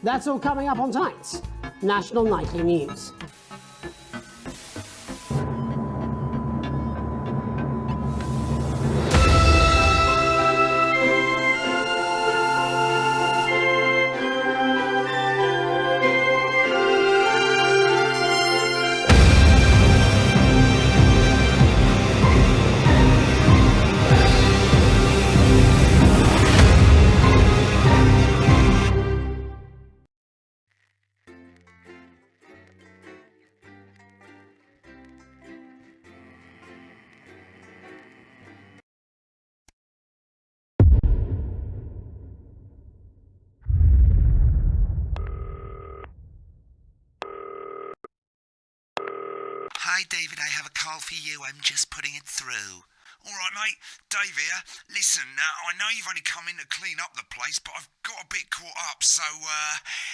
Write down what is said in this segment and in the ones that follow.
That's all coming up on tonight's National Nightly News. Hi, David, I have a call for you. I'm just putting it through. All right, mate. Dave here. Listen, I know you've only come in to clean up the place, but I've got a bit caught up, so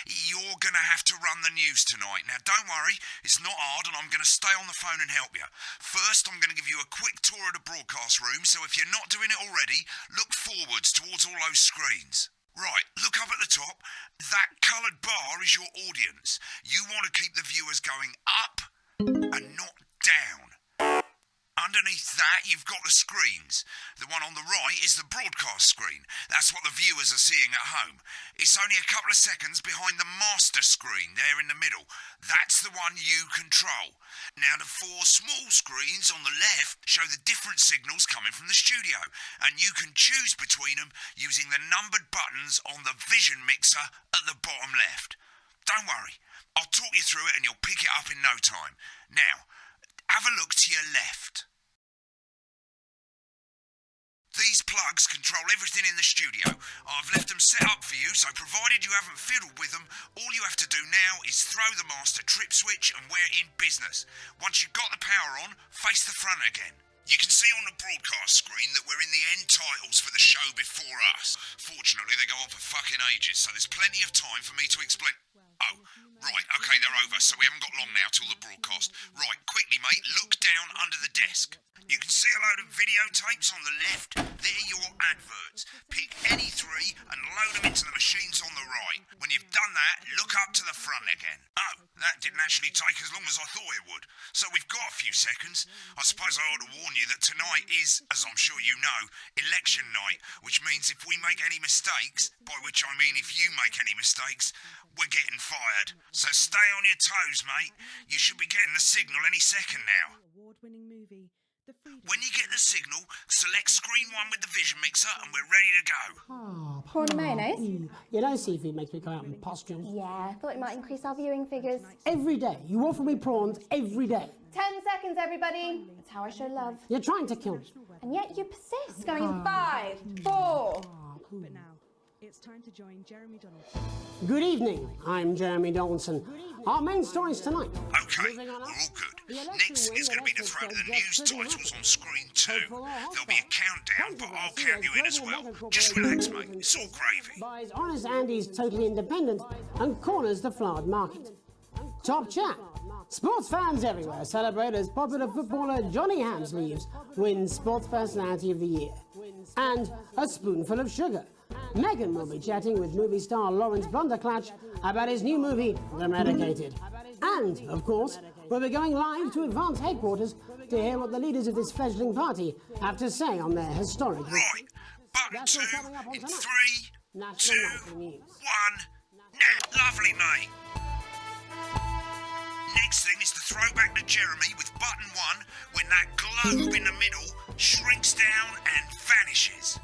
you're going to have to run the news tonight. Now, don't worry. It's not hard, and I'm going to stay on the phone and help you. First, I'm going to give you a quick tour of the broadcast room, so if you're not doing it already, look forwards towards all those screens. Right, look up at the top. That coloured bar is your audience. You want to keep the viewers going up and not down. Underneath that, you've got the screens. The one on the right is the broadcast screen. That's what the viewers are seeing at home. It's only a couple of seconds behind the master screen there in the middle. That's the one you control. Now, the four small screens on the left show the different signals coming from the studio, and you can choose between them using the numbered buttons on the vision mixer at the bottom left. Don't worry. I'll talk you through it and you'll pick it up in no time. Now, have a look to your left. These plugs control everything in the studio. I've left them set up for you, so provided you haven't fiddled with them, all you have to do now is throw the master trip switch and we're in business. Once you've got the power on, face the front again. You can see on the broadcast screen that we're in the end titles for the show before us. Fortunately, they go on for fucking ages, so there's plenty of time for me to explain... Oh, right, okay, they're over, so we haven't got long now till the broadcast. Right, quickly, mate, look down under the desk. You can see a load of videotapes on the left. They're your adverts. Pick any three and load them into the machines on the right. When you've done that, look up to the front again. Oh, that didn't actually take as long as I thought it would. So we've got a few seconds. I suppose I ought to warn you that tonight is, as I'm sure you know, election night, which means if we make any mistakes, by which I mean if you make any mistakes, we're getting fired. So stay on your toes, mate. You should be getting the signal any second now. When you get the signal, select screen 1 with the vision mixer and we're ready to go. Prawn and mayonnaise? You know seafood makes me go out in pustules. Yeah, I thought it might increase our viewing figures. Every day. You offer me prawns every day. 10 seconds, everybody. That's how I show love. You're trying to kill me. And yet you persist. Going in 5, 4... But now, it's time to join Jeremy Donaldson. Good evening, I'm Jeremy Donaldson. Our main stories tonight. Okay, we're all good. Next is going to be the throw to the news titles on screen 2. There'll be a countdown, but I'll count you in as well. Just relax, mate. It's all gravy. Buys Honest Andy's Totally Independent and corners the flowered market. Top chat. Sports fans everywhere celebrate as popular footballer Johnny Hamsleeves wins Sports Personality of the Year. And a spoonful of sugar. Meghan will be chatting with movie star Lawrence Blunderclatch about his new movie, The Medicated. And, of course, we'll be going live to Advance headquarters to hear what the leaders of this fledgling party have to say on their historic... Right, button 2 in 3, 2, 1, now, lovely, mate. Next thing is to throw back to Jeremy with button 1 when that globe in the middle shrinks down and vanishes.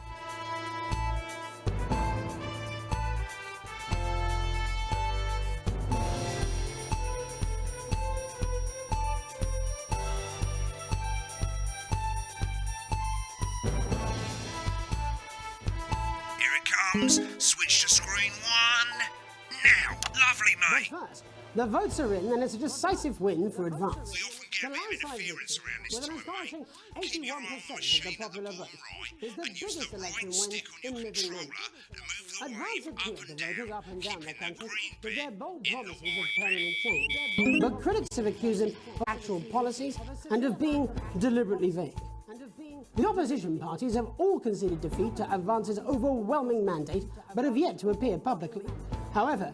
Switch to screen 1. Now, lovely, mate. But first, the votes are in and it's a decisive win for Advance. We often get a bit of interference around this time, mate. Keep your arm on the machine at the bottom right and use the right stick on your controller to move the wave up and down, keeping the green bit in the white bit. But critics have accused him of actual policies and of being deliberately vague. The opposition parties have all conceded defeat to Advance's overwhelming mandate, but have yet to appear publicly. However,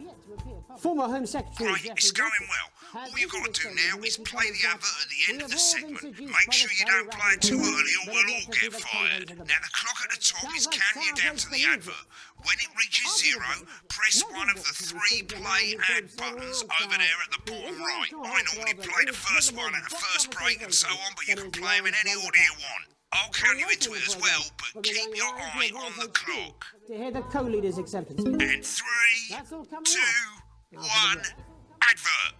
former Home Secretary... Right, it's going well. All you've got to do now is play the advert at the end of the segment. Make sure you don't play it too early or we'll all get fired. Now, the clock at the top is counting you down to the advert. When it reaches 0, press one of the 3 play ad buttons over there at the bottom right. I normally play the first one at the first break and so on, but you can play them in any order you want. I'll count you into it as well, but keep your eye on the clock. To hear the co-leader's acceptance. And 3, 2, 1, advert.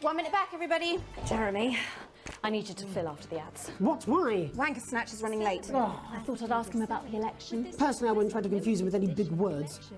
1 minute back, everybody. Jeremy, I need you to fill after the ads. What? Why? Wanker Snatch is running late. I thought I'd ask him about the election. Personally, I wouldn't try to confuse him with any big words.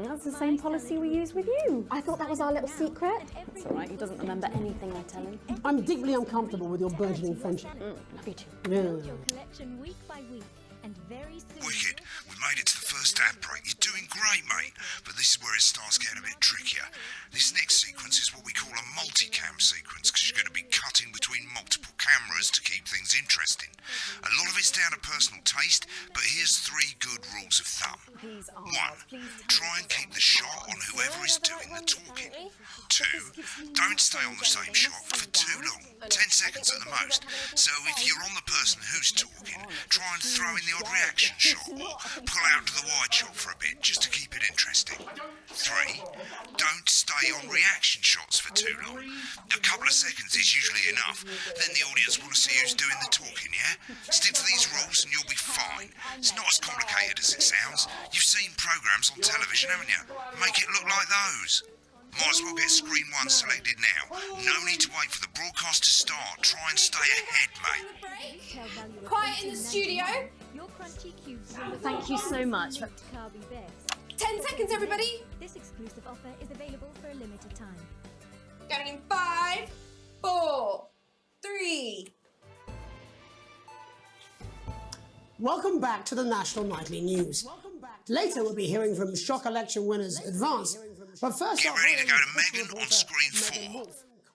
That's the same policy we use with you. I thought that was our little secret. It's all right, he doesn't remember anything I tell him. I'm deeply uncomfortable with your burgeoning friendship. Love you too. Yeah. Your collection week by week, and very soon. Wicked. We made it to the first ad break. You're doing great, mate. But this is where it starts getting a bit trickier. This next sequence is what we call a multicam sequence, because you're going to be cutting between multiple cameras to keep things interesting. A lot of it's down to personal taste, but here's 3 good rules of thumb. 1, try and keep the shot on whoever is doing the talking. 2, don't stay on the same shot for too long, 10 seconds at the most. So if you're on the person who's talking, try and throw in the odd reaction shot or pull out to the wide shot for a bit just to keep it interesting. 3, don't stay on reaction shots for too long. A couple of seconds is usually enough. Then the audience want to see who's doing the talking, yeah? Stick to these rules and you'll be fine. It's not as complicated as it sounds. You've seen programmes on television, haven't you? Make it look like those. Might as well get screen 1 selected now. No need to wait for the broadcast to start. Try and stay ahead, mate. Quiet in the studio. Your crunchy cubes. Thank you so much. Carby Best. 10 seconds, everybody. This exclusive offer is available for a limited time. Going in 5, 4, 3. Welcome back to the National Nightly News. Later, we'll be hearing from shock election winners Advance. But first Get off, ready to go to Megan on screen 4.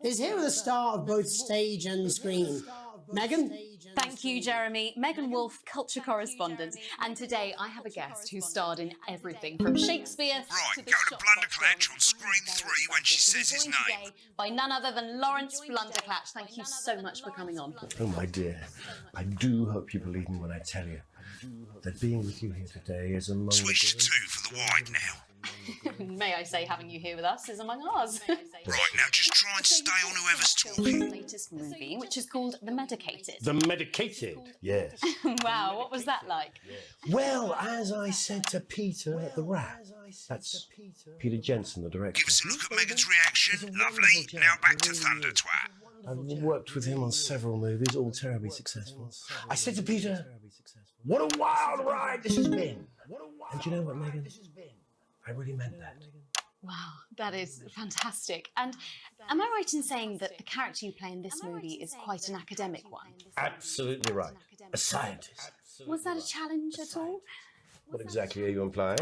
is here with a star of both stage and screen. Megan? Thank you, Jeremy. Megan Wolfe, culture correspondent. And today I have a guest who starred in everything from Shakespeare Right, to the go to shop Blunderclatch film. on screen 3 when she says his Joined name. today by none other than Lawrence Blunderclatch. Thank you so much for coming on. Oh, my dear, I do hope you believe me when I tell you that being with you here today is among Switch the... to 2 for the wide now. May I say, having you here with us is among ours. Right, now just try and stay on whoever's talking. Latest movie, which is called The Medicated. The Medicated, yes. Wow, what was that like? Well, as I said to Peter at the Rat, that's Peter Jensen, the director. Give us a look at Megan's reaction. Lovely. Now back to Thunder Twat. I've worked with him on several movies, all terribly successful. I said to Peter, what a wild ride this has been. And you know what, Megan? I really meant that. Wow, that is fantastic. And am I right in saying that the character you play in this movie is quite an academic one? Absolutely right. A scientist. Was that a challenge at all? What exactly are you implying?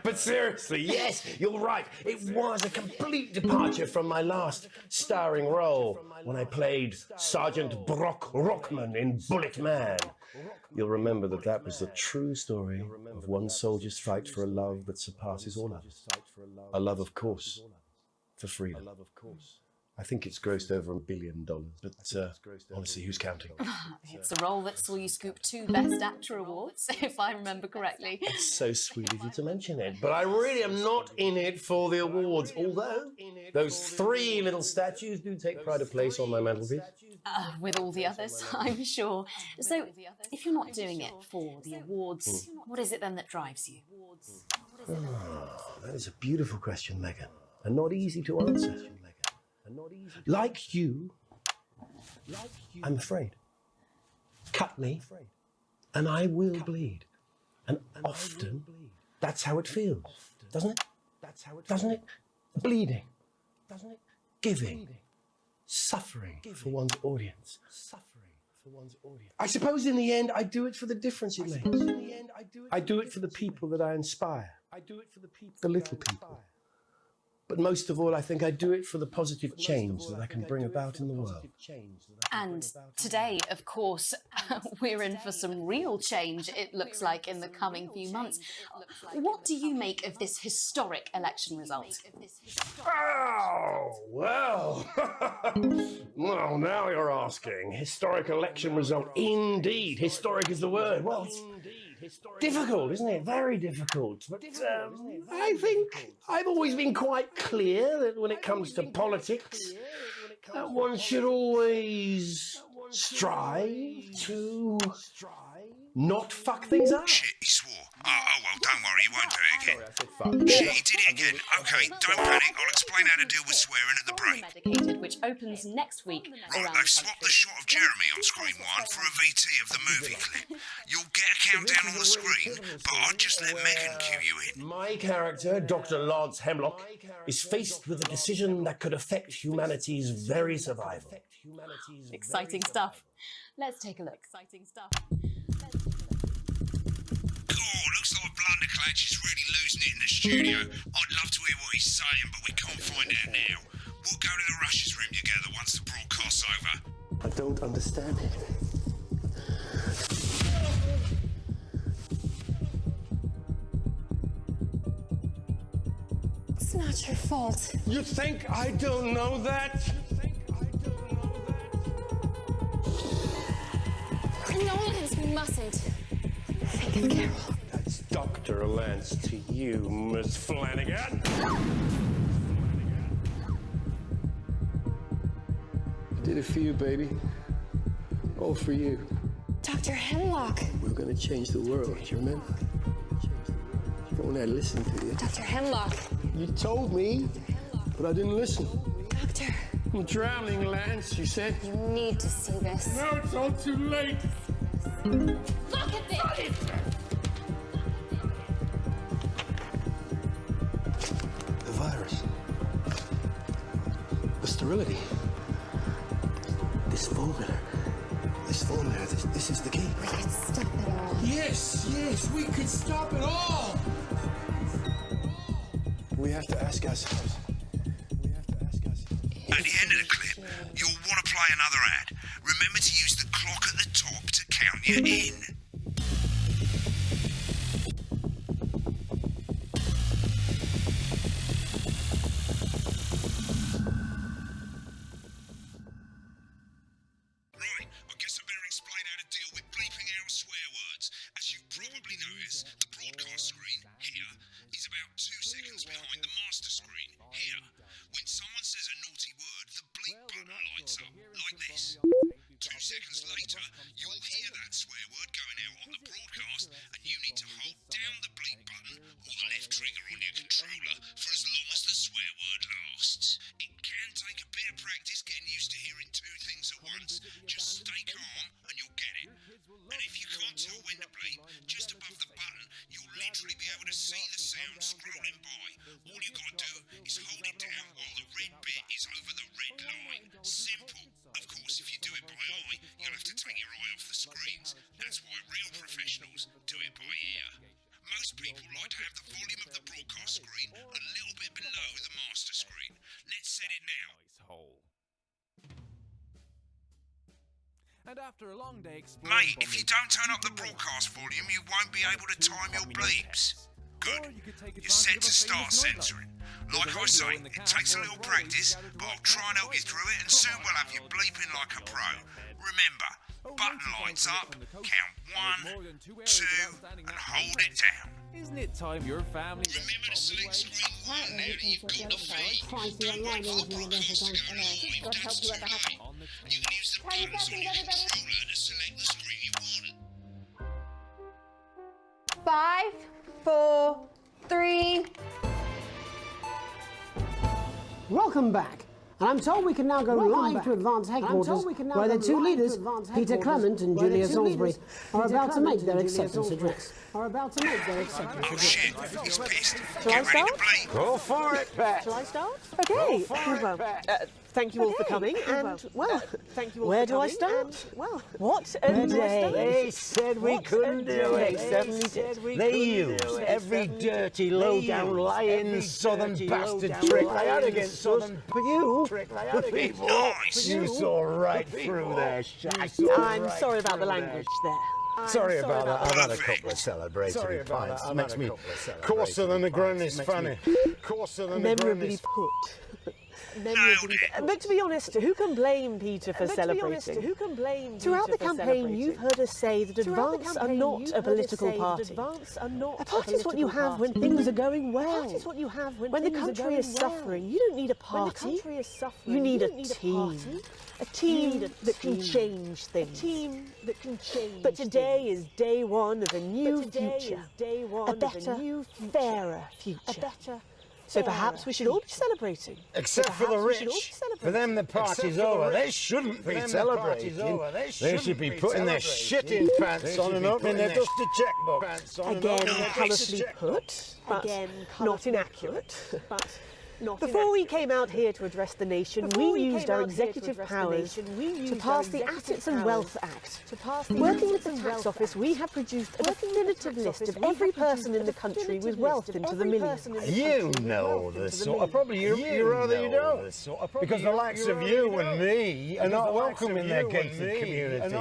But seriously, yes, you're right. It was a complete departure from my last starring role when I played Sergeant Brock Rockman in Bullet Man. You'll remember that that was the true story of one soldier's fight for a love that surpasses all others. A love, of course, for freedom. I think it's grossed over $1 billion, but honestly, who's counting? It's a role that saw you scoop 2 Best Actor awards, if I remember correctly. It's so sweet of you to mention it, but I really am not in it for the awards, although those 3 little statues do take pride of place on my mantelpiece. With all the others, I'm sure. So, if you're not doing it for the awards, what is it then that drives you? That is a beautiful question, Megan, and not easy to answer. Like you, I'm afraid. Cut me, and I will bleed. And often, that's how it feels, doesn't it? Doesn't it? Bleeding, giving, suffering for one's audience. I suppose in the end, I do it for the difference it makes. I do it for the people that I inspire. The little people. But most of all, I think I do it for the positive change that I can bring about in the world. And today, of course, we're in for some real change, it looks like, in the coming few months. What do you make of this historic election result? Oh, well. Well, now you're asking. Historic election result. Indeed. Historic is the word. Well, it's difficult, isn't it? Very difficult. But I think I've always been quite clear that when it comes to politics, one should always strive to not fuck things up. Shit, he swore. Oh, well, don't worry, he won't do it again. Shit, he did it again. Okay, don't panic. I'll explain how to deal with swearing at the break. Medicated, which opens next week. Right, they've swapped the shot of Jeremy on screen 1 for a VT of the movie clip. You'll get a countdown on the screen, but I'll just let Megan cue you in. My character, Dr. Lance Hemlock, is faced with a decision that could affect humanity's very survival. Exciting stuff. Let's take a look. Exciting stuff. Looks like Blunderclatch is really losing it in the studio. I'd love to hear what he's saying, but we can't find out now. We'll go to the Russia's room together once the broadcast's over. I don't understand it. It's not your fault. You think I don't know that? Nolans mustn't think of Carol. That's Dr. Lance to you, Miss Flanagan. I did it for you, baby. All for you. Dr. Hemlock. We're gonna change the world, you remember? Won't I listen to you? Dr. Hemlock. You told me, but I didn't listen. Doctor. I'm drowning, Lance, you said. You need to see this. No, it's all too late. Look at this! The virus. The sterility. This formula. This is the key. We could stop it all. Yes, we could stop it all. We have to ask ourselves. At the end of the clip, you'll want to play another ad. Remember to use the clock at the top to count you in. Right, I guess I better explain how to deal with bleeping out swear words. As you've probably noticed, the broadcast screen here is about 2 seconds behind the master screen here. When someone says a naughty word, the bleep button lights up, like this. 2 seconds later, you'll hear that swear word going out on the broadcast, and you need to hold down the bleep button or the left trigger on your controller for as long as the swear word lasts. It can take a bit of practice getting used to hearing 2 things at once. Just stay calm and you'll get it. And if you can't tell when to bleep, just above the button, you'll literally be able to see the sound scrolling by. All you gotta do is hold it down while the red bit is over the red line. Simple. Of course, if you do it by eye, you'll have to take your eye off the screens. That's why real professionals do it by ear. Most people like to have the volume of the broadcast screen a little bit below the master screen. Let's set it now. And after a long day Mate, if you don't turn up the broadcast volume, you won't be able to time your bleeps. Good. You're set to start censoring. Like I say, it takes a little practice, but I'll try and help you through it, and soon we'll have you bleeping like a pro. Remember, button lights up, count 1, 2, and hold it down. Isn't it time your family... Remember to select screen 1 now that you've got the feed. Don't wait for the broadcast to go live, that's too late. You can use the buttons on your controller to select the screen you want. 5, 4, 3. Welcome back. And I'm told we can now go live to Advance Headquarters, where the 2 leaders, Peter Clement and Julia Salisbury, are about to make their acceptance address. Oh shit, he's pissed. Shall I Get ready to start? bleep. Go for it, Pat. Shall I start? Okay. Well, thank you all for coming, and, well, where do I start? What a day. They said we couldn't do it. They certainly did. They used every dirty, low-down, lying southern bastard trick they had against us. But you, the people, you saw right through their shit. I'm sorry about the language there. Sorry about that. I've had a couple of celebratory pints. It makes me coarser than a granny's fanny. Coarser than a Memorably granny's... put. But to be honest, who can blame Peter for celebrating? Throughout the campaign, you've heard us say that Advance are not a political party. A party is what you have when things are going well. When the country is suffering, you don't need a party. You need a team. A team that can change things. But today is day one of a new future. A better, fairer future. So perhaps we should all be celebrating. Except for the rich. For them the party's over. They shouldn't be celebrating. They should be putting their shitting pants on and opening their dusty checkbooks. Again, colourfully put, but not inaccurate. Before we came out here to address the nation, we used our executive powers to pass the Assets and Wealth Act. Working with the tax office, we have produced a definitive list of every person in the country with wealth into the millions. You know the sort of... Probably you rather you don't. Because the likes of you and me are not welcome in their gated community.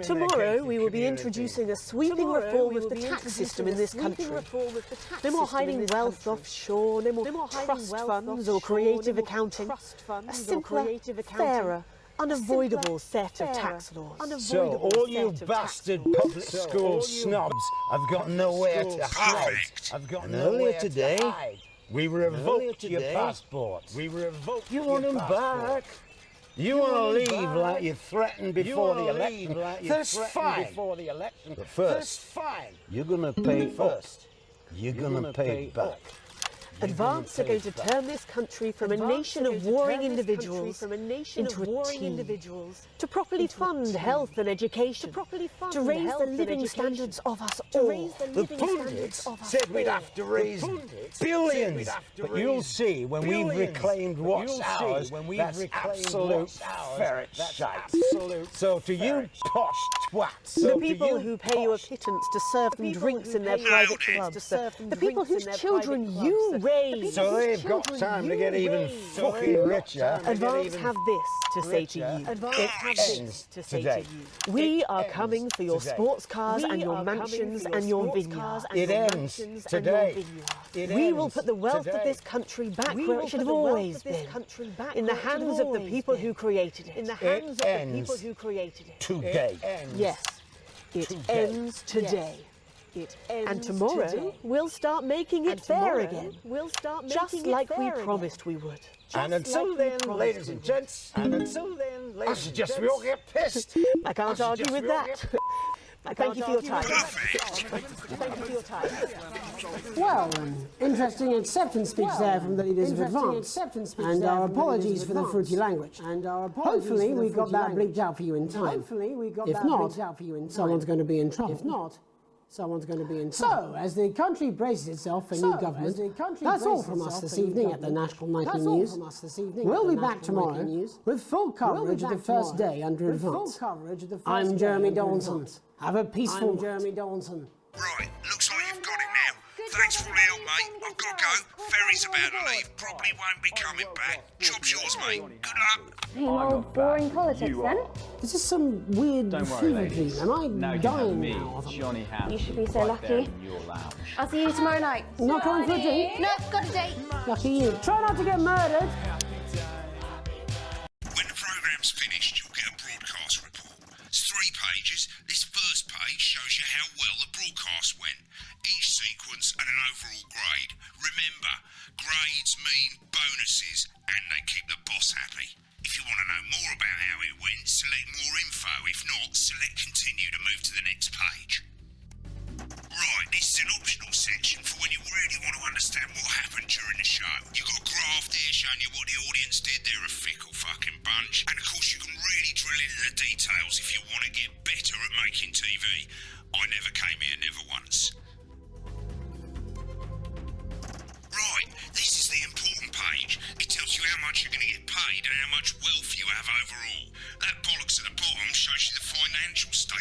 Tomorrow we will be introducing a sweeping reform of the tax system in this country. No more hiding wealth offshore, no more trust funds or creative accounting. A simpler, fairer, unavoidable set of tax laws. So all you bastard public school snobs have got nowhere to hide. And earlier today, we revoked your passports. You want them back? You want to leave like you threatened before the election? That's fine. But first, you're going to pay first. You're going to pay back. Advance are going to turn this country from a nation of warring individuals into a team. To properly fund health and education. To raise the living standards of us all. The pundits said we'd have to raise billions. But you'll see when we've reclaimed what's ours, that's absolute ferret shite. So to you posh twats. The people who pay you a pittance to serve them drinks in their private clubs. The people whose children you raise. So they've got time to get even fucking richer. Advance have this to say to you. It ends today. We are coming for your sports cars and your mansions and your vineyards. It ends today. We will put the wealth of this country back where it should have always been. In the hands of the people who created it. It ends today. Yes, it ends today. And tomorrow, we'll start making it fair again. Just like we promised we would. And until then, ladies and gents, I suggest we all get pissed. I can't argue with that. Thank you for your time. Thank you for your time. Well, an interesting acceptance speech there from the leaders of Advance. And our apologies for the fruity language. Hopefully we got that bleeped out for you in time. If not, someone's going to be in trouble. So, as the country braces itself for new government, that's all from us this evening at the National Nightly News. We'll be back tomorrow with full coverage of the first day under Advance. I'm Jeremy Donaldson. Have a peaceful Right, looks like you've got it now. Thanks for all the help, mate. I've got to go. Ferry's about to leave. Probably won't be coming back. Job's yours, mate. Good luck. Any more boring politics then? This is some weird fever dream. Am I dying now? Johnny Ham. You should be so lucky. I'll see you tomorrow night. Not going for a drink? No, got a date. Lucky you. Try not to get murdered. When the programme's finished, you'll get a broadcast report. It's 3 pages. This first page shows you how well the broadcast went. Each sequence and an overall grade. Remember, grades mean bonuses and they keep the boss happy. If you want to know more about how it went, select more info. If not, select continue to move to the next page. Right, this is an optional section for when you really want to understand what happened during the show. You've got a graph there showing you what the audience did. They're a fickle fucking bunch. And of course you can really drill into the details if you want to get better at making TV. I never came here, never once. Right, this is the important page. It tells you how much you're going to get paid and how much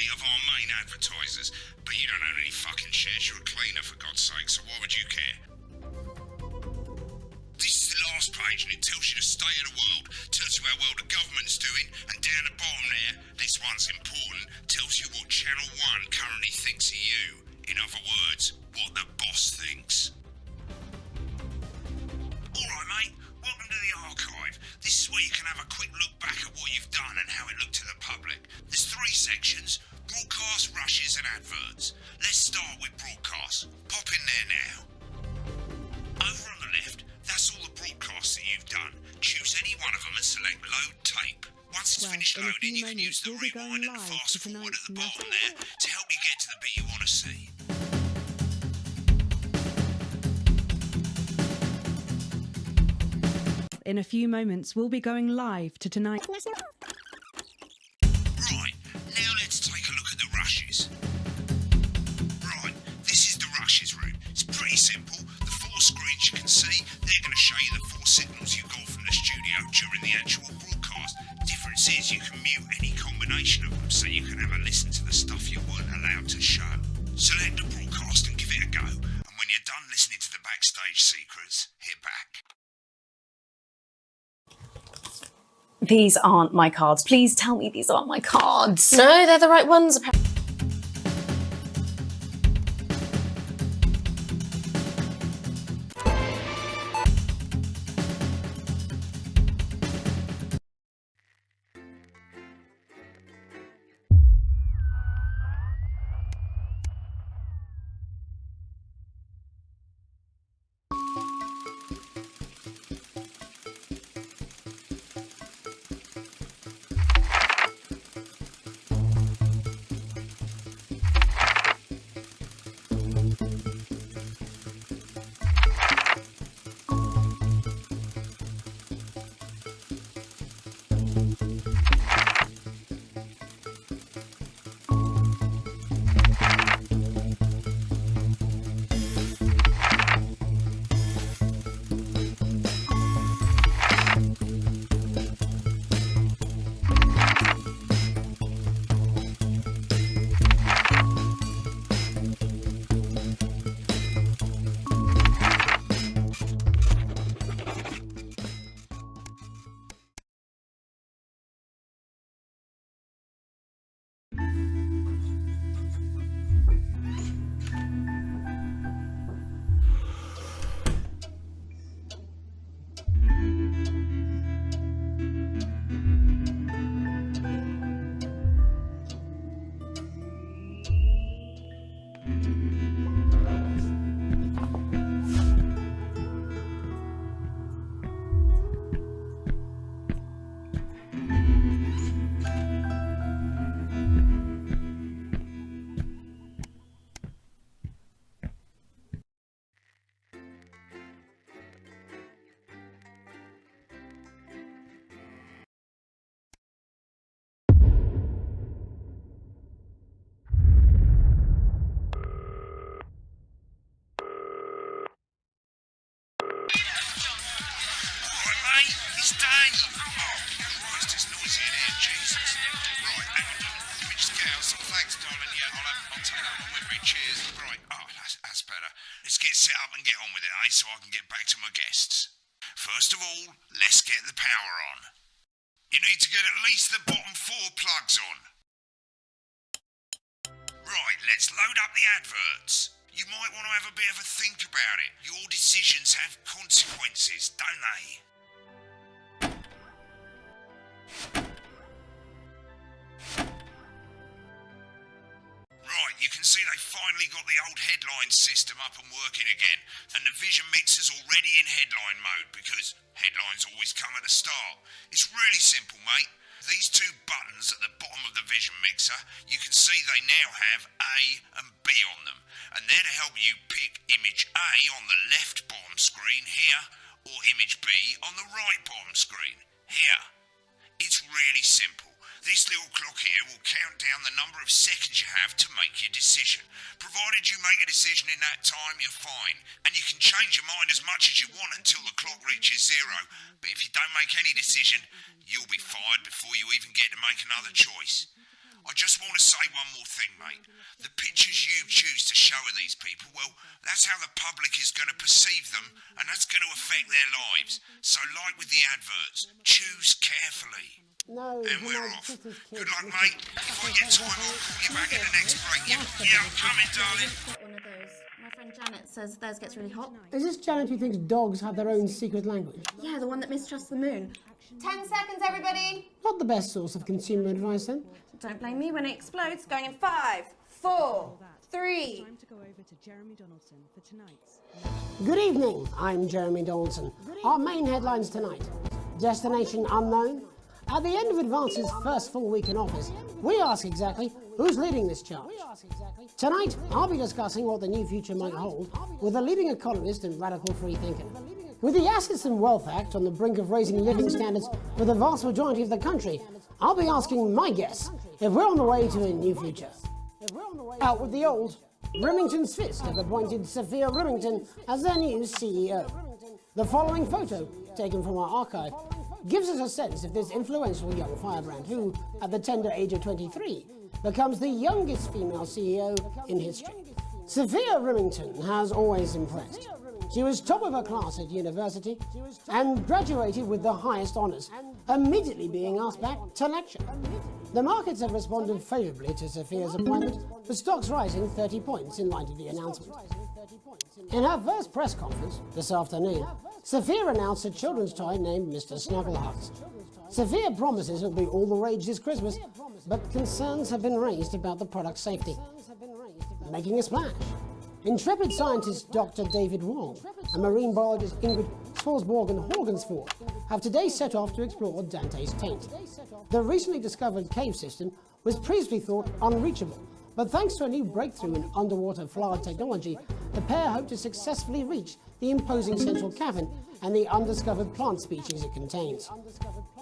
of our main advertisers, but you don't own any fucking shares. You're a cleaner, for God's sake, so why would you care? This is the last page, and it tells you the state of the world, tells you how well the government's doing, and down the bottom there, this one's important, tells you what Channel 1 currently thinks of you. In other words, what the boss thinks. Alright mate, welcome to the archive. This is where you can have a quick look back at what you've done and how it looked to the public. There's 3 sections: broadcast, rushes and adverts. Let's start with broadcast. Pop in there now. Over on the left, that's all the broadcasts that you've done. Choose any one of them and select load tape. Once it's finished in a loading, few you can use the moments, we'll be rewind going and the live fast for forward at the tonight's bottom there to help you get to the bit you want to see. In a few moments, we'll be going live to tonight. Right, now let's take a look at the rushes. Right, this is the rushes route. It's pretty simple. The 4 screens you can see, they're going to show you the 4 signals you got from the studio during the actual broadcast. Difference is you can mute any combination of them, so you can have a listen to the stuff you weren't allowed to show. Select the broadcast and give it a go, and when you're done listening to the backstage secrets, hit back. These aren't my cards. Please tell me these aren't my cards. No, they're the right ones. It's Dave! Oh, Christ, it's noisy in here, Jesus. Right, hang on. Let me just get out some flags, darling. Yeah, I'll take that one with me. Cheers. Right, oh, that's better. Let's get set up and get on with it, eh, so I can get back to my guests. First of all, let's get the power on. You need to get at least the bottom 4 plugs on. Right, let's load up the adverts. You might want to have a bit of a think about it. Your decisions have consequences, don't they? Right, you can see they finally got the old headline system up and working again, and the vision mixer's already in headline mode because headlines always come at the start. It's really simple, mate. These 2 buttons at the bottom of the vision mixer, you can see they now have A and B on them, and they're to help you pick image A on the left bottom screen here, or image B on the right bottom screen here. It's really simple. This little clock here will count down the number of seconds you have to make your decision. Provided you make a decision in that time, you're fine. And you can change your mind as much as you want until the clock reaches 0. But if you don't make any decision, you'll be fired before you even get to make another choice. I just want to say one more thing, mate. The pictures you choose to show of these people, well, that's how the public is going to perceive them, and that's going to affect their lives. So like with the adverts, choose carefully. No, And we're off. Good luck, mate. If I get time, I'll call you back in the next break. Yeah, I'm coming, darling. One of those. My friend Janet says theirs gets really hot. Is this Janet who thinks dogs have their own secret language? Yeah, the one that mistrusts the moon. 10 seconds, everybody. Not the best source of consumer advice, then. Don't blame me when it explodes. Going in 5, 4, 3. Time to go over to Jeremy Donaldson for tonight's. Good evening, I'm Jeremy Donaldson. Our main headlines tonight. Destination unknown. At the end of Advance's first full week in office, we ask exactly who's leading this charge. Tonight, I'll be discussing what the new future might hold with a leading economist and radical free thinker. With the Assets and Wealth Act on the brink of raising living standards for the vast majority of the country, I'll be asking my guests if we're on the way to a new future. Out with the old, Remington's Fist have appointed Sophia Remington as their new CEO. The following photo, taken from our archive, gives us a sense of this influential young firebrand who, at the tender age of 23, becomes the youngest female CEO in history. Sophia Remington has always impressed. She was top of her class at university and graduated with the highest honours, immediately being asked back to lecture. The markets have responded favourably to Sophia's appointment, with stocks rising 30 points in light of the announcement. In her first press conference this afternoon, Sophia announced a children's toy named Mr. Snugglehearts. Sophia promises it'll be all the rage this Christmas, but concerns have been raised about the product's safety. Making a splash. Intrepid scientist Dr. David Wong and marine biologist Ingrid Swarsborg and Horgensford have today set off to explore Dante's taint. The recently discovered cave system was previously thought unreachable, but thanks to a new breakthrough in underwater flood technology, the pair hope to successfully reach the imposing central cavern and the undiscovered plant species it contains.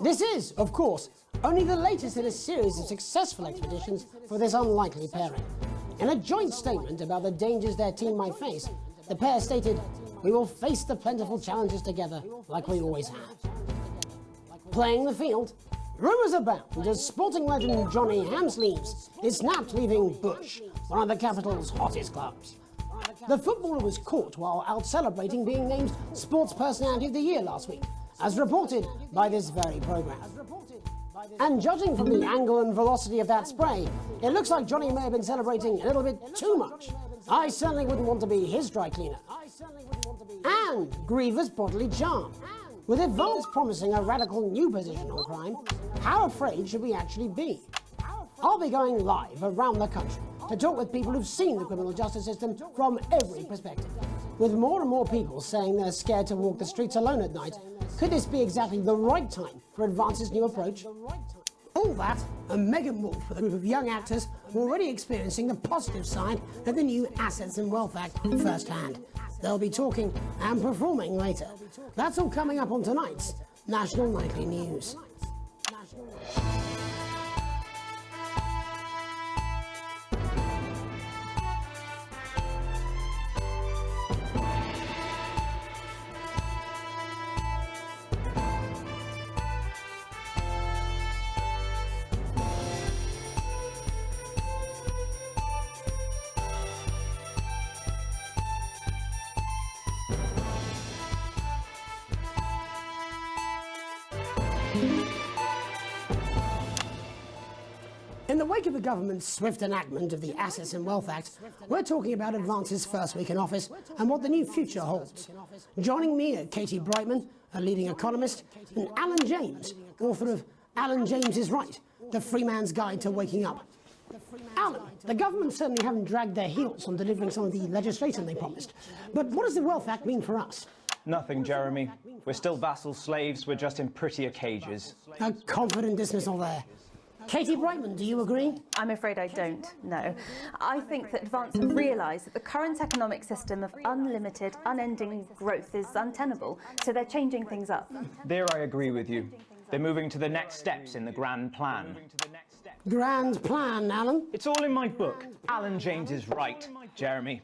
This is, of course, only the latest in a series of successful expeditions for this unlikely pairing. In a joint statement about the dangers their team might face, the pair stated, "We will face the plentiful challenges together like we always have." Playing the field, rumours abound as sporting legend Johnny Hamsleeves is snapped leaving Bush, one of the capital's hottest clubs. The footballer was caught while out celebrating being named Sports Personality of the Year last week, as reported by this very programme. And judging from the angle and velocity of that spray, it looks like Johnny may have been celebrating a little bit too much. I certainly wouldn't want to be his dry cleaner. And grievous bodily charm. With Advance promising a radical new position on crime, how afraid should we actually be? I'll be going live around the country to talk with people who've seen the criminal justice system from every perspective. With more and more people saying they're scared to walk the streets alone at night, could this be exactly the right time for Advance's new approach? All that and Megan Wolf with a group of young actors already experiencing the positive side of the new Assets and Wealth Act firsthand. They'll be talking and performing later. That's all coming up on tonight's National Nightly News. In the wake of the government's swift enactment of the Assets and Wealth Act, we're talking about Advance's first week in office and what the new future holds. Joining me are Katie Brightman, a leading economist, and Alan James, author of Alan James is Right, The Free Man's Guide to Waking Up. Alan, the government certainly haven't dragged their heels on delivering some of the legislation they promised. But what does the Wealth Act mean for us? Nothing, Jeremy. We're still vassal slaves, we're just in prettier cages. A confident dismissal there. Katie Brightman, do you agree? I'm afraid I don't, no. I think that Advance have realised that the current economic system of unlimited, unending growth is untenable, so they're changing things up. There I agree with you. They're moving to the next steps in the grand plan. Grand plan, Alan? It's all in my book. Alan James is Right, Jeremy.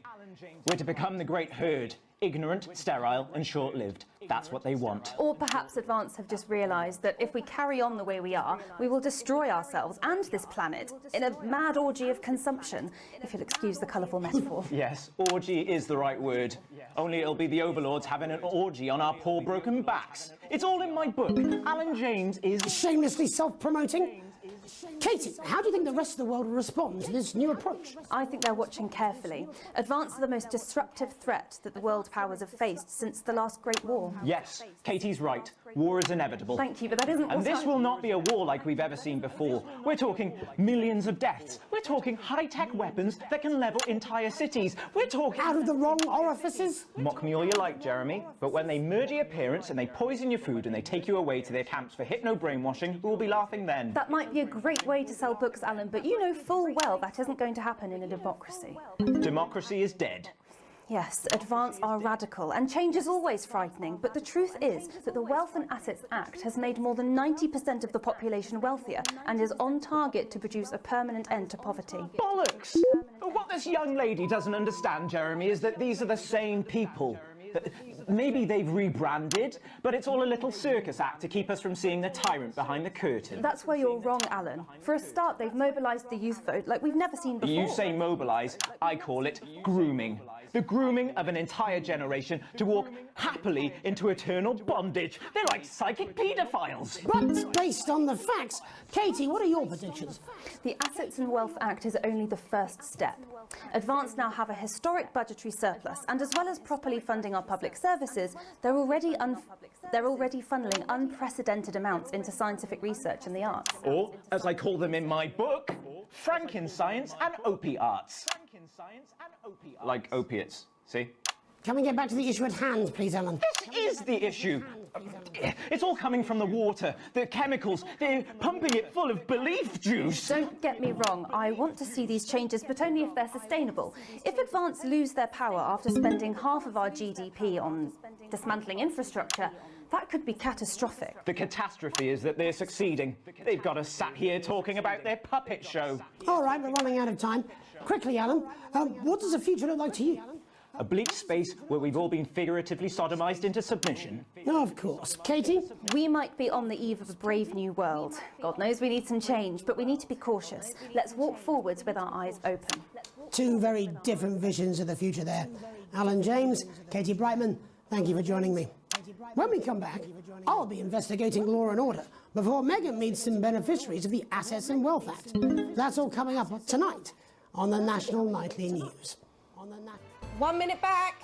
We're to become the great herd, Ignorant, sterile, and short-lived. That's what they want. Or perhaps Advance have just realised that if we carry on the way we are, we will destroy ourselves and this planet in a mad orgy of consumption, if you'll excuse the colourful metaphor. Yes, orgy is the right word. Only it'll be the overlords having an orgy on our poor broken backs. It's all in my book. Alan James is... Shamelessly self-promoting? Katie, how do you think the rest of the world will respond to this new approach? I think they're watching carefully. Advance are the most disruptive threat that the world powers have faced since the last Great War. Yes, Katie's right. War is inevitable. Thank you, but that isn't And this will not be a war like we've ever seen before. We're talking millions of deaths. We're talking high-tech weapons that can level entire cities. We're talking... Out of the wrong orifices? Mock me all you like, Jeremy, but when they murder your parents and they poison your food and they take you away to their camps for hypno-brainwashing, we'll be laughing then. That might be a great way to sell books, Alan, but you know full well that isn't going to happen in a democracy. Democracy is dead. Yes, Advance are radical, and change is always frightening, but the truth is that the Wealth and Assets Act has made more than 90% of the population wealthier and is on target to produce a permanent end to poverty. Bollocks! What this young lady doesn't understand, Jeremy, is that these are the same people. Maybe they've rebranded, but it's all a little circus act to keep us from seeing the tyrant behind the curtain. That's where you're wrong, Alan. For a start, they've mobilised the youth vote like we've never seen before. You say mobilise, I call it grooming. The grooming of an entire generation to walk happily into eternal bondage. They're like psychic paedophiles. But based on the facts, Katie, what are your predictions? The Assets and Wealth Act is only the first step. Advance now have a historic budgetary surplus, and as well as properly funding our public services, they're already funneling unprecedented amounts into scientific research and the arts. Or, as I call them in my book, Frankenscience and opiates. Like opiates, see? Can we get back to the issue at hand, please, Alan? This is the issue. It's all coming from the water, the chemicals. They're pumping it full of belief juice. Don't get me wrong, I want to see these changes, but only if they're sustainable. If Advance lose their power after spending half of our GDP on dismantling infrastructure, that could be catastrophic. The catastrophe is that they're succeeding. They've got us sat here talking about their puppet show. All right, we're running out of time. Quickly, Alan, what does the future look like to you? A bleak space where we've all been figuratively sodomized into submission. No, of course. Katie? We might be on the eve of a brave new world. God knows we need some change, but we need to be cautious. Let's walk forwards with our eyes open. Two very different visions of the future there. Alan James, Katie Brightman, thank you for joining me. When we come back, I'll be investigating law and order before Megan meets some beneficiaries of the Assets and Wealth Act. That's all coming up tonight on the National Nightly News. 1 minute back.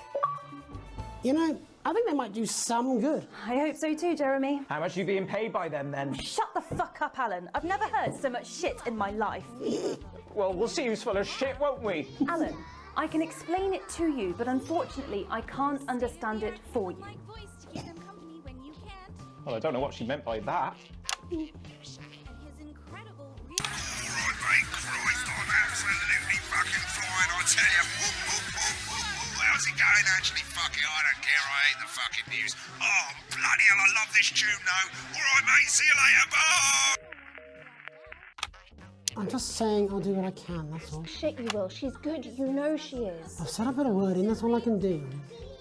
You know, I think they might do some good. I hope so too, Jeremy. How much are you being paid by them, then? Shut the fuck up, Alan. I've never heard so much shit in my life. Well, we'll see who's full of shit, won't we? Alan, I can explain it to you, but unfortunately, I can't understand it for you. Well, I don't know what she meant by that. Absolutely fucking flying, I tell you. How's it going? Actually, fuck it, I don't care. I hate the fucking news. Oh, bloody hell, I love this tune, though. All right, mate, see you later. Bye. I'm just saying I'll do what I can, that's all. Shit, you will. She's good. You know she is. I've said a bit of word in, that's all I can do.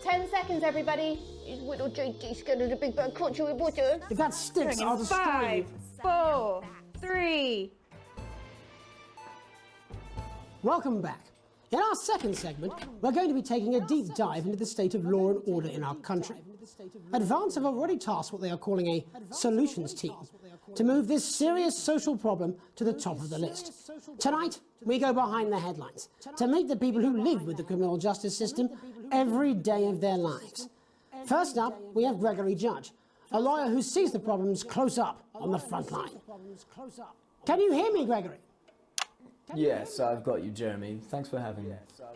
10 seconds, everybody. Is little JD scared of the big bad country with water? If that sticks, I'll destroy you. 5, 4, 3. Welcome back. In our second segment, we're going to be taking a deep dive into the state of law and order in our country. Advance have already tasked what they are calling a solutions team to move this serious social problem to the top of the list. Tonight, we go behind the headlines to meet the people who live with the criminal justice system every day of their lives. First up, we have Gregory Judge, a lawyer who sees the problems close up on the front line. Can you hear me, Gregory? Yes, I've got you, Jeremy. Thanks for having me.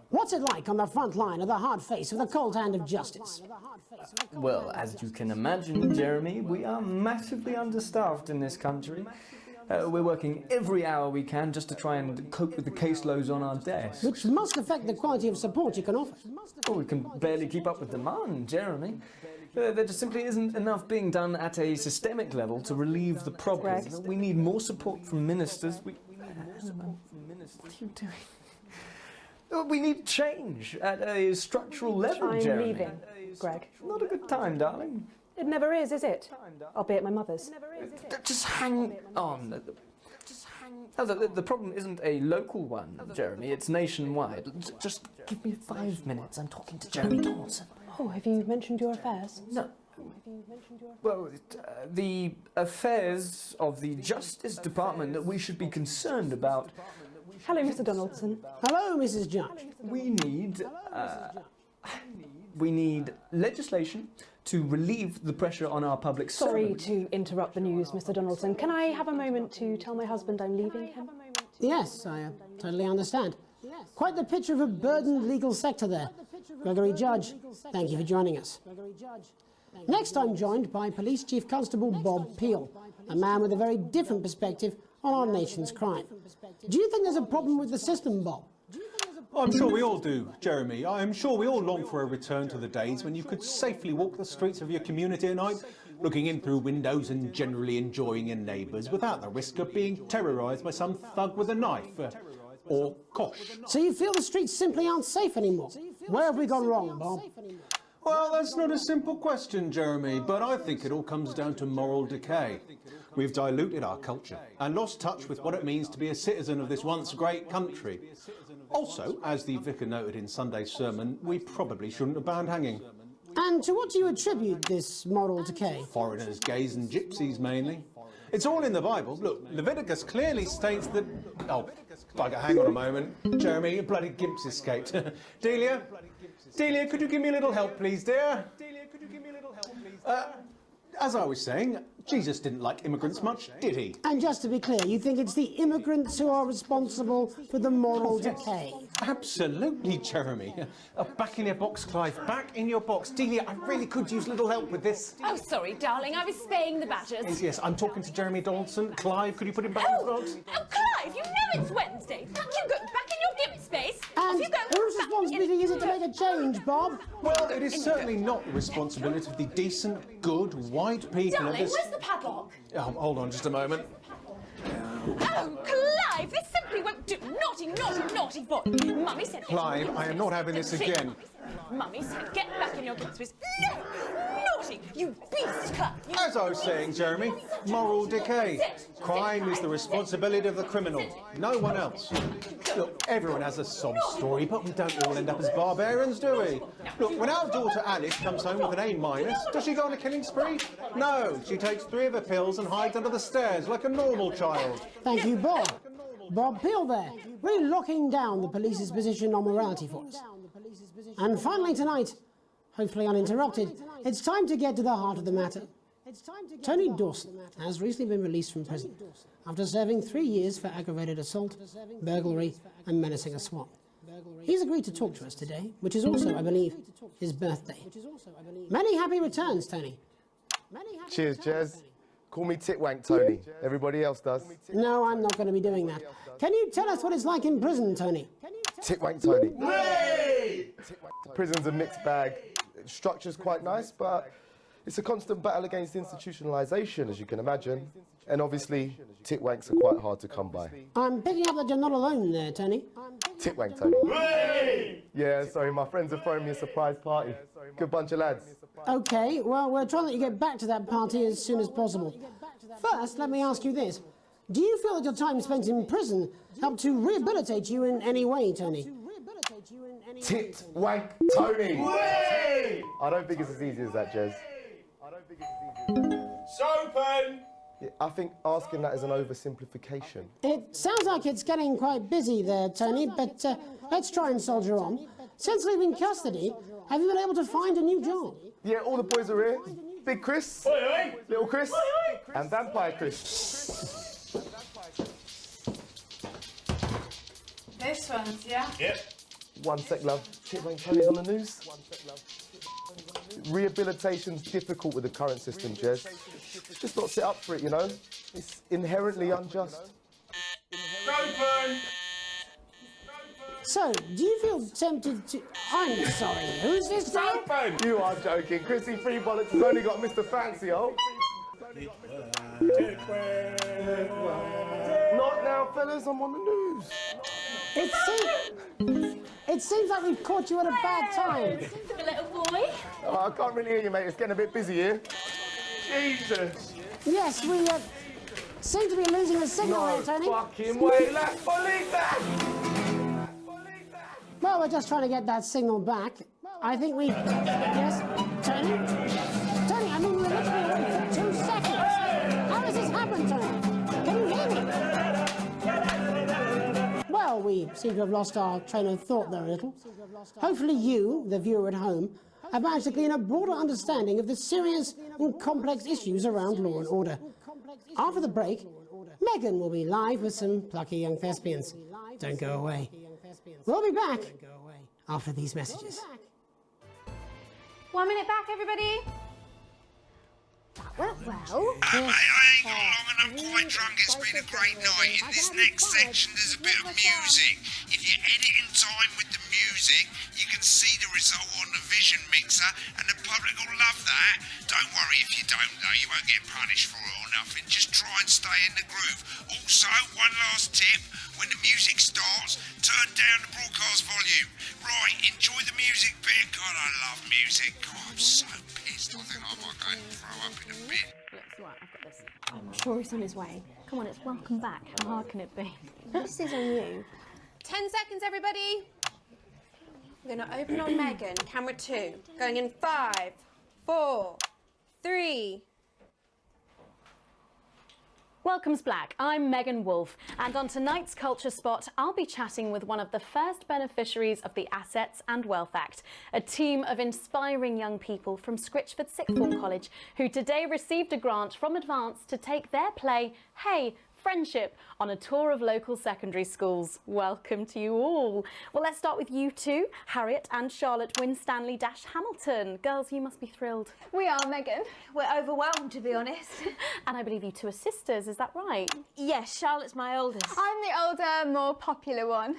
What's it like on the front line of the hard face of the cold hand of justice? Well, as you can imagine, Jeremy, we are massively understaffed in this country. We're working every hour we can just to try and cope with the caseloads on our desks. Which must affect the quality of support you can offer. Well, we can barely keep up with demand, Jeremy. There just simply isn't enough being done at a systemic level to relieve the problem. We need more support from ministers. What are you doing? We need change at a structural level, I'm Jeremy. leaving, Greg. Not a good time, darling. It never is it? I'll be at my mother's. Just hang on. No, the problem isn't a local one, Jeremy. It's nationwide. Just give me 5 minutes. I'm talking to Jeremy Donaldson. Oh, have you mentioned your affairs? No. Well, the affairs of the Justice Department that we should be concerned about. Hello, Mr. Donaldson. Hello, Mrs. Judge. We need legislation to relieve the pressure on our public Sorry servants. to interrupt the news, Mr. Donaldson. Can I have a moment to tell my husband I'm leaving him? Yes, I totally understand. Quite the picture of a burdened legal sector there. Gregory Judge, thank you for joining us. Next, I'm joined by Police Chief Constable Bob Peel, a man with a very different perspective on our nation's crime. Do you think there's a problem with the system, Bob? I'm sure we all do, Jeremy. I'm sure we all long for a return to the days when you could safely walk the streets of your community at night, looking in through windows and generally enjoying your neighbours without the risk of being terrorised by some thug with a knife. Or kosh. So you feel the streets simply aren't safe anymore? Where have we gone wrong, Bob? Well, that's not a simple question, Jeremy, but I think it all comes down to moral decay. We've diluted our culture and lost touch with what it means to be a citizen of this once great country. Also, as the vicar noted in Sunday's sermon, we probably shouldn't have banned hanging. And to what do you attribute this moral decay? Foreigners, gays and gypsies mainly. It's all in the Bible. Look, Leviticus clearly states that... Oh, bugger, hang on a moment. Jeremy, your bloody gimp's escaped. Delia? Delia, could you give me a little help, please, dear? As I was saying, Jesus didn't like immigrants much, did he? And just to be clear, you think it's the immigrants who are responsible for the moral decay? Absolutely, Jeremy. Back in your box, Clive. Back in your box. Delia, I really could use a little help with this. Oh, sorry, darling. I was spaying the badgers. Yes, I'm talking to Jeremy Donaldson. Clive, could you put him back in the box? Oh, Clive, you know it's Wednesday. You go back in your gimp space. And you go whose responsibility is it to make a change, Bob? Well, it is certainly not the responsibility of the decent, good, white people Darling, of this... where's the padlock? Oh, hold on just a moment. Oh, Clive, this simply won't do. Naughty, naughty, naughty boy. Mummy said... Clive, I am not having this again. Mummy said get back in your gimp space. No! Naughty! You beast, Clive! As I was saying, Jeremy, moral decay. Crime is the responsibility of the criminal, no one else. Look, everyone has a sob story, but we don't all end up as barbarians, do we? Look, when our daughter Alice comes home with an A-, does she go on a killing spree? No, she takes 3 of her pills and hides under the stairs like a normal child. Thank you, Bob. Bob Peel there, really locking down the police's position on morality for us. And finally tonight, hopefully uninterrupted, it's time to get to the heart of the matter. Tony Dawson has recently been released from prison after serving 3 years for aggravated assault, burglary and menacing a swat. He's agreed to talk to us today, which is also, I believe, his birthday. Many happy returns, Tony. Cheers, Jez. Call me Titwank Tony. Everybody else does. No, I'm not going to be doing that. Can you tell us what it's like in prison, Tony? Titwank Tony. Hey! Prison's a mixed bag. Structure's quite nice, but it's a constant battle against institutionalisation, as you can imagine. And obviously, titwanks are quite hard to come by. I'm picking up that you're not alone there, Tony. Titwank Tony. Hey! Yeah, sorry, my friends are throwing me a surprise party. Good bunch of lads. OK, well, we're trying to let you get back to that party as soon as possible. First, let me ask you this. Do you feel that your time spent in prison helped to rehabilitate you in any way, Tony? Titwank Tony! Hey! I don't think it's as easy as that, Jez. Sopen! Yeah, I think asking that is an oversimplification. It sounds like it's getting quite busy there, Tony, but let's try and soldier on. Since leaving custody, have you been able to find a new job? Yeah, all the boys are here. Big Chris, Oi, oi. Little Chris, Oi, oi. and Vampire Chris. This one's, yeah? Yep. One sec, love. Titwank Tony's on the news. Rehabilitation's difficult with the current system, Jez. Just not set up for it, you know? It's inherently unjust. Open! So, do you feel tempted to... I'm sorry, who's this now? Open! You are joking. Chrissy Free Bollocks has only got Mr. Fancy, oh. Not now, fellas. I'm on the news. It's... It seems like we've caught you at a bad time. The little boy. Oh, I can't really hear you, mate. It's getting a bit busy here. Jesus. Yes, we seem to be losing the signal here, Tony. Fucking way, let's believe that! Well, we're just trying to get that signal back. I think we... Yes, Tony? Tony, I mean, we're literally on for 2 seconds. How does this happen, Tony? Can you hear me? Well, we seem to have lost our train of thought there a little. Hopefully you, the viewer at home, have managed to glean a broader understanding of the serious and complex issues around law and order. After the break, Megan will be live with some plucky young thespians. Don't go away. We'll be back after these messages. 1 minute back, everybody. Well. Mate, I ain't got long and I'm quite drunk. It's been a great night. In this next section, there's a bit of music. If you edit in time with the music, you can see the result on the vision mixer, and the public will love that. Don't worry if you don't, though. You won't get punished for it or nothing. Just try and stay in the groove. Also, one last tip. When the music starts, turn down the broadcast volume. Right, enjoy the music bit. God, I love music. God, I'm so pissed. I think I might go and throw up in a bit. Right, I've got this. I'm sure he's on his way. Come on, it's welcome back. How hard can it be? This is on you. 10 seconds, everybody. We're going to open on Megan. Camera 2. Going in 5, 4, 3. Welcome's Black. I'm Megan Wolfe, and on tonight's Culture Spot, I'll be chatting with one of the first beneficiaries of the Assets and Wealth Act, a team of inspiring young people from Scritchford Sixth Form College who today received a grant from Advance to take their play, Hey, Friendship, on a tour of local secondary schools. Welcome to you all. Well, let's start with you two, Harriet and Charlotte Winstanley-Hamilton. Girls, you must be thrilled. We are, Megan. We're overwhelmed, to be honest. And I believe you two are sisters, is that right? Yes, Charlotte's my oldest. I'm the older, more popular one.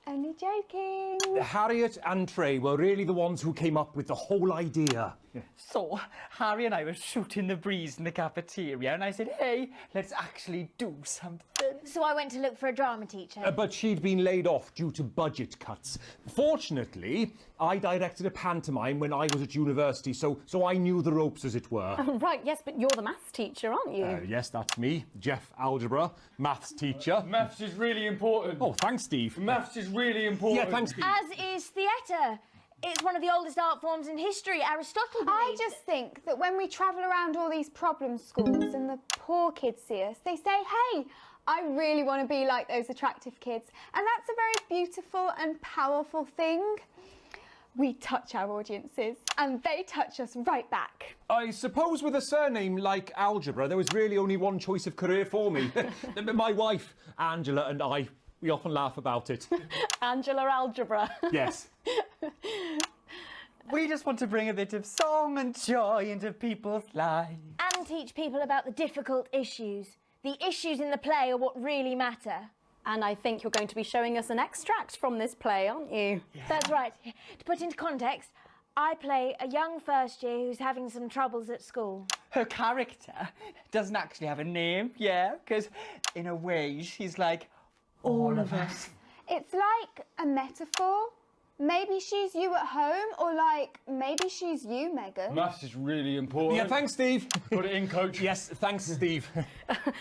Only joking. Harriet and Trey were really the ones who came up with the whole idea. So, Harry and I were shooting the breeze in the cafeteria, and I said, hey, let's actually do something. So I went to look for a drama teacher. But she'd been laid off due to budget cuts. Fortunately, I directed a pantomime when I was at university, so I knew the ropes, as it were. Right, yes, but you're the maths teacher, aren't you? Yes, that's me, Jeff Algebra, maths teacher. Maths is really important. Oh, thanks, Steve. Maths is really important. Yeah, thanks, Steve. As is theatre. It's one of the oldest art forms in history. Aristotle believed. I just think that when we travel around all these problem schools and the poor kids see us, they say, hey, I really want to be like those attractive kids. And that's a very beautiful and powerful thing. We touch our audiences and they touch us right back. I suppose with a surname like Algebra, there was really only one choice of career for me. My wife, Angela, and I, we often laugh about it. Angela Algebra. Yes. We just want to bring a bit of song and joy into people's lives. And teach people about the difficult issues. The issues in the play are what really matter. And I think you're going to be showing us an extract from this play, aren't you? Yeah. That's right. To put into context, I play a young first year who's having some troubles at school. Her character doesn't actually have a name, yeah, because in a way she's like all of us. It's like a metaphor. Maybe she's you at home, or like, maybe she's you, Megan. Maths is really important. Yeah, thanks, Steve. Put it in, coach. Yes, thanks, Steve.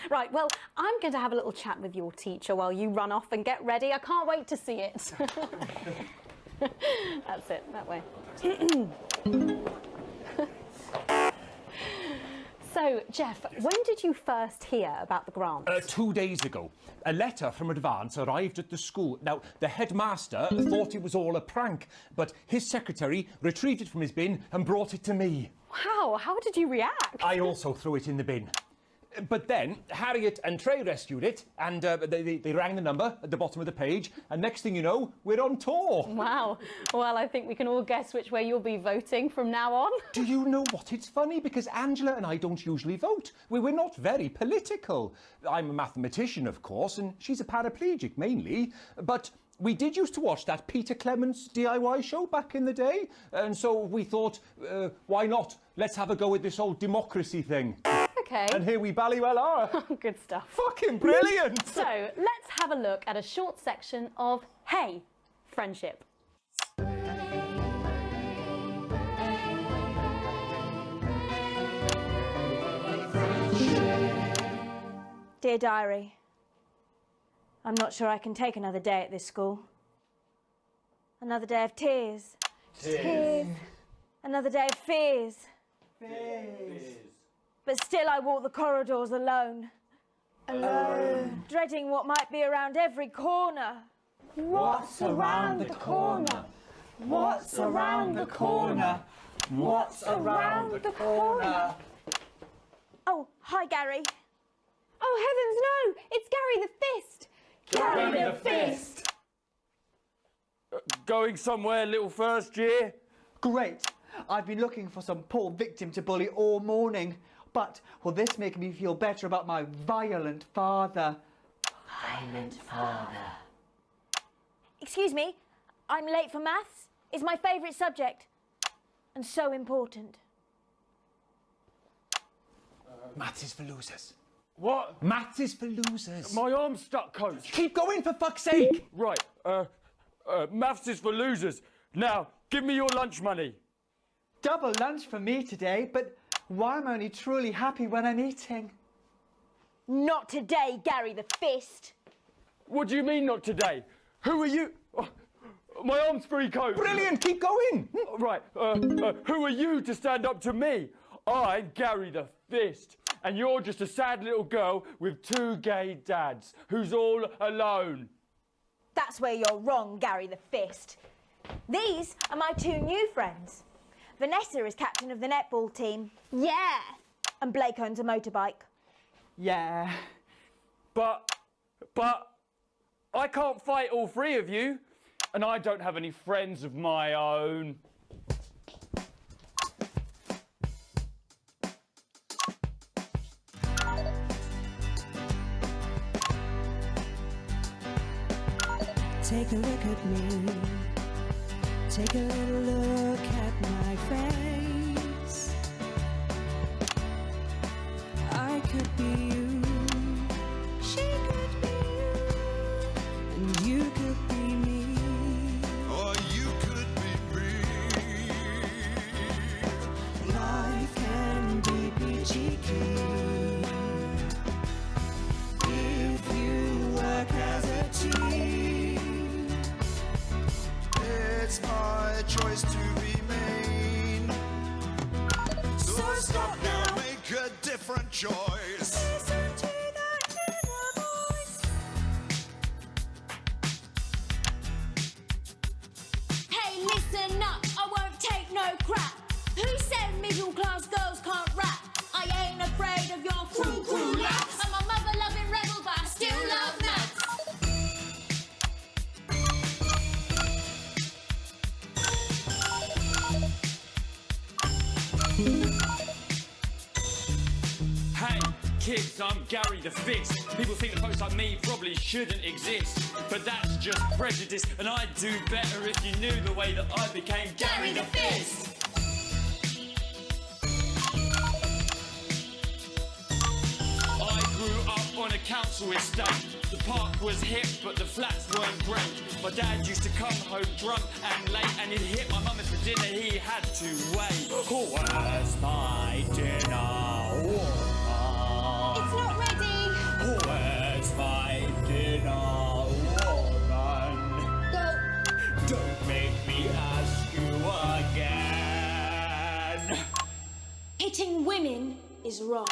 Right, well, I'm going to have a little chat with your teacher while you run off and get ready. I can't wait to see it. That's it, that way. So, Jeff, when did you first hear about the grant? 2 days ago. A letter from Advance arrived at the school. Now, the headmaster thought it was all a prank, but his secretary retrieved it from his bin and brought it to me. Wow, how did you react? I also threw it in the bin. But then Harriet and Trey rescued it, and they rang the number at the bottom of the page, and next thing you know, we're on tour. Wow. Well, I think we can all guess which way you'll be voting from now on. Do you know what? It's funny, because Angela and I don't usually vote. We're not very political. I'm a mathematician, of course, and she's a paraplegic, mainly. But we did used to watch that Peter Clements DIY show back in the day, and so we thought, why not? Let's have a go at this old democracy thing. Okay. And here we bally well are. Good stuff. Fucking brilliant! So, let's have a look at a short section of Hey, friendship. Dear Diary, I'm not sure I can take another day at this school. Another day of tears. Tears. Another day of fears. But still I walk the corridors alone. Alone. Dreading what might be around every corner. What's around the corner? What's around the corner? What's around the corner? Oh, hi, Gary. Oh, heavens, no! It's Gary the Fist! Gary the Fist! Going somewhere, little first year? Great. I've been looking for some poor victim to bully all morning. But will this make me feel better about my violent father? Violent father. Excuse me, I'm late for maths. It's my favourite subject. And so important. Maths is for losers. What? Maths is for losers. My arm's stuck, coach. Keep going, for fuck's sake. Right, maths is for losers. Now, give me your lunch money. Double lunch for me today, but why am I only truly happy when I'm eating? Not today, Gary the Fist. What do you mean, not today? Who are you? Oh, my arm's free, coach. Brilliant, keep going. Right, who are you to stand up to me? I'm Gary the Fist. And you're just a sad little girl with 2 gay dads who's all alone. That's where you're wrong, Gary the Fist. These are my 2 new friends. Vanessa is captain of the netball team. Yeah. And Blake owns a motorbike. Yeah. But I can't fight all 3 of you. And I don't have any friends of my own. Take a look at me. Take a little look at my face. I could be you. She could be you. And you could be me. Or you could be me. Life can be peachy keen if you work as a team. It's my choice to be made. So stop now, make a different choice. Listen to that inner voice. Hey, listen up, I won't take no crap. Who said middle class girls can't rap? I ain't afraid of your cruel lads. I'm a mother-loving rebel, but I still love maths. Hey, kids, I'm Gary the Fist. People think that folks like me probably shouldn't exist. But that's just prejudice, and I'd do better if you knew the way that I became Gary the Fist. I grew up on a council estate. The park was hip, but the flats weren't great. My dad used to come home drunk and late, and he'd hit my mum for dinner, he had to wait. Where's my dinner, woman? It's not ready. Where's my dinner, woman? Go. Don't make me ask you again. Hitting women is wrong.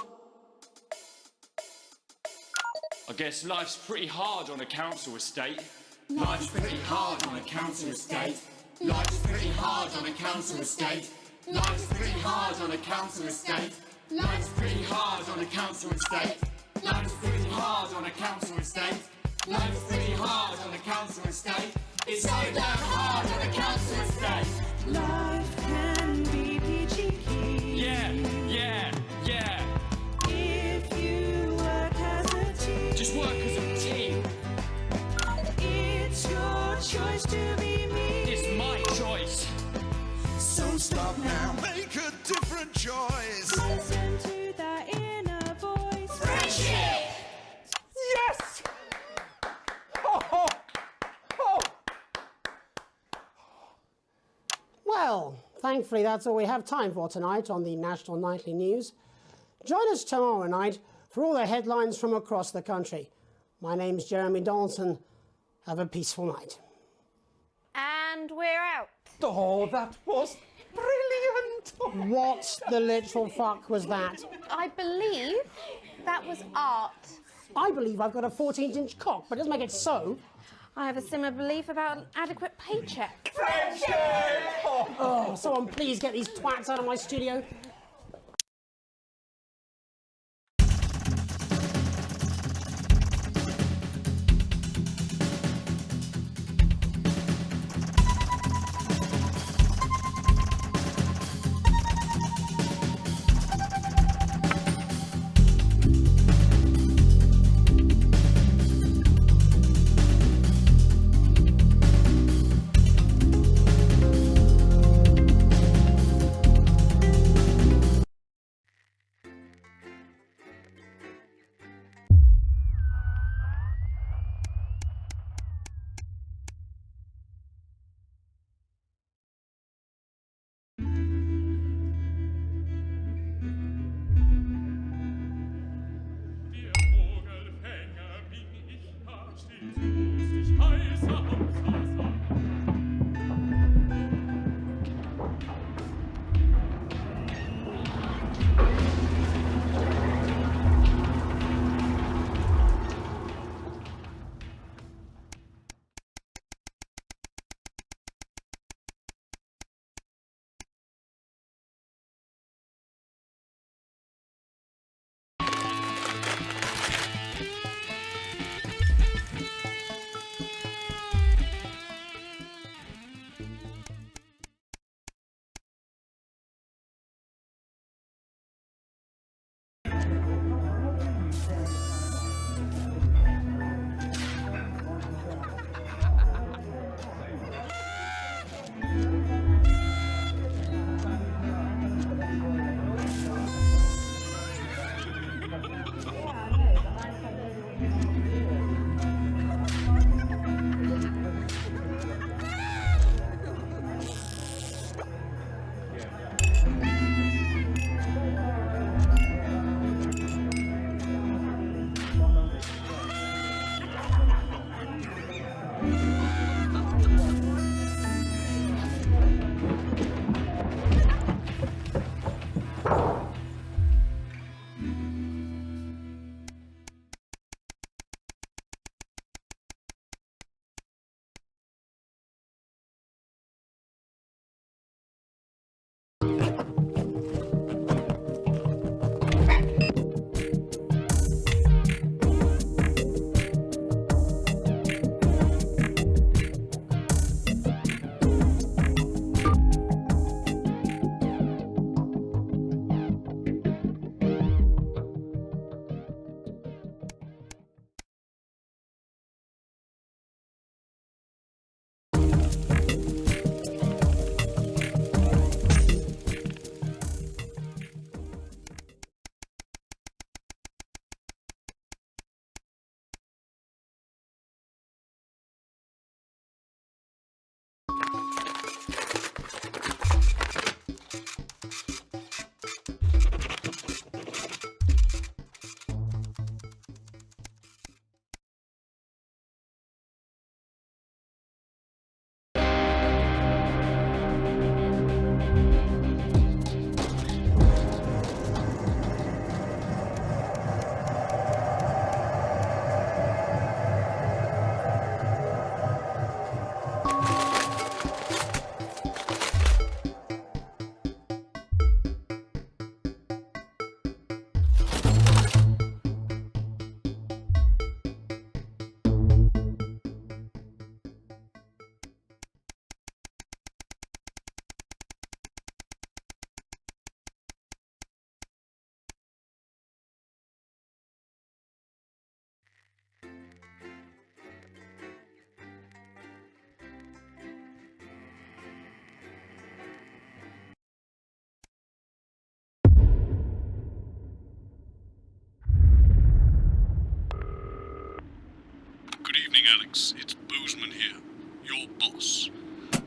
I guess life's pretty hard on a council estate. Life's pretty hard on a council estate. Life's pretty hard on a council estate. Life's pretty hard on a council estate. Life's pretty hard on a council estate. Life's pretty hard on a council estate. Life's pretty hard on a council estate. It's so damn hard on a council estate. Life can be peachy keen. Yeah, yeah, yeah. If you work as a team. Just work as a team. It's your choice to be me. It's my choice. So stop now, make a different choice. Listen to that inner voice. Friendship! Yes! Oh, oh, oh. Well, thankfully that's all we have time for tonight on the National Nightly News. Join us tomorrow night for all the headlines from across the country. My name's Jeremy Donaldson. Have a peaceful night. And we're out. Oh, that was brilliant! What the literal fuck was that? I believe that was art. I believe I've got a 14-inch cock, but it doesn't make it so. I have a similar belief about an adequate paycheck. Oh, someone please get these twats out of my studio. Good evening, Alex. It's Boozman here, your boss.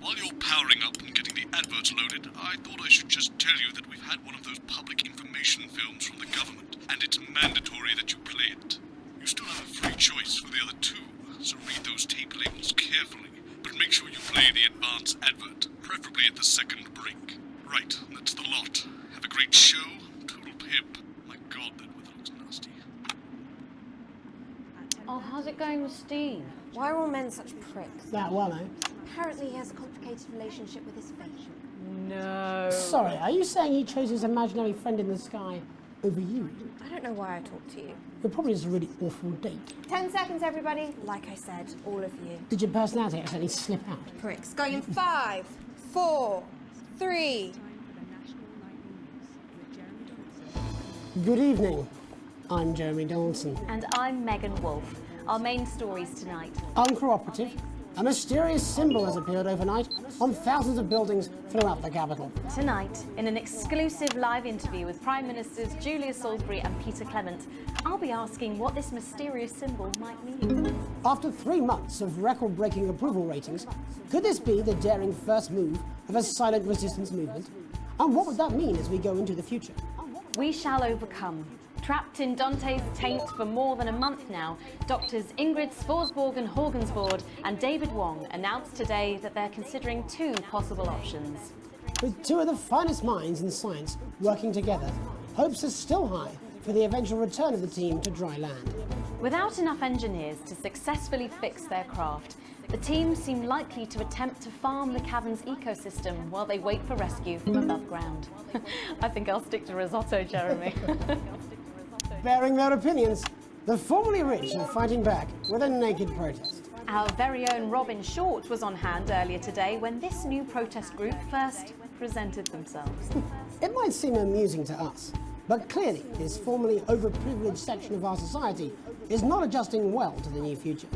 While you're powering up and getting the adverts loaded, I thought I should just tell you that we've had one of those public information films from the government, and it's mandatory that you play it. You still have a free choice for the other two, so read those tape labels carefully, but make sure you play the advance advert, preferably at the second break. Right, that's the lot. Have a great show. Total pimp. My God, that weather looks nasty. Oh, how's it going with Steve? Why are all men such pricks? That well, eh? Apparently he has a complicated relationship with his fate. No. Sorry, are you saying he chose his imaginary friend in the sky over you? I don't know why I talked to you. It probably is a really awful date. 10 seconds, everybody. Like I said, all of you. Did your personality accidentally slip out? Pricks. Going in 5, 4, 3. Good evening. I'm Jeremy Donaldson. And I'm Megan Wolfe. Our main stories tonight. Uncooperative. A mysterious symbol has appeared overnight on thousands of buildings throughout the capital. Tonight, in an exclusive live interview with Prime Ministers Julia Salisbury and Peter Clement, I'll be asking what this mysterious symbol might mean. After 3 months of record-breaking approval ratings, could this be the daring first move of a silent resistance movement? And what would that mean as we go into the future? We shall overcome. Trapped in Dante's taint for more than a month now, doctors Ingrid Svorsborg-Horgensvoord and David Wong announced today that they're considering 2 possible options. With 2 of the finest minds in science working together, hopes are still high for the eventual return of the team to dry land. Without enough engineers to successfully fix their craft, the team seem likely to attempt to farm the cavern's ecosystem while they wait for rescue from above ground. I think I'll stick to risotto, Jeremy. Bearing their opinions, the formerly rich are fighting back with a naked protest. Our very own Robin Short was on hand earlier today when this new protest group first presented themselves. It might seem amusing to us, but clearly this formerly overprivileged section of our society is not adjusting well to the new future.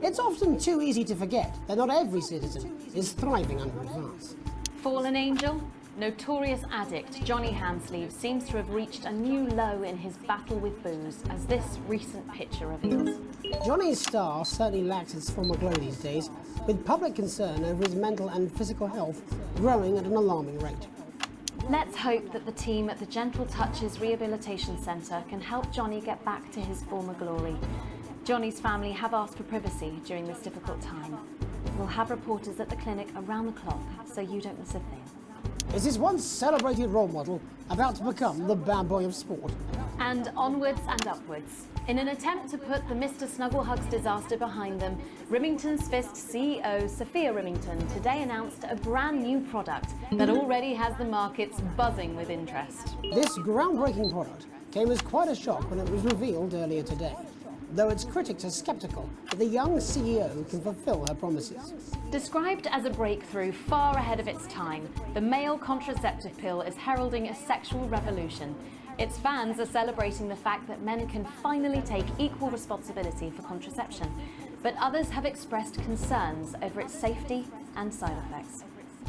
It's often too easy to forget that not every citizen is thriving under advance. Fallen angel? Notorious addict Johnny Hansleeve seems to have reached a new low in his battle with booze, as this recent picture reveals. Johnny's star certainly lacks its former glow these days, with public concern over his mental and physical health growing at an alarming rate. Let's hope that the team at the Gentle Touches Rehabilitation Centre can help Johnny get back to his former glory. Johnny's family have asked for privacy during this difficult time. We'll have reporters at the clinic around the clock, so you don't miss a thing. Is this once celebrated role model about to become the bad boy of sport? And onwards and upwards. In an attempt to put the Mr. Snugglehugs disaster behind them, Rimington's Fist CEO Sophia Rimington today announced a brand new product that already has the markets buzzing with interest. This groundbreaking product came as quite a shock when it was revealed earlier today, though its critics are sceptical that the young CEO can fulfill her promises. Described as a breakthrough far ahead of its time, the male contraceptive pill is heralding a sexual revolution. Its fans are celebrating the fact that men can finally take equal responsibility for contraception, but others have expressed concerns over its safety and side effects.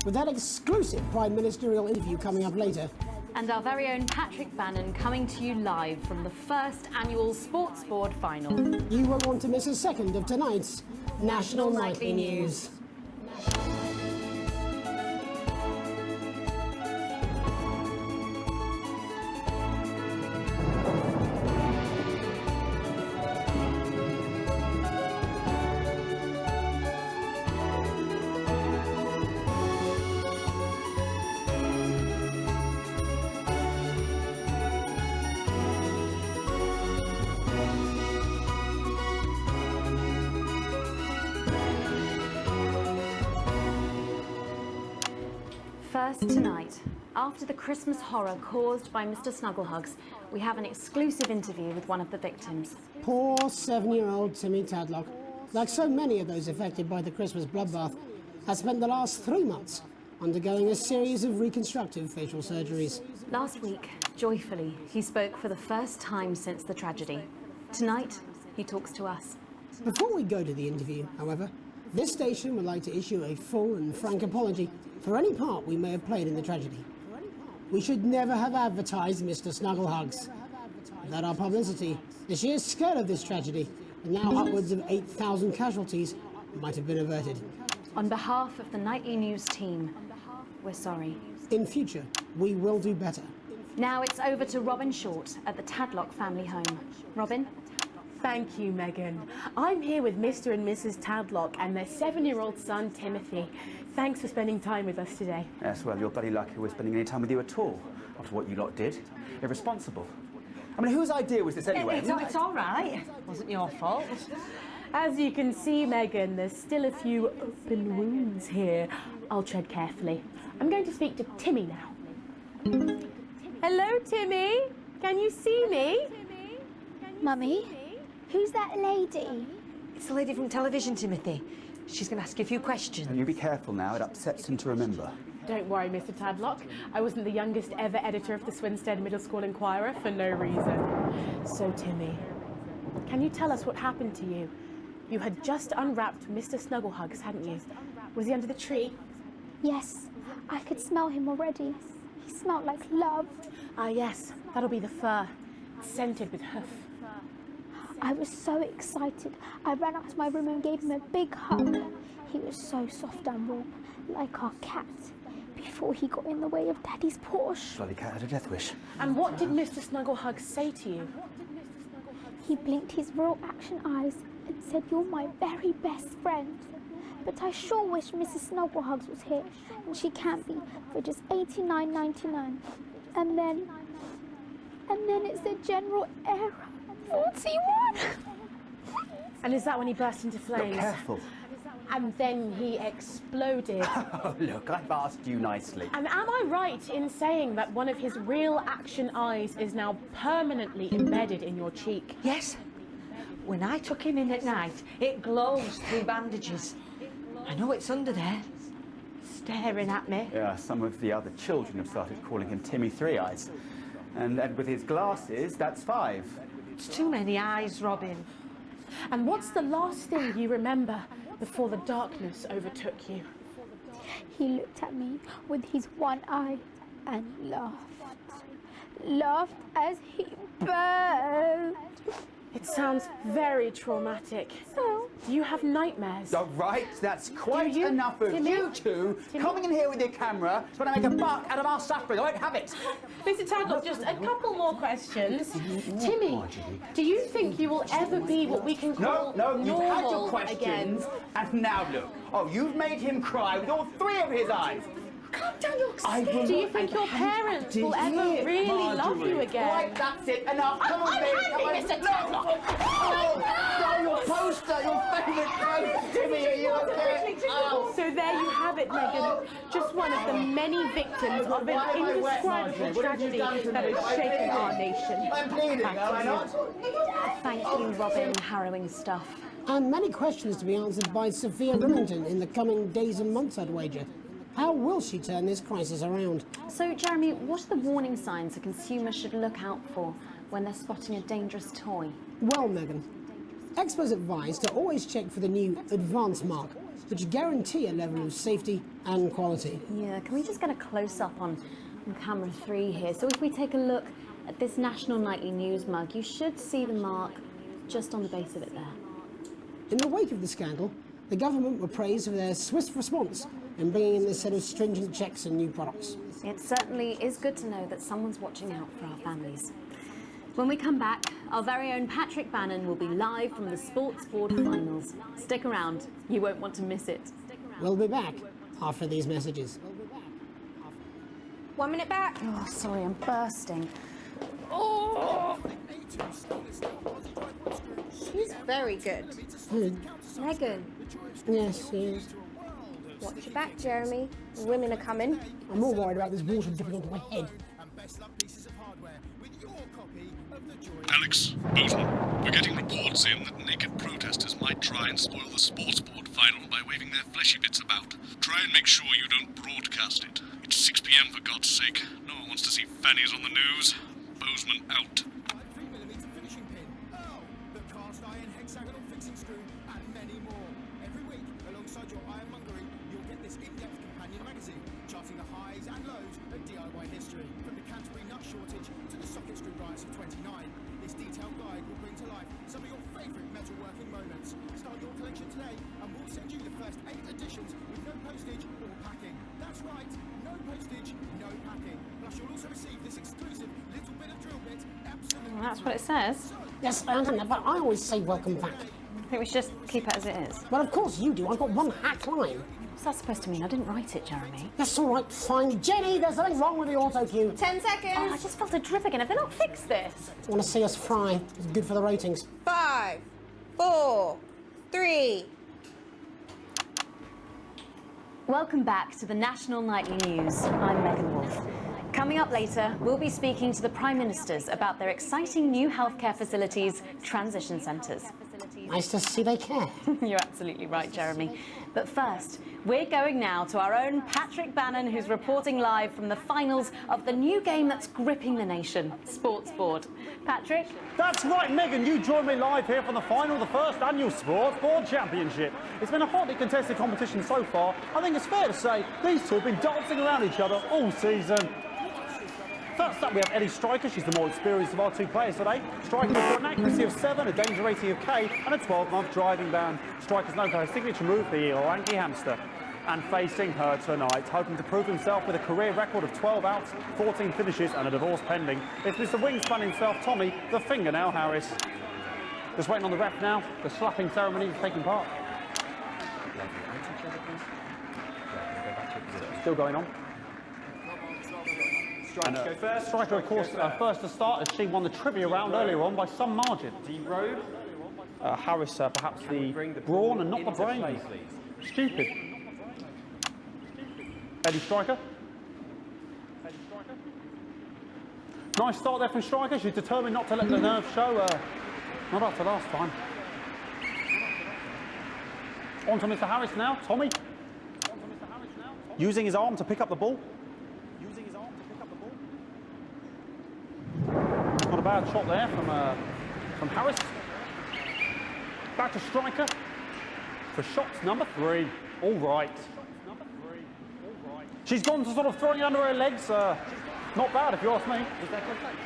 With that exclusive Prime Ministerial interview coming up later, and our very own Patrick Bannon coming to you live from the first annual Sports Board final. You won't want to miss a second of tonight's National Nightly News. First tonight, after the Christmas horror caused by Mr. Snugglehugs, we have an exclusive interview with one of the victims. Poor 7-year-old Timmy Tadlock, like so many of those affected by the Christmas bloodbath, has spent the last 3 months undergoing a series of reconstructive facial surgeries. Last week, joyfully, he spoke for the first time since the tragedy. Tonight, he talks to us. Before we go to the interview, however, this station would like to issue a full and frank apology for any part we may have played in the tragedy. We should never have advertised Mr. Snugglehugs. Without our publicity, the sheer scale of this tragedy, and now upwards of 8,000 casualties, might have been averted. On behalf of the Nightly News team, We're sorry. In future, we will do better. Now it's over to Robin Short at the Tadlock family home. Robin? Thank you, Megan. I'm here with Mr. and Mrs. Tadlock and their 7-year-old son, Timothy. Thanks for spending time with us today. Yes, well, you're bloody lucky we're spending any time with you at all, after what you lot did. Irresponsible. I mean, whose idea was this anyway? It's all right. Wasn't your fault. As you can see, Megan, there's still a few open wounds here. I'll tread carefully. I'm going to speak to Timmy now. Hello, Timmy. Can you see me? Mummy, who's that lady? It's the lady from television, Timothy. She's going to ask you a few questions. And you be careful now, it upsets him to remember. Don't worry, Mr. Tadlock. I wasn't the youngest ever editor of the Swinstead Middle School Inquirer for no reason. So, Timmy, can you tell us what happened to you? You had just unwrapped Mr. Snugglehugs, hadn't you? Was he under the tree? Yes, I could smell him already. He smelled like love. Ah, yes, that'll be the fur. It's scented with hoof. I was so excited. I ran up to my room and gave him a big hug. He was so soft and warm, like our cat, before he got in the way of Daddy's Porsche. Bloody cat had a death wish. And what did Mr. Snugglehugs say to you? He blinked his real action eyes and said, "You're my very best friend." But I sure wish Mrs. Snugglehugs was here, and she can't be, for just $89.99. And then it's the general error. 41! And is that when he burst into flames? Look, careful. And then he exploded. Oh, look, I've asked you nicely. And am I right in saying that one of his real action eyes is now permanently embedded in your cheek? Yes. When I took him in at night, it glows through bandages. I know it's under there, staring at me. Yeah, some of the other children have started calling him Timmy Three Eyes. And with his glasses, that's 5. It's too many eyes, Robin. And what's the last thing you remember before the darkness overtook you? He looked at me with his one eye and laughed. Laughed as he burned. It sounds very traumatic. Oh. Do you have nightmares? All right, that's quite enough of you two coming in here with your camera trying to make a buck out of our suffering. I won't have it. Mr. Tadlock, just a couple more questions. Timmy, do you think you will ever be what we can call No, you've had your normal questions, again? and now look. Oh, you've made him cry with all 3 of his eyes. Calm down, you're scared. Do you think your parents will ever really love you again? Right, that's it. Enough. Come on, baby. Come on. Mr. Tadlock. Oh, your poster, your favourite poster. Timmy, are you okay? Oh. So there you have it, Megan. Just one of the many victims of an indescribable tragedy that has shaken our nation. I'm bleeding, am I not? Thank you, Robin. Harrowing stuff. And many questions to be answered by Sophia Remington in the coming days and months, I'd wager. How will she turn this crisis around? So, Jeremy, what are the warning signs a consumer should look out for when they're spotting a dangerous toy? Well, Megan, experts advise to always check for the new Advanced mark, which guarantee a level of safety and quality. Yeah, can we just get a close-up on camera 3 here? So if we take a look at this National Nightly News mug, you should see the mark just on the base of it there. In the wake of the scandal, the government were praised for their swift response in bringing in this set of stringent checks and new products. It certainly is good to know that someone's watching out for our families. When we come back, our very own Patrick Bannon will be live from the Sports Board finals. Stick around, you won't want to miss it. We'll be back after these messages. 1 minute back. Oh, sorry, I'm bursting. Oh! She's very good. Megan. Yes, she is. Watch your back, Jeremy. The women are coming. I'm more worried about this water dripping onto my head. Alex, Bozeman, we're getting reports in that naked protesters might try and spoil the Sports Board final by waving their fleshy bits about. Try and make sure you don't broadcast it. It's 6 p.m. for God's sake. No one wants to see fannies on the news. Bozeman out. Charting the highs and lows of DIY history, from the Canterbury nut shortage to the socket screw riots of 29. This detailed guide will bring to life some of your favourite metalworking moments. Start your collection today and we'll send you the first 8 editions with no postage or packing. That's right, no postage, no packing. Plus, you'll also receive this exclusive little bit of drill bit absolutely. Well, that's what it says. Yes, I understand that, but I always say welcome back. I think we should just keep it as it is. Well, of course you do. I've got one hack line. What's that supposed to mean? I didn't write it, Jeremy. That's all right, fine. Jenny, there's something wrong with the auto cue. 10 seconds. Oh, I just felt a drip again. Have they not fixed this? I want to see us fry. It's good for the ratings. 5, 4, 3. Welcome back to the National Nightly News. I'm Megan Wolf. Coming up later, we'll be speaking to the Prime Ministers about their exciting new healthcare facilities, transition centres. Nice to see they care. You're absolutely right, Jeremy. But first, we're going now to our own Patrick Bannon, who's reporting live from the finals of the new game that's gripping the nation, Sports Board. Patrick? That's right, Megan. You join me live here from the final of the first annual Sports Board Championship. It's been a hotly contested competition so far. I think it's fair to say these two have been dancing around each other all season. First up, we have Ellie Striker. She's the more experienced of our two players today. Striker has got an accuracy of 7, a danger rating of K, and a 12-month driving ban. Striker's known for her signature move, the lanky hamster. And facing her tonight, hoping to prove himself with a career record of 12 outs, 14 finishes, and a divorce pending, it's Mr. Wingspan himself, Tommy, the Fingernail Harris. Just waiting on the ref now. The slapping ceremony is taking part. Still going on. Striker, go first. Striker, of course, first to start, as she won the trivia round earlier on by some margin. D-Road. Harris, perhaps the brawn and not the brain. Stupid. Eddie Striker. Nice start there from Striker. She's determined not to let the nerves show. Not after last time. On to Mr. Harris now. Tommy. Using his arm to pick up the ball. Not a bad shot there from Harris. Back to Striker for shots number 3. All right. She's gone to sort of throwing it under her legs. Not bad, if you ask me. Is that complaint?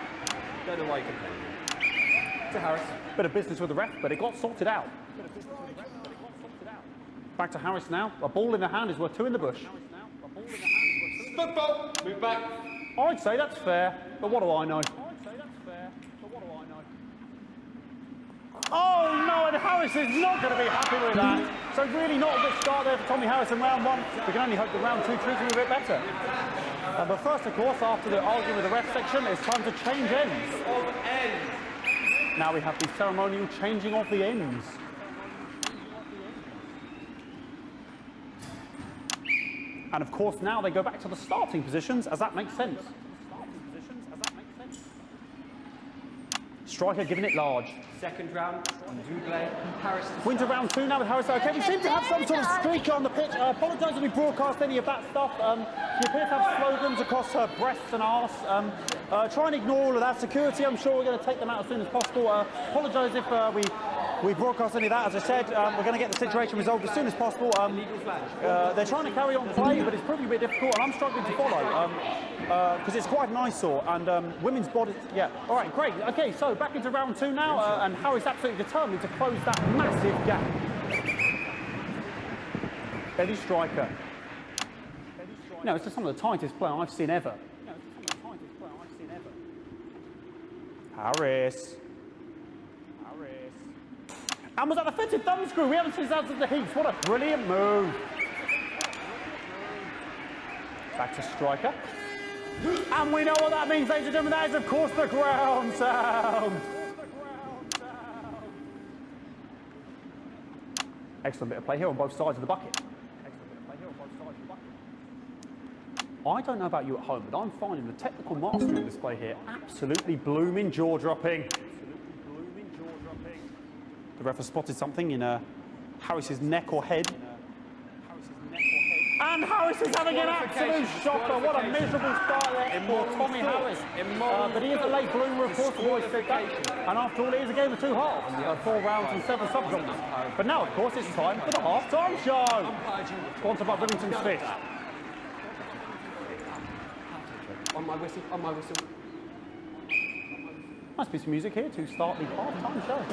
Don't know why you complain. To Harris. Bit of business with the ref, but it got sorted out. Back to Harris now. A ball in the hand is worth 2 in the bush. Football. Move back. I'd say that's fair, but what do I know? Oh no, and Harris is not going to be happy with that. So really not a good start there for Tommy Harris in round 1. We can only hope that round 2 treats him a bit better. But first, of course, after the argument with the ref section, it's time to change ends. Now we have the ceremonial changing of the ends. And of course, now they go back to the starting positions, as that makes sense. Striker giving it large. Second round, Double, Harris. Wins round 2 now with Harris. Okay, we seem to have some sort of streak on the pitch. I apologise if we broadcast any of that stuff. She appears to have slogans across her breasts and arse. Try and ignore all of that. Security, I'm sure we're going to take them out as soon as possible. Apologise if we broadcast any of that. As I said, we're going to get the situation resolved as soon as possible. They're trying to carry on play, but it's proving a bit difficult, and I'm struggling to follow because it's quite an eyesore. And women's bodies, yeah. All right, great. Okay, so back into round 2 now, and Harry's absolutely determined to close that massive gap. Eddie Striker. No, it's just some of the tightest play I've seen ever. Harris. And was that a fitted thumb screw? We haven't seen this out of the heats. What a brilliant move. Back to Striker. And we know what that means, ladies and gentlemen. That is, of course, the ground sound. Excellent bit of play here on both sides of the bucket. I don't know about you at home, but I'm finding the technical mastery of this play here absolutely blooming jaw-dropping. The ref has spotted something in Harris's neck or head. And Harris is having an absolute shocker. What a miserable start there for Tommy Harris. But he is a late bloomer, of course, we've always said that. And after all, it is a game of 2 halves. 4 rounds and 7 subgenres. But now, of course, it's time for the half-time show. Sponsored by Billington's Fist. On my whistle, on my whistle. Nice piece of music here to start the half-time show.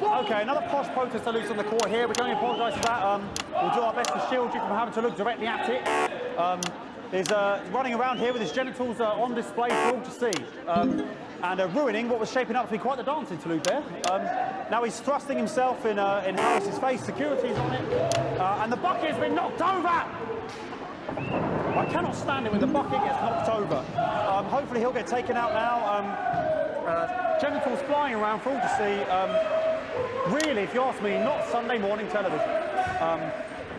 Okay, another posh protester loose on the court here. We can only apologise for that. We'll do our best to shield you from having to look directly at it. is running around here with his genitals on display for all to see. And ruining what was shaping up to be quite the dance interlude there. Now he's thrusting himself in Harris's face, security's on it, and the bucket has been knocked over! I cannot stand it when the bucket gets knocked over. Hopefully he'll get taken out now. Genitals flying around for all to see. Really, if you ask me, not Sunday morning television.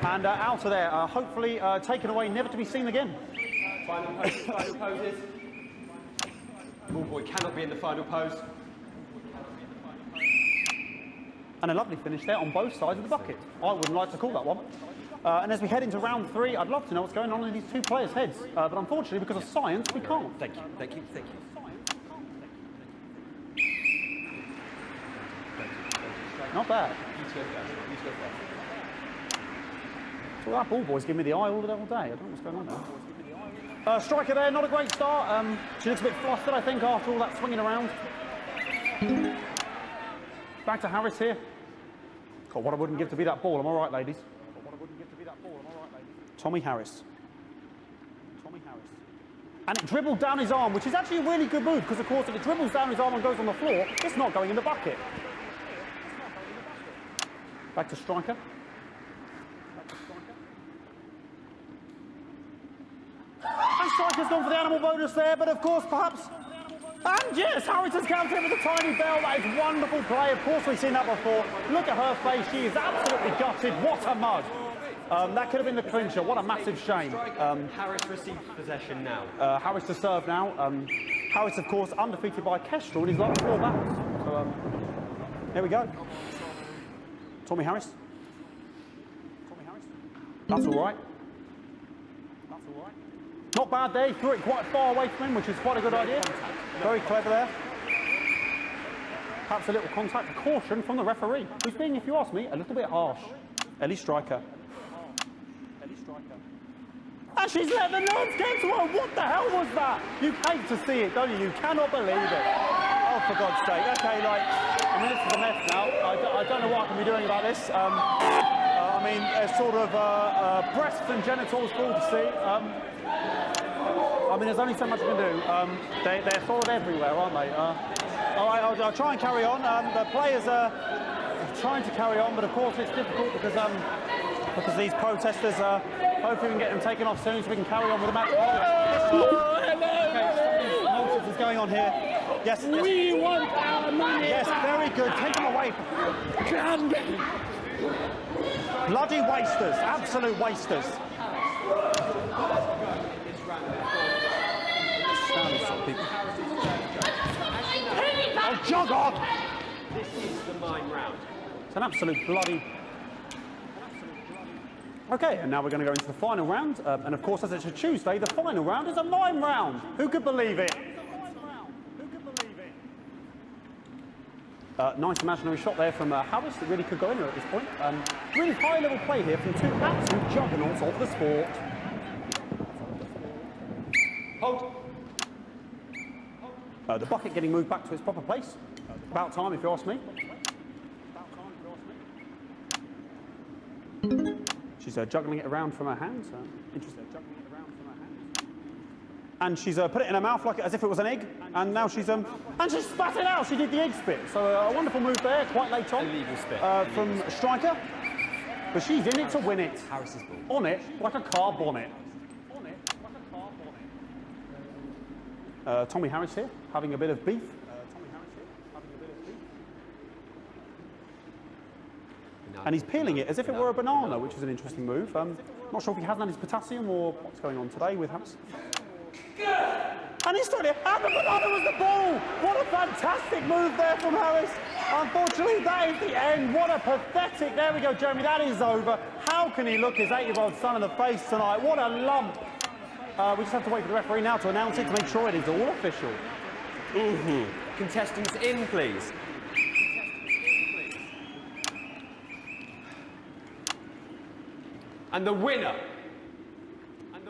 And out of there, hopefully taken away, never to be seen again. Final poses. Ball boy cannot be in the final pose. And a lovely finish there on both sides of the bucket. I wouldn't like to call that one. And as we head into round 3, I'd love to know what's going on in these two players' heads. But unfortunately, because of science, we can't. Thank you, thank you, thank you. Not bad. You go first. You go first. So that ball boy's giving me the eye all day. I don't know what's going on there. Striker there, not a great start. She looks a bit flustered, I think, after all that swinging around. Back to Harris here. God, what I wouldn't give to be that ball. I'm all right, ladies. Tommy Harris. Tommy Harris. And it dribbled down his arm, which is actually a really good move, because, of course, if it dribbles down his arm and goes on the floor, it's not going in the bucket. Back to striker. And striker's gone for the animal bonus there, but of course, perhaps... And yes, Harris has counted with a tiny bell. That is wonderful play. Of course, we've seen that before. Look at her face. She is absolutely gutted. What a mug. That could have been the clincher. What a massive shame. Harris receives possession now. Harris to serve now. Harris, of course, undefeated by Kestrel in his last 4 battles. So, there we go. Tommy Harris. Tommy Harris. That's all right. That's all right. Not bad there. He threw it quite far away from him, which is quite a good idea. Very clever there. Perhaps a little contact, a caution from the referee, who's being, if you ask me, a little bit harsh. Ellie Striker. And she's let the nerves get to her. What the hell was that? You hate to see it, don't you? You cannot believe it. Oh, for God's sake. Okay, like, I mean, this is a mess now. I don't know what I can be doing about this. I mean, sort of breasts and genitals for all to see. I mean, there's only so much I can do. They're sort of everywhere, aren't they? All right, I'll try and carry on. The players are trying to carry on, but of course it's difficult because these protesters, hopefully we can get them taken off soon so we can carry on with the match. Okay, something is going on here. Yes, yes. We want our money. Yes, very good. Take them away. Bloody wasters, absolute wasters. Oh, jog on! This is the mime round. It's an absolute bloody... Okay, and now we're going to go into the final round. And of course, as it's a Tuesday, the final round is a mime round. Who could believe it? Nice imaginary shot there from Harris that really could go in there at this point. Really high-level play here from two absolute juggernauts of the sport. Hold. The bucket getting moved back to its proper place. About time, if you ask me. She's juggling it around from her hands. Interesting. And she's put it in her mouth like as if it was an egg. And now she's and she spat it out. She did the egg spit. So a wonderful move there, quite late on. Illegal spit. From Striker. But she's in it to win it. Harris's ball. On it like a car bonnet. Tommy Harris here, having a bit of beef. And he's peeling it as if it were a banana, which is an interesting move. Not sure if he hasn't had his potassium or what's going on today with Harris. And he's throwing it, and the banana was the ball! What a fantastic move there from Harris. Unfortunately, that is the end. What a pathetic, there we go, Jeremy, that is over. How can he look his 8-year-old son in the face tonight? What a lump. We just have to wait for the referee now to announce it to make sure it is all official. Contestants in, please. And the winner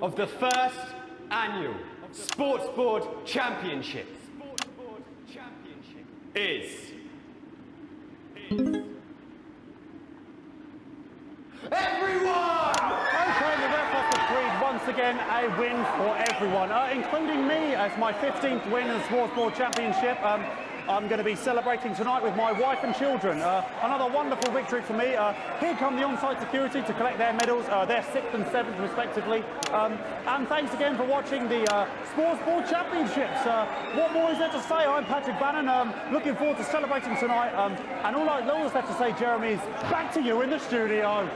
of the first annual Sports Board Championship is... Everyone! Okay, the ref has agreed once again a win for everyone, including me as my 15th win in the Sports Board Championship. I'm going to be celebrating tonight with my wife and children. Another wonderful victory for me. Here come the on-site security to collect their medals, their 6th and 7th respectively. And thanks again for watching the Sports Board Championships. What more is there to say? I'm Patrick Bannon, looking forward to celebrating tonight. And all that's left to say, Jeremy, is back to you in the studio.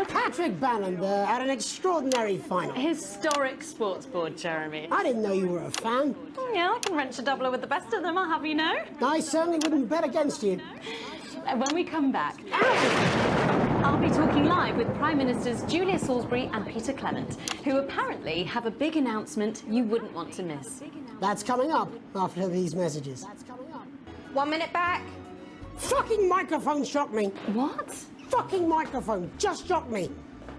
Patrick Bannon had an extraordinary final. Historic sports board, Jeremy. I didn't know you were a fan. Oh, yeah, I can wrench a doubler with the best of them, I'll have you know. I certainly wouldn't bet against you. When we come back, I'll be talking live with Prime Ministers Julia Salisbury and Peter Clement, who apparently have a big announcement you wouldn't want to miss. That's coming up after these messages. 1 minute back. Fucking microphone shocked me. What? Fucking microphone just shocked me.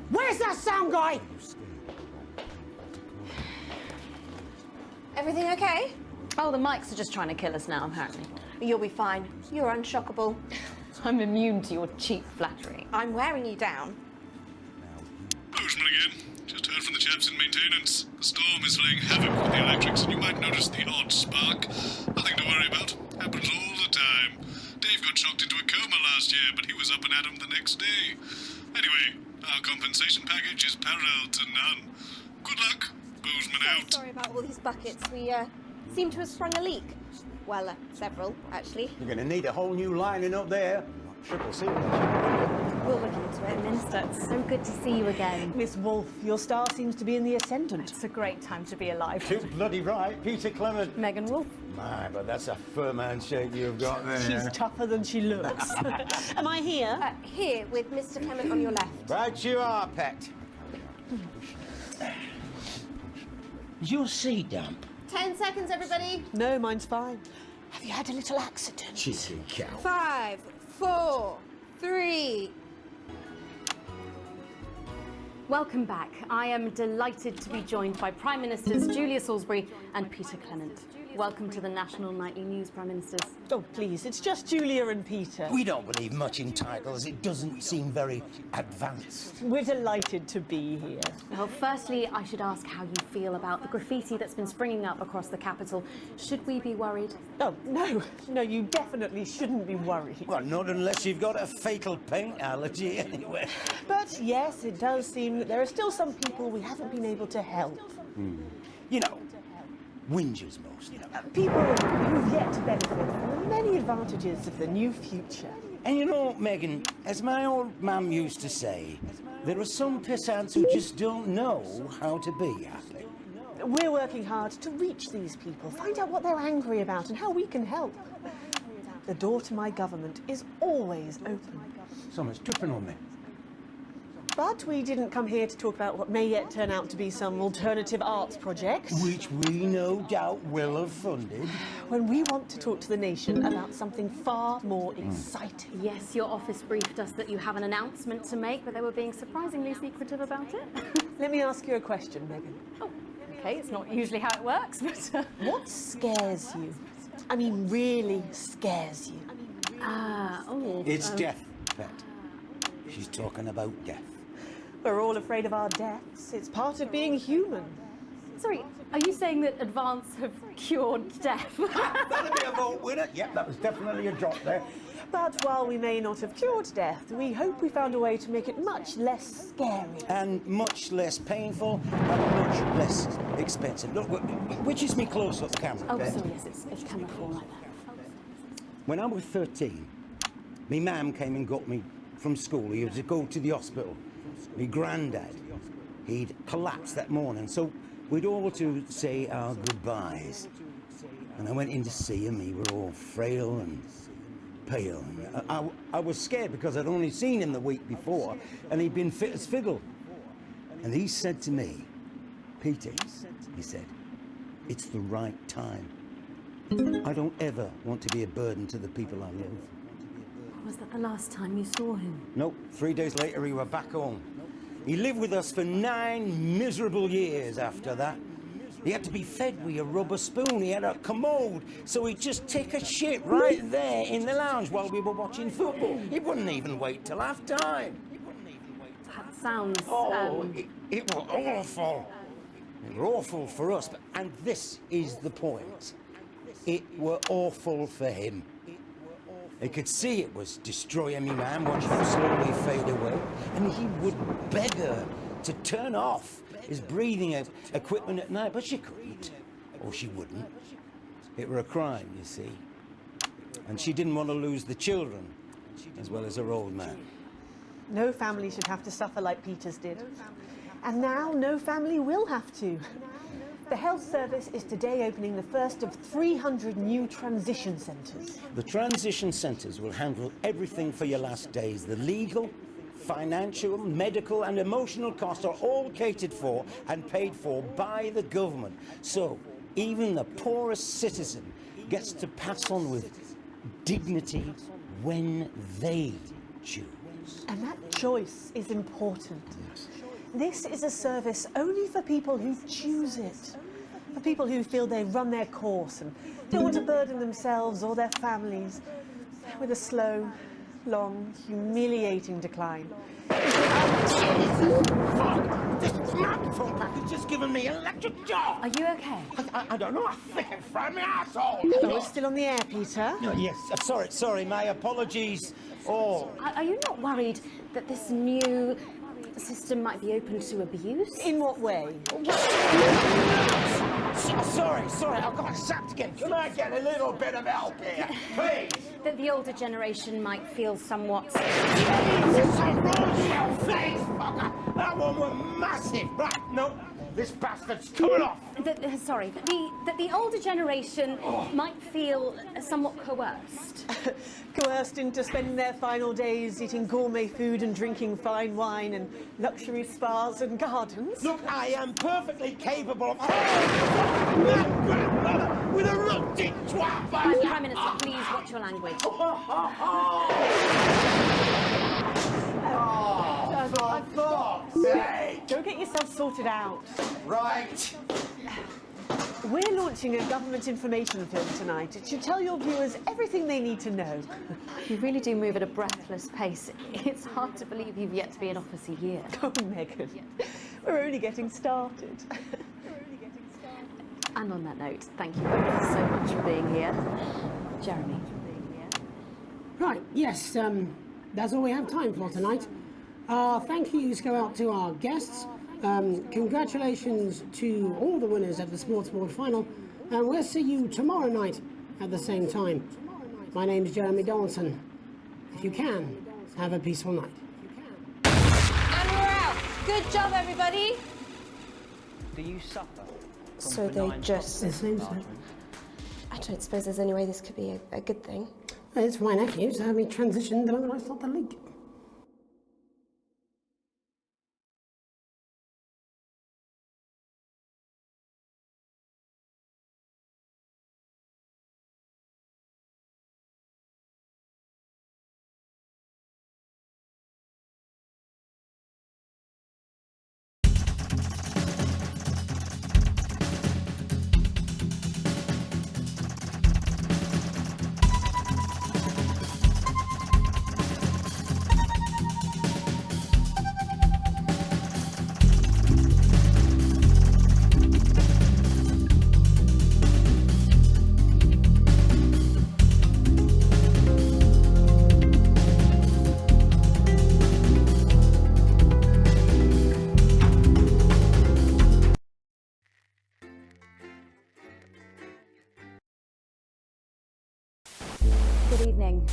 Where's that sound guy? Everything okay? Oh, the mics are just trying to kill us now, apparently. You'll be fine. You're unshockable. I'm immune to your cheap flattery. I'm wearing you down. Bozeman again. Just heard from the chaps in maintenance. The storm is playing havoc with the electrics, and you might notice the odd spark. Nothing to worry about. Happens all the time. Dave got shocked into a coma last year, but he was up and at 'em the next day. Anyway, our compensation package is parallel to none. Good luck. Bozeman out. Sorry about all these buckets. We seem to have sprung a leak. Well, several, actually. You're going to need a whole new lining up there. Triple C. We'll look into it. Minister, it's so good to see you again. Miss Wolfe, your star seems to be in the ascendant. It's a great time to be alive. Too bloody right, Peter Clement. Megan Wolfe. My, but that's a firm handshake you've got there. She's tougher than she looks. Am I here? Here, with Mr. Clement on your left. Right you are, pet. Is your sea damp? 10 seconds, everybody. No, mine's fine. Have you had a little accident? Cheeky cow. 5, 4, 3. Welcome back. I am delighted to be joined by Prime Ministers Julia Salisbury and Peter Clement. Welcome to the National Nightly News, Prime Ministers. Oh, please, it's just Julia and Peter. We don't believe much in titles. It doesn't seem very advanced. We're delighted to be here. Well, firstly, I should ask how you feel about the graffiti that's been springing up across the capital. Should we be worried? Oh, no. No, you definitely shouldn't be worried. Well, not unless you've got a fatal paint allergy, anyway. But, yes, it does seem that there are still some people we haven't been able to help. You know, whingers mostly. People who've yet to benefit from the many advantages of the new future. And you know, Megan, as my old mum used to say, there are some pissants who just don't know how to be happy. We're working hard to reach these people, find out what they're angry about and how we can help. The door to my government is always open. Someone's tripping on me. But we didn't come here to talk about what may yet turn out to be some alternative arts project. Which we no doubt will have funded. When we want to talk to the nation about something far more exciting. Yes, your office briefed us that you have an announcement to make, but they were being surprisingly secretive about it. Let me ask you a question, Megan. Oh, okay, it's not usually how it works, but... What scares you? I mean, really scares you? It's death, Pet. She's talking about death. We're all afraid of our deaths. It's part of being human. Sorry, are you saying that Advance have cured death? That'll be a vote winner. Yep, that was definitely a drop there. But while we may not have cured death, we hope we found a way to make it much less scary. And much less painful and much less expensive. Look, which is me close-up camera? Oh, Pet? sorry, yes, it's camera 4 like that. When I was 13, me mam came and got me from school. He was to go to the hospital. Me granddad, he'd collapsed that morning, so we'd all to say our goodbyes. And I went in to see him. He were all frail and pale. And I was scared because I'd only seen him the week before, and he'd been fit as fiddle. And he said to me, Peter, he said, it's the right time. I don't ever want to be a burden to the people I love. Was that the last time you saw him? Nope. 3 days later, he were back home. He lived with us for 9 miserable years after that. He had to be fed with a rubber spoon. He had a commode, so he'd just take a shit right there in the lounge while we were watching football. He wouldn't even wait till half-time. That sounds... it was awful. It were awful for us, and this is the point. It were awful for him. He could see it was destroying me, man, watching him slowly fade away, and he would beg her to turn off his breathing equipment at night, but she couldn't, or she wouldn't. It were a crime, you see. And she didn't want to lose the children, as well as her old man. No family should have to suffer like Peter's did. And now no family will have to. The health service is today opening the first of 300 new transition centres. The transition centres will handle everything for your last days. The legal, financial, medical and emotional costs are all catered for and paid for by the government. So even the poorest citizen gets to pass on with dignity when they choose. And that choice is important. This is a service only for people who choose it. For people who feel they've run their course and don't want to burden themselves or their families with a slow, long, humiliating decline. This microphone pack has just given me electric shock. Are you okay? I don't know. I think it fried my asshole. Oh, we're still on the air, Peter. No, yes. Sorry. My apologies. Oh. Are you not worried that this new system might be open to abuse? In what way? Sorry. I've got sapped again. Can I get a little bit of help here, please? That the older generation might feel somewhat... Jesus, I rolled your face, fucker! That one was massive. Right, no, this bastard's coming off. That the older generation might feel somewhat coerced. Coerced into spending their final days eating gourmet food and drinking fine wine and luxury spas and gardens. Look, I am perfectly capable of... my grandmother with a rusty twat! Prime Minister, please watch your language. For fuck's sake! Go get yourself sorted out. Right. We're launching a government information film tonight. It should tell your viewers everything they need to know. You really do move at a breathless pace. It's hard to believe you've yet to be in office a year. Oh, Megan, we're only getting started. And on that note, thank you both so much for being here. Jeremy. Right, yes, that's all we have time for tonight. Thank yous go out to our guests. Congratulations to all the winners of the Sports Board final, and we'll see you tomorrow night at the same time. My name's Jeremy Donaldson. If you can, have a peaceful night. And we're out. Good job, everybody. Do you suffer? So they just... It seems so. I don't suppose there's any way this could be a good thing. It's fine, actually. So we transitioned the moment I start the leak. Good evening.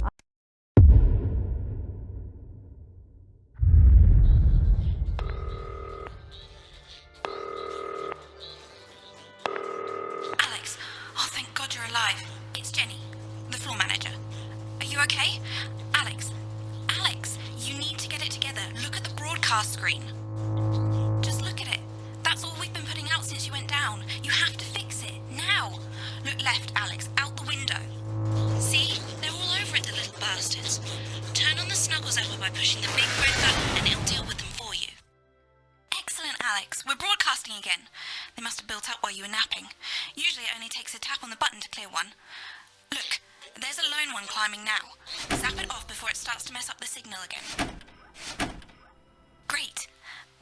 Alex, oh thank God you're alive. It's Jenny, the floor manager. Are you okay? Alex, you need to get it together. Look at the broadcast screen. Just look at it. That's all we've been putting out since you went down. You have to fix it, now. Look left, Alex, out the window. See? They're all over it, the little bastards. Turn on the snuggles over by pushing the big red button and it'll deal with them for you. Excellent, Alex. We're broadcasting again. They must have built up while you were napping. Usually it only takes a tap on the button to clear one. Look, there's a lone one climbing now. Zap it off before it starts to mess up the signal again. Great.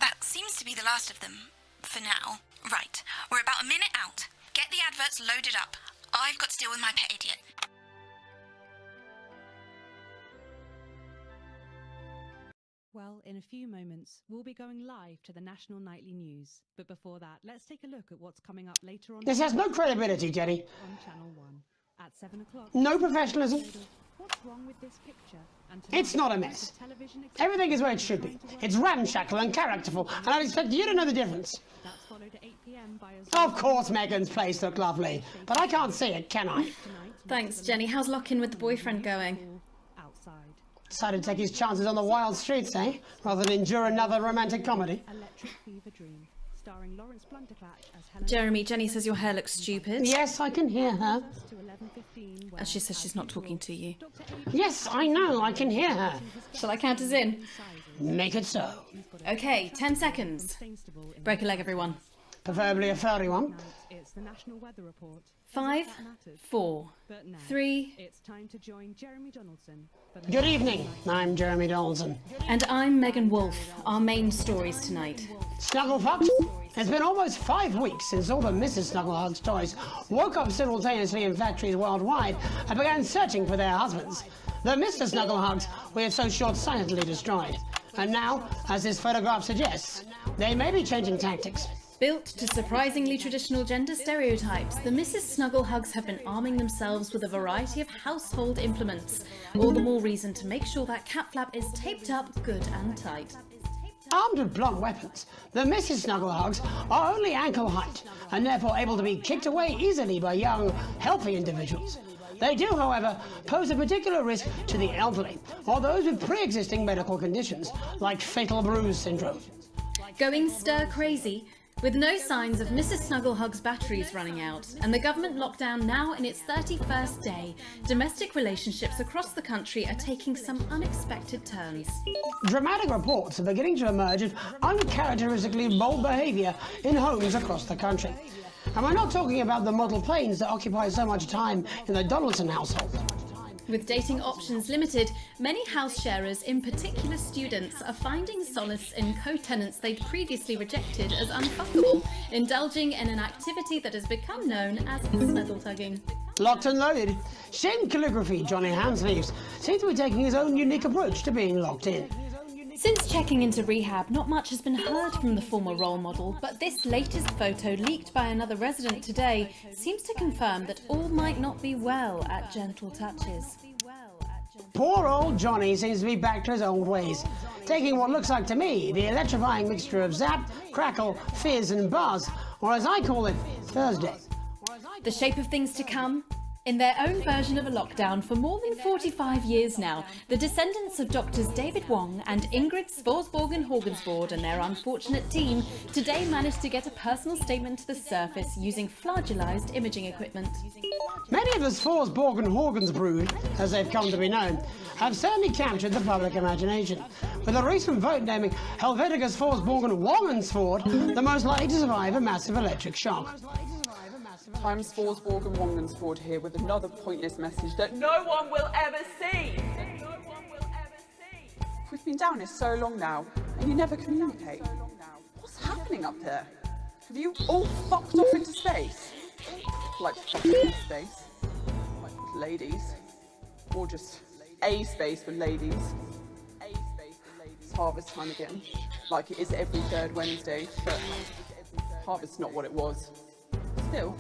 That seems to be the last of them. for now. Right, we're about a minute out. Get the adverts loaded up. I've got to deal with my pet idiot. Well, in a few moments, we'll be going live to the National Nightly News. But before that, let's take a look at what's coming up later on. This has no credibility, Jenny. On Channel 1 at 7 o'clock. No professionalism. What's wrong with this picture? And It's not a mess. Everything is where it should be. It's ramshackle and characterful, and I'd expect you to know the difference. That's followed at 8 p.m. by a... Of course Megan's place looked lovely, but I can't see it, can I? Thanks, Jenny. How's lock-in with the boyfriend going? Decided to take his chances on the wild streets, eh? Rather than endure another romantic comedy. Electric Fever Dream, starring Lawrence Blunderclatch as Helen... Jeremy, Jenny says your hair looks stupid. Yes, I can hear her. As she says she's not talking to you. Yes, I know, I can hear her. Shall I count us in? Make it so. Okay, 10 seconds. Break a leg, everyone. Preferably a furry one. It's the National Weather Report. 5, 4, 3... It's time to join Jeremy Donaldson. Good evening, I'm Jeremy Donaldson. And I'm Megan Wolfe. Our main stories tonight. Snugglefox? It's been almost 5 weeks since all the Mrs. Snugglehug's toys woke up simultaneously in factories worldwide and began searching for their husbands. The Mr. Snugglehugs we have so short-sightedly destroyed. And now, as this photograph suggests, they may be changing tactics. Built to surprisingly traditional gender stereotypes, the Mrs. Snugglehugs have been arming themselves with a variety of household implements. All the more reason to make sure that cat flap is taped up good and tight. Armed with blunt weapons, the Mrs. Snugglehugs are only ankle height and therefore able to be kicked away easily by young, healthy individuals. They do, however, pose a particular risk to the elderly or those with pre-existing medical conditions like fatal bruise syndrome. Going stir crazy? With no signs of Mrs. Snugglehug's batteries running out, and the government lockdown now in its 31st day, domestic relationships across the country are taking some unexpected turns. Dramatic reports are beginning to emerge of uncharacteristically bold behaviour in homes across the country. And we're not talking about the model planes that occupy so much time in the Donaldson household. With dating options limited, many house sharers, in particular students, are finding solace in co-tenants they'd previously rejected as unfuckable, indulging in an activity that has become known as snuggle tugging. Locked and loaded, Shane Calligraphy Johnny Hamsleeves seems to be taking his own unique approach to being locked in. Since checking into rehab, not much has been heard from the former role model, but this latest photo leaked by another resident today seems to confirm that all might not be well at Gentle Touches. Poor old Johnny seems to be back to his old ways, taking what looks like to me the electrifying mixture of zap, crackle, fizz and buzz, or as I call it, Thursday. The shape of things to come? In their own version of a lockdown for more than 45 years now, the descendants of Doctors David Wong and Ingrid Svorsborgen-Horgensvoord and their unfortunate team today managed to get a personal statement to the surface using flagellized imaging equipment. Many of the Svorsborgen-Horgens brood, as they've come to be known, have certainly captured the public imagination, with a recent vote naming Helvetica Svorsborgen-Wongensvoord the most likely to survive a massive electric shock. I'm Svorsborg and Wongensvoord here with another pointless message that no one will ever see. We've been down here so long now, and you never communicate. What's happening up there? Have you all fucked off into space? Like fucking into space? Like with ladies? Or just a space with ladies? It's harvest time again, like it is every third Wednesday, but harvest's not what it was. Still,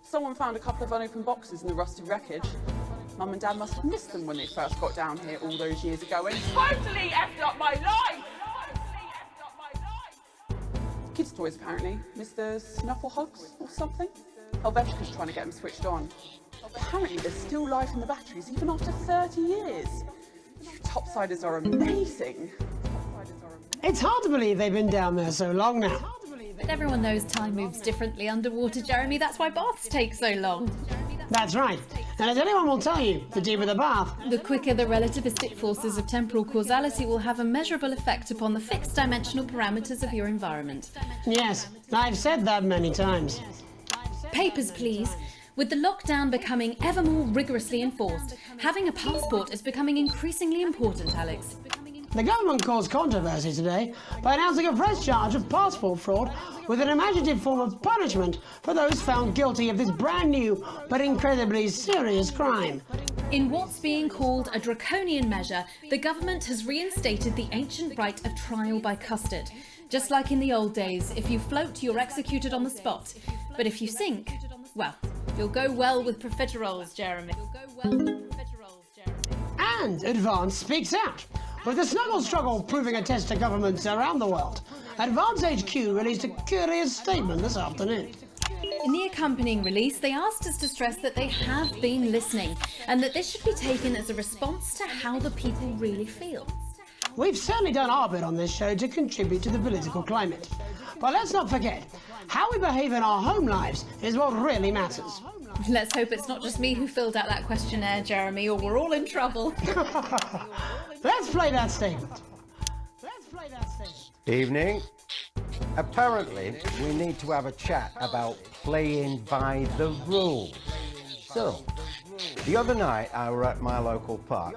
someone found a couple of unopened boxes in the rusted wreckage. Mum and Dad must have missed them when they first got down here all those years ago and totally effed up my life! Kids' toys, apparently. Mr. Snufflehugs or something? Helvetica's trying to get them switched on. Apparently there's still life in the batteries even after 30 years. You topsiders are amazing. It's hard to believe they've been down there so long now. But everyone knows time moves differently underwater, Jeremy. That's why baths take so long. That's right. And as anyone will tell you, the deeper the bath, the quicker the relativistic forces of temporal causality will have a measurable effect upon the fixed dimensional parameters of your environment. Yes, I've said that many times. Papers, please. With the lockdown becoming ever more rigorously enforced, having a passport is becoming increasingly important, Alex. The government caused controversy today by announcing a fresh charge of passport fraud with an imaginative form of punishment for those found guilty of this brand new but incredibly serious crime. In what's being called a draconian measure, the government has reinstated the ancient right of trial by custard. Just like in the old days, if you float, you're executed on the spot. But if you sink, well, you'll go well with profiteroles, Jeremy. And Advance speaks out. With the snuggle struggle proving a test to governments around the world, Advance HQ released a curious statement this afternoon. In the accompanying release, they asked us to stress that they have been listening and that this should be taken as a response to how the people really feel. We've certainly done our bit on this show to contribute to the political climate. But let's not forget, how we behave in our home lives is what really matters. Let's hope it's not just me who filled out that questionnaire, Jeremy, or we're all in trouble. Let's play that statement. Evening. Apparently, we need to have a chat about playing by the rules. So, the other night I were at my local park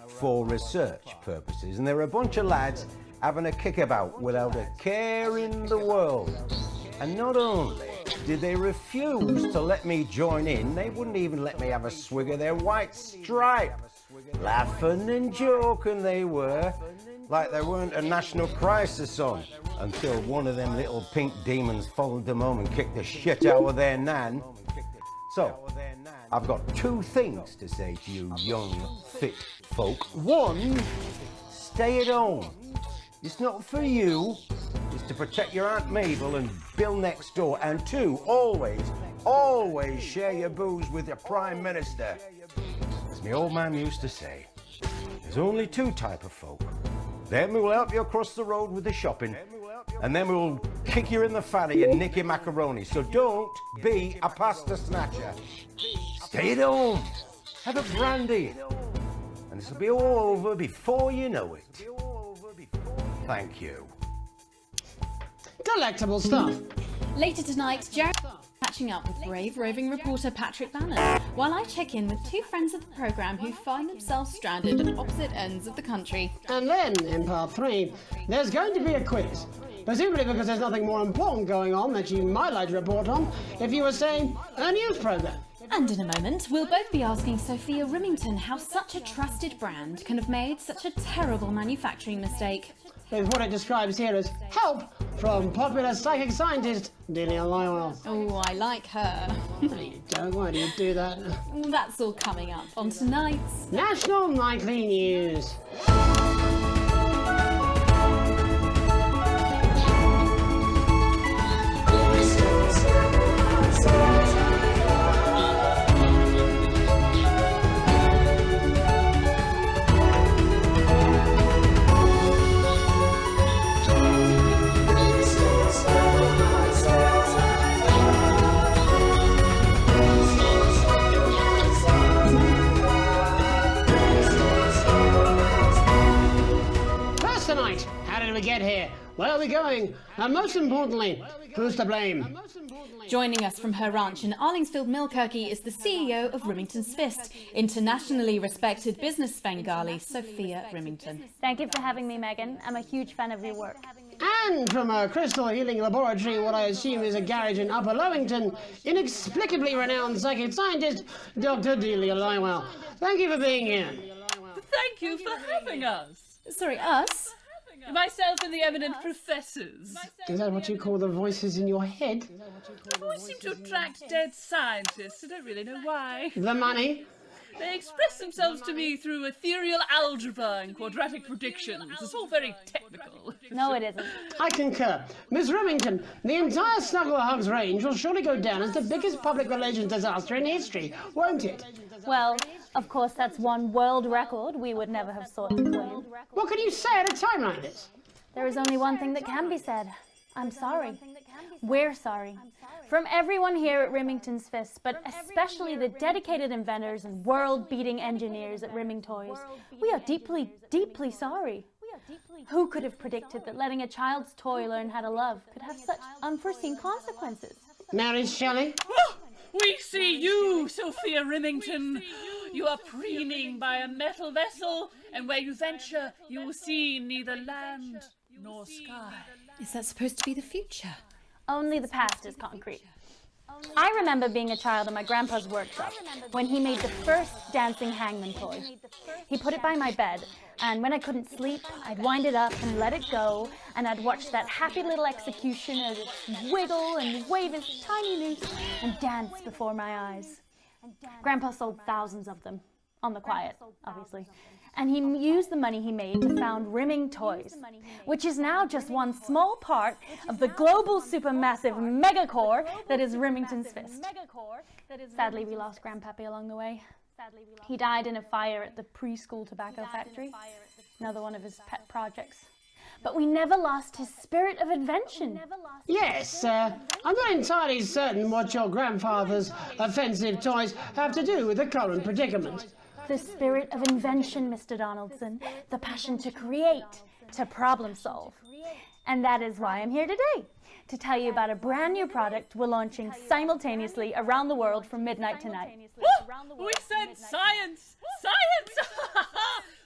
for research purposes, and there were a bunch of lads having a kickabout without a care in the world. And not only did they refuse to let me join in, they wouldn't even let me have a swig of their white stripe. Laughing and joking they were, like there weren't a national crisis on, until one of them little pink demons followed them home and kicked the shit out of their nan. So, I've got two things to say to you young, fit folk. One, stay at home. It's not for you, it's to protect your Aunt Mabel and Bill next door. And two, always share your booze with your Prime Minister. As my old man used to say, there's only two type of folk. Them who will help you across the road with the shopping, and them who will kick you in the fanny and nick your macaroni. So don't be a pasta snatcher. Stay at home, have a brandy, and this will be all over before you know it. Thank you. Delectable stuff. Later tonight, Jeremy catching up with brave roving reporter Patrick Bannon, while I check in with two friends of the programme who find themselves stranded at opposite ends of the country. And then, in part 3, there's going to be a quiz. Presumably because there's nothing more important going on that you might like to report on if you were, say, a news programme. And in a moment, we'll both be asking Sophia Rimington how such a trusted brand can have made such a terrible manufacturing mistake. With what it describes here as help from popular psychic scientist Delia Lywell. Oh, I like her. No, you don't. Why do you do that? That's all coming up on tonight's National Nightly News. Tonight, how did we get here? Where are we going? And most importantly, who's to blame? Joining us from her ranch in Arlingsfield, Milkirky is the CEO of Rimington's Fist, internationally respected business Svengali, Sophia Rimington. Thank you for having me, Megan. I'm a huge fan of your work. And from a crystal healing laboratory, what I assume is a garage in Upper Lowington, inexplicably renowned psychic scientist, Dr. Delia Lywell. Thank you for being here. Thank you for having us. Sorry, us? Myself and the eminent professors. Is that what you call the voices in your head? I always seem to attract dead scientists. I don't really know why. The money? They express themselves to me through ethereal algebra and quadratic predictions. It's all very technical. No, it isn't. I concur. Miss Remington, the entire Snuggle Hugs range will surely go down as the biggest public relations disaster in history, won't it? Well, of course, that's one world record we would never have sought to claim. What can you say at a time like this? There is only one thing that can be said. I'm sorry. We're sorry. From everyone here at Rimington's Fist, but especially the dedicated inventors and world-beating engineers at Rimming Toys, we are deeply, deeply sorry. Who could have predicted that letting a child's toy learn how to love could have such unforeseen consequences? Mary Shelley? We see you, Sophia Rimington. You are preening by a metal vessel and where you venture, you will see neither land nor sky. Is that supposed to be the future? Only the past is concrete. I remember being a child in my grandpa's workshop when he made the first dancing hangman toy. He put it by my bed, and when I couldn't sleep, I'd wind it up and let it go, and I'd watch that happy little executioner just wiggle and wave his tiny noose and dance before my eyes. Grandpa sold thousands of them, on the quiet, obviously. And he used the money he made to found Rimming Toys, which is now just one small part of the global supermassive megacore that is Rimington's Fist. Sadly, we lost Grandpappy along the way. He died in a fire at the preschool tobacco factory, another one of his pet projects. But we never lost his spirit of invention. Yes, I'm not entirely certain what your grandfather's offensive toys have to do with the current predicament. The spirit of invention, Mr. Donaldson. The passion to create, to problem solve. And that is why I'm here today, to tell you about a brand new product we're launching simultaneously around the world from midnight tonight. We said science! Science!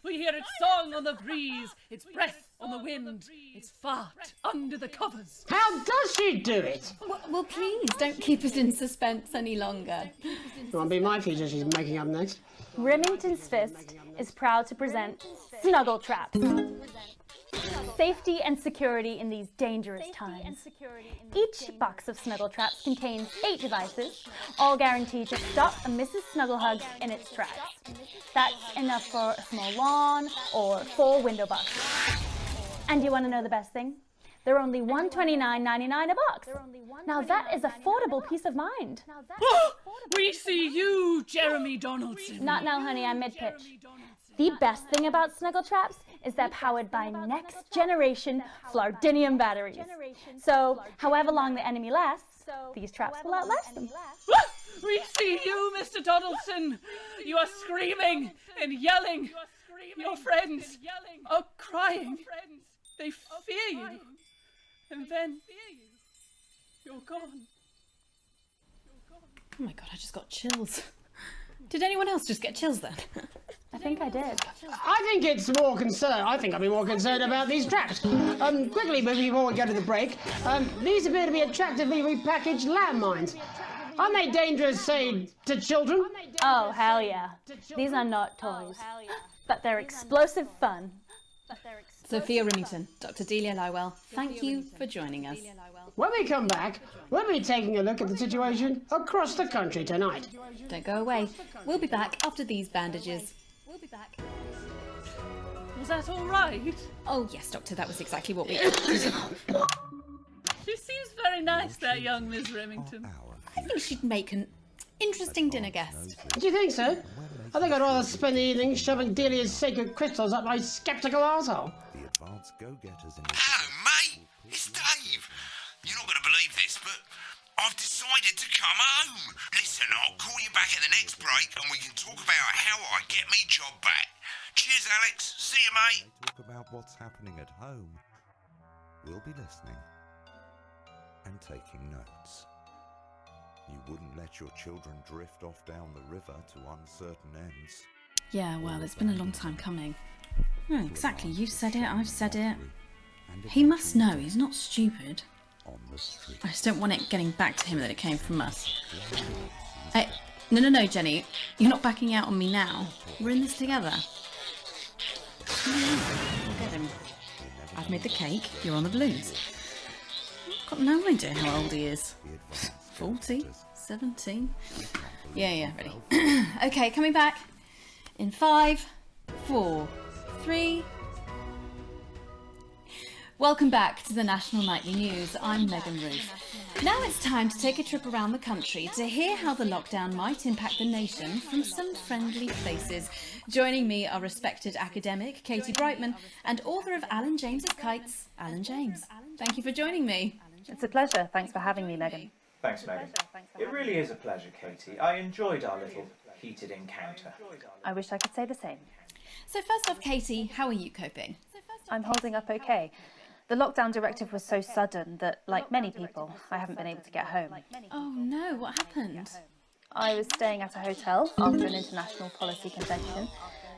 We hear its song on the breeze, its breath on the wind, its fart under the covers. How does she do it? Well, please, don't keep us in suspense any longer. It won't be my feature she's making up next. Remington's Fist is proud to present Snuggle Traps. Safety and security in these dangerous times. Each box of Snuggle Traps contains 8 devices, all guaranteed to stop a Mrs. Snugglehugs in its tracks. That's enough for a small lawn or 4 window boxes. And you want to know the best thing? They're only $129.99 a box. Now that is affordable peace of mind. We see you, Jeremy Donaldson. Not now, honey, I'm mid-pitch. The best thing about Snuggle Traps is they're powered by next generation Flardinium batteries. So, however long the enemy lasts, these traps will outlast them. We see you, Mr. Donaldson. You are screaming and yelling. Your friends are crying. They fear you. And then you're gone. Oh my god, I just got chills. Did anyone else just get chills then? I think I did. I think it's more concerned. I think I'd be more concerned about these traps. Quickly, before we go to the break, these appear to be attractively repackaged landmines. Aren't they dangerous, say, to children? Oh, hell yeah. These are not toys. But they're explosive fun. Sophia Remington, Dr. Delia Lywell, thank you for joining us. When we come back, we'll be taking a look at the situation across the country tonight. Don't go away. We'll be back after these bandages. Was that all right? Oh, yes, Doctor, that was exactly what we... She seems very nice, that young Miss Remington. I think she'd make an interesting dinner guest. Do you think so? I think I'd rather spend the evening shoving Delia's sacred crystals up my sceptical arsehole. The advanced go-getters in Hello, mate. It's Dave. You're not going to believe this, but I've decided to come home. Listen, I'll call you back at the next break and we can talk about how I get me job back. Cheers, Alex. See you, mate. Talk about what's happening at home. We'll be listening and taking notes. You wouldn't let your children drift off down the river to uncertain ends. Yeah, well, it's been a long time coming. Oh, exactly, you said it, I've said it. He must know, he's not stupid. I just don't want it getting back to him that it came from us. Hey, no, Jenny. You're not backing out on me now. We're in this together. Look at him. I've made the cake, you're on the balloons. I've got no idea how old he is. 40? 17? Yeah, ready. Okay, coming back. In 5, 4, 3... Welcome back to the National Nightly News. I'm Megan Ruth. Now it's time to take a trip around the country to hear how the lockdown might impact the nation from some friendly faces. Joining me are respected academic Katie Brightman and author of Alan James's Kites, Alan James. Thank you for joining me. It's a pleasure. Thanks for having me, Megan. Thanks, Megan. It really is a pleasure, Katie. I enjoyed our little heated encounter. I wish I could say the same. So first off, Katie, how are you coping? I'm holding up okay. The lockdown directive was so sudden that, like many people, I haven't been able to get home. Oh no, what happened? I was staying at a hotel after an international policy convention,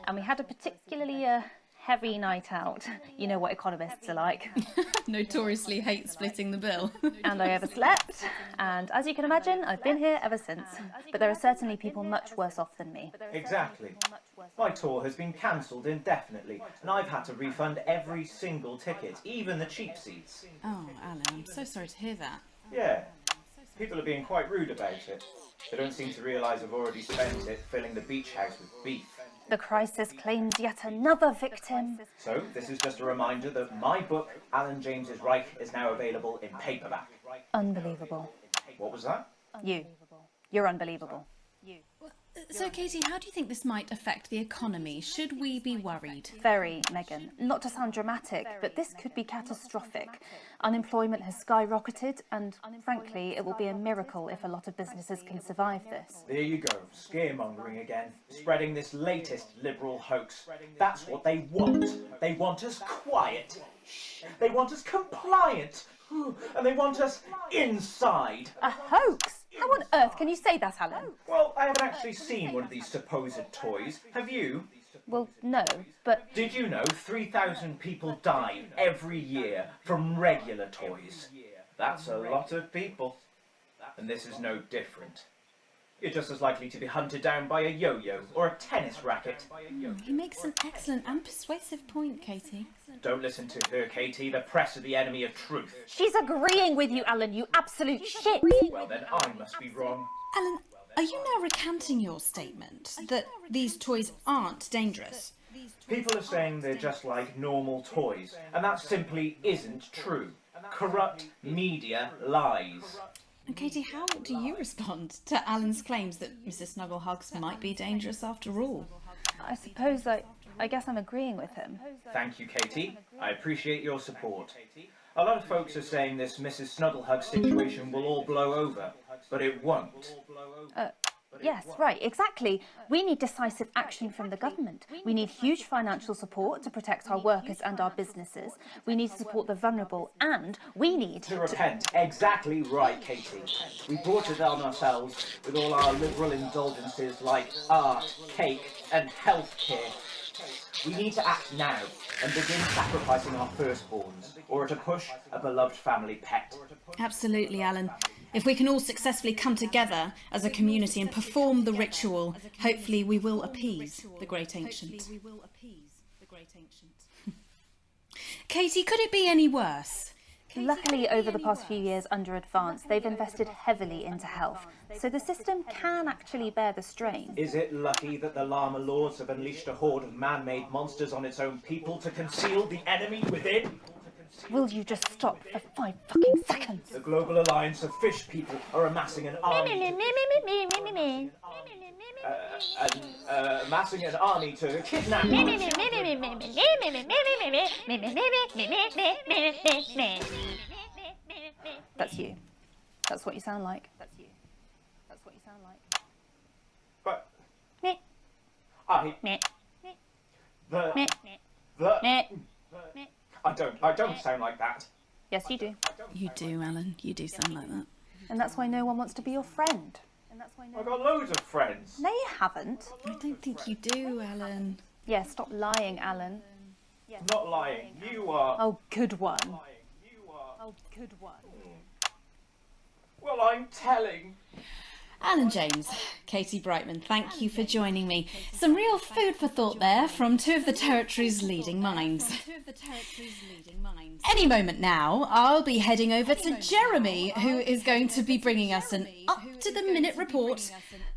and we had a particularly heavy night out. You know what economists are like. Notoriously hate splitting the bill. And I overslept, and as you can imagine, I've been here ever since. But there are certainly people much worse off than me. Exactly. My tour has been cancelled indefinitely, and I've had to refund every single ticket, even the cheap seats. Oh, Alan, I'm so sorry to hear that. Yeah. People are being quite rude about it. They don't seem to realise I've already spent it filling the beach house with beef. The crisis claims yet another victim. So, this is just a reminder that my book, Alan James's Reich, is now available in paperback. Unbelievable. What was that? You're unbelievable. So, Katie, how do you think this might affect the economy? Should we be worried? Very, Megan. Not to sound dramatic, but this could be catastrophic. Unemployment has skyrocketed, and frankly, it will be a miracle if a lot of businesses can survive this. There you go, scaremongering again, spreading this latest liberal hoax. That's what they want. They want us quiet. They want us compliant. And they want us inside. A hoax? How on earth can you say that, Alan? Well, I haven't actually seen one of these supposed toys. Have you? Well, no, but... Did you know 3,000 people die every year from regular toys? That's a lot of people. And this is no different. You're just as likely to be hunted down by a yo-yo or a tennis racket. He makes an excellent and persuasive point, Katie. Don't listen to her, Katie. The press are the enemy of truth. She's agreeing with you, Alan, you absolute shit! Well, then I must be wrong. Alan, are you now recanting your statement that these toys aren't dangerous? People are saying they're just like normal toys, and that simply isn't true. Corrupt media lies. And Katie, how do you respond to Alan's claims that Mrs. Snugglehugs might be dangerous after all? I suppose I guess I'm agreeing with him. Thank you, Katie. I appreciate your support. A lot of folks are saying this Mrs. Snugglehug situation will all blow over, but it won't. Yes, right, exactly. We need decisive action from the government. We need huge financial support to protect our workers and our businesses. We need to support the vulnerable, and we need to repent. Exactly right, Katie. We brought it on ourselves with all our liberal indulgences like art, cake, and healthcare. We need to act now and begin sacrificing our firstborns, or at a push, a beloved family pet. Absolutely, Alan. If we can all successfully come together as a community and perform the ritual, hopefully we will appease the great ancient. Katie, could it be any worse? Luckily, over the past few years under Advance, they've invested heavily into health, so the system can actually bear the strain. Is it lucky that the Llama Lords have unleashed a horde of man-made monsters on its own people to conceal the enemy within? Will you just stop for 5 fucking seconds? The Global Alliance of Fish People are amassing an army amassing an army to kidnap That's you. That's what you sound like. That's you. That's what you sound like. But I don't sound like that. Yes, you do. You do, Alan. You do sound like that. And that's why no one wants to be your friend. I've got loads of friends. No, you haven't. I don't think you do, Alan. Yeah, stop lying, Alan. Not lying. You are. Oh, good one. Oh, good one. Well, I'm telling. Alan James, Katie Brightman, thank you for joining me. Some real food for thought there from two of the territory's leading minds. Any moment now, I'll be heading over to Jeremy, who is going to be bringing us an up-to-the-minute report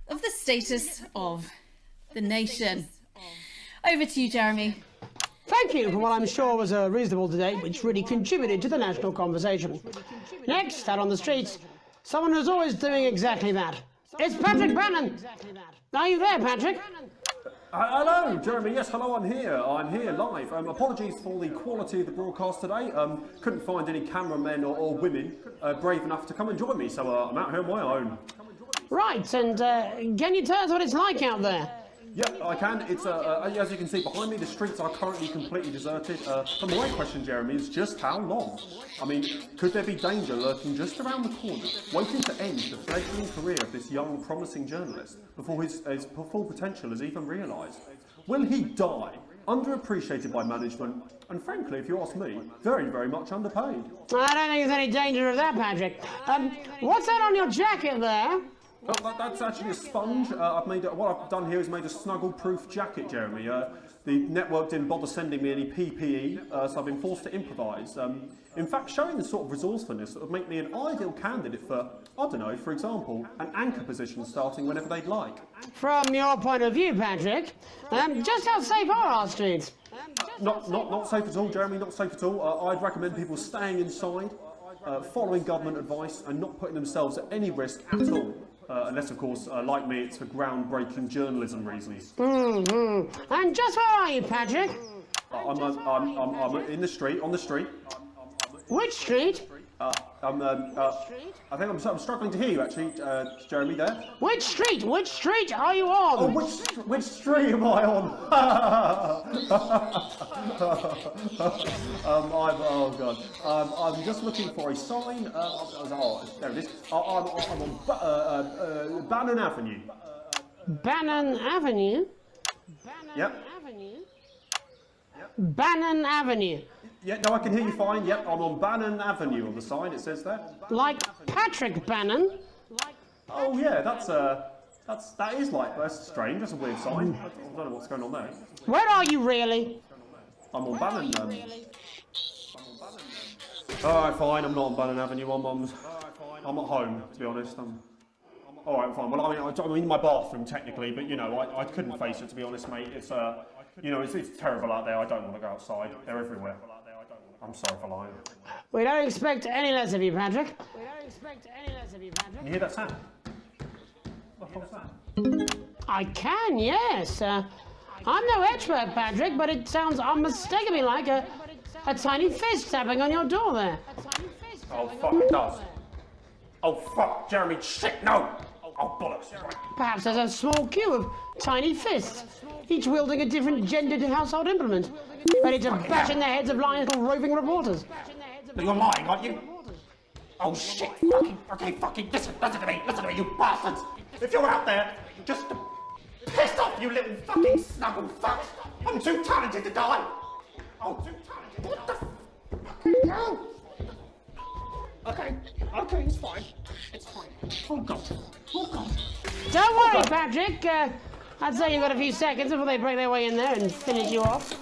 of the status of the nation. Over to you, Jeremy. Thank you for what I'm sure was a reasonable debate which really contributed to the national conversation. Next, out on the streets, someone who's always doing exactly that. It's Patrick Bannon. Are you there, Patrick? Hello, Jeremy. Yes, hello, I'm here. I'm here live. Apologies for the quality of the broadcast today. Couldn't find any cameramen or women brave enough to come and join me, so I'm out here on my own. Right, and can you tell us what it's like out there? Yeah, I can. It's as you can see behind me, the streets are currently completely deserted. But my question, Jeremy, is just how long? I mean, could there be danger lurking just around the corner, waiting to end the fledgling career of this young, promising journalist before his full potential is even realised? Will he die underappreciated by management, and frankly, if you ask me, very, very much underpaid? I don't think there's any danger of that, Patrick. What's that on your jacket there? Well, that's actually a sponge. What I've done here is made a snuggle-proof jacket, Jeremy. The network didn't bother sending me any PPE, so I've been forced to improvise. In fact, showing the sort of resourcefulness that would make me an ideal candidate for, I don't know, for example, an anchor position starting whenever they'd like. From your point of view, Patrick, just how safe are our streets? Not safe at all, Jeremy, not safe at all. I'd recommend people staying inside, following government advice, and not putting themselves at any risk at all. Unless, of course, like me, it's for groundbreaking journalism reasons. Mm-hmm. And just where are you, Patrick? I'm in the street, on the street. Which street? I think I'm struggling to hear you, actually, Jeremy, there. Which street? Which street are you on? Oh, which street am I on? Oh, God. I'm just looking for a sign. There it is. I'm on Bannon Avenue. Bannon Avenue? Yep. Bannon Avenue. Yeah, no, I can hear you fine. Yep, I'm on Bannon Avenue on the sign, it says there. Like Patrick Bannon? Oh, yeah, that is like, that's strange, that's a weird sign. I don't know what's going on there. Where are you really? I'm on Bannon. Alright, fine, I'm not on Bannon Avenue, I'm at home, to be honest. Alright, fine. Well, I'm in my bathroom, technically, but, you know, I couldn't face it, to be honest, mate. It's, you know, it's terrible out there. I don't want to go outside. They're everywhere. I'm sorry for lying. We don't expect any less of you, Patrick. You hear that sound? What was that? I can, yes. I'm no expert, Patrick, but it sounds unmistakably like a tiny fist tapping on your door there. Oh, fuck, it does. Oh, fuck, Jeremy, shit, no! Oh, bollocks. Perhaps there's a small queue of tiny fists, each wielding a different gendered household implement, ready to bash in the heads of lying little roving reporters. But you're lying, aren't you? Oh, shit. Fucking, listen to me, you bastards. If you're out there, just piss off, you little fucking snuggle fuck. I'm too talented to die. Oh, too talented. What the fucking hell? Okay, it's fine. It's fine. Oh, God. Don't worry, Patrick. I'd say you've got a few seconds before they break their way in there and finish you off.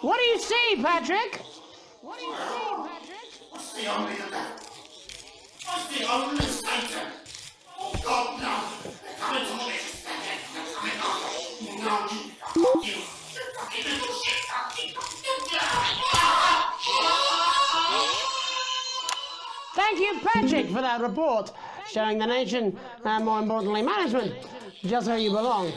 What do you see, Patrick? What's the only Satan? Oh, God, no. They're coming to me. They're coming over. No, you fucking little shit. Thank you, Patrick, for that report, showing the nation, and more importantly, management, just where you belong.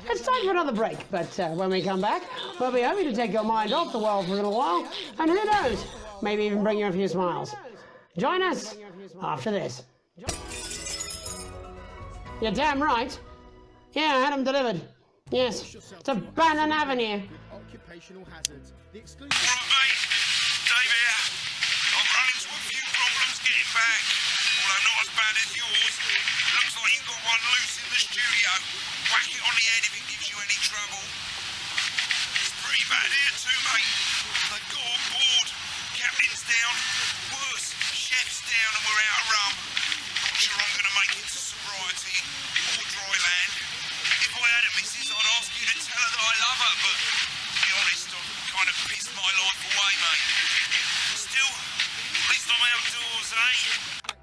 It's time for another break, but when we come back, we'll be hoping to take your mind off the world for a little while, and who knows, maybe even bring you a few smiles. Join us after this. You're damn right. Yeah, I had them delivered. Yes, to Bannon Avenue. Occupational hazards. The exclusive. All right, mate. Dave here. I've run into a few problems getting back, although not as bad as yours. Looks like you've got one loose in the studio. Whack it on the head if it gives you any trouble. It's pretty bad here too, mate. They've got on board. Captain's down. Worse, chef's down and we're out of rum. Not sure I'm going to make it to sobriety or dry land. If I had a missus, I'd ask you to tell her that I love her, but to be honest, I've kind of pissed my life away, mate. Still, at least I'm outdoors, eh?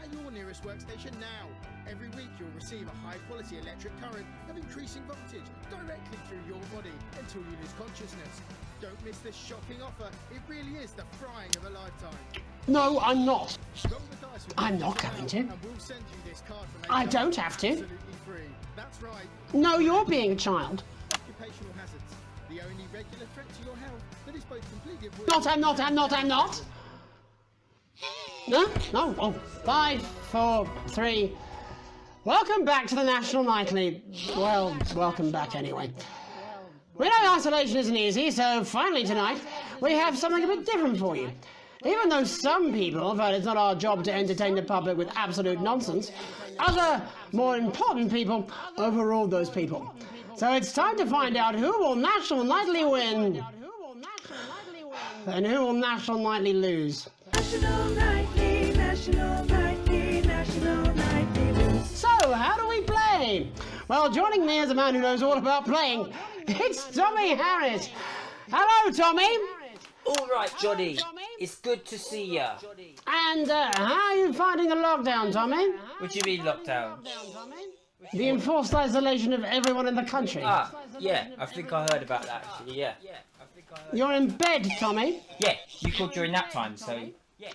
At your nearest workstation now. Every week you'll receive a high-quality electric current of increasing voltage directly through your body until you lose consciousness. Don't miss this shocking offer. It really is the frying of a lifetime. No, I'm not. I'm not going to. I don't have to. Absolutely free. That's right. No, you're being a child. Occupational hazards. The only regular threat to your health that is both completely avoidable. I'm not. No? Oh, 5, 4, 3. Welcome back to the National Nightly. Well, welcome back anyway. We know isolation isn't easy, so finally tonight we have something a bit different for you. Even though some people felt it's not our job to entertain the public with absolute nonsense, other, more important people overruled those people. So it's time to find out who will National Nightly win and who will National Nightly lose. National Nightly, National Nightly, National Nightly. So, how do we play? Well, joining me is a man who knows all about playing. It's Tommy Harris. Hello, Tommy. All right, Johnny. It's good to see ya. And how are you finding the lockdown, Tommy? What do you mean lockdown? The enforced isolation of everyone in the country. Ah, yeah. I think I heard about that, actually, yeah. You're in bed, Tommy? Yeah, you called during nap time, so...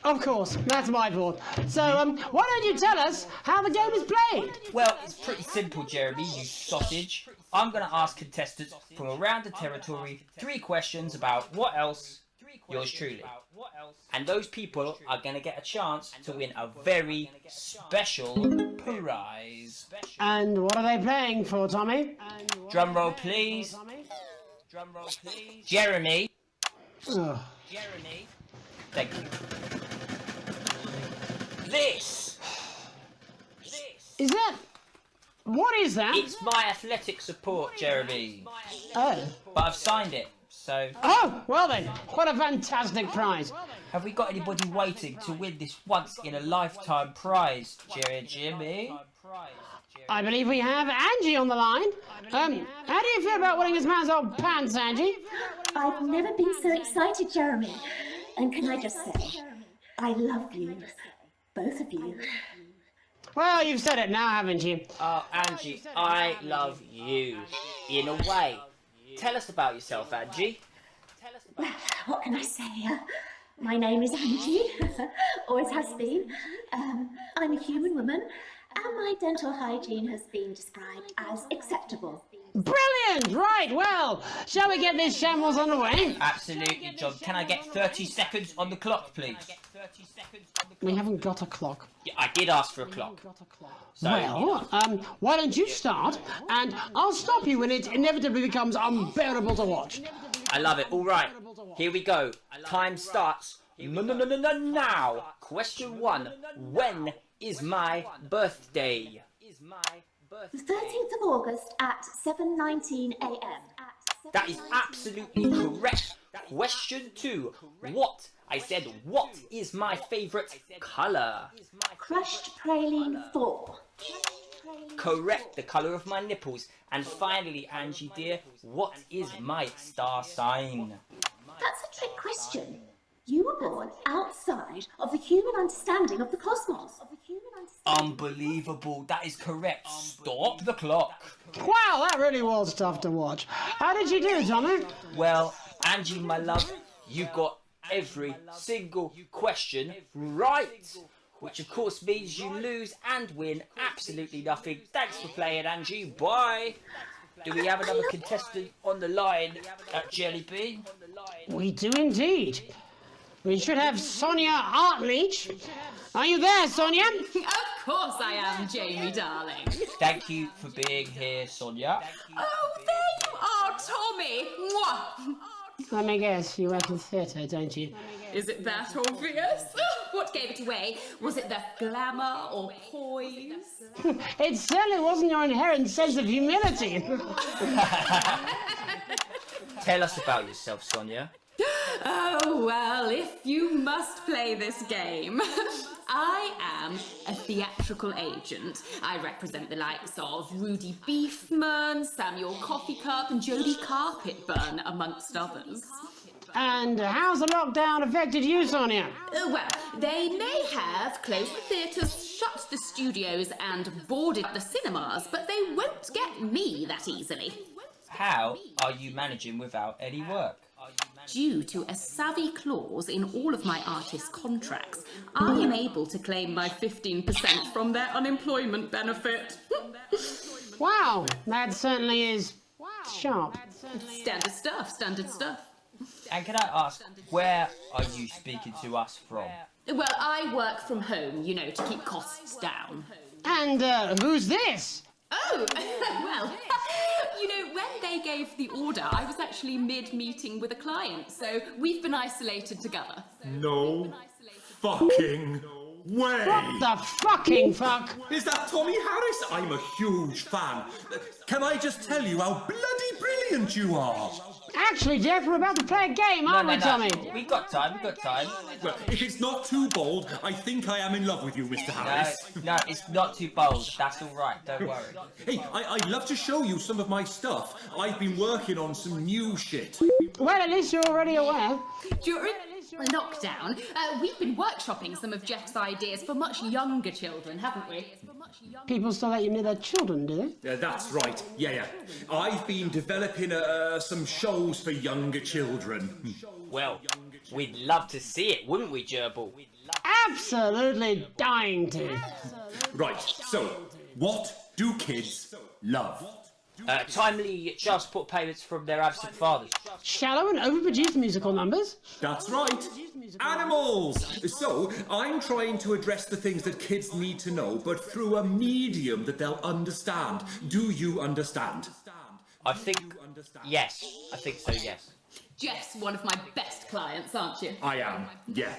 Of course, that's my fault. So, why don't you tell us how the game is played? Well, it's pretty simple, Jeremy, you sausage. I'm going to ask contestants from around the territory 3 questions about what else, yours truly. And those people are going to get a chance to win a very special prize. And what are they playing for, Tommy? Drum roll, please. Drum roll, please. Jeremy. Oh. Jeremy. Thank you. This. Is that... What is that? It's my athletic support, Jeremy. Oh. But I've signed it, so... Oh, well then, what a fantastic prize. Have we got anybody waiting to win this once-in-a-lifetime prize, Jimmy? I believe we have Angie on the line. How do you feel about winning this man's old pants, Angie? I've never been so excited, Jeremy. And can I just say, I love you, both of you. Well, you've said it now, haven't you? Oh, Angie, I love you. In a way. Tell us about yourself, Angie. Well, what can I say? My name is Angie, always has been. I'm a human woman, and my dental hygiene has been described as acceptable. Brilliant! Right, well, shall we get this shambles underway? Absolutely, John. Can I get 30 seconds on the clock, please? We haven't got a clock. Yeah, I did ask for a clock. So, well, why don't you start, and I'll stop you when it inevitably becomes unbearable to watch. I love it. All right, here we go. Time starts now. Question 1. When is my birthday? The 13th of August at 7:19 a.m. That is absolutely correct. Question 2. What? I said, what is my favourite colour? Crushed praline 4. Correct, the colour of my nipples. And finally, Angie dear, what is my star sign? That's a trick question. You were born outside of the human understanding of the cosmos. Unbelievable, that is correct. Stop the clock. Wow, that really was tough to watch. How did you do, Tommy? Well, Angie, my love, you got every single question right. Which of course means you lose and win absolutely nothing. Thanks for playing, Angie. Bye. Do we have another contestant on the line at Jelly Bean? We do indeed. We should have Sonia Artleach. Are you there, Sonia? Of course I am, Jamie, darling. Thank you for being here, Sonia. Oh, there you are, Tommy. Mwah. Let me guess, you work in theatre, don't you? Is it that obvious? What gave it away? Was it the glamour or poise? It certainly wasn't your inherent sense of humility. Tell us about yourself, Sonia. Oh, well, if you must play this game. I am a theatrical agent. I represent the likes of Rudy Beefman, Samuel Coffee Cup and Jodie Carpetburn, amongst others. And how's the lockdown affected you, Sonia? Well, they may have closed the theatres, shut the studios and boarded the cinemas, but they won't get me that easily. How are you managing without any work? Due to a savvy clause in all of my artist contracts, I am able to claim my 15% from their unemployment benefit. Wow, that certainly is sharp. Standard stuff, standard stuff. And can I ask, where are you speaking to us from? Well, I work from home, you know, to keep costs down. And who's this? Oh, well, you know, when they gave the order, I was actually mid-meeting with a client, so we've been isolated together. No fucking way! What the fucking fuck? Is that Tommy Harris? I'm a huge fan. Can I just tell you how bloody brilliant you are? Actually, Jeff, we're about to play a game, aren't we, Tommy? We've got time. Well, if it's not too bold, I think I am in love with you, Mr. Harris. No, it's not too bold. That's all right. Don't worry. Hey, I'd love to show you some of my stuff. I've been working on some new shit. Well, at least you're already aware. During lockdown, we've been workshopping some of Jeff's ideas for much younger children, haven't we? People still let you near their children, do they? That's right. Yeah. I've been developing some shows for younger children. Well, we'd love to see it, wouldn't we, Gerbil? Absolutely dying to. Right, so, what do kids love? Timely child support payments from their absent fathers. Shallow and overproduced musical numbers? That's right. Animals! So, I'm trying to address the things that kids need to know, but through a medium that they'll understand. Do you understand? I think yes. I think so, yes. Jeff's one of my best clients, aren't you? I am, yeah.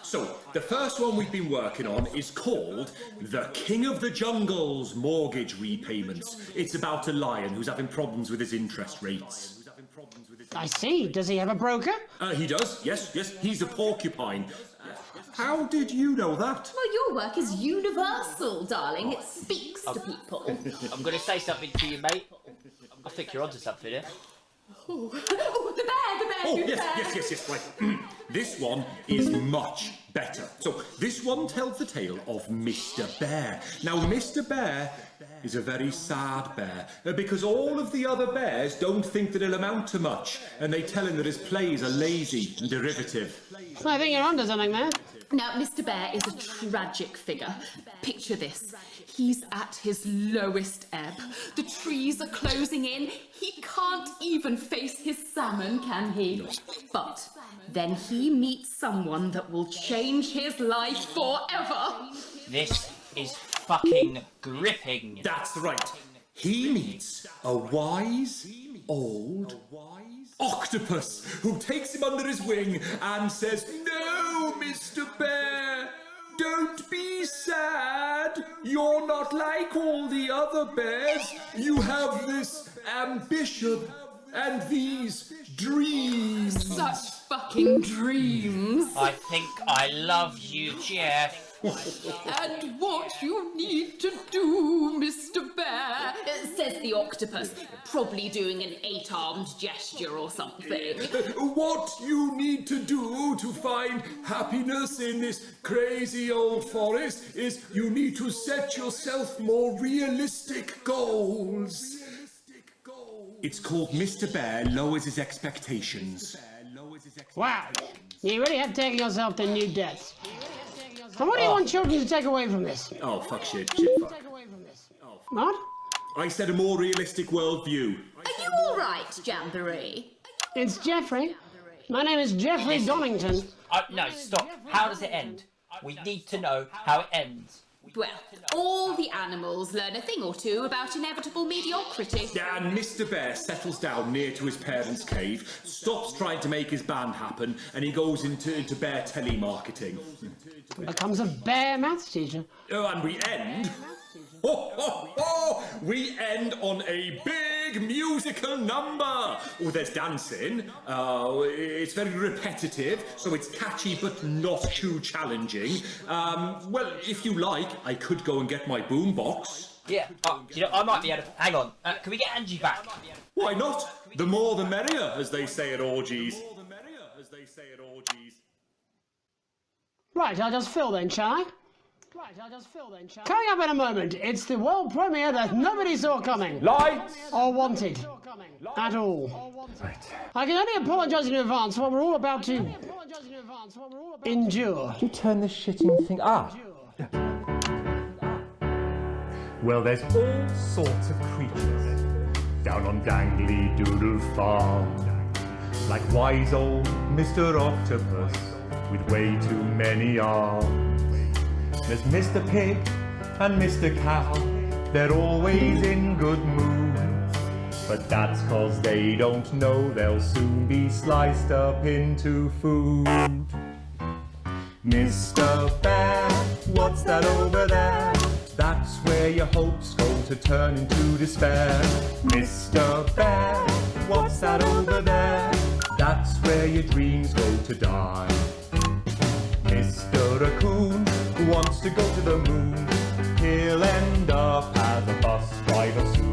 So, the first one we've been working on is called The King of the Jungle's Mortgage Repayments. It's about a lion who's having problems with his interest rates. I see. Does he have a broker? He does, yes. He's a porcupine. How did you know that? Well, your work is universal, darling. It speaks to people. I'm going to say something to you, mate. I think you're onto something here. Oh, the bear! Oh, yes, right. This one is much better. So, this one tells the tale of Mr. Bear. Now, Mr. Bear is a very sad bear, because all of the other bears don't think that he'll amount to much, and they tell him that his plays are lazy and derivative. I think you're onto something there. Now, Mr. Bear is a tragic figure. Picture this. He's at his lowest ebb. The trees are closing in. He can't even face his salmon, can he? But then he meets someone that will change his life forever. This is fucking gripping. That's right. He meets a wise old octopus who takes him under his wing and says, "No, Mr. Bear, don't be sad. You're not like all the other bears. You have this ambition and these dreams." Such fucking dreams. I think I love you, Jeff. And what you need to do, Mr. Bear, says the octopus, probably doing an 8-armed gesture or something. What you need to do to find happiness in this crazy old forest is you need to set yourself more realistic goals. It's called Mr. Bear Lowers His Expectations. Wow, you really have taken yourself to new depths. And what do you want children to take away from this? Oh, fuck shit, fuck. What? I said a more realistic worldview. Are you all right, Jamboree? It's Jeffrey. My name is Jeffrey Donington. No, stop. How does it end? We need to know how it ends. Well, all the animals learn a thing or two about inevitable mediocrity. And Mr. Bear settles down near to his parents' cave, stops trying to make his band happen, and he goes into bear telemarketing. Becomes a bear maths teacher. Oh, and we end... We end on a big musical number. Oh, there's dancing. It's very repetitive, so it's catchy but not too challenging. Well, if you like, I could go and get my boombox. Yeah, I might be able to... Hang on, can we get Angie back? Why not? The more the merrier, as they say at orgies. Right, I'll just fill then, shall I? Coming up in a moment, it's the world premiere that nobody saw coming. Lights! Or wanted. At all. Right. I can only apologise in advance for what we're all about to endure. You turn this shitting thing up. Well, there's all sorts of creatures down on Dangly Doodle Farm. Like wise old Mr. Octopus with way too many arms. There's Mr. Pig and Mr. Cow, they're always in good moods. But that's 'cause they don't know they'll soon be sliced up into food. Mr. Bear, what's that over there? That's where your hopes go to turn into despair. Mr. Bear, what's that over there? That's where your dreams go to die. Mr. Raccoon wants to go to the moon. He'll end up as a bus driver soon.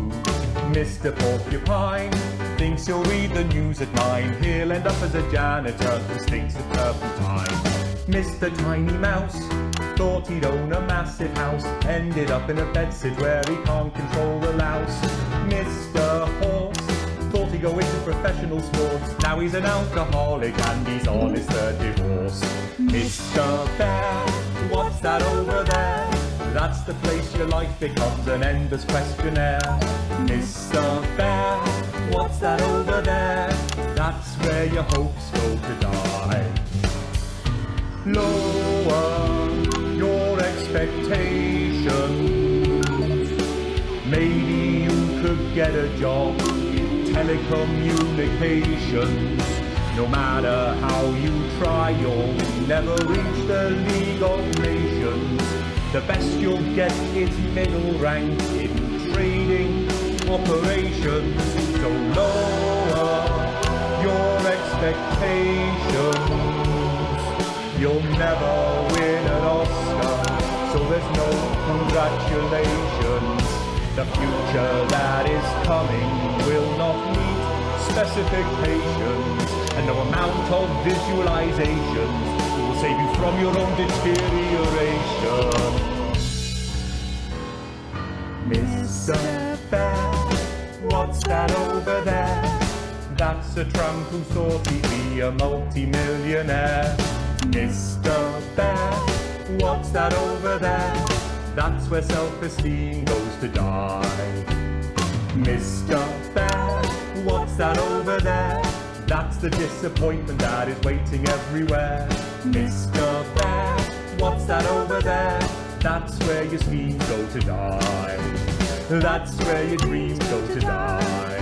Mr. Porcupine thinks he'll read the news at 9. He'll end up as a janitor who stinks of turpentine. Mr. Tiny Mouse thought he'd own a massive house. Ended up in a bedsit where he can't control the louse. Mr. Horse thought he'd go into professional sports. Now he's an alcoholic and he's on his third divorce. Mr. Bear, what's that over there? That's the place your life becomes an endless questionnaire. Mr. Bear, what's that over there? That's where your hopes go to die. Lower your expectations. Maybe you could get a job in telecommunications. No matter how you try, you'll never reach the League of Nations. The best you'll get is middle rank in trading operations. So lower your expectations. You'll never win an Oscar, so there's no congratulations. The future that is coming will not meet specifications, and no amount of visualizations will save you from your own deterioration. Mr. Bear, what's that over there? That's a tramp who thought he'd be a multi-millionaire. Mr. Bear, what's that over there? That's where self-esteem goes to die. Mr. Bear, what's that over there? That's the disappointment that is waiting everywhere. Mr. Bear, what's that over there? That's where your schemes go to die. That's where your dreams go to die.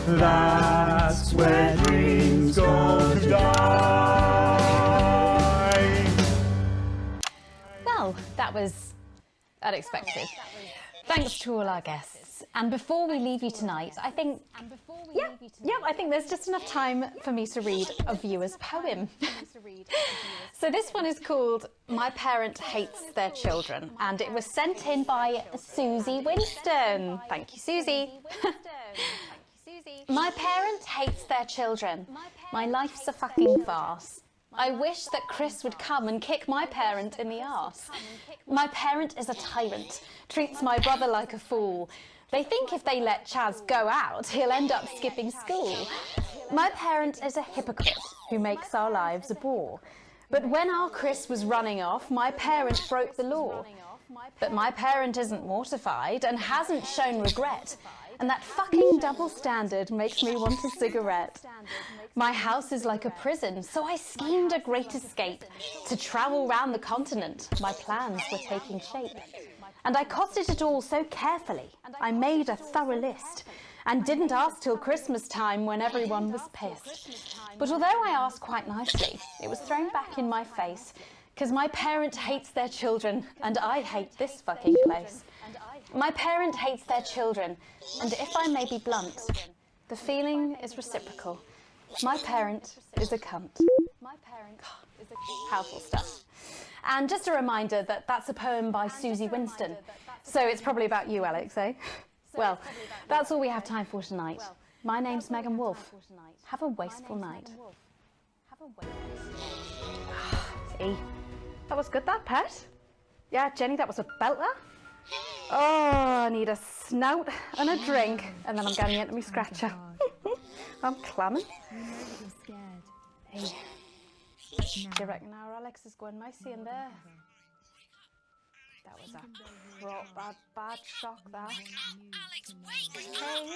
That's where dreams go to die. Well, that was unexpected. Thanks to all our guests. And before we leave you tonight, I think there's just enough time for me to read a viewer's poem. So this one is called My Parent Hates Their Children, and it was sent in by Susie Winston. Thank you, Susie. My parent hates their children. My life's a fucking farce. I wish that Chris would come and kick my parent in the arse. My parent is a tyrant, treats my brother like a fool. They think if they let Chaz go out, he'll end up skipping school. My parent is a hypocrite who makes our lives a bore. But when our Chris was running off, my parent broke the law. But my parent isn't mortified and hasn't shown regret. And that fucking double standard makes me want a cigarette. My house is like a prison, so I schemed a great escape. To travel round the continent, my plans were taking shape. And I costed it all so carefully, I made a thorough list. And didn't ask till Christmas time when everyone was pissed. But although I asked quite nicely, it was thrown back in my face. 'Cause my parent hates their children, and I hate this fucking place. My parent hates their children, and if I may be blunt, the feeling is reciprocal. My parent is a cunt. Powerful stuff. And just a reminder that that's a poem by Susie Winston. So it's probably about you, Alex, eh? Well, that's all we have time for tonight. My name's Megan Wolfe. Have a wasteful night. See? That was good, that, Pet? Yeah, Jenny, that was a belter. Oh, I need a snout and a drink, and then I'm getting into my scratcher. I'm clamming. Hey, do you reckon our Alex is going nicely in there? That was a bad shock, that. Alex, wake Hey. up!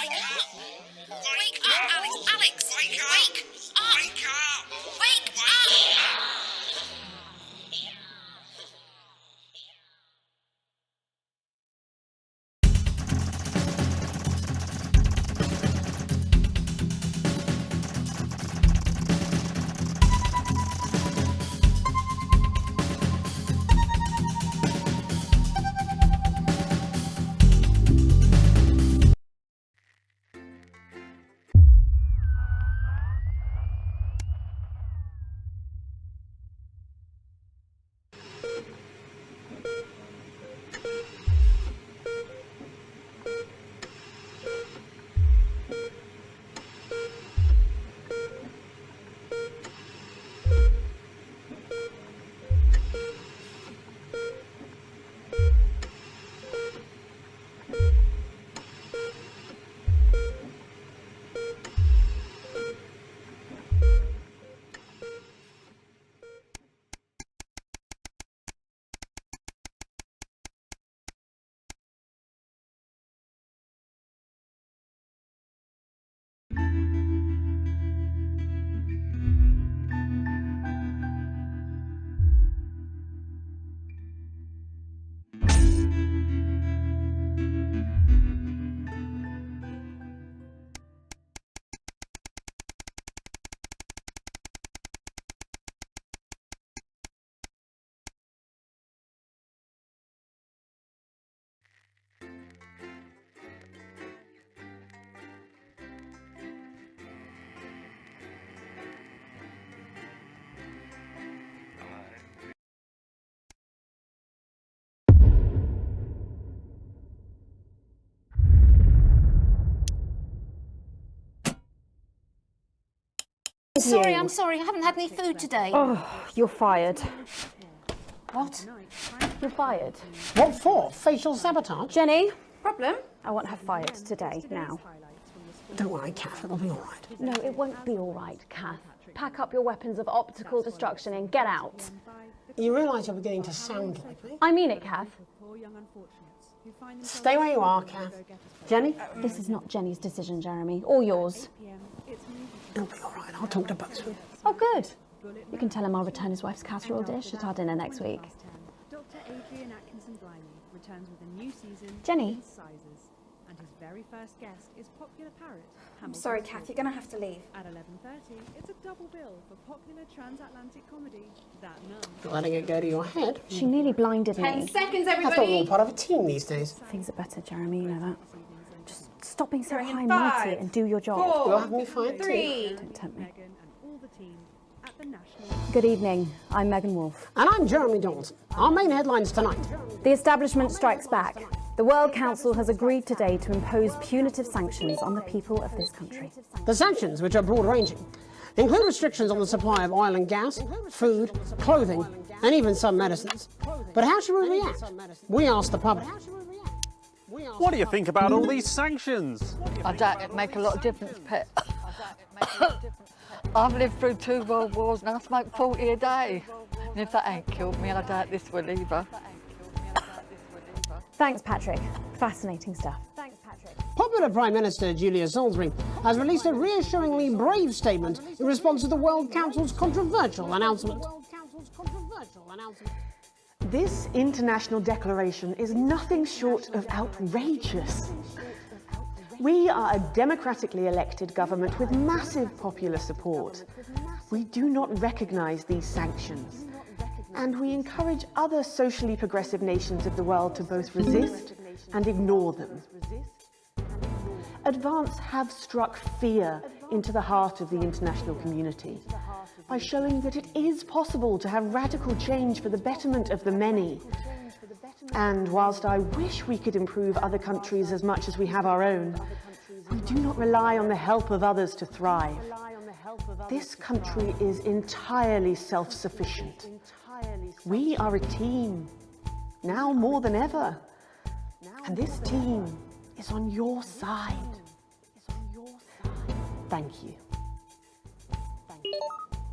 Alex? Wake up, Alex! Alex! Wake up! Wake up! Wake up! I'm sorry. I haven't had any food today. Oh, you're fired. What? You're fired. What for? Facial sabotage? Jenny? Problem? I want her fired today, now. Don't worry, Kath, it'll be all right. No, it won't be all right, Kath. Pack up your weapons of optical destruction and get out. You realise you're beginning to sound like me? I mean it, Kath. Stay where you are, Kath. Jenny? This is not Jenny's decision, Jeremy, or yours. It'll be all right. I'll talk to both of them. Oh, good. You can tell him I'll return his wife's casserole dish at our dinner next week. Dr. Adrian Atkinson-Blimey returns with a new season. Jenny. Sizes, and his very first guest is popular parrot. I'm sorry, Kath, you're going to have to leave. At 11:30, it's a double bill for popular transatlantic comedy, That Nun. Letting it go to your head. She nearly blinded me. 10 seconds, I everybody. thought we were all part of a team these days. Things are better, Jeremy, you know that. Just stop being so You're in high and mighty 5, and do your job. 4, You'll have me fired too. 3. Don't tempt me. Meghan and all the team at the National. Good evening. I'm Megan Wolfe. And I'm Jeremy Donaldson. Our main headlines tonight. The establishment strikes back. The World Council has agreed today to impose punitive sanctions on the people of this country. The sanctions, which are broad-ranging, include restrictions on the supply of oil and gas, food, clothing, and even some medicines. But how should we react? We asked the public. What do you think about all these sanctions? I doubt it make a lot of difference, Pet. I've lived through 2 world wars and I smoke 40 a day. And if that ain't killed me, I doubt this will either. Thanks, Patrick. Fascinating stuff. Popular Prime Minister Julia Salisbury has released a reassuringly brave statement in response to the World Council's controversial announcement. This international declaration is nothing short of outrageous. We are a democratically elected government with massive popular support. We do not recognise these sanctions, and we encourage other socially progressive nations of the world to both resist and ignore them. Advance have struck fear into the heart of the international community by showing that it is possible to have radical change for the betterment of the many. And whilst I wish we could improve other countries as much as we have our own, we do not rely on the help of others to thrive. This country is entirely self-sufficient. We are a team, now more than ever. And this team is on your side. Thank you.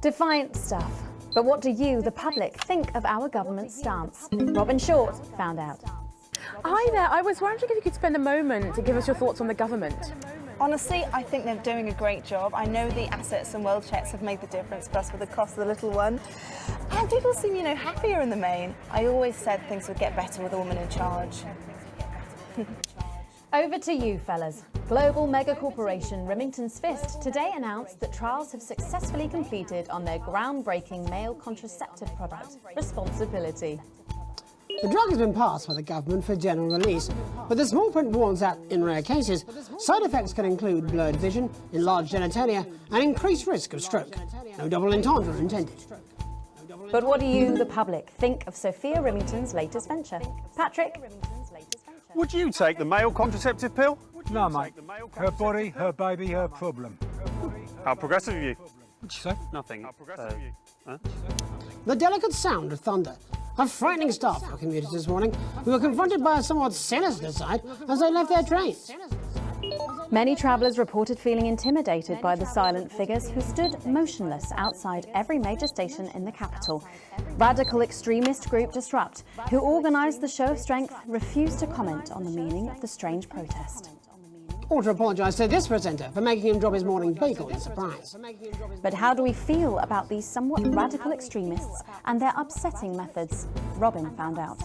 Defiant stuff. But what do you, the public, think of our government's stance? Robin Short found out. Hi there, I was wondering if you could spend a moment to give us your thoughts on the government. Honestly, I think they're doing a great job. I know the assets and world checks have made the difference for us with the cost of the little one. And people seem, happier in the main. I always said things would get better with a woman in charge. Over to you, fellas. Global mega corporation Remington's Fist today announced that trials have successfully completed on their groundbreaking male contraceptive product, Responsibility. The drug has been passed by the government for general release, but the small print warns that, in rare cases, side effects can include blurred vision, enlarged genitalia, and increased risk of stroke. No double entendre intended. But what do you, the public, think of Sophia Remington's latest venture? Patrick? Would you take the male contraceptive pill? No, mate. Her body, her baby, her problem. How progressive of you. What'd you say? Nothing. How progressive of you. Huh? The delicate sound of thunder. A frightening start for commuters this morning, who were confronted by a somewhat sinister sight as they left their trains. Many travellers reported feeling intimidated by the silent figures who stood motionless outside every major station in the capital. Radical extremist group Disrupt, who organised the show of strength, refused to comment on the meaning of the strange protest. Or to apologise to this presenter for making him drop his morning bagel in surprise. But how do we feel about these somewhat radical extremists and their upsetting methods? Robin found out.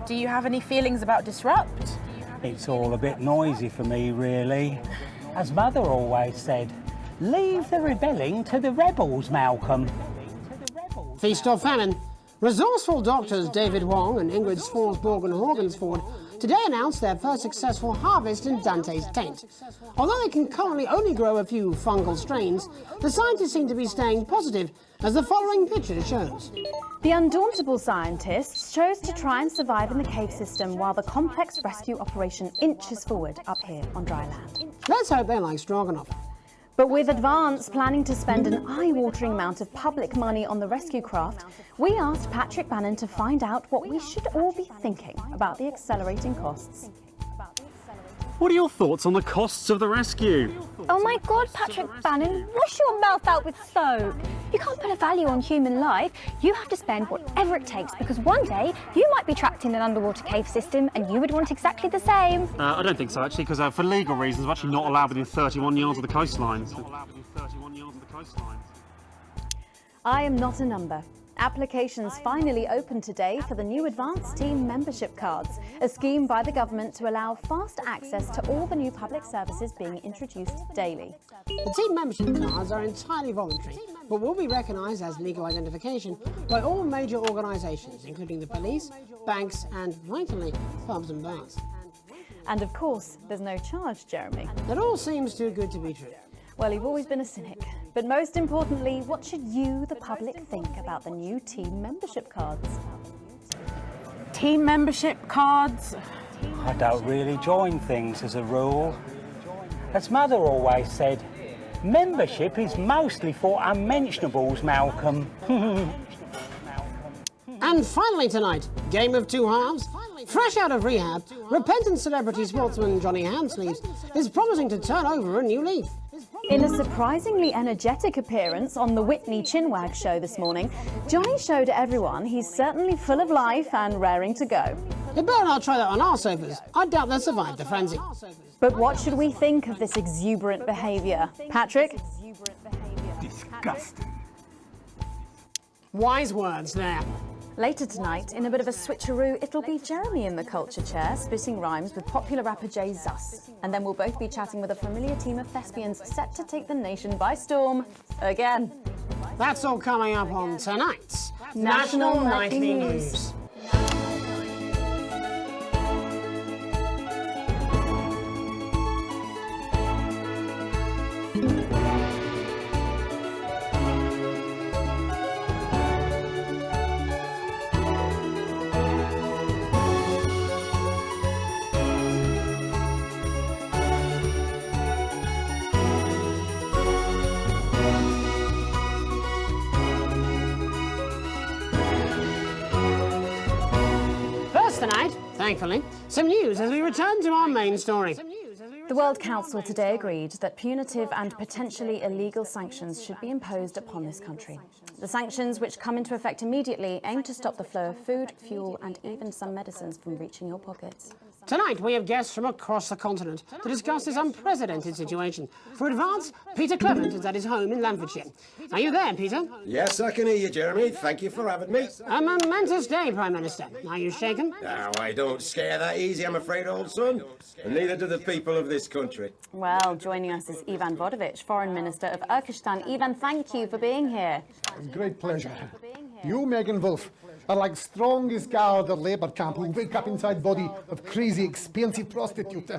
Do you have any feelings about Disrupt? It's all a bit noisy for me, really. As Mother always said, leave the rebelling to the rebels, Malcolm. Feast or famine. Resourceful doctors David Wong and Ingrid Sforsborg and Horgansford today announced their first successful harvest in Dante's taint. Although they can currently only grow a few fungal strains, the scientists seem to be staying positive, as the following picture shows. The undauntable scientists chose to try and survive in the cave system while the complex rescue operation inches forward up here on dry land. Let's hope they like stroganoff. But with Advance planning to spend an eye-watering amount of public money on the rescue craft, we asked Patrick Bannon to find out what we should all be thinking about the accelerating costs. What are your thoughts on the costs of the rescue? Oh my God, Patrick Bannon, wash your mouth out with soap. You can't put a value on human life. You have to spend whatever it takes because one day you might be trapped in an underwater cave system and you would want exactly the same. I don't think so, actually, because for legal reasons, we're actually not allowed within 31 yards of the coastline. I am not a number. Applications finally opened today for the new Advanced Team membership cards, a scheme by the government to allow fast access to all the new public services being introduced daily. The team membership cards are entirely voluntary, but will be recognised as legal identification by all major organisations, including the police, banks and, vitally, pubs and bars. And of course, there's no charge, Jeremy. It all seems too good to be true. Well, you've always been a cynic. But most importantly, what should you, the public, think about the new team membership cards? Team membership cards? I don't really join things as a rule. As Mother always said, membership is mostly for unmentionables, Malcolm. And finally tonight, game of two halves. Fresh out of rehab, repentant celebrity sportsman Johnny Hamsleeves is promising to turn over a new leaf. In a surprisingly energetic appearance on the Whitney Chinwag show this morning, Johnny showed everyone he's certainly full of life and raring to go. You better not try that on our sofas. I doubt they'll survive the frenzy. But what should we think of this exuberant behaviour? Patrick? Disgusting. Wise words there. Later tonight, in a bit of a switcheroo, it'll be Jeremy in the culture chair, spitting rhymes with popular rapper Jay Zus. And then we'll both be chatting with a familiar team of thespians set to take the nation by storm again. That's all coming up on tonight's National Nightly Nightly News. Tonight, thankfully, some news as we return to our main story. The World Council today agreed that punitive and potentially illegal sanctions should be imposed upon this country. The sanctions, which come into effect immediately, aim to stop the flow of food, fuel and even some medicines from reaching your pockets. Tonight, we have guests from across the continent to discuss this unprecedented situation. For Advance, Peter Clement is at his home in Lamfordshire. Are you there, Peter? Yes, I can hear you, Jeremy. Thank you for having me. A momentous day, Prime Minister. Are you shaken? No, I don't scare that easy, I'm afraid, old son. And neither do the people of this country. Well, joining us is Ivan Vodovich, Foreign Minister of Urkistan. Ivan, thank you for being here. Great pleasure. You, Megan Wolf, are like strongest guard at Labour camp who wake up inside body of crazy, expensive prostitute.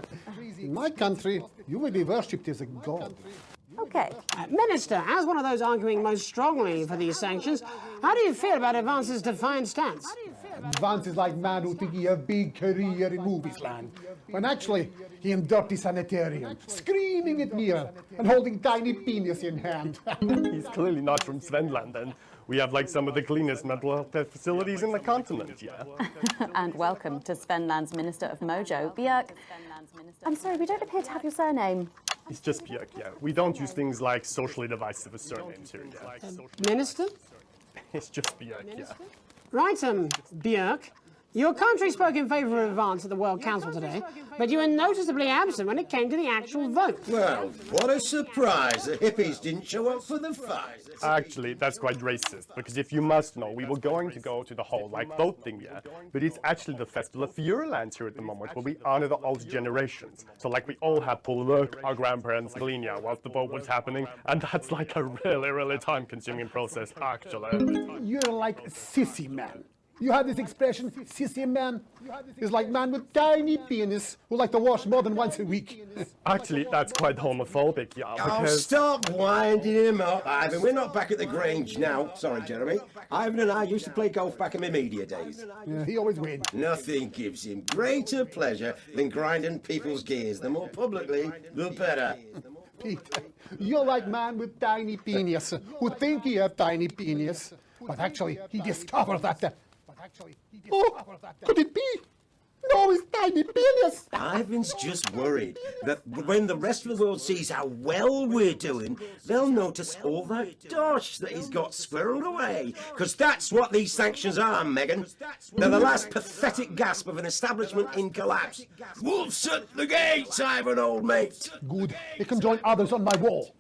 In my country, you will be worshipped as a god. OK. Minister, as one of those arguing most strongly for these sanctions, how do you feel about Advance's defiant stance? Advance is like man who thinks he have big career in movies land, when actually he in dirty sanitarium, screaming at mirror and holding tiny penis in hand. He's clearly not from Svenland, then. We have like some of the cleanest mental health facilities in the continent, yeah. And welcome to Svenland's Minister of Mojo, Björk. I'm sorry, we don't appear to have your surname. It's just Björk, yeah. We don't use things like socially divisive surnames here, yeah. Minister? It's just Björk, yeah. Right, Björk. Your country spoke in favour of Advance at the World Council today, but you were noticeably absent when it came to the actual vote. Well, what a surprise. The hippies didn't show up for the fight. Actually, that's quite racist, because if you must know, we were going to go to the whole, like, vote thing, yeah? But it's actually the Festival of Fureland here at the moment, where we honor the old generations. So, like, we all had to look our grandparents' Galinia whilst the vote was happening, and that's like a really, really time-consuming process, actually. You're like sissy man. You had this expression, sissy man. It's like man with tiny penis who like to wash more than once a week. Actually, that's quite homophobic, yeah, Oh, because... stop winding him up, Ivan. We're not back at the Grange now. Sorry, Jeremy. Ivan and I used to play golf back in my media days. Yeah, he always wins. Nothing gives him greater pleasure than grinding people's gears. The more publicly, the better. Peter, you're like man with tiny penis, who think he have tiny penis, but actually he discovered that. Oh, could it be? No, it's tiny penis. Ivan's just worried that when the rest of the world sees how well we're doing, they'll notice all that dosh that he's got squirreled away. Because that's what these sanctions are, Megan. They're the last pathetic gasp of an establishment in collapse. Wolves at the gates, Ivan, old mate. Good. They can join others on my wall.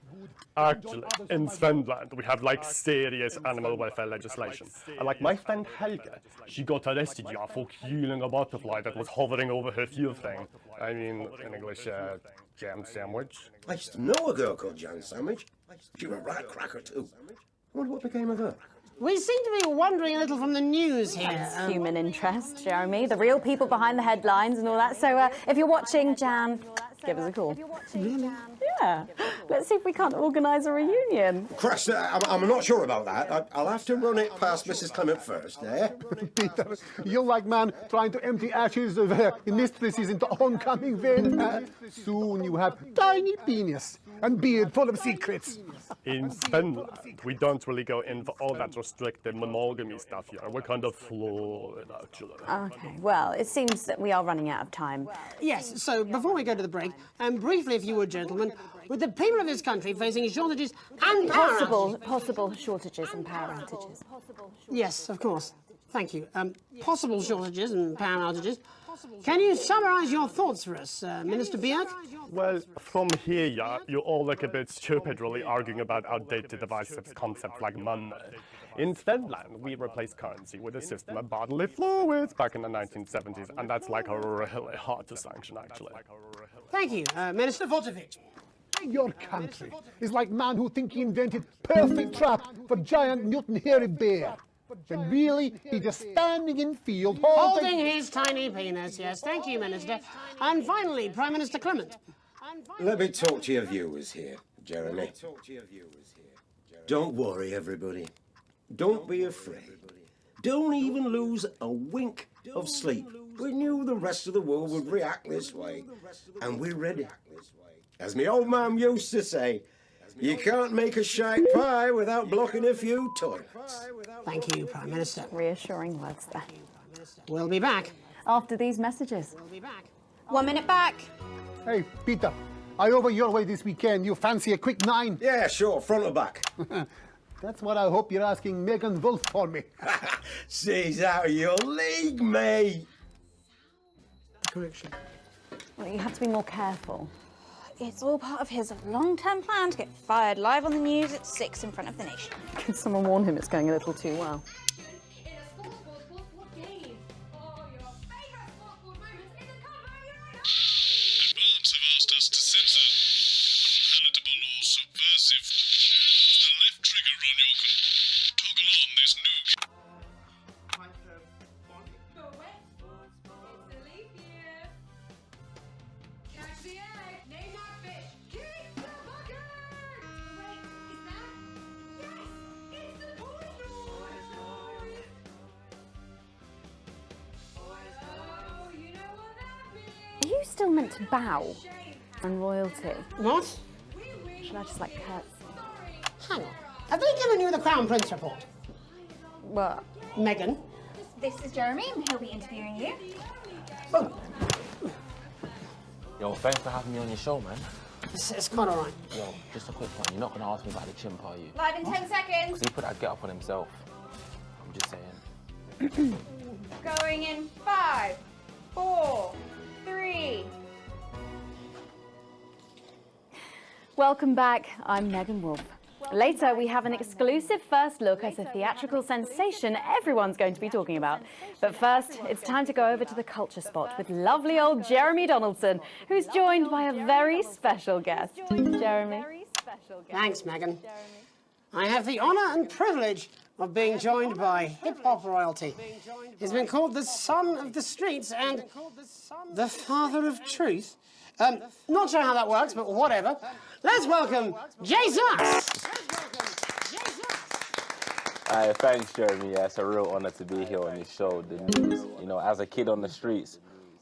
Actually, in Svenland, we have like serious animal welfare legislation. And like my friend Helga, she got arrested for killing a butterfly that was hovering over her field thing. I mean, in English, jam sandwich. I used to know a girl called Jam Sandwich. She was a right cracker too. I wonder what became of her. We seem to be wandering a little from the news here. It's human interest, Jeremy. The real people behind the headlines and all that. So if you're watching, Jan, give us a call. Really? Yeah. Let's see if we can't organise a reunion. Crash, I'm not sure about that. I'll have to run it past Mrs. Clement first, eh? Peter, you're like man trying to empty ashes of mistresses into oncoming vein. Soon you have tiny penis and beard full of secrets. In Finland, we don't really go in for all that restricted monogamy stuff here. We're kind of fluid, actually. Okay, well, it seems that we are running out of time. Yes, so before we go to the break, briefly, if you would, gentlemen, with the people of this country facing shortages and possible shortages and power outages. Yes, of course. Thank you. Possible shortages and power outages. Can you summarise your thoughts for us, Minister Bjerk? Well, from here, yeah, you all look a bit stupid really arguing about outdated divisive concepts like money. In Finland, we replaced currency with a system of bodily fluids back in the 1970s, and that's like really hard to sanction, actually. Thank you, Minister Vucevic. Your country is like man who think he invented perfect trap for giant Newton hairy bear. When really he's just standing in field holding his tiny penis, yes. Thank you, Minister. And finally, Prime Minister Clement. Let me talk to your viewers here, Jeremy. Don't worry, everybody. Don't be afraid. Don't even lose a wink of sleep. We knew the rest of the world would react this way, and we're ready. As my old man used to say, you can't make a shite pie without blocking a few toilets. Thank you, Prime Minister. Reassuring words there. We'll be back. After these messages. We'll be back. 1 minute back. Hey, Peter, I over your way this weekend. You fancy a quick 9? Yeah, sure, front or back. That's what I hope you're asking Megan Wolf for me. She's out of your league, mate. Correction. Well, you have to be more careful. It's all part of his long-term plan to get fired live on the news at 6 in front of the nation. Could someone warn him it's going a little too well? Advance have asked us to censor unpalatable or subversive. The left trigger on your toggle on this new. Are you still meant to bow on royalty? What? Should I just like curtsy? Hang on. Have they given you the Crown Prince report? What? Megan? This is Jeremy, and he'll be interviewing you. Oh. Yo, thanks for having me on your show, man. It's quite all right. Yo, just a quick one. You're not going to ask me about the chimp, are you? Live in 10 seconds. He put that get up on himself. I'm just saying. Going in 5, 4, 3. Welcome back. I'm Megan Wolf. Later, we have an exclusive first look at a theatrical sensation everyone's going to be talking about. But first, it's time to go over to the culture spot with lovely old Jeremy Donaldson, who's joined by a very special guest. Jeremy. Thanks, Megan. I have the honour and privilege of being joined by hip-hop royalty. He's been called the son of the streets and the father of truth. Not sure how that works, but whatever. Let's welcome Jesus! Thanks, Jeremy. Yeah, it's a real honour to be here on this show, The News. You know, as a kid on the streets,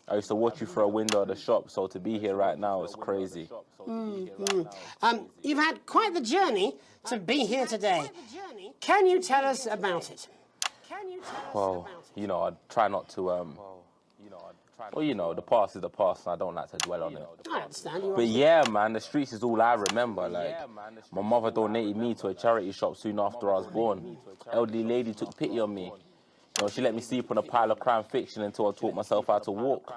I used to watch you through a window of the shop, so to be here right now is crazy. You've had quite the journey to be here today. Can you tell us about it? Well, you know, I try not to, well, you know, the past is the past, and I don't like to dwell on it. I understand you. But yeah, man, the streets is all I remember. Like, my mother donated me to a charity shop soon after I was born. Elderly lady took pity on me. You know, she let me sleep on a pile of crime fiction until I taught myself how to walk.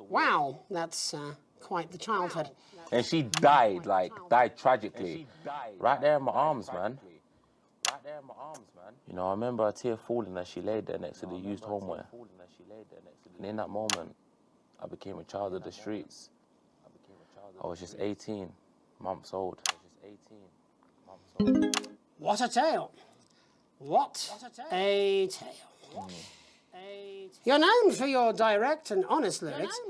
Wow, that's quite the childhood. And she died, died tragically. Right there in my arms, man. You know, I remember a tear falling as she laid there next to the used homeware. And in that moment, I became a child of the streets. I was just 18 months old. What a tale. What a tale. You're known for your direct and honest lyrics.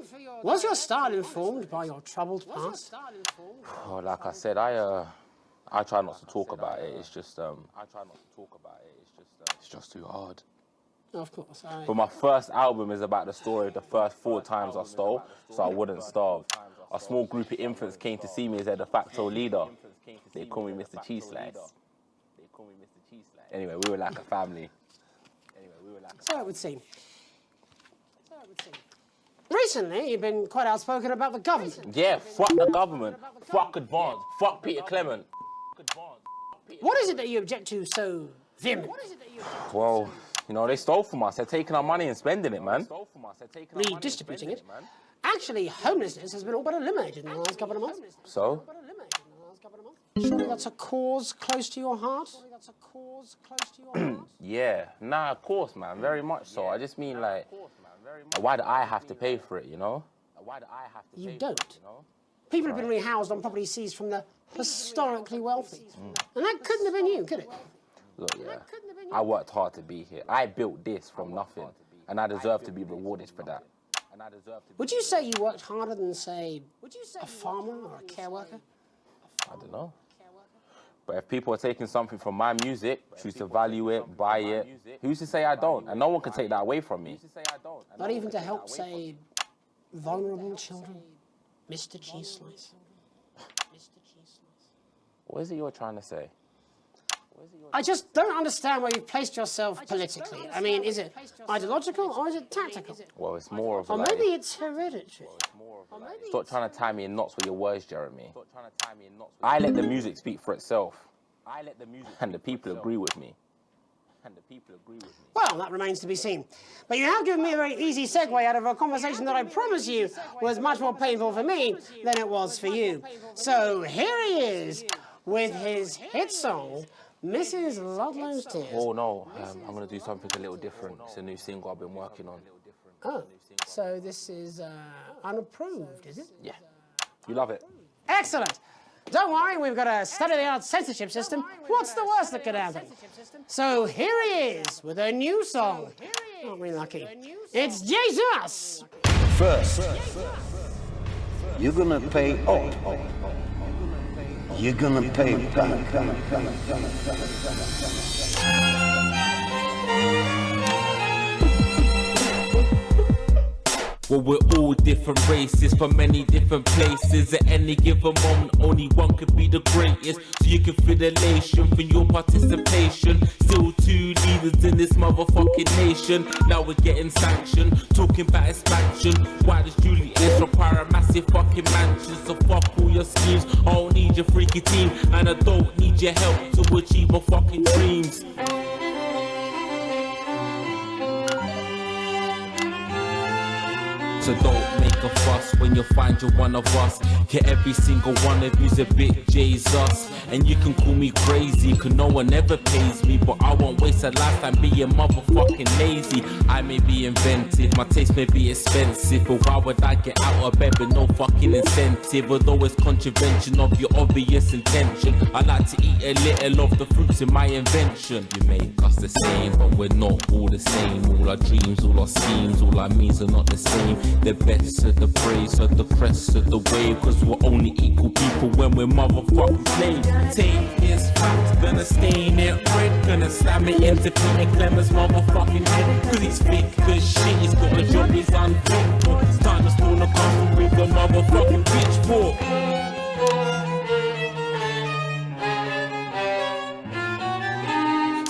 Was your style informed by your troubled past? Oh, like I said, I try not to talk about it. It's just, it's just too hard. Of course. But my first album is about the story of the first 4 times I stole, so I wouldn't starve. A small group of infants came to see me as their de facto leader. They call me Mr. Cheese Slice. Anyway, we were like a family. So it would seem. Recently, you've been quite outspoken about the government. Yeah, fuck the government. Fuck Advance. Fuck Peter Clement. What is it that you object to so vehemently? Well, you know, they stole from us. They're taking our money and spending it, man. Redistributing it. Actually, homelessness has been all but eliminated in the last couple of months. So? Surely that's a cause close to your heart? Yeah, nah, of course, man. Very much so. I just mean, like, why do I have to pay for it, you know? You don't. People have been rehoused on property seized from the historically wealthy. And that couldn't have been you, could it? Look, yeah, I worked hard to be here. I built this from nothing, and I deserve to be rewarded for that. Would you say you worked harder than, say, a farmer or a care worker? I don't know. But if people are taking something from my music, choose to value it, buy it, who's to say I don't? And no one can take that away from me. Not even to help, say, vulnerable children? Mr. Cheese Slice. What is it you're trying to say? I just don't understand where you've placed yourself politically. I mean, is it ideological or is it tactical? Well, it's more of Or like... maybe it's hereditary. Stop trying to tie me in knots with your words, Jeremy. I let the music speak for itself. And the people agree with me. Well, that remains to be seen. But you have given me a very easy segue out of a conversation that I promise you was much more painful for me than it was for you. So here he is with his hit song, Mrs. Ludlow's Tears. Oh, no. I'm going to do something a little different. It's a new single I've been working on. Oh, so this is unapproved, is it? Yeah. You love it. Excellent. Don't worry, we've got a state-of-the-art censorship system. What's the worst that could happen? So here he is with a new song. Aren't we lucky? It's Jesus! First, you're gonna pay up. You're gonna pay back. Well, we're all different races from many different places. At any given moment, only one could be the greatest. So you can feel elation from your participation. Still 2 leaders in this motherfucking nation. Now we're getting sanctioned, talking about expansion. Why does Julius require a massive fucking mansion? So fuck all your schemes. I don't need your freaky team, and I don't need your help to achieve my fucking dreams. So don't make a fuss when you find you're one of us. Yeah, every single one of you's a bit Jesus. And you can call me crazy, cause no one ever pays me. But I won't waste a lifetime being motherfucking lazy. I may be inventive, my taste may be expensive, but why would I get out of bed with no fucking incentive? Although it's contravention of your obvious intention, I like to eat a little of the fruits in my invention. You make us the same, but we're not all the same. All our dreams, all our schemes, all our means are not the same. They're better of the praise of the crest of the wave. Cause we're only equal people when we're motherfucking slaves. Take his facts, gonna stain it red. Gonna slam it into Peter Clemens' motherfucking head. Cause he's thick as shit, he's got a job he's unfit for. It's time to storm the castle with the motherfucking pitchfork.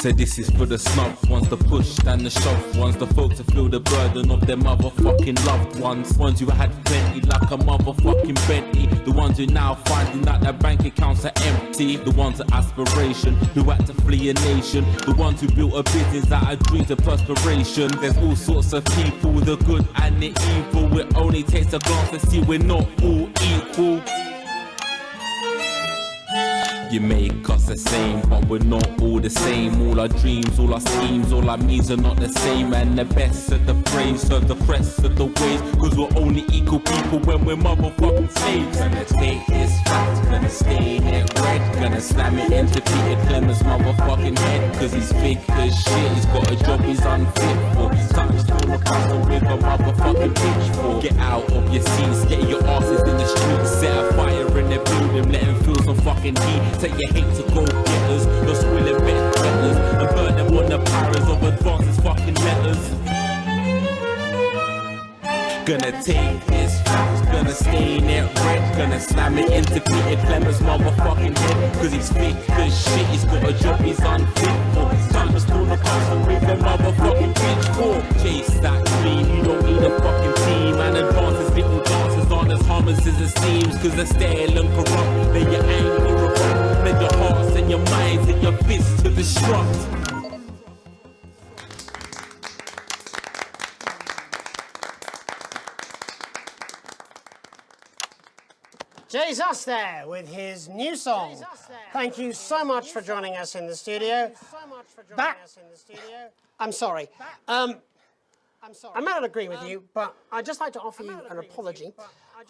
So this is for the snub ones, the pushed and the shoved ones, the folks that feel the burden of their motherfucking loved ones. Ones who had plenty like a motherfucking Bentley. The ones who now finding that their bank accounts are empty. The ones of aspiration who had to flee a nation. The ones who built a business out of dreams of perspiration. There's all sorts of people, the good and the evil. It only takes a glance to see we're not all equal. You make us the same, but we're not all the same. All our dreams, all our schemes, all our means are not the same. And the best of the praise of the crest of the waves. Cause we're only equal people when we're motherfucking slaves. Gonna take this fact, gonna stain it red. Gonna slam it into Peter Clemens' motherfucking head. Cause he's thick as shit, he's got a job he's unfit for. Time to storm the castle with a motherfucking pitchfork. Get out of your seats, get your asses in the streets. Set a fire in their building, let them feel some fucking heat. Take your hate to go getters, the swilling bed fetters, and burn them on the powers of advances fucking letters. Gonna take his facts, gonna stain it red. Gonna slam it into Peter Clemens' motherfucking head. Cause he's thick as shit, he's got a job he's unfit for. It's time to storm the castle with a motherfucking pitchfork. Chase that dream, you don't need a fucking team. And advances little dances aren't as harmless as it seems. Cause they're stale and corrupt, then you're angry or wrong. Let your hearts and your minds and your fists to destruct. Jesus there with his new song. Thank you so much for joining us in the studio. I'm sorry. I may not agree with you, but I'd just like to offer you an apology.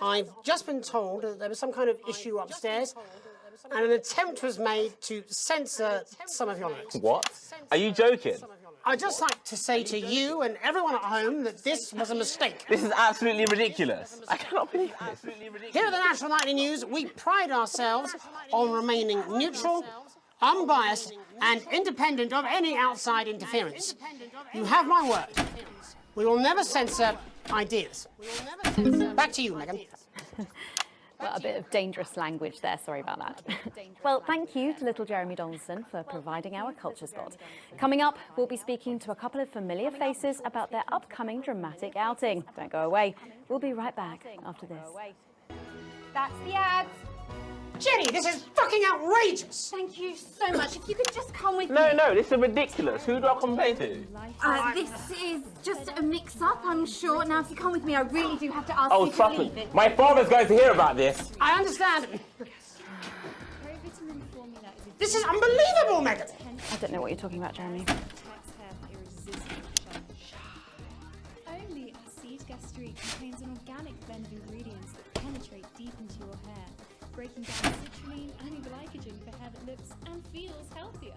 I've just been told that there was some kind of issue upstairs, and an attempt was made to censor some of your notes. What? Are you joking? I'd just like to say to you and everyone at home that this was a mistake. This is absolutely ridiculous. I cannot believe this. Here at the National Nightly News, we pride ourselves on remaining neutral, unbiased, and independent of any outside interference. You have my word. We will never censor ideas. Back to you, Megan. Well, a bit of dangerous language there, sorry about that. Well, thank you to little Jeremy Donaldson for providing our culture spot. Coming up, we'll be speaking to a couple of familiar faces about their upcoming dramatic outing. Don't go away. We'll be right back after this. That's the ads. Jenny, this is fucking outrageous! Thank you so much. If you could just come with me. No, this is ridiculous. Who do I complain to? This is just a mix-up, I'm sure. Now, if you come with me, I really do have to ask you to trust leave me. it. My father's going to hear about this. I understand. This is unbelievable, Megan! I don't know what you're talking about, Jeremy. Only Acid Gastri contains an organic blend of ingredients that penetrate deep into your hair, breaking down citrulline and glycogen for hair that looks and feels healthier.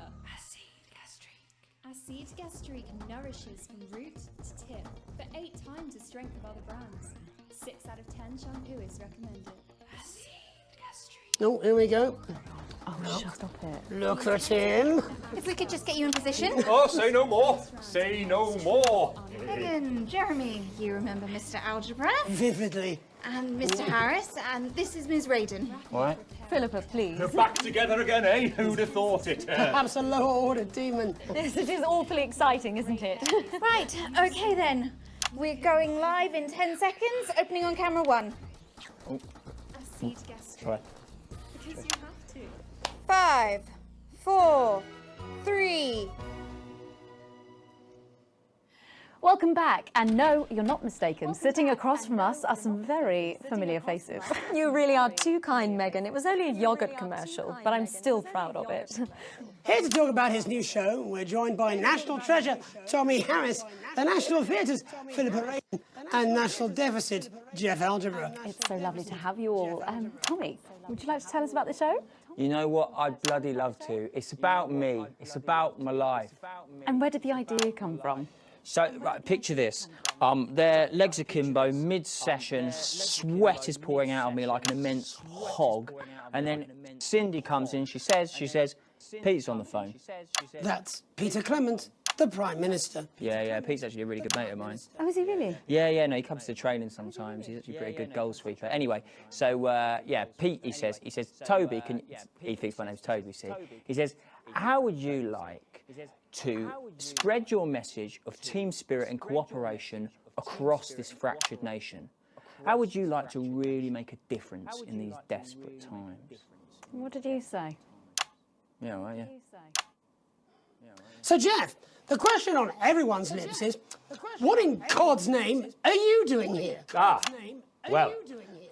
Acid Gastri nourishes from root to tip for 8 times the strength of other brands. 6 out of 10 shampooists recommend it. Oh, here we go. Oh, shut up it. Look at him. If we could just get you in position. Oh, say no more. Say no more. Megan, Jeremy, you remember Mr. Algebra? Vividly. And Mr. Harris, and this is Ms. Radin. What? Philippa, please. We're back together again, eh? Who'd have thought it? Perhaps a lower-order demon. Yes, it is awfully exciting, isn't it? Right, okay then. We're going live in 10 seconds, opening on camera 1. Acid Gastri. Right. Because you have to. 5, 4, 3. Welcome back, and no, you're not mistaken. Sitting across from us are some very familiar faces. You really are too kind, Megan. It was only a yogurt commercial, but I'm still proud of it. Here to talk about his new show, we're joined by National Treasure Tommy Harris, the National Theatre's Philippa Radin, and National Deficit Jeff Algebra. It's so lovely to have you all. Tommy, would you like to tell us about the show? You know what? I'd bloody love to. It's about me. It's about my life. And where did the idea come from? So, right, picture this. Their legs akimbo, mid-session, sweat is pouring out of me like an immense hog. And then Cindy comes in, she says, Pete's on the phone. That's Peter Clement, the Prime Minister. Yeah, Pete's actually a really good mate of mine. Oh, is he really? Yeah, no, he comes to training sometimes. He's actually a pretty good goal sweeper. Anyway, so, yeah, Pete, he says, Toby, he thinks my name's Toby, see? He says, how would you like to spread your message of team spirit and cooperation across this fractured nation? How would you like to really make a difference in these desperate times? What did you say? Yeah, right, yeah. So, Jeff, the question on everyone's lips is, what in God's name are you doing here? Well,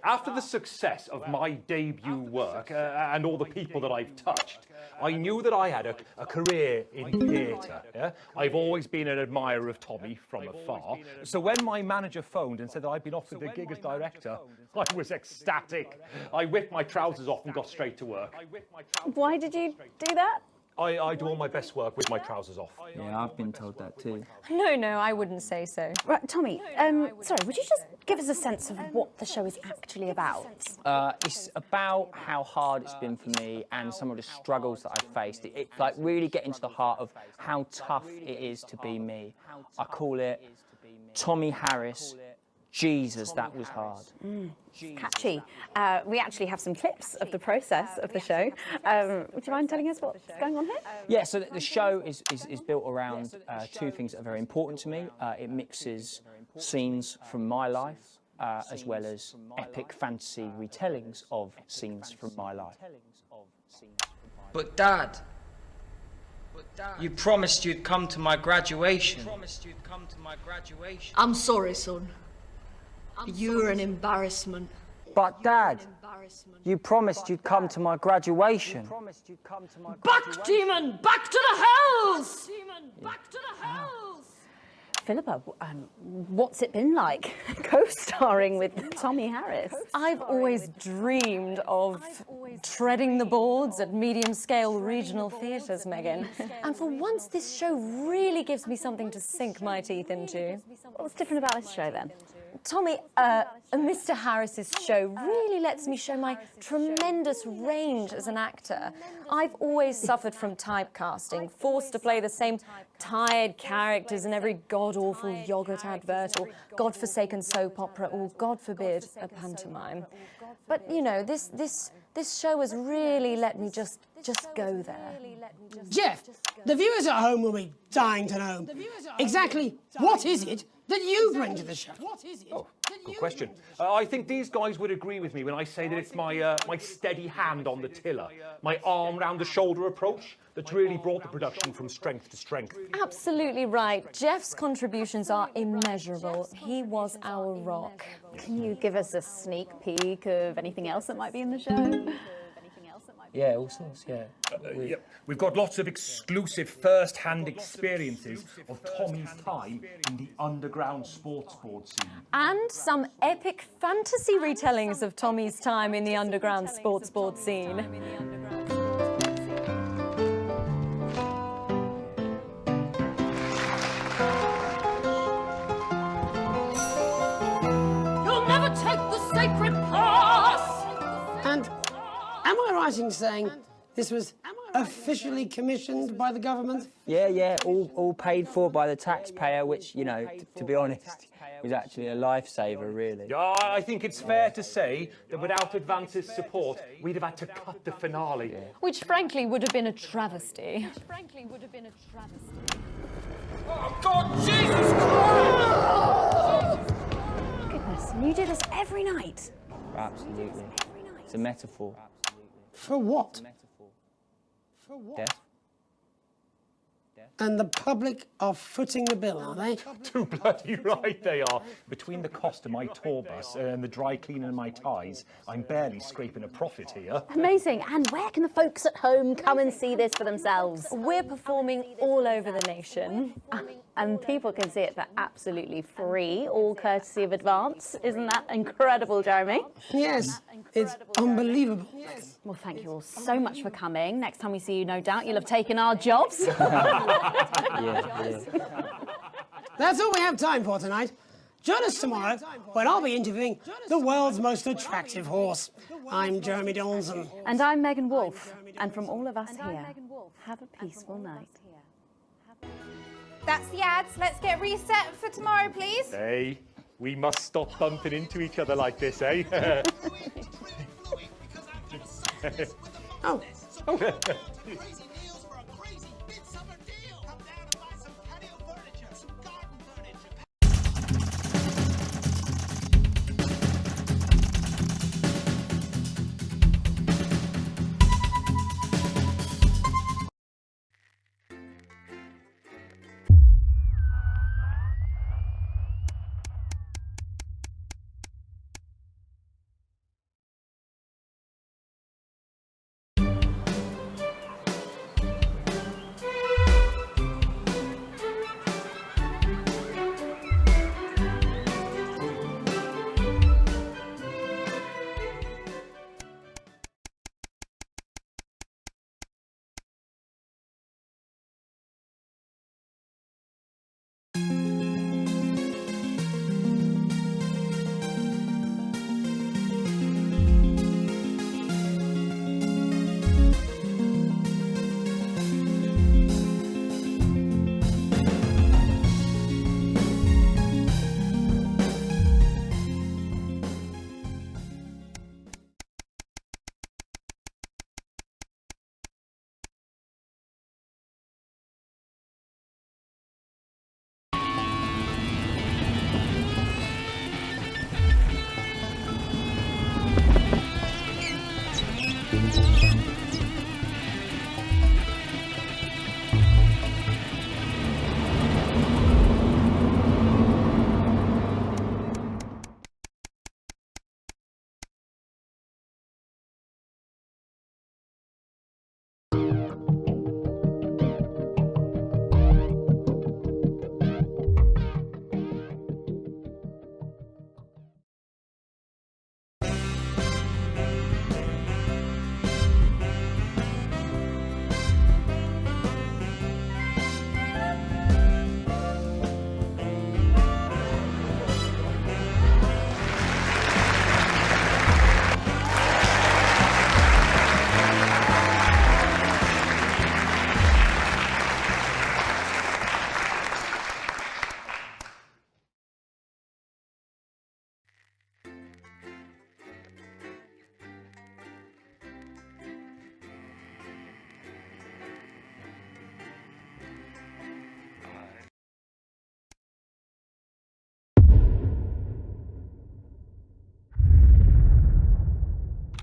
after the success of my debut work and all the people that I've touched, I knew that I had a career in theatre. Yeah? I've always been an admirer of Tommy from afar. So when my manager phoned and said that I'd been offered the gig as director, I was ecstatic. I whipped my trousers off and got straight to work. Why did you do that? I do all my best work with my trousers off. Yeah, I've been told that too. No, I wouldn't say so. Right, Tommy, sorry, would you just give us a sense of what the show is actually about? It's about how hard it's been for me and some of the struggles that I've faced. It's like really getting to the heart of how tough it is to be me. I call it Tommy Harris. Jesus, that was hard. Catchy. We actually have some clips of the process of the show. Would you mind telling us what's going on here? Yeah, so the show is built around two things that are very important to me. It mixes scenes from my life as well as epic fantasy retellings of scenes from my life. But Dad, you promised you'd come to my graduation. I'm sorry, son. You're an embarrassment. But Dad, you promised you'd come to my graduation. Back, demon! Back to the hells! Back to the hells! Philippa, what's it been like co-starring with Tommy Harris? I've always dreamed of treading the boards at medium-scale regional theatres, Megan. And for once, this show really gives me something to sink my teeth into. What's different about this show, then? Tommy, Mr. Harris's show really lets me show my tremendous range as an actor. I've always suffered from typecasting, forced to play the same tired characters in every god-awful yogurt advert or godforsaken soap opera or, God forbid, a pantomime. But, you know, this show has really let me just go there. Jeff, the viewers at home will be dying to know exactly what is it that you bring to the show? Oh, good question. I think these guys would agree with me when I say that it's my steady hand on the tiller, my arm round the shoulder approach that's really brought the production from strength to strength. Absolutely right. Jeff's contributions are immeasurable. He was our rock. Can you give us a sneak peek of anything else that might be in the show? Yeah, all sorts, yeah. Yep. We've got lots of exclusive first-hand experiences of Tommy's time in the underground sports board scene. And some epic fantasy retellings of Tommy's time in the underground sports board scene. You'll never take the sacred pass! And am I right in saying this was officially commissioned by the government? Yeah, all paid for by the taxpayer, which, you know, to be honest, was actually a lifesaver, really. Yeah, I think it's fair to say that without Advance's support, we'd have had to cut the finale. Which, frankly, would have been a travesty. Oh, God, Jesus Christ! Goodness, and you do this every night? Absolutely. It's a metaphor. For what? Death. And the public are footing the bill, are they? Too bloody right they are. Between the cost of my tour bus and the dry cleaning of my ties, I'm barely scraping a profit here. Amazing. And where can the folks at home come and see this for themselves? We're performing all over the nation. And people can see it for absolutely free, all courtesy of Advance. Isn't that incredible, Jeremy? Yes, it's unbelievable. Well, thank you all so much for coming. Next time we see you, no doubt you'll have taken our jobs. Yeah. That's all we have time for tonight. Join us tomorrow when I'll be interviewing the world's most attractive horse. I'm Jeremy Donaldson. And I'm Megan Wolfe. And from all of us here, have a peaceful night. That's the ads. Let's get reset for tomorrow, please. Hey, we must stop bumping into each other like this, eh? Oh.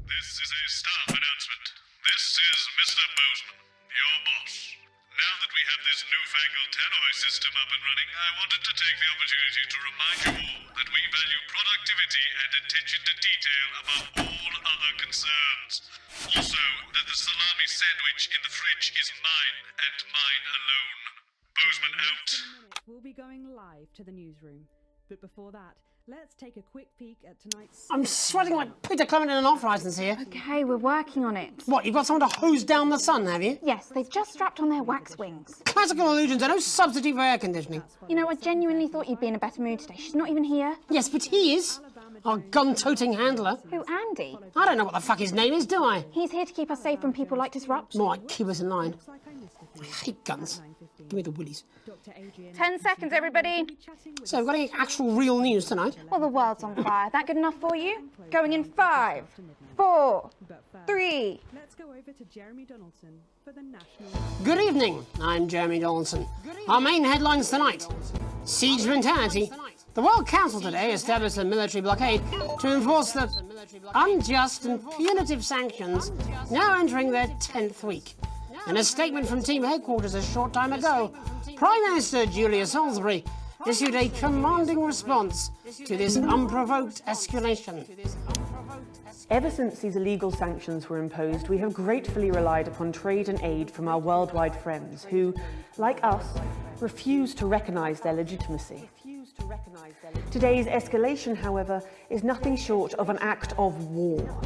This is a staff announcement. This is Mr. Bozeman, your boss. Now that we have this newfangled tannoy system up and running, I wanted to take the opportunity to remind you all that we value productivity and attention to detail above all other concerns. Also, that the salami sandwich in the fridge is mine and mine alone. Bozeman out. We'll be going live to the newsroom. But before that, let's take a quick peek at tonight's... I'm sweating like Peter Clement in an off-licence here. Okay, we're working on it. What, you've got someone to hose down the sun, have you? Yes, they've just strapped on their wax wings. Classical illusions are no substitute for air conditioning. You know, I genuinely thought you'd be in a better mood today. She's not even here. Yes, but he is. Our gun-toting handler. Who, Andy? I don't know what the fuck his name is, do I? He's here to keep us safe from people like Disrupt. More like keep us in line. I hate guns. Give me the willies. 10 seconds, everybody. So, we've got any actual real news tonight? Well, the world's on fire. That good enough for you? Going in 5, 4, 3. Let's go over to Jeremy Donaldson for the national... Good evening, I'm Jeremy Donaldson. Our main headlines tonight. Siege mentality. The World Council today established a military blockade to enforce the unjust and punitive sanctions now entering their 10th week. In a statement from team headquarters a short time ago, Prime Minister Julia Salisbury issued a commanding response to this unprovoked escalation. Ever since these illegal sanctions were imposed, we have gratefully relied upon trade and aid from our worldwide friends who, like us, refuse to recognise their legitimacy. Today's escalation, however, is nothing short of an act of war.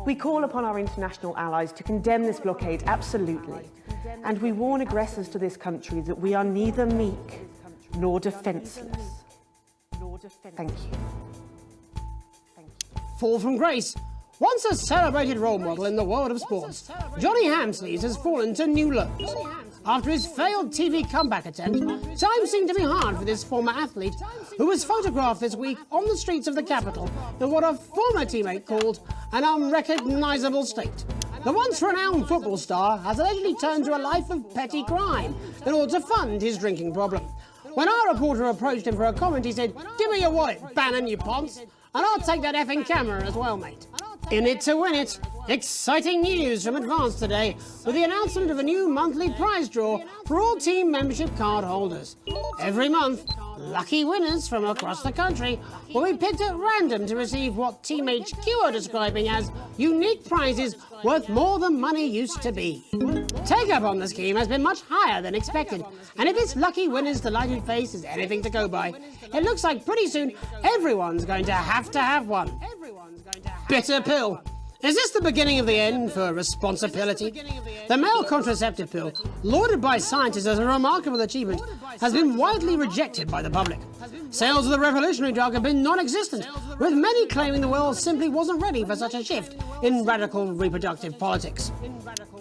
We call upon our international allies to condemn this blockade absolutely, and we warn aggressors to this country that we are neither meek nor defenceless. Thank you. Fall from grace. Once a celebrated role model in the world of sports, Johnny Hamsleys has fallen to new lows. After his failed TV comeback attempt, times seemed to be hard for this former athlete, who was photographed this week on the streets of the capital in what a former teammate called an unrecognisable state. The once renowned football star has allegedly turned to a life of petty crime in order to fund his drinking problem. When our reporter approached him for a comment, he said, "Give me your wallet, Bannon, you ponce, and I'll take that effing camera as well, mate." In it to win it. Exciting news from Advance today with the announcement of a new monthly prize draw for all team membership card holders. Every month, lucky winners from across the country will be picked at random to receive what Team HQ are describing as unique prizes worth more than money used to be. Take-up on the scheme has been much higher than expected, and if this lucky winner's delighted face is anything to go by, it looks like pretty soon everyone's going to have one. Bitter pill. Is this the beginning of the end for responsibility? The male contraceptive pill, lauded by scientists as a remarkable achievement, has been widely rejected by the public. Sales of the revolutionary drug have been non-existent, with many claiming the world simply wasn't ready for such a shift in radical reproductive politics.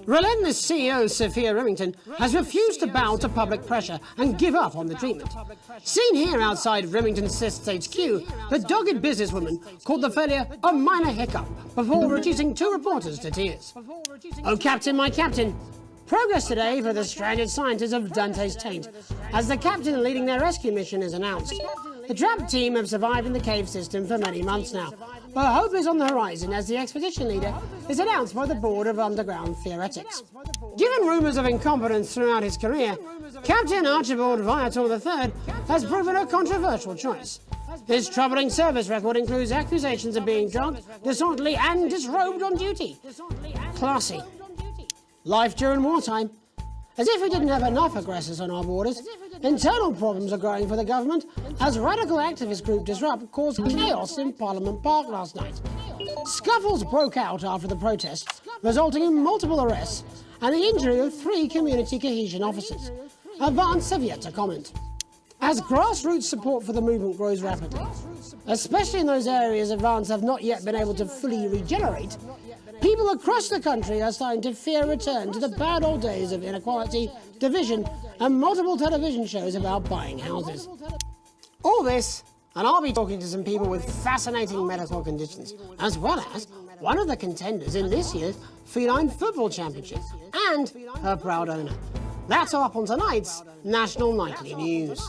Relentless CEO Sophia Remington has refused to bow to public pressure and give up on the treatment. Seen here outside Remington Cysts HQ, the dogged businesswoman called the failure a minor hiccup before reducing 2 reporters to tears. Oh, Captain, my Captain. Progress today for the stranded scientists of Dante's Taint, as the captain leading their rescue mission is announced. The trapped team have survived in the cave system for many months now, but hope is on the horizon as the expedition leader is announced by the Board of Underground Theoretics. Given rumours of incompetence throughout his career, Captain Archibald Viator III has proven a controversial choice. His troubling service record includes accusations of being drunk, disorderly and disrobed on duty. Classy. Life during wartime. As if we didn't have enough aggressors on our borders, internal problems are growing for the government as radical activist group Disrupt caused chaos in Parliament Park last night. Scuffles broke out after the protests, resulting in multiple arrests and the injury of 3 community cohesion officers. Advance have yet to comment. As grassroots support for the movement grows rapidly, especially in those areas Advance have not yet been able to fully regenerate, people across the country are starting to fear a return to the bad old days of inequality, division, and multiple television shows about buying houses. All this, and I'll be talking to some people with fascinating medical conditions, as well as one of the contenders in this year's Feline Football Championship, and her proud owner. That's all up on tonight's National Nightly News.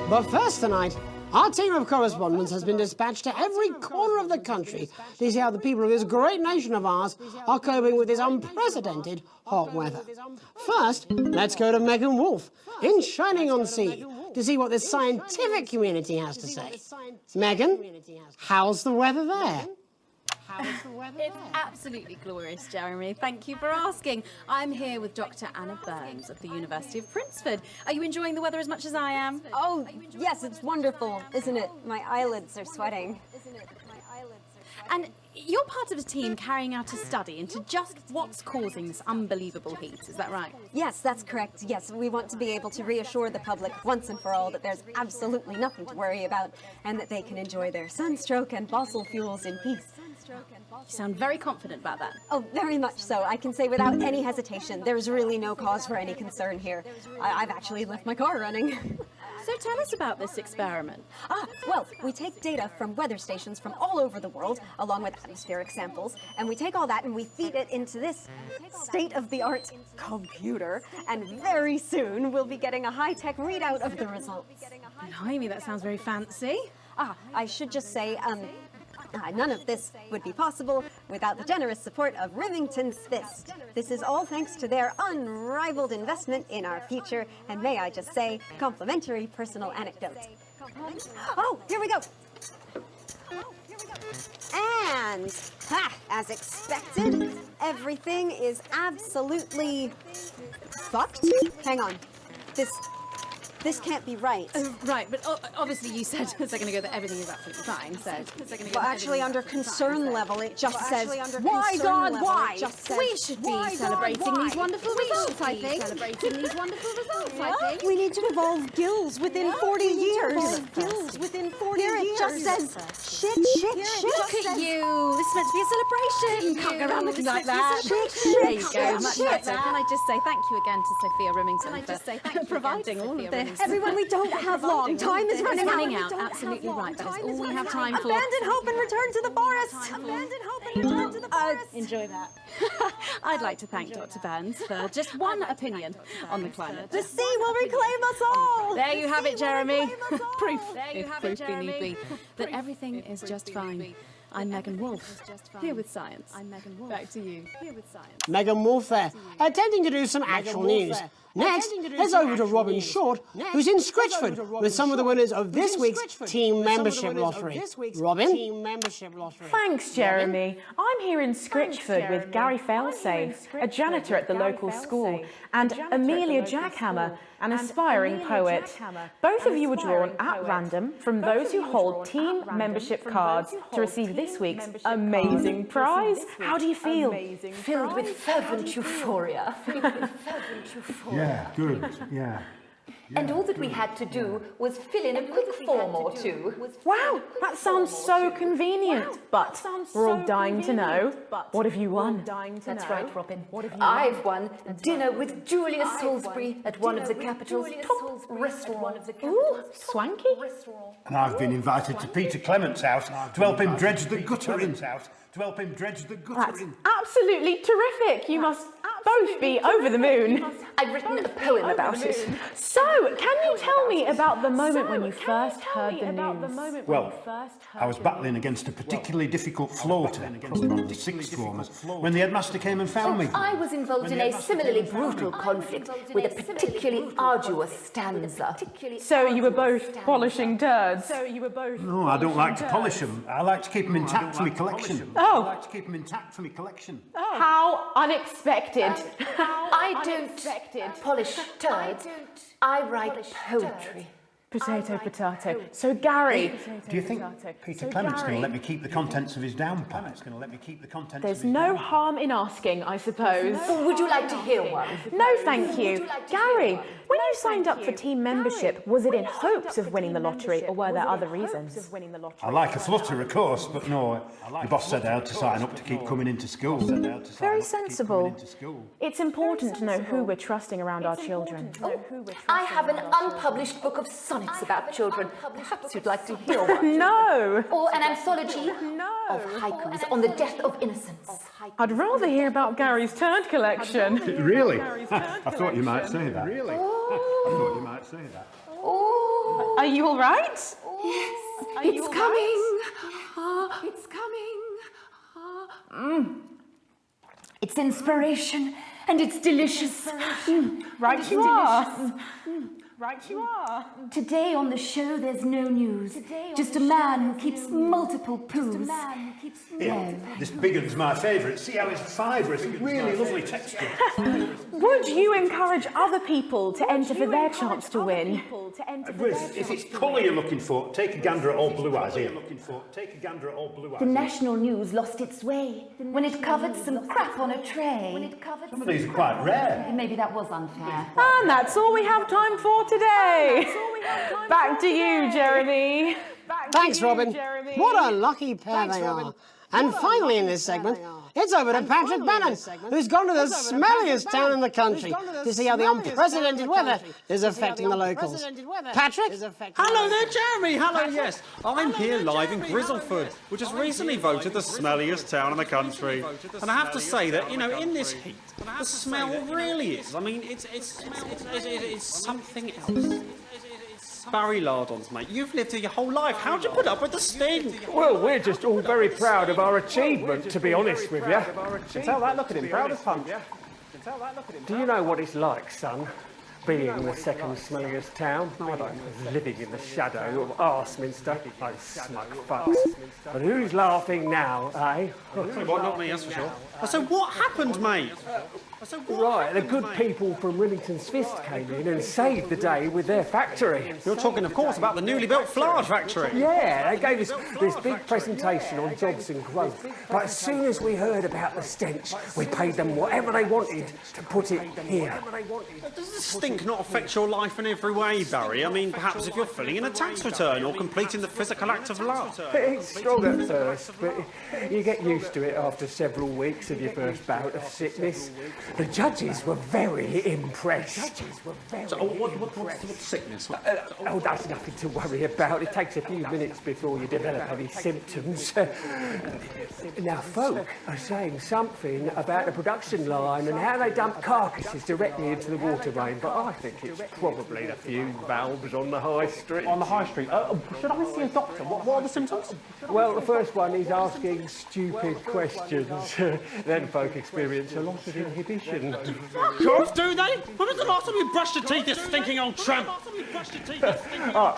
But first tonight, our team of correspondents has been dispatched to every corner of the country to see how the people of this great nation of ours are coping with this unprecedented hot weather. First, let's go to Megan Wolfe in Shining-on-Sea to see what the scientific community has to say. Megan, how's the weather there? It's absolutely glorious, Jeremy. Thank you for asking. I'm here with Dr. Anna Burns of the University of Princeford. Are you enjoying the weather as much as I am? Oh, yes, it's wonderful, isn't it? My eyelids are sweating. And you're part of a team carrying out a study into just what's causing this unbelievable heat, is that right? Yes, that's correct. Yes, we want to be able to reassure the public once and for all that there's absolutely nothing to worry about and that they can enjoy their sunstroke and fossil fuels in peace. You sound very confident about that. Oh, very much so. I can say without any hesitation, there's really no cause for any concern here. I've actually left my car running. So tell us about this experiment. Well, we take data from weather stations from all over the world, along with atmospheric samples, and we take all that and we feed it into this state-of-the-art computer, and very soon we'll be getting a high-tech readout of the results. Blimey, that sounds very fancy. I should just say, None of this would be possible without the generous support of Remington's Fist. This is all thanks to their unrivaled investment in our future, and may I just say, complimentary personal anecdote. Oh, here we go. And, as expected, everything is absolutely fucked. Hang on. This can't be right. Right, but obviously you said a second ago that everything is absolutely fine. But actually, under concern level, it just says, why, God, why? We should be celebrating these wonderful results, I think. We need to evolve gills within 40 years. Here it just says, shit. Look at you. This is meant to be a celebration. You can't go around looking like that. There you go. Much better. Can I just say thank you again to Sophia Remington for providing all of this? Everyone, we don't have long. Time is running out. Absolutely right. That is all we have time for. Abandon hope and return to the forest. Enjoy that. I'd like to thank Dr. Burns for just one opinion on the climate. The sea will reclaim us all. There you have it, Jeremy. Proof, if proof be need be, that everything is just fine. I'm Megan Wolf, here with science. Back to you. Here with science. Megan Wolf there, attempting to do some actual news. Next, heads over to Robin Short, who's in Scritchford with some of the winners of this week's Team Membership Lottery. Robin? Thanks, Jeremy. I'm here in Scritchford with Gary Failsafe, a janitor at the local school, and Amelia Jackhammer, an aspiring poet. Both of you were drawn at random from those who hold team membership cards to receive this week's amazing prize. How do you feel? Filled with fervent euphoria. Yeah, good, yeah. And all that we had to do was fill in a quick form or two. Wow, that sounds so convenient. But we're all dying to know, what have you won? That's right, Robin. I've won dinner with Julia Salisbury at one of the capital's top restaurants. Ooh, swanky. And I've been invited to Peter Clement's house to help him dredge the guttering. That's absolutely terrific. You must both be over the moon. I've written a poem about it. So, can you tell me about the moment when you first heard the news? Well, I was battling against a particularly difficult floater, probably one of the sixth formers, when the headmaster came and found me. I was involved in a similarly brutal conflict with a particularly arduous stanza. So you were both polishing turds? No, I don't like to polish them. I like to keep them intact for my collection. Oh. I like to keep them intact for my collection. How unexpected. I don't polish turds. I write poetry. Potato, potato. So, Gary... Do you think Peter Clement's going to let me keep the contents of his downpipe? There's no harm in asking, I suppose. Would you like to hear one? No, thank you. Gary, when you signed up for team membership, was it in hopes of winning the lottery, or were there other reasons? I like a flutter, of course, but no, the boss said I had to sign up to keep coming into school. Very sensible. It's important to know who we're trusting around our children. I have an unpublished book of sonnets about children. Perhaps you'd like to hear one. No! Or an anthology of haikus on the death of innocence. I'd rather hear about Gary's turd collection. Really? I thought you might say that. Really? I thought you might say that. Oh. Are you all right? Yes. It's coming. It's coming. It's inspiration and it's delicious. Right you are. Right you are. Today on the show there's no news. Just a man who keeps multiple poos. Yeah, this big one's my favourite. See how it's fibrous, really lovely texture. Would you encourage other people to enter for their chance to win? If it's colour you're looking for, take a gander at old Blue Eyes here. The national news lost its way when it covered some crap on a tray. Some of these are quite rare. Maybe that was unfair. And that's all we have time for today. Back to you, Jeremy. Thanks, Robin. What a lucky pair they are. And finally in this segment, it's over to Patrick Bannon, who's gone to the smelliest town in the country to see how the unprecedented weather is affecting the locals. Patrick? Hello there, Jeremy. Hello, yes. I'm here live in Grizzleford, which has recently voted the smelliest town in the country. And I have to say that, you know, in this heat, the smell really is. I mean, it's something else. Barry Lardons, mate, you've lived here your whole life. How'd you put up with the stink? Well, we're just all very proud of our achievement, to be honest with you. You can tell that, look at him, proud as punch. Do you know what it's like, son? Being the second smelliest town, living in the shadow of Arseminster, those smug fucks. But who's laughing now, eh? Well, not me, that's for sure. So what happened, mate? Right, the good people from Remington's Fist came in and saved the day with their factory. You're talking, of course, about the newly built Flard factory. Yeah, they gave us this big presentation on jobs and growth. But as soon as we heard about the stench, we paid them whatever they wanted to put it here. Does the stink not affect your life in every way, Barry? I mean, perhaps if you're filling in a tax return or completing the physical act of love. It's strong at first, but you get used to it after several weeks of your first bout of sickness. The judges were very impressed. So, what's sickness? Oh, that's nothing to worry about. It takes a few minutes before you develop any symptoms. Now, folk are saying something about the production line and how they dump carcasses directly into the water main, but I think it's probably the fume valves on the high street. On the high street? Should I see a doctor? What are the symptoms? Well, the first one is asking stupid questions. Then folk experience a lot of inhibition. Fuck off, do they? When was the last time you brushed your teeth, this stinking old tramp?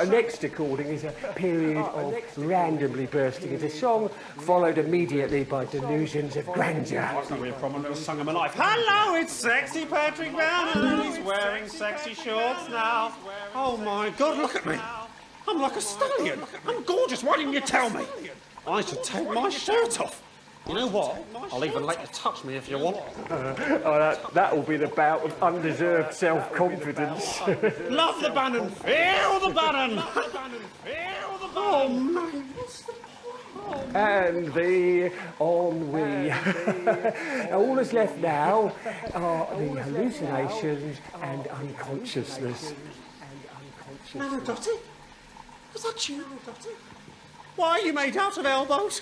Next recording is a period of randomly bursting into song, followed immediately by delusions of grandeur. That's not really a problem, I've sung him my life. Hello, it's sexy Patrick Bannon, and he's wearing sexy shorts now. Oh my God, look at me. I'm like a stallion. I'm gorgeous, why didn't you tell me? I should take my shirt off. You know what? I'll even let you touch me if you want. That will be the bout of undeserved self-confidence. Love the Bannon! Feel the Bannon! Oh, man. And the ennui. All that's left now are the hallucinations and unconsciousness. Now, Dottie? Was that you? Why are you made out of elbows?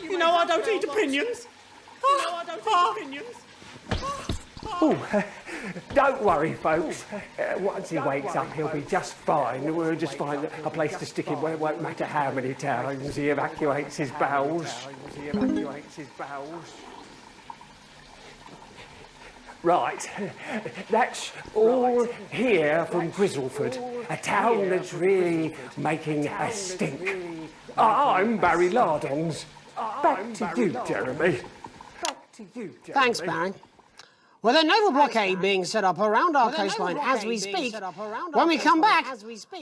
You know I don't eat opinions. Oh, don't worry, folks. Once he wakes up, he'll be just fine. We'll just find a place to stick him where it won't matter how many times he evacuates his bowels. Right, that's all here from Grizzleford, a town that's really making a stink. I'm Barry Lardons. Back to you, Jeremy. Thanks, Barry. With a naval blockade being set up around our coastline as we speak, when we come back,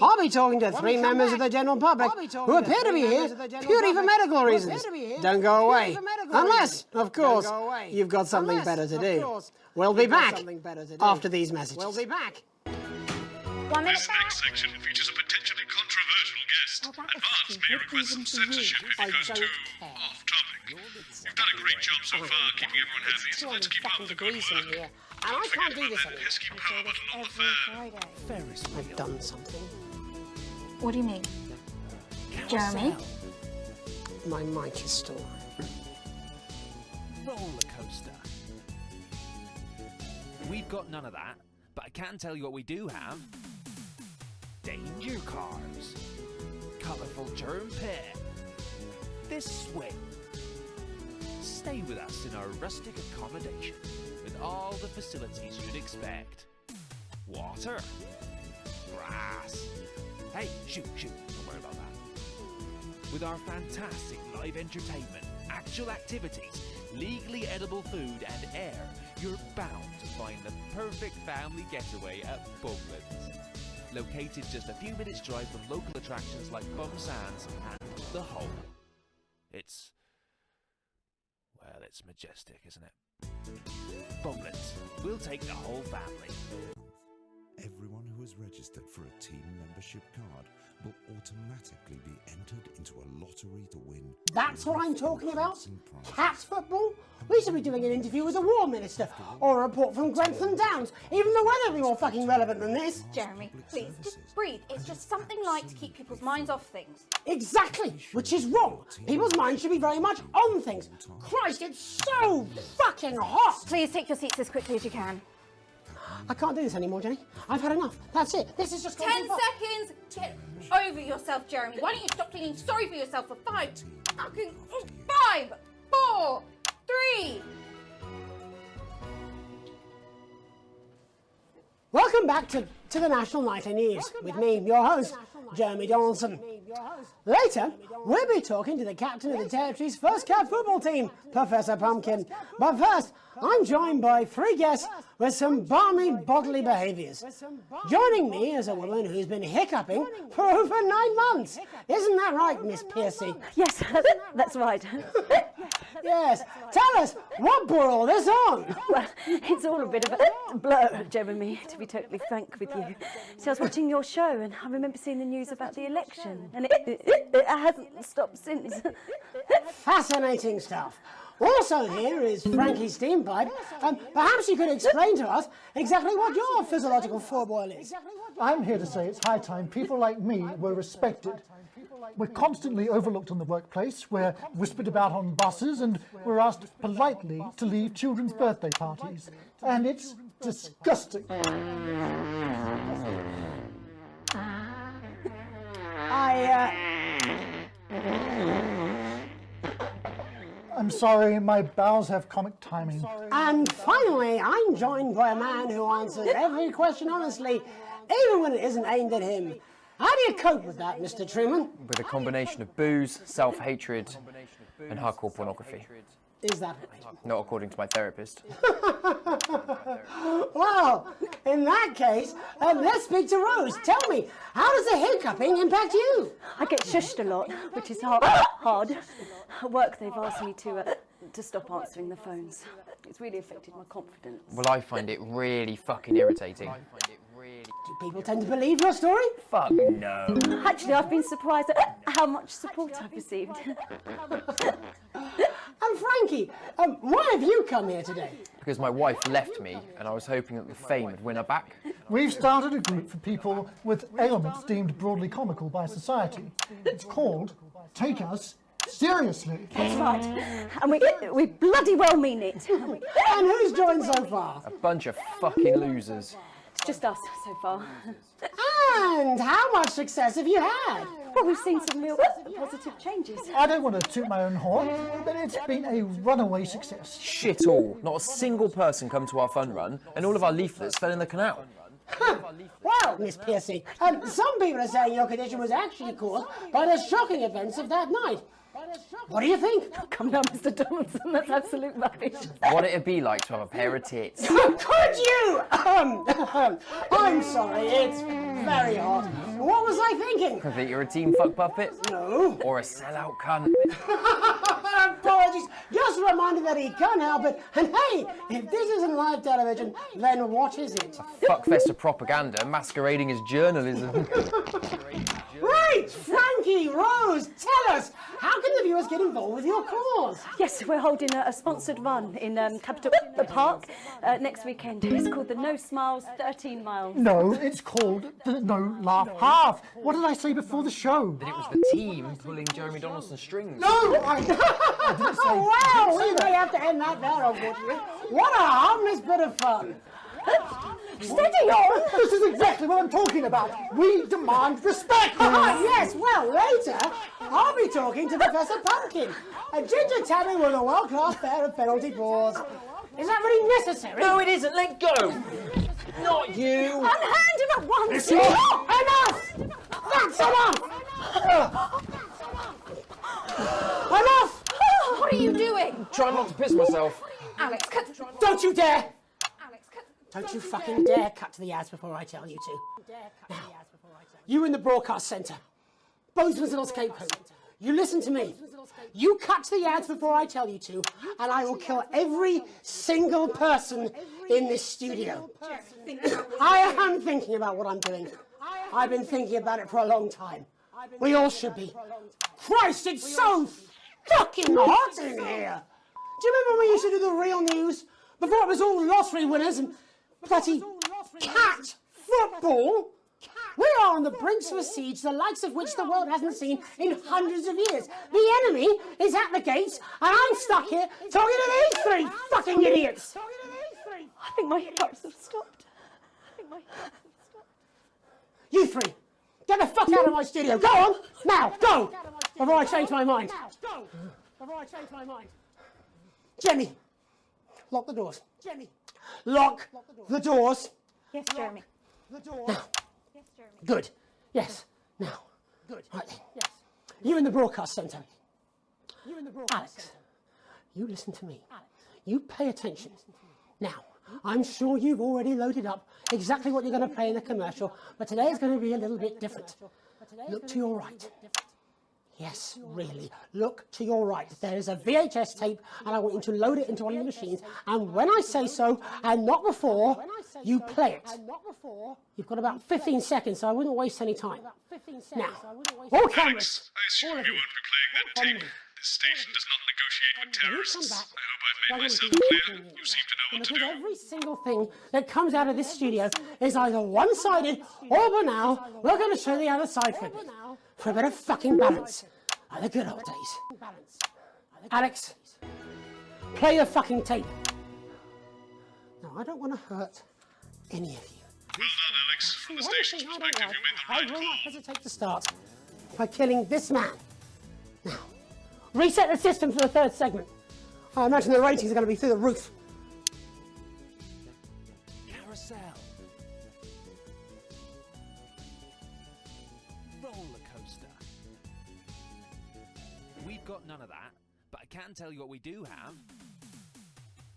I'll be talking to three members of the general public who appear to be here purely for medical reasons. Don't go away. Unless, of course, you've got something better to do. We'll be back after these messages. This next section features a potentially controversial guest. Advance may request some censorship if it goes too off-topic. You've done a great job so far keeping everyone happy, so let's keep up the good work. And I can't do this that pesky power button on the fan. I've done something. What do you mean? Jeremy? My mic is still on. Roller coaster. We've got none of that, but I can tell you what we do have. Danger cars. Colourful germ pit. This swing. Stay with us in our rustic accommodation with all the facilities you'd expect. Water. Grass. Hey, shoot, don't worry about that. With our fantastic live entertainment, actual activities, legally edible food and air, you're bound to find the perfect family getaway at Bumlands. Located just a few minutes' drive from local attractions like Bum Sands and The Hole. It's majestic, isn't it? Bumlands, we'll take the whole family. Everyone who has registered for a team membership card will automatically be entered into a lottery to win. That's what I'm talking about? Cats football? We should be doing an interview with the War Minister, or a report from Grantham Downs. Even the weather will be more fucking relevant than this. Jeremy, please, just breathe. It's just something light to keep people's minds off things. Exactly, which is wrong. People's minds should be very much on things. Christ, it's so fucking hot! Please take your seats as quickly as you can. I can't do this anymore, Jenny. I've had enough. That's it. This is just 10 seconds. Get over yourself, Jeremy. Why don't you stop feeling sorry for yourself for 5, 4, 3. Welcome back to the National Nightly News with me, your host, Jeremy Donaldson. Later, we'll be talking to the captain of the Territory's first cat football team, Professor Pumpkin. But first, I'm joined by 3 guests with some balmy bodily behaviours. Joining me is a woman who's been hiccuping for over 9 months. Isn't that right, Miss Piercy? Yes, that's right. Yes. Tell us, what brought all this on? Well, it's all a bit of a blur, Jeremy, to be totally frank with you. So I was watching your show and I remember seeing the news about the election and it hasn't stopped since. Fascinating stuff. Also here is Frankie Steampipe. Perhaps you could explain to us exactly what your physiological foreboil is. I'm here to say it's high time people like me were respected. We're constantly overlooked in the workplace, we're whispered about on buses, and we're asked politely to leave children's birthday parties. And it's disgusting. I'm sorry, my bowels have comic timing. And finally, I'm joined by a man who answers every question honestly, even when it isn't aimed at him. How do you cope with that, Mr. Truman? With a combination of booze, self-hatred, and hardcore pornography. Is that right? Not according to my therapist. Well, in that case, let's speak to Rose. Tell me, how does the hiccuping impact you? I get shushed a lot, which is hard. At work, they've asked me to stop answering the phones. It's really affected my confidence. Well, I find it really fucking irritating. Do people tend to believe your story? Fuck no. Actually, I've been surprised at how much support I've received. And Frankie, why have you come here today? Because my wife left me and I was hoping that the fame would win her back. We've started a group for people with ailments deemed broadly comical by society. It's called Take Us Seriously. That's right. And we bloody well mean it. And who's joined so far? A bunch of fucking losers. It's just us so far. And how much success have you had? Well, we've seen some real positive changes. I don't want to toot my own horn, but it's been a runaway success. Shit all. Not a single person come to our fun run and all of our leaflets fell in the canal. Well, Miss Piercy, some people are saying your condition was actually caused by the shocking events of that night. What do you think? Come down, Mr. Donaldson, that's absolute rubbish. What it'd be like to have a pair of tits. Could you? I'm sorry, it's very hot. What was I thinking? That you're a team fuck puppet? No. Or a sellout cunt? Apologies, just a reminder that he can't help it. And hey, if this isn't live television, then what is it? Fuckfest of propaganda masquerading as journalism. Right, Frankie, Rose, tell us, how can the viewers get involved with your cause? Yes, we're holding a sponsored run in Capital Park next weekend. It's called the No Smiles 13 Miles. No, it's called the No Laugh Half. What did I say before the show? That it was the team pulling Jeremy Donaldson's strings. No, I didn't say. Wow, we may have to end that there, unfortunately. What a harmless bit of fun. Steady on! This is exactly what I'm talking about. We demand respect. Yes, well, later, I'll be talking to Professor Pumpkin. A ginger tabby with a world-class pair of penalty paws. Is that really necessary? No, it isn't. Let go. Not you. Unhand him at once. Enough! That's enough! Enough! What are you doing? Trying not to piss myself. Alex, cut. Don't you dare! Don't you fucking dare cut to the ads before I tell you to. Now, you in the broadcast centre, Bozeman's little scapegoat, you listen to me. You cut to the ads before I tell you to, and I will kill every single person in this studio. I am thinking about what I'm doing. I've been thinking about it for a long time. We all should be. Christ, it's so fucking hot in here. Do you remember when we used to do the real news? Before it was all lottery winners and bloody cat football? We are on the brinks of a siege the likes of which the world hasn't seen in hundreds of years. The enemy is at the gates, and I'm stuck here talking to these 3 fucking idiots. I think my hiccups have stopped. You three, get the fuck out of my studio. Go on, now, go! Before I change my mind. Jenny, lock the doors. Lock the doors. Yes, Jeremy. Now. Good. Yes. Now. Good. Right then. Yes. You in the broadcast centre. Alex, you listen to me. You pay attention. Now, I'm sure you've already loaded up exactly what you're going to play in the commercial, but today is going to be a little bit different. Look to your right. Yes, really. Look to your right. There is a VHS tape, and I want you to load it into one of the machines. And when I say so, and not before, you play it. You've got about 15 seconds, so I wouldn't waste any time. Now, all cameras. I assume you won't be playing that tape. This station does not negotiate with terrorists. I hope I've made myself clear. You seem to know what to do. Every single thing that comes out of this studio is either one-sided or banal. We're going to show the other side for a bit of fucking balance. Like the good old days. Alex, play the fucking tape. No, I don't want to hurt any of you. Well done, Alex. From the station's perspective, you made the right I will call. not hesitate to start by killing this man. Now, reset the system for the third segment. I imagine the ratings are going to be through the roof. Carousel. Roller coaster. We've got none of that, but I can tell you what we do have.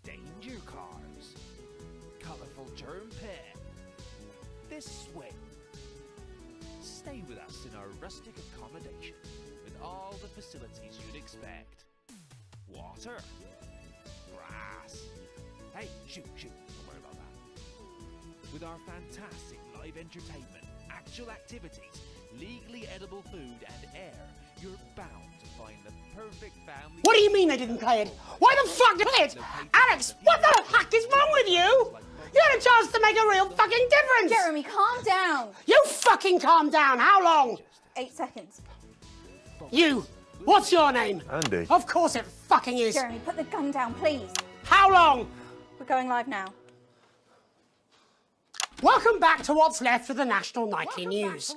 Danger cars. Colourful germ pit. This swing. Stay with us in our rustic accommodation with all the facilities you'd expect. Water. Grass. Hey, shoot, don't worry about that. With our fantastic live entertainment, actual activities, legally edible food and air, you're bound to find the perfect family... What do you mean they didn't play it? Why the fuck did it? Alex, what the fuck is wrong with you? You had a chance to make a real fucking difference! Jeremy, calm down! You fucking calm down! How long? 8 seconds. You! What's your name? Andy. Of course it fucking is! Jeremy, put the gun down, please. How long? We're going live now. Welcome back to what's left of the national nightly news.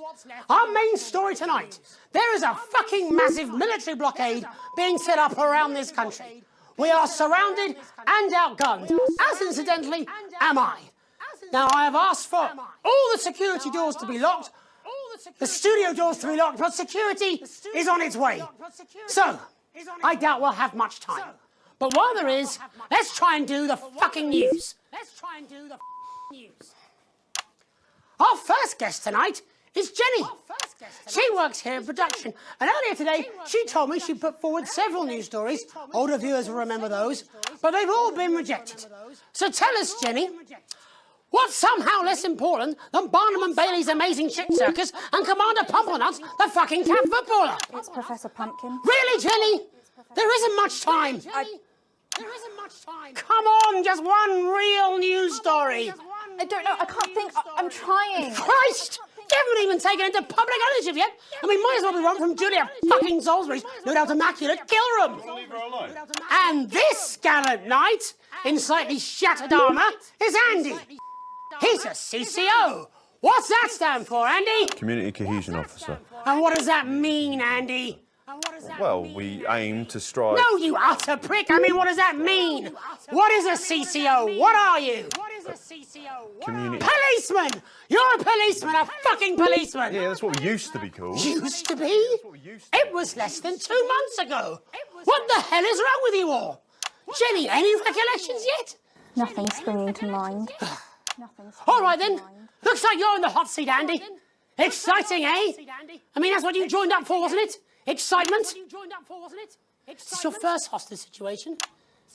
Our main story tonight. There is a fucking massive military blockade being set up around this country. We are surrounded and outgunned, as incidentally am I. Now I have asked for all the security doors to be locked, the studio doors to be locked, but security is on its way. So, I doubt we'll have much time. But while there is, let's try and do the fucking news. Our first guest tonight is Jenny. She works here in production, and earlier today she told me she put forward several news stories. Older viewers will remember those, but they've all been rejected. So tell us, Jenny, what's somehow less important than Barnum and Bailey's Amazing Ship Circus and Commander Pumpernuts, the fucking cat footballer? It's Professor Pumpkin. Really, Jenny? There isn't much time. There isn't much time. Come on, just one real news story. I don't know, I can't think. I'm trying. Christ! You haven't even taken it into public ownership yet. I mean, might as well be one from Julia fucking Salisbury's no doubt immaculate Kilram. And this gallant knight, in slightly shattered armour, is Andy. He's a CCO. What's that stand for, Andy? Community Cohesion Officer. And what does that mean, Andy? Well, we aim to strive... No, you utter prick! I mean, what does that mean? What is a CCO? What are you? Community... Policeman! You're a policeman, a fucking policeman! Yeah, that's what we used to be called. Used to be? It was less than 2 months ago. What the hell is wrong with you all? Jenny, any recollections yet? Nothing springing to mind. All right then. Looks like you're in the hot seat, Andy. Exciting, eh? I mean, that's what you joined up for, wasn't it? Excitement? Is this your first hostage situation?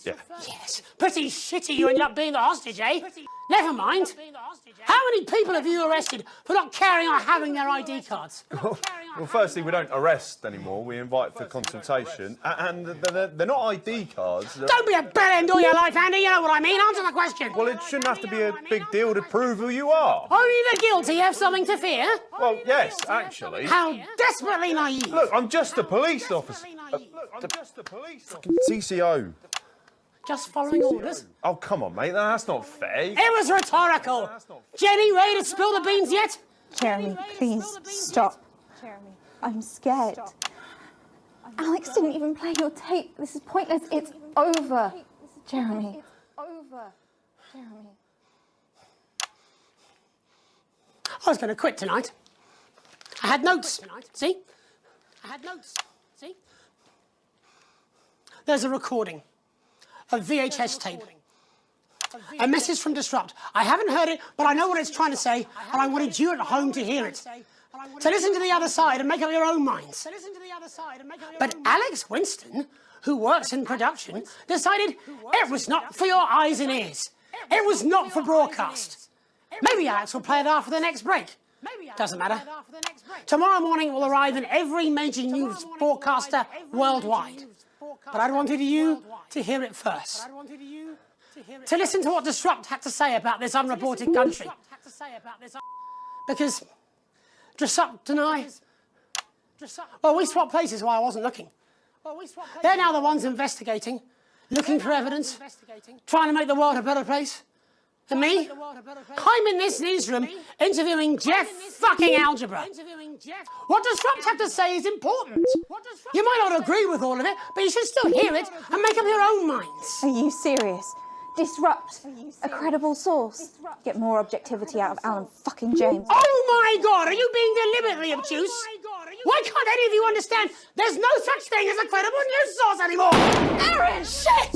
Yeah. Yes. Pretty shitty you ended up being the hostage, eh? Never mind. How many people have you arrested for not carrying or having their ID cards? Well, firstly, we don't arrest anymore. We invite for consultation. And they're not ID cards. Don't be a bell end all your life, Andy. You know what I mean. Answer the question. Well, it shouldn't have to be a big deal to prove who you are. Only the guilty have something to fear? Well, yes, actually. How desperately naive. Look, I'm just a police officer. CCO. just following orders. Oh, come on, mate. That's not fair. It was rhetorical. Jenny, ready to spill the beans yet? Jeremy, please stop. Jeremy, I'm scared. Alex didn't even play your tape. This is pointless. It's over. Jeremy. It's over. Jeremy. I was going to quit tonight. I had notes. See? I had notes. See? There's a recording. A VHS tape. A message from Disrupt. I haven't heard it, but I know what it's trying to say, and I wanted you at home to hear it. So listen to the other side and make up your own minds. But Alex Winston, who works in production, decided it was not for your eyes and ears. It was not for broadcast. Maybe Alex will play it after the next break. Doesn't matter. Tomorrow morning it will arrive in every major news broadcaster worldwide. But I wanted you to hear it first. To listen to what Disrupt had to say about this unreported country. Because Disrupt and I, well, we swapped places while I wasn't looking. They're now the ones investigating, looking for evidence, trying to make the world a better place. And me? I'm in this newsroom interviewing Jeff fucking Algebra. What Disrupt have to say is important. You might not agree with all of it, but you should still hear it and make up your own minds. Are you serious? Disrupt. A credible source. Get more objectivity out of Alan fucking James. Oh my God, are you being deliberately obtuse? Why can't any of you understand there's no such thing as a credible news source anymore? Aaron, shit!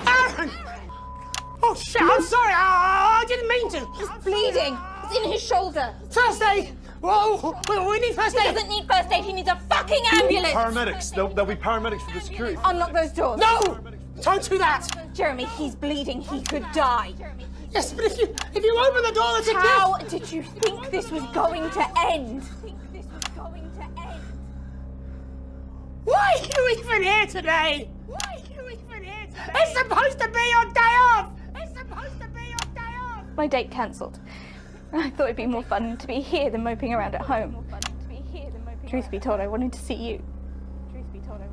Aaron! Oh shit, I'm sorry, I didn't mean to. He's bleeding. It's in his shoulder. First aid! Whoa, we need first aid. He doesn't need first aid, he needs a fucking ambulance. Paramedics. There'll be paramedics for the security. Unlock those doors. No! Don't do that! Jeremy, he's bleeding, he could die. Yes, but if you open the door, that's How did you think this was going to end? Why are you even here today? Why are you even here today? It's supposed to be your day off! It's supposed to be your day off! My date cancelled. I thought it'd be more fun to be here than moping around at home. Truth be told, I wanted to see you.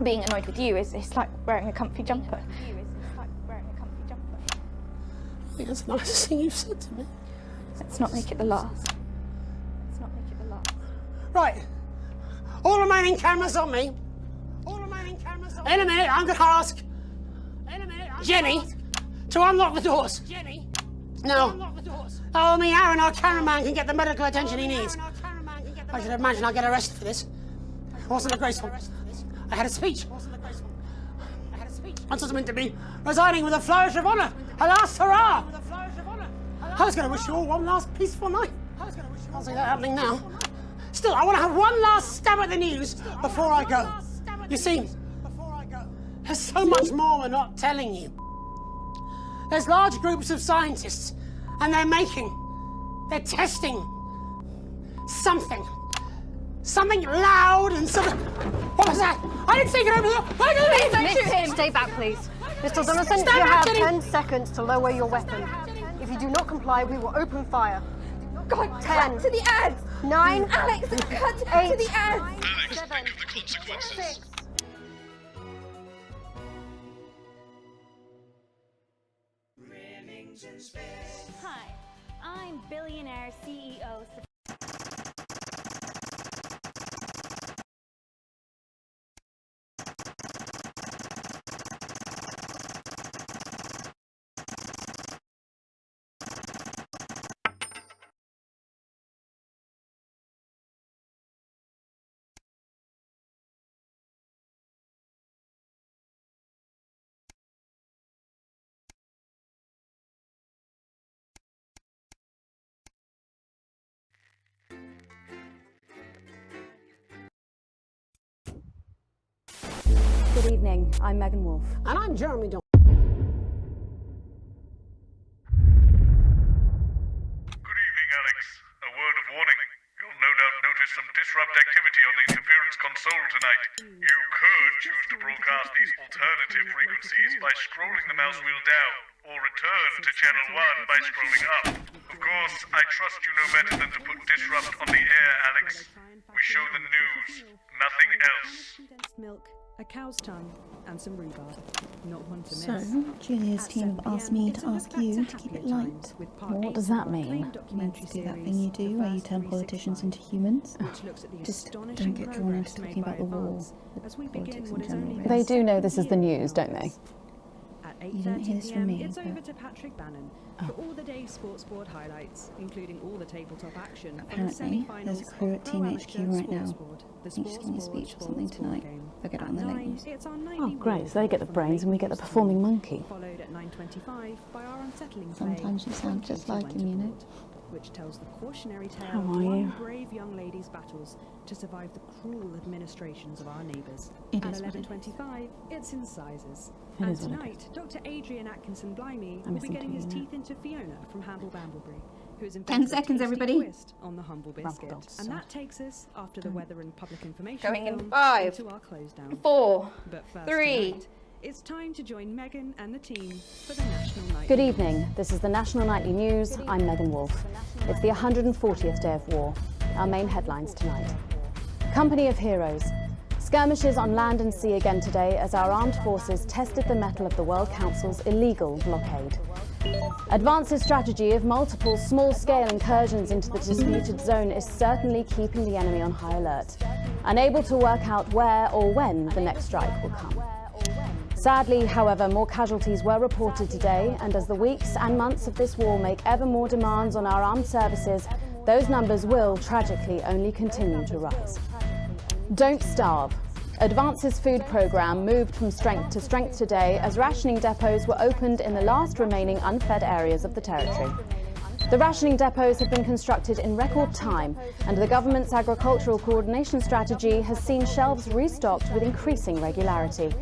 Being annoyed with you is like wearing a comfy jumper. I think that's the nicest thing you've said to me. Let's not make it the last. Right. All remaining cameras on me. In a minute, I'm going to ask Jenny to unlock the doors. No. Oh, me, Aaron, our cameraman, can get the medical attention he needs. I should imagine I'll get arrested for this. It wasn't a graceful. I had a speech. I was meant to be resigning with a flourish of honour. A last hurrah. I was going to wish you all one last peaceful night. I can't see that happening now. Still, I want to have one last stab at the news before I go. You see, there's so much more we're not telling you. There's large groups of scientists, and they're testing something loud and something. What was that? I didn't think it over the. Why did Please don't shoot him. Stay back, please. Mr. Donaldson, you have 10 seconds to lower your weapon. If you do not comply, we will open fire. God, 10. cut to the ads. 9. Alex, cut 8. to the ads. Alex, think of the consequences. 6. Hi, I'm billionaire CEO. Good evening, I'm Megan Wolf. And I'm Jeremy Don. Good evening, Alex. A word of warning. You'll no doubt notice some disrupt activity on the interference console tonight. You could choose to broadcast these alternative frequencies by scrolling the mouse wheel down, or return to channel 1 by scrolling up. Of course, I trust you know better than to put disrupt on the air, Alex. We show the news, nothing else. Condensed milk, a cow's tongue, and some rhubarb. not one to So, miss. Julia's team have asked me to ask you to keep it light. What does that mean? It means to do that thing you do where you turn politicians into humans. Just don't get drawn into talking about the war with politics in general. They do know this is the news, don't they? You didn't hear this from me, It's over but to Patrick Bannon for all the day's sports board highlights, including all the tabletop action. apparently there's a crew at Team HQ right now. He's just giving a speech or something tonight. They'll get it on the late news. Oh, great. So they get the brains and we get the performing monkey. Followed at 9:25 by our unsettling Sometimes you sound just like him, you know. which tells the cautionary tale How of are one you? brave young lady's battles to survive the cruel administrations of our neighbours. It At is what it 11:25, it's in sizes. It And is what it tonight, Dr. Adrian Atkinson-Blimey I will miss be him getting too, his you know. teeth into Fiona from Hamble Bamblebury, who is 10 invented a seconds, tasty everybody. twist on the humble biscuit. dogs, And sorry. that takes us, after the weather and public information Going in film, 5, into our close down. 4, But first 3. tonight, it's time to join Megan and the team for the National Night. Good evening. This is the National Nightly News. I'm Megan Wolfe. It's the 140th day of war. Our main headlines tonight. Company of Heroes. Skirmishes on land and sea again today as our armed forces tested the mettle of the World Council's illegal blockade. Advance's strategy of multiple small-scale incursions into the disputed zone is certainly keeping the enemy on high alert, unable to work out where or when the next strike will come. Sadly, however, more casualties were reported today, and as the weeks and months of this war make ever more demands on our armed services, those numbers will, tragically, only continue to rise. Don't starve. Advance's food programme moved from strength to strength today as rationing depots were opened in the last remaining unfed areas of the territory. The rationing depots have been constructed in record time, and the government's agricultural coordination strategy has seen shelves restocked with increasing regularity.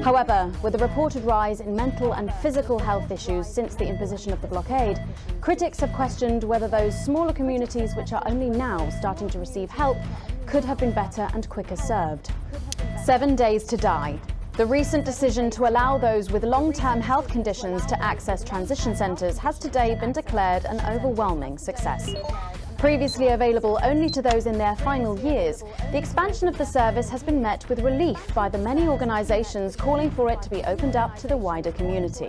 However, with a reported rise in mental and physical health issues since the imposition of the blockade, critics have questioned whether those smaller communities which are only now starting to receive help could have been better and quicker served. 7 days to die. The recent decision to allow those with long-term health conditions to access transition centres has today been declared an overwhelming success. Previously available only to those in their final years, the expansion of the service has been met with relief by the many organisations calling for it to be opened up to the wider community.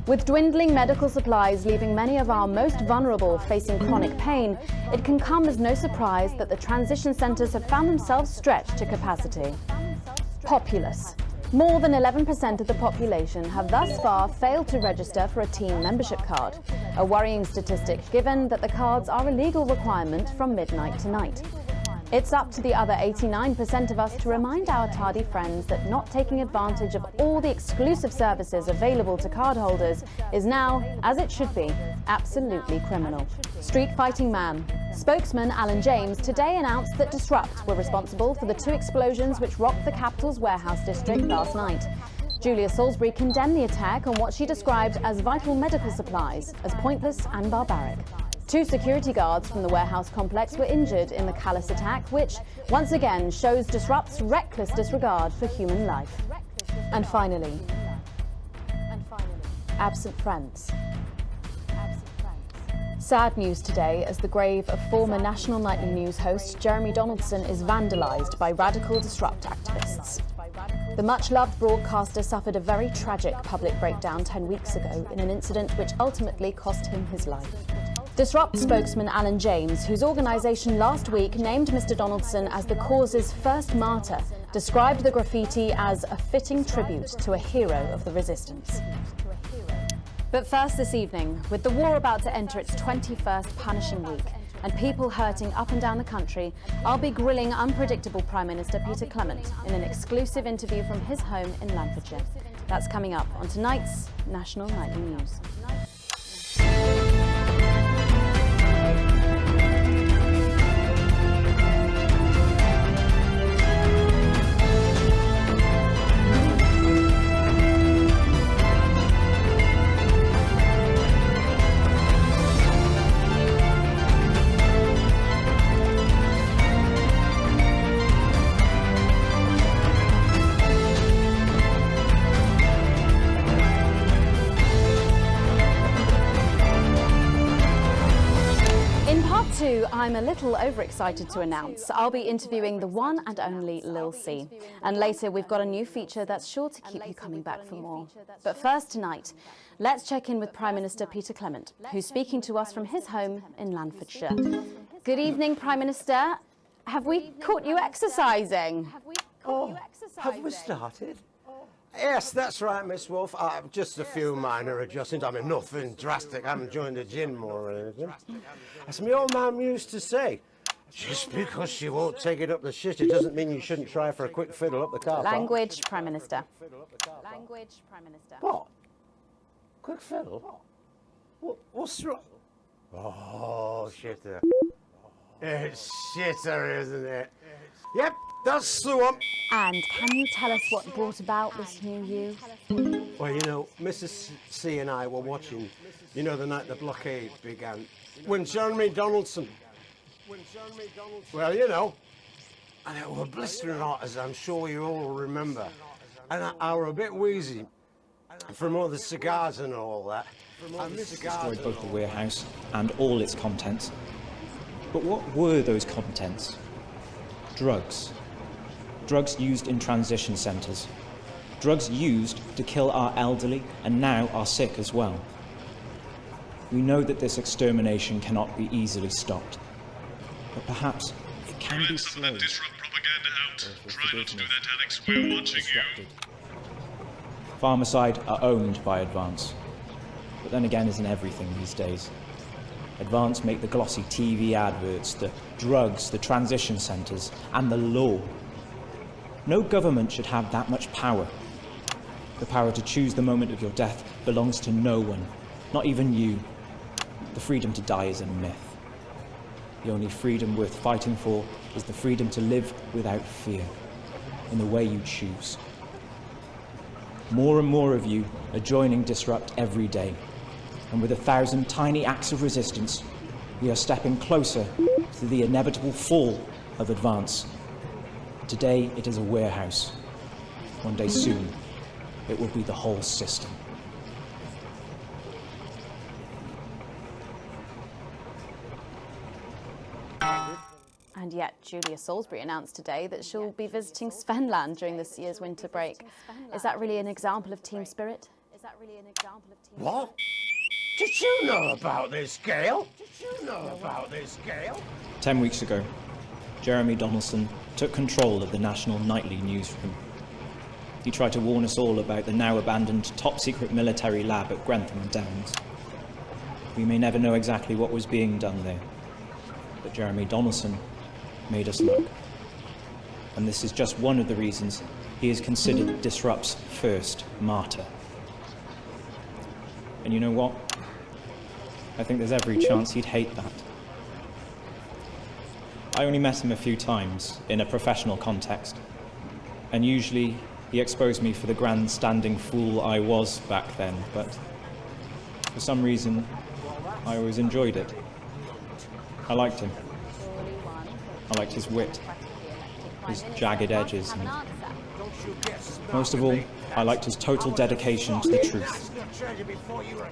With dwindling medical supplies leaving many of our most vulnerable facing chronic pain, it can come as no surprise that the transition centres have found themselves stretched to capacity. Populous. More than 11% of the population have thus far failed to register for a team membership card, a worrying statistic given that the cards are a legal requirement from midnight tonight. It's up to the other 89% of us to remind our tardy friends that not taking advantage of all the exclusive services available to cardholders is now, as it should be, absolutely criminal. Street fighting man. Spokesman Alan James today announced that Disrupt were responsible for the 2 explosions which rocked the capital's warehouse district last night. Julia Salisbury condemned the attack on what she described as vital medical supplies as pointless and barbaric. 2 security guards from the warehouse complex were injured in the callous attack, which once again shows Disrupt's reckless disregard for human life. And finally, absent friends. Sad news today as the grave of former National Nightly News host Jeremy Donaldson is vandalised by radical Disrupt activists. The much-loved broadcaster suffered a very tragic public breakdown 10 weeks ago in an incident which ultimately cost him his life. Disrupt spokesman Alan James, whose organisation last week named Mr. Donaldson as the cause's first martyr, described the graffiti as a fitting tribute to a hero of the resistance. But first this evening, with the war about to enter its 21st punishing week and people hurting up and down the country, I'll be grilling unpredictable Prime Minister Peter Clement in an exclusive interview from his home in Lancashire. That's coming up on tonight's National Nightly News. who I'm a little overexcited to announce. I'll be interviewing the one and only Lil C. And later we've got a new feature that's sure to keep you coming back for more. But first tonight, let's check in with Prime Minister Peter Clement, who's speaking to us from his home in Lanfordshire. Good evening, Prime Minister. Have we caught you exercising? Have we started? Yes, that's right, Miss Wolf. Just a few minor adjustments. I mean, nothing drastic. I haven't joined the gym or anything. As my old mum used to say, just because she won't take it up the shit, it doesn't mean you shouldn't try for a quick fiddle up the car park. Language, Prime Minister. Language, Prime Minister. What? Quick fiddle? What's wrong? Oh, shitter. It's shitter, isn't it? Yep, that's the one. And can you tell us what brought about this new you? Well, you know, Mrs. C and I were watching, you know, the night the blockade began, when Jeremy Donaldson, well, you know, and it were blistering hot, as I'm sure you all remember, and I were a bit wheezy from all the cigars and all that. Destroyed both the warehouse and all its contents. But what were those contents? Drugs. Drugs used in transition centres. Drugs used to kill our elderly and now our sick as well. We know that this extermination cannot be easily stopped. But perhaps it can be slowed. Disrupt propaganda out. Try not to do that, Alex. We're watching you. Pharmacide are owned by Advance. But then again, isn't everything these days. Advance make the glossy TV adverts, the drugs, the transition centres, and the law. No government should have that much power. The power to choose the moment of your death belongs to no one, not even you. The freedom to die is a myth. The only freedom worth fighting for is the freedom to live without fear, in the way you choose. More and more of you are joining Disrupt every day. And with 1,000 tiny acts of resistance, we are stepping closer to the inevitable fall of Advance. Today, it is a warehouse. One day soon, it will be the whole system. And yet, Julia Salisbury announced today that she'll be visiting Svenland during this year's winter break. Is that really an example of team spirit? What? Did you know about this, Gail? Did you know about this, Gail? 10 weeks ago, Jeremy Donaldson took control of the national nightly newsroom. He tried to warn us all about the now abandoned top-secret military lab at Grantham Downs. We may never know exactly what was being done there, but Jeremy Donaldson made us look. And this is just one of the reasons he is considered Disrupt's first martyr. And you know what? I think there's every chance he'd hate that. I only met him a few times in a professional context, and usually he exposed me for the grandstanding fool I was back then, but for some reason I always enjoyed it. I liked him. I liked his wit, his jagged edges, and most of all, I liked his total dedication to the truth.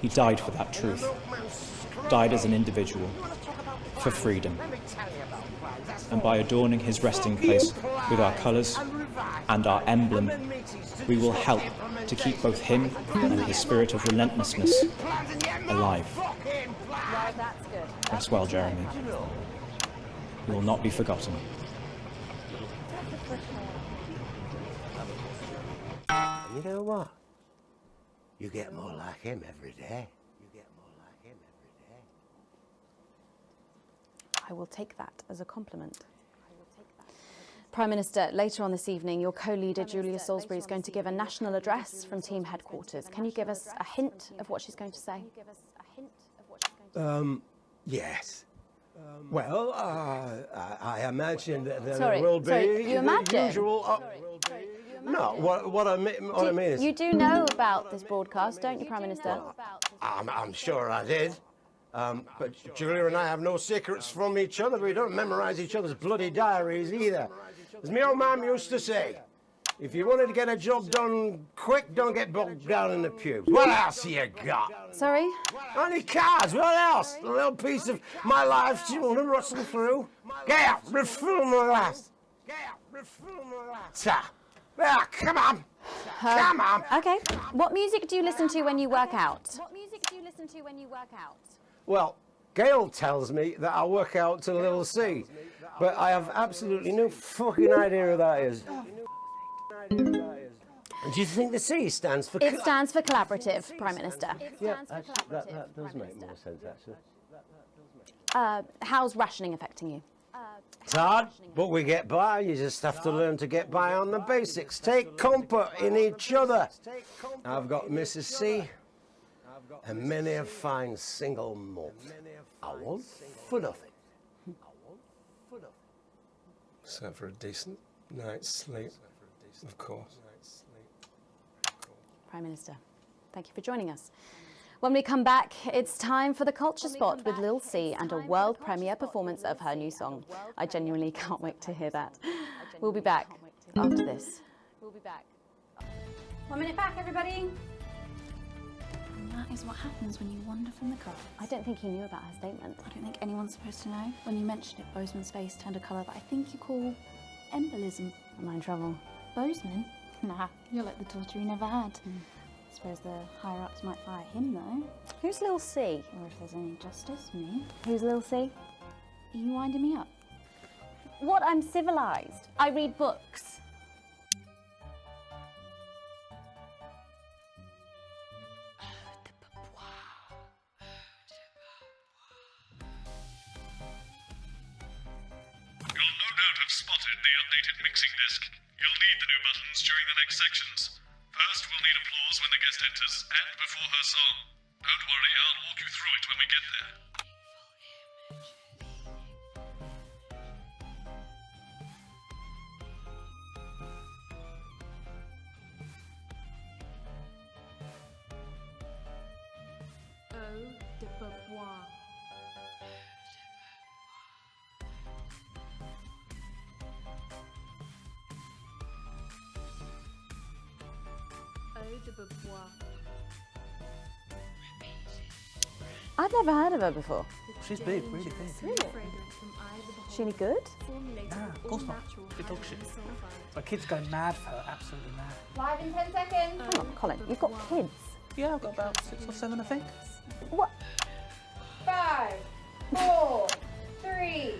He died for that truth, died as an individual, for freedom. And by adorning his resting place with our colours and our emblem, we will help to keep both him and his spirit of relentlessness alive. Rest well, Jeremy. You will not be forgotten. You know what? You get more like him every day. I will take that as a compliment. Prime Minister, later on this evening, your co-leader Julia Salisbury is going to give a national address from team headquarters. Can you give us a hint of what she's going to say? Yes. Well, I imagine that there Sorry, will be you the imagine? usual. No, what I mean is. You do know about this broadcast, don't you, Prime Minister? I'm sure I did. But Julia and I have no secrets from each other. We don't memorise each other's bloody diaries either. As my old mum used to say, If you wanted to get a job done quick, don't get bogged down in the pubes. What else you got? Sorry? Only cards, what else? A little piece of my life you want to rustle through? Get out, refill my glass. Get out, refill my glass. Ah, come on. Come on. Okay. What music do you listen to when you work out? Well, Gail tells me that I work out to Little C, but I have absolutely no fucking idea who that is. Do you think the C stands for... It stands for collaborative, Prime Minister. Yeah, actually, that does make more sense, actually. How's rationing affecting you? It's hard, but we get by. You just have to learn to get by on the basics. Take comfort in each other. I've got Mrs. C and many a fine single malt. I want for nothing. Except for a decent night's sleep, of course. Prime Minister, thank you for joining us. When we come back, it's time for the Culture Spot with Lil C and a world premiere performance of her new song. I genuinely can't wait to hear that. We'll be back after this. 1 minute back, everybody. And that is what happens when you wander from the car. I don't think he knew about her statement. I don't think anyone's supposed to know. When you mentioned it, Bozeman's face turned a colour that I think you call embolism. Am I in trouble? Bozeman? Nah, you're like the daughter he never had. I suppose the higher-ups might fire him, though. Who's Lil C? Or if there's any justice, me. Who's Lil C? Are you winding me up? What? I'm civilised. I read books. You'll no doubt have spotted the updated mixing desk. You'll need the new buttons during the next sections. First, we'll need applause when the guest enters and before her song. Don't worry, I'll walk you through it when we get there. I've never heard of her before. She's big, really big. Really? Is she any good? Nah, of course not. Good dog shit. My kids go mad for her, absolutely mad. Live in 10 seconds. Hang on, Colin, you've got kids. Yeah, I've got about 6 or 7, I think. What? 5, 4, 3.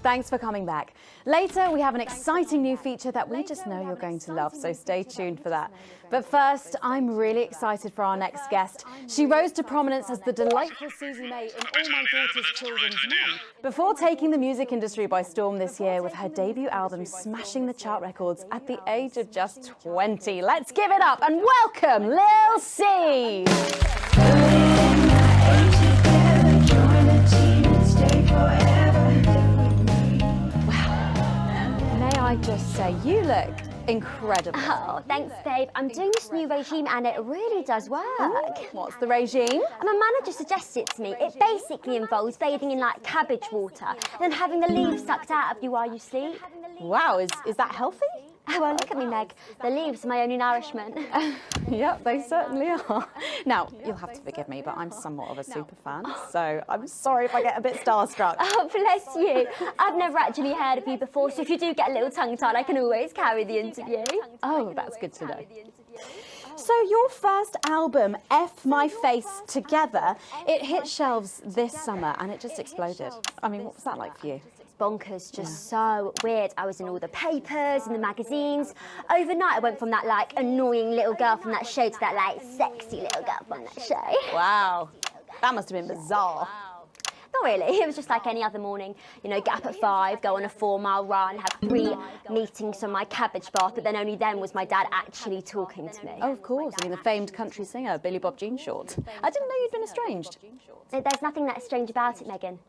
Thanks for coming back. Later, we have an exciting new feature that we just know you're going to love, so stay tuned for that. But first, I'm really excited for our next guest. She rose to prominence as the delightful Susie May in All My Daughter's Children's Mum, before taking the music industry by storm this year with her debut album smashing the chart records at the age of just 20. Let's give it up and welcome Lil C! I just say, you look incredible. Oh, thanks, babe. I'm doing this new regime and it really does work. Ooh, what's the regime? My manager suggested it to me. It basically involves bathing in like cabbage water and then having the leaves sucked out of you while you sleep. Wow, is that healthy? Oh, well, look at me, Meg. The leaves are my only nourishment. Yep, they certainly are. Now, you'll have to forgive me, but I'm somewhat of a super fan, so I'm sorry if I get a bit starstruck. Oh, bless you. I've never actually heard of you before, so if you do get a little tongue-tied, I can always carry the interview. Oh, that's good to know. So your first album, F My Face Together, it hit shelves this summer and it just exploded. I mean, what was that like for you? Bonkers, just so weird. I was in all the papers and the magazines. Overnight, I went from that like annoying little girl from that show to that like sexy little girl from that show. Wow, that must have been bizarre. Not really, it was just like any other morning. You know, get up at 5, go on a 4-mile run, have 3 meetings on my cabbage bath, but then only then was my dad actually talking to me. Oh, of course, I mean the famed country singer, Billy Bob Jean Short. I didn't know you'd been estranged. There's nothing that strange about it, Megan.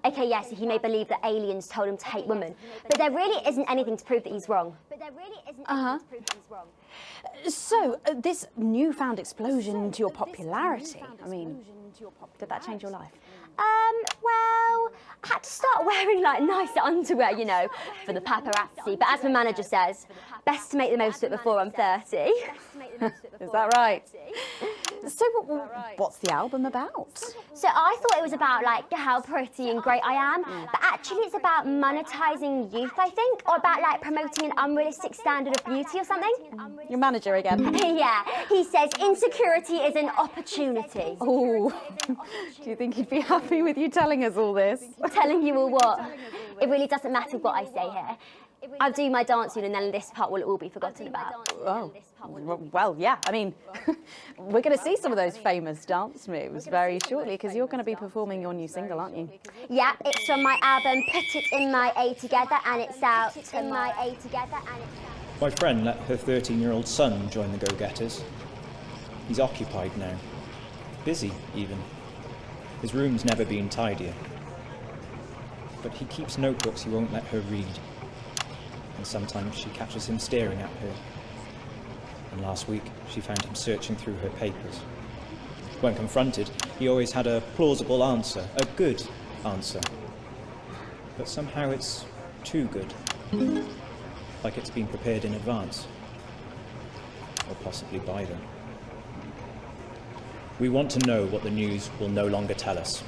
Okay, yes, he may believe that aliens told him to hate women, but there really isn't anything to prove that he's wrong. So, this newfound explosion into your popularity, I mean, did that change your life? Well, I had to start wearing like nicer underwear, you know, for the paparazzi. But as my manager says, best to make the most of it before I'm 30. Is that right? So what's the album about? So I thought it was about like how pretty and great I am, but actually it's about monetizing youth, I think, or about like promoting an unrealistic standard of beauty or something. Your manager again? Yeah, he says insecurity is an opportunity. Oh, do you think he'd be happy with you telling us all this? Telling you all what? It really doesn't matter what I say here. I'll do my dance soon and then this part will all be forgotten about. Oh, well, yeah, I mean, we're going to see some of those famous dance moves very shortly because you're going to be performing your new single, aren't you? Yeah, it's from my album Put It In My A Together and it's out in my A Together and it's out. My friend let her 13-year-old son join the Go-Getters. He's occupied now. Busy, even. His room's never been tidier. But he keeps notebooks he won't let her read. And sometimes she catches him staring at her. And last week, she found him searching through her papers. When confronted, he always had a plausible answer, a good answer. But somehow it's too good. Like it's been prepared in advance. Or possibly by them. We want to know what the news will no longer tell us.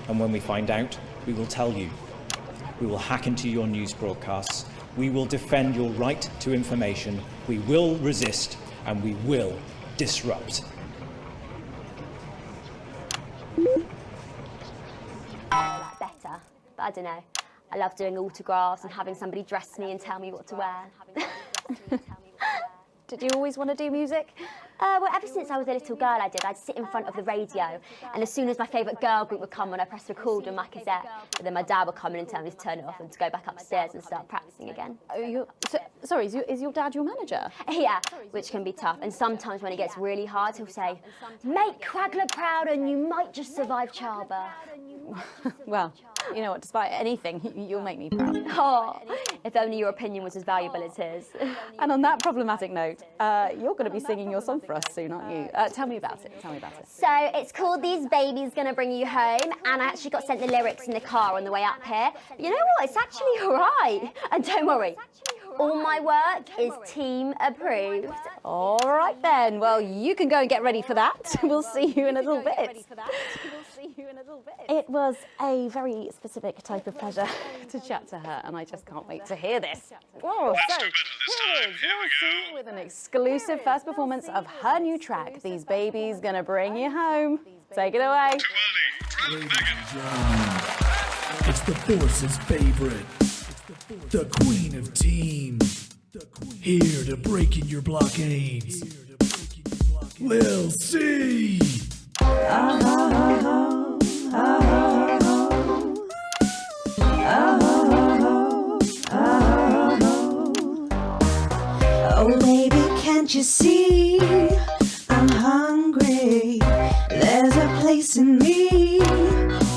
And when we find out, we will tell you. We will hack into your news broadcasts. We will defend your right to information. We will resist, and we will disrupt. Better, but I don't know. I love doing autographs and having somebody dress me and tell me what to wear. Did you always want to do music? Well, ever since I was a little girl, I'd sit in front of the radio, and as soon as my favourite girl group would come on, I'd press record on my cassette, but then my dad would come in and tell me to turn it off and to go back upstairs and start practicing again. Sorry, is your dad your manager? Yeah, which can be tough, and sometimes when it gets really hard, he'll say, make Quagler proud and you might just survive childbirth. Well, you know what, despite anything, you'll make me proud. Oh, if only your opinion was as valuable as his. And on that problematic note, you're going to be singing your song for us soon, aren't you? Tell me about it, So it's called These Babies Gonna Bring You Home, and I actually got sent the lyrics in the car on the way up here. But you know what, it's actually all right. And don't worry, all my work is team approved. All right then, well, you can go and get ready for that. We'll see you in a little bit. It was a very specific type of pleasure to chat to her, and I just can't wait to hear this. Oh, so here is Lucy with an exclusive first performance of her new track, These Babies Gonna Bring You Home. Take it away. It's the force's favorite, the queen of teams, here to break in your blockades. Lil C. Oh baby, can't you see I'm hungry? There's a place in me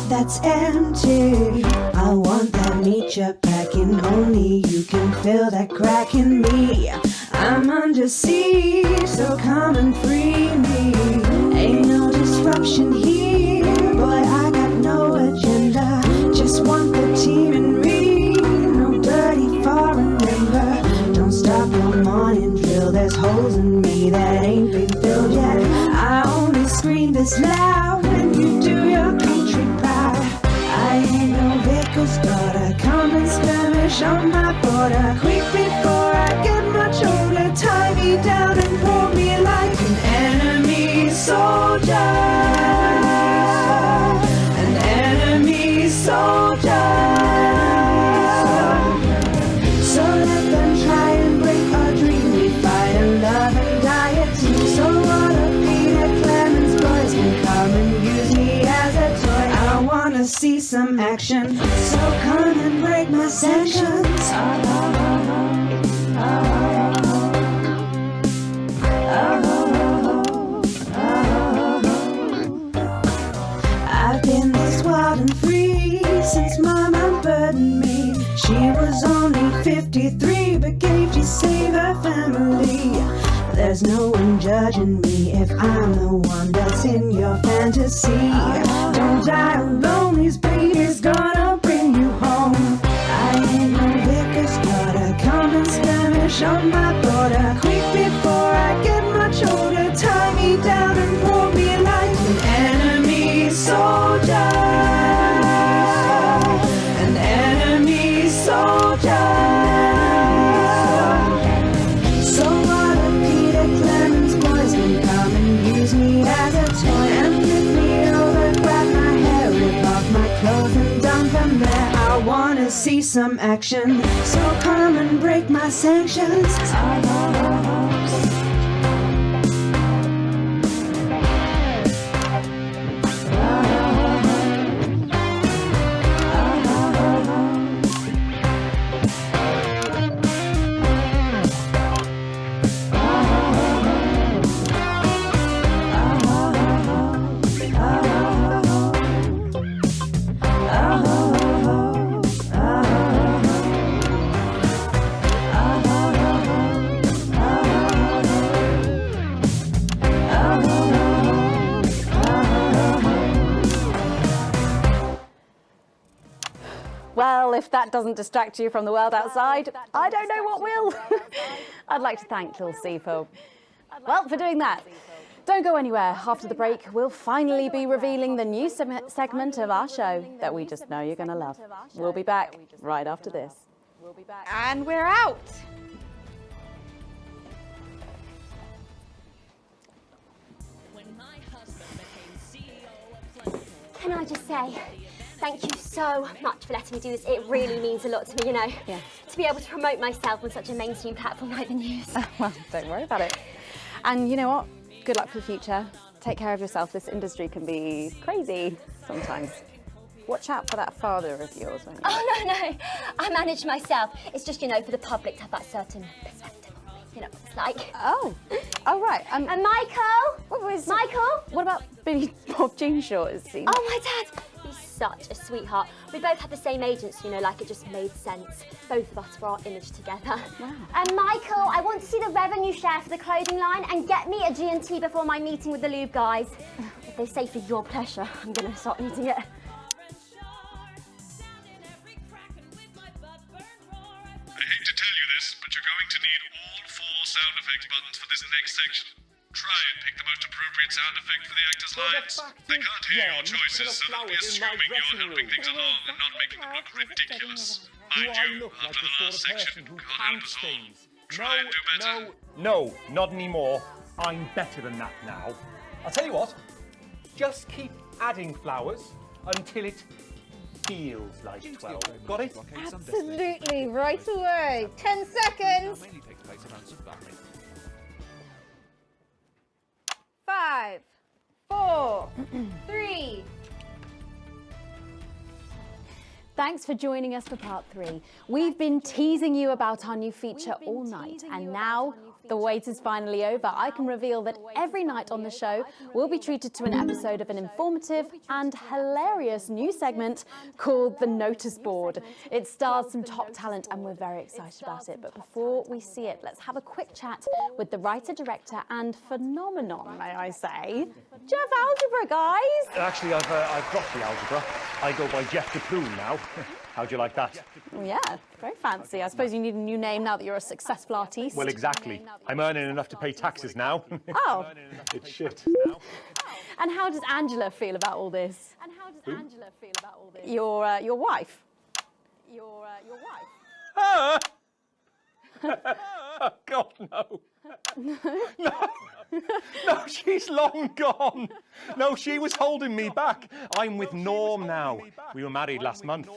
that's empty. I want that nature packing, only you can fill that crack in me. I'm under siege, so come and free me. Ain't no disruption here, boy, I got no agenda. Just want the team and me, no dirty foreign member. Don't stop your morning drill, there's holes in me that ain't been filled yet. I only scream this loud when you do your country proud. I ain't no Vickers daughter, come and skirmish on my border. Quick before I get much older, tie me down and pull me like an enemy soldier. An enemy soldier. So let them try and break our dream. We fight and love and die a team. So what a Peter Clemens boys can come and use me as a toy. I wanna see some action, so come and break my sanctions. I've been this wild and free since Mama burdened me. She was only 53 but gave to save her family. There's no one judging me if I'm the one that's in your fantasy. Don't die alone. some action. So come and break my sanctions. Well, if that doesn't distract you from the world outside, I don't know what will. I'd like to thank Lil C for doing that. Don't go anywhere. After the break, we'll finally be revealing the new segment of our show that we just know you're going to love. We'll be back right after this. And we're out. Can I just say, thank you so much for letting me do this. It really means a lot to me, you know. Yeah. To be able to promote myself on such a mainstream platform like the news. Well, don't worry about it. And you know what? Good luck for the future. Take care of yourself. This industry can be crazy sometimes. Watch out for that father of yours, won't you? Oh, no. I manage myself. It's just, you know, for the public to have that certain perspective on me. You know what it's like. Oh, right. And Michael? Michael? What about Billy Bob Jean Short? Is he? Oh, my dad. He's such a sweetheart. We both had the same agents, you know, like it just made sense. Both of us for our image together. Wow. And Michael, I want to see the revenue share for the clothing line and get me a G&T before my meeting with the lube guys. If they say for your pleasure, I'm going to start eating it. I hate to tell you this, but you're going to need all 4 sound effects buttons for this next section. Try and pick the most appropriate sound effect for the actors' lines. They can't hear your choices, so they'll be assuming you're helping things along and not making them look ridiculous. Mind you, after the last section, God help us all. Try and do better. No, not anymore. I'm better than that now. I'll tell you what, just keep adding flowers until it feels like 12. Got it? Absolutely, right away. 10 seconds. 5, 4, 3. Thanks for joining us for part 3. We've been teasing you about our new feature all night, and now the wait is finally over. I can reveal that every night on the show, we'll be treated to an episode of an informative and hilarious new segment called The Notice Board. It stars some top talent, and we're very excited about it. But before we see it, let's have a quick chat with the writer, director, and phenomenon, may I say, Jeff Algebra, guys. Actually, I've dropped the algebra. I go by Jeff DeProon now. How'd you like that? Yeah, very fancy. I suppose you need a new name now that you're a successful artiste. Well, exactly. I'm earning enough to pay taxes now. Oh. It's shit. And how does Angela feel about all this? Your wife. Your wife. Oh, God, no. No, she's long gone. No, she was holding me back. I'm with Norm now. We were married last month.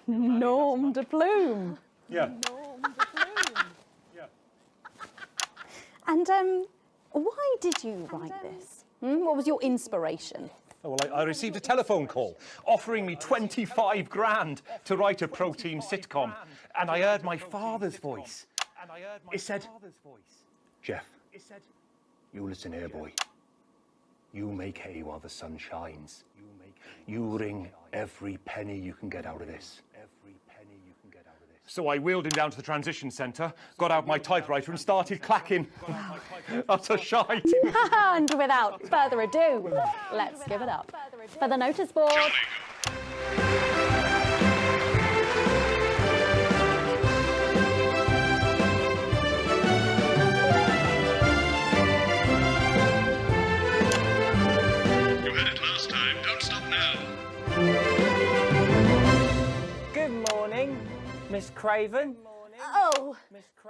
Norm de Plume. Yeah. And why did you write this? What was your inspiration? Oh, well, I received a telephone call offering me 25 grand to write a pro-team sitcom. And I heard my father's voice. It said, Jeff, you listen here, boy. You make hay while the sun shines. You wring every penny you can get out of this. So I wheeled him down to the transition centre, got out my typewriter and started clacking. Utter shite. And without further ado, let's give it up for the notice board. You had it last time, don't stop now. Good morning, Miss Craven. Oh,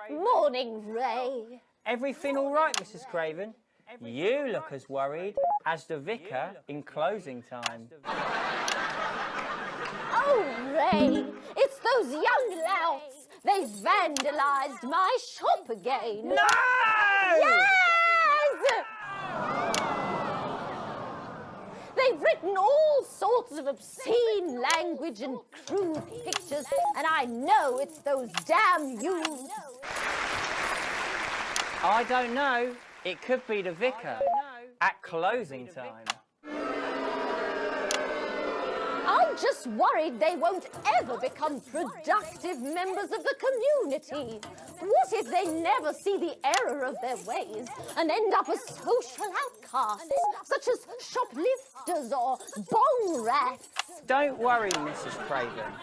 morning, Ray. Everything all right, Mrs. Craven? You look as worried as the vicar in closing time. Oh, Ray, it's those young louts! They've vandalised my shop again! No! Yes! They've written all sorts of obscene language and crude pictures, and I know it's those damn youths. I don't know. It could be the vicar at closing time. I'm just worried they won't ever become productive members of the community. What if they never see the error of their ways and end up as social outcasts, such as shoplifters or bong rats? Don't worry, Mrs. Craven.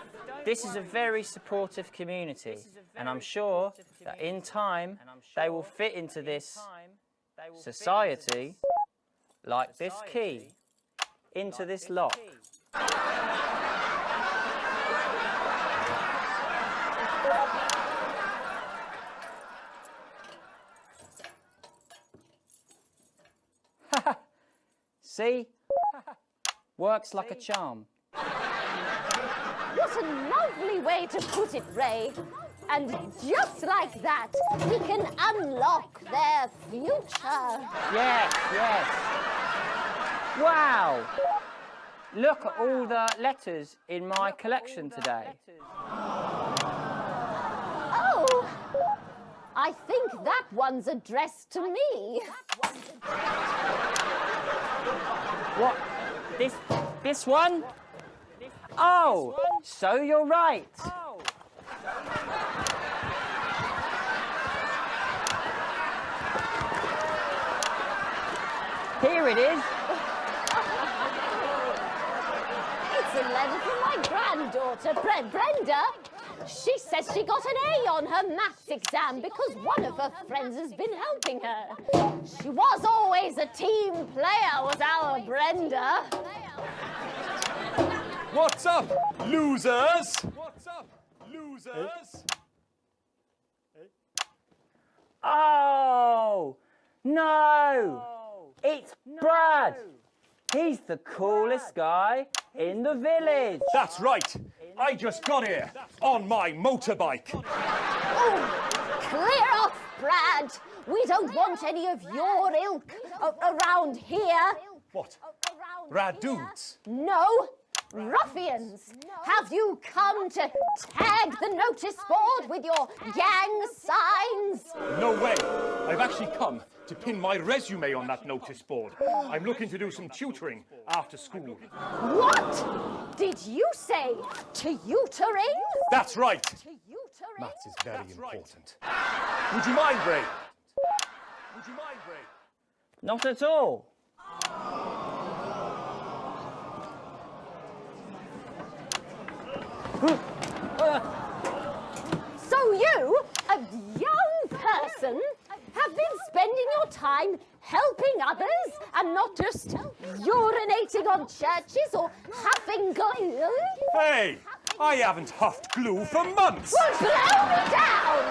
This is a very supportive community, and I'm sure that in time they will fit into this society like this key into this lock. See? Works like a charm. What a lovely way to put it, Ray. And just like that, we can unlock their future. Yes, yes. Wow! Look at all the letters in my collection today. Oh, I think that one's addressed to me. What? This one? Oh, so you're right. Here it is. It's a letter from my granddaughter, Brenda. She says she got an A on her maths exam because one of her friends has been helping her. She was always a team player, was our Brenda. What's up, losers? What's up, losers? Oh, no. It's Brad. He's the coolest guy in the village. That's right. I just got here on my motorbike. Oh, clear off, Brad. We don't want any of your ilk around here. What? Rad dudes? No, ruffians. Have you come to tag the notice board with your gang signs? No way. I've actually come to pin my resume on that notice board. I'm looking to do some tutoring after school. What did you say? Tutoring? That's right. Tutoring? Maths is very important. Would you mind, Ray? Would you mind, Ray? Not at all. So you, a young person, have been spending your time helping others and not just urinating on churches or huffing glue? Hey, I haven't huffed glue for months. Well, blow me down!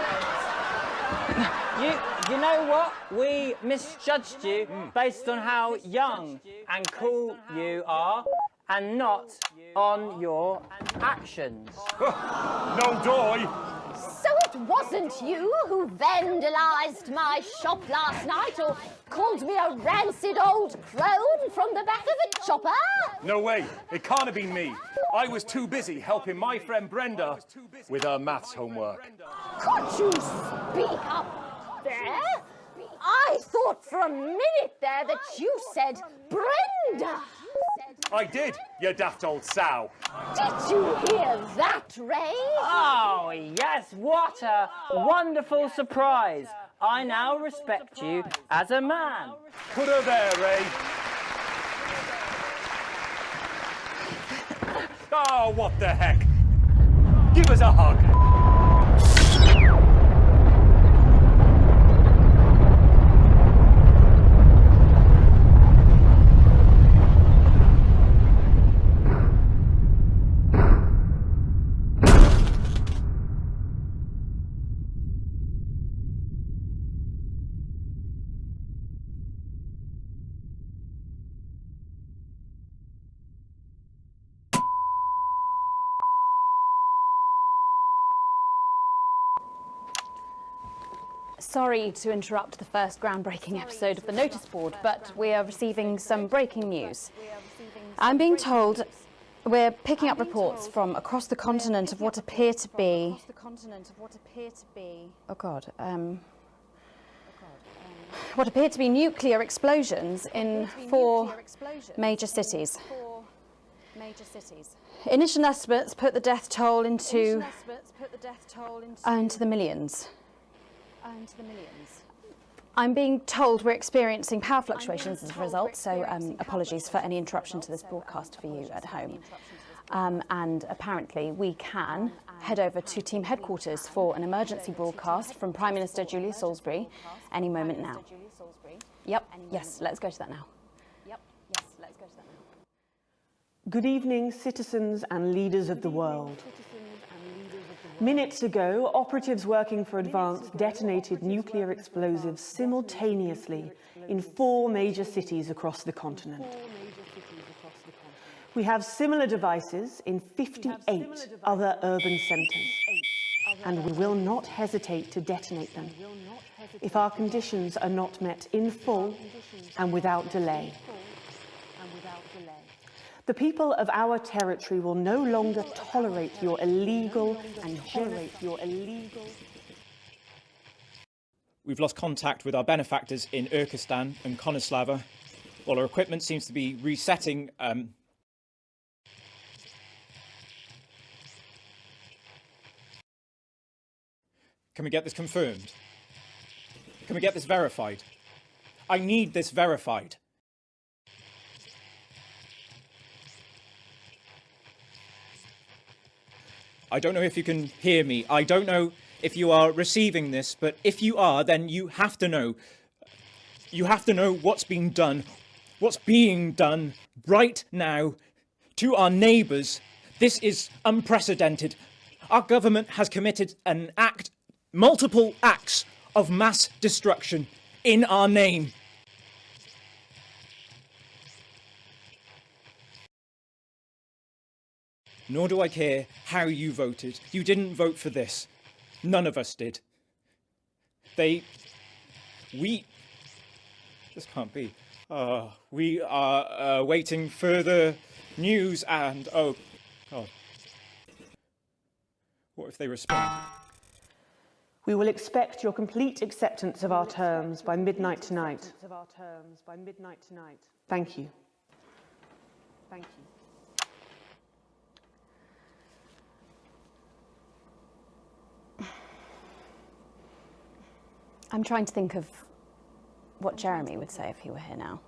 You know what? We misjudged you based on how young and cool you are and not on your actions. No doy. So it wasn't you who vandalised my shop last night or called me a rancid old crone from the back of a chopper? No way. It can't have been me. I was too busy helping my friend Brenda with her maths homework. Could you speak up there? I thought for a minute there that you said Brenda. I did, you daft old sow. Did you hear that, Ray? Oh, yes, what a wonderful surprise. I now respect you as a man. Put her there, Ray. Oh, what the heck? Give us a hug. Sorry to interrupt the first groundbreaking episode of the notice board, but we are receiving some breaking news. I'm being told we're picking up reports from across the continent of what appear to be... Oh God, what appear to be nuclear explosions in 4 major cities. Initial estimates put the death toll into the millions. I'm being told we're experiencing power fluctuations as a result, so apologies for any interruption to this broadcast for you at home. And apparently we can head over to team headquarters for an emergency broadcast from Prime Minister Julia Salisbury any moment now. Yep, yes, let's go to that now. Good evening, citizens and leaders of the world. Minutes ago, operatives working for Advance detonated nuclear explosives simultaneously in 4 major cities across the continent. We have similar devices in 58 other urban centres, and we will not hesitate to detonate them if our conditions are not met in full and without delay. The people of our territory will no longer tolerate your illegal and We've lost contact with our benefactors in Urkistan and Konoslava, while our equipment seems to be resetting. Can we get this confirmed? Can we get this verified? I need this verified. I don't know if you can hear me. I don't know if you are receiving this, but if you are, then you have to know. You have to know what's being done right now to our neighbours. This is unprecedented. Our government has committed multiple acts of mass destruction in our name. Nor do I care how you voted. You didn't vote for this. None of us did. This can't be. We are awaiting further news and, oh God. What if they respond? We will expect your complete acceptance of our terms by midnight tonight. Thank you. Thank you. I'm trying to think of what Jeremy would say if he were here now.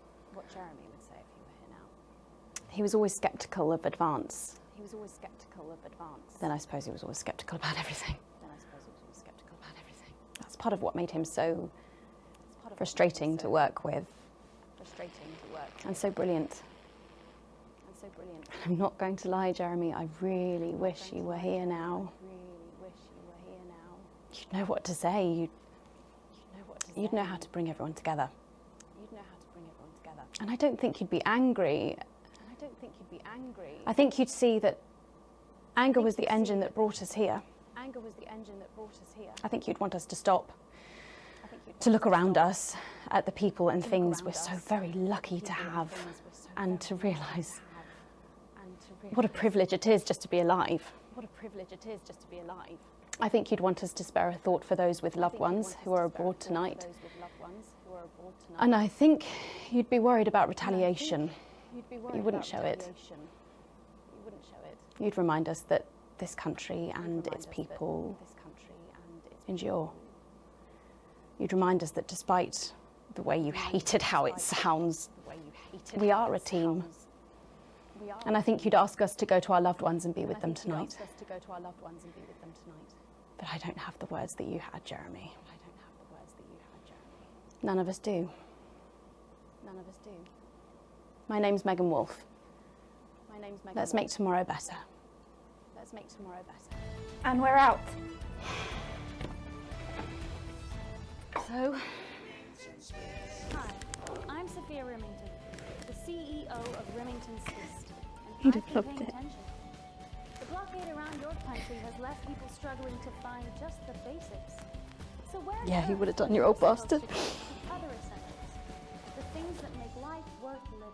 He was always sceptical of Advance. Then I suppose he was always sceptical about everything. That's part of what made him so frustrating to work with. And so brilliant. I'm not going to lie, Jeremy, I really wish you were here now. You'd know what to say. You'd know how to bring everyone together. And I don't think you'd be angry. I think you'd see that anger was the engine that brought us here. I think you'd want us to stop, to look around us at the people and things we're so very lucky to have, and to realise what a privilege it is just to be alive. I think you'd want us to spare a thought for those with loved ones who are abroad tonight. And I think you'd be worried about retaliation. You wouldn't show it. You'd remind us that this country and its people endure. You'd remind us that despite the way you hated how it sounds, we are a team. And I think you'd ask us to go to our loved ones and be with them tonight. But I don't have the words that you had, Jeremy. None of us do. My name's Megan Wolfe. Let's make tomorrow better. And we're out. So, Hi, I'm Sophia Remington, the CEO of Remington's Fist. You'd have loved it. The blockade around your country has left people struggling to find just the basics. So Yeah, he would have done, you old bastard. Other essentials. The things that make life worth living.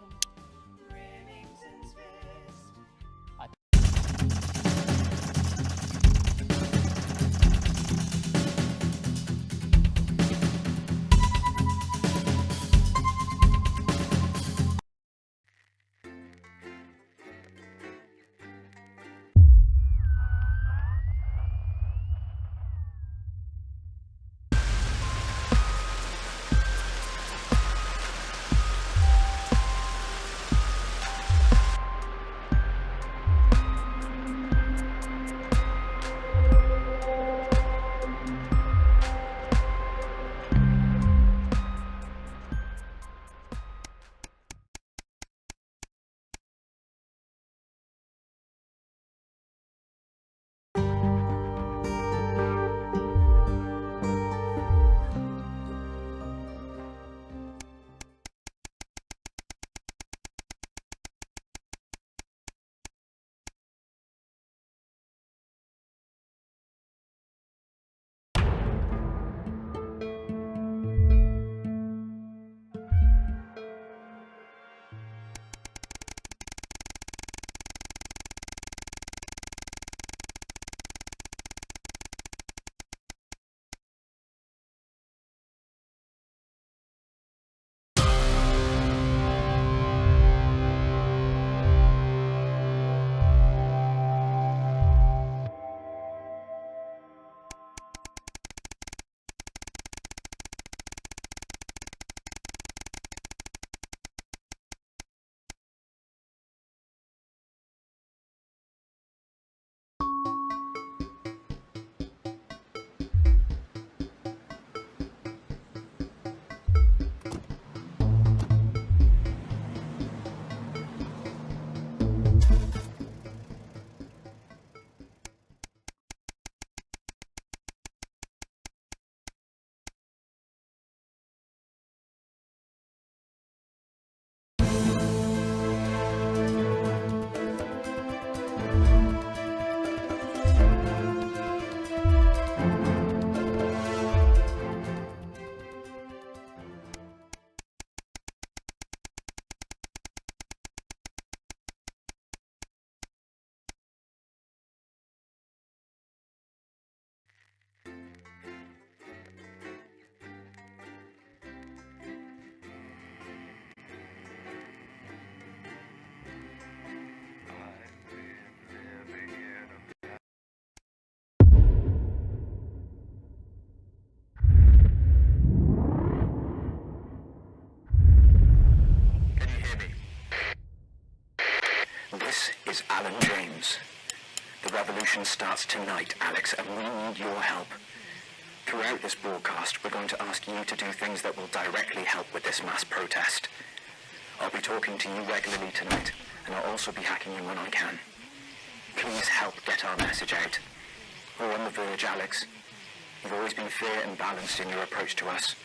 This is Alan James. The revolution starts tonight, Alex, and we need your help. Throughout this broadcast, we're going to ask you to do things that will directly help with this mass protest. I'll be talking to you regularly tonight, and I'll also be hacking you when I can. Please help get our message out. We're on the verge, Alex. You've always been fair and balanced in your approach to us.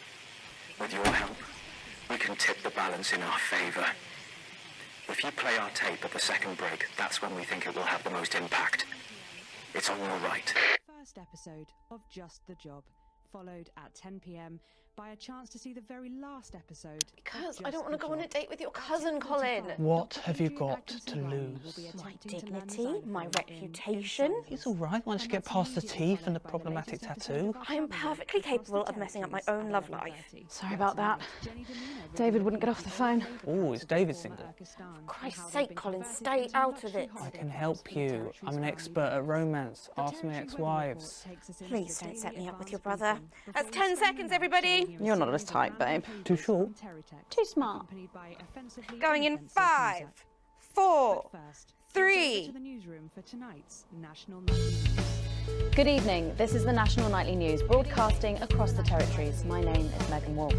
With your help, we can tip the balance in our favour. If you play our tape at the second break, that's when we think it will have the most impact. It's on your right. First episode of Just the Job, followed at 10 p.m. by a chance to see the very last episode. Because I don't want to go on a date with your cousin, Colin. What have you got to lose? My dignity, my reputation. It's all right once you get past the teeth and the problematic tattoo. I am perfectly capable of messing up my own love life. Sorry about that. David wouldn't get off the phone. Oh, is David single? For Christ's sake, Colin, stay out of it. I can help you. I'm an expert at romance. Ask my ex-wives. Please don't set me up with your brother. That's 10 seconds, everybody. You're not as tight, babe. Too short? Too smart. Going in 5, 4, 3. Good evening, this is the National Nightly News, broadcasting across the territories. My name is Megan Wolfe.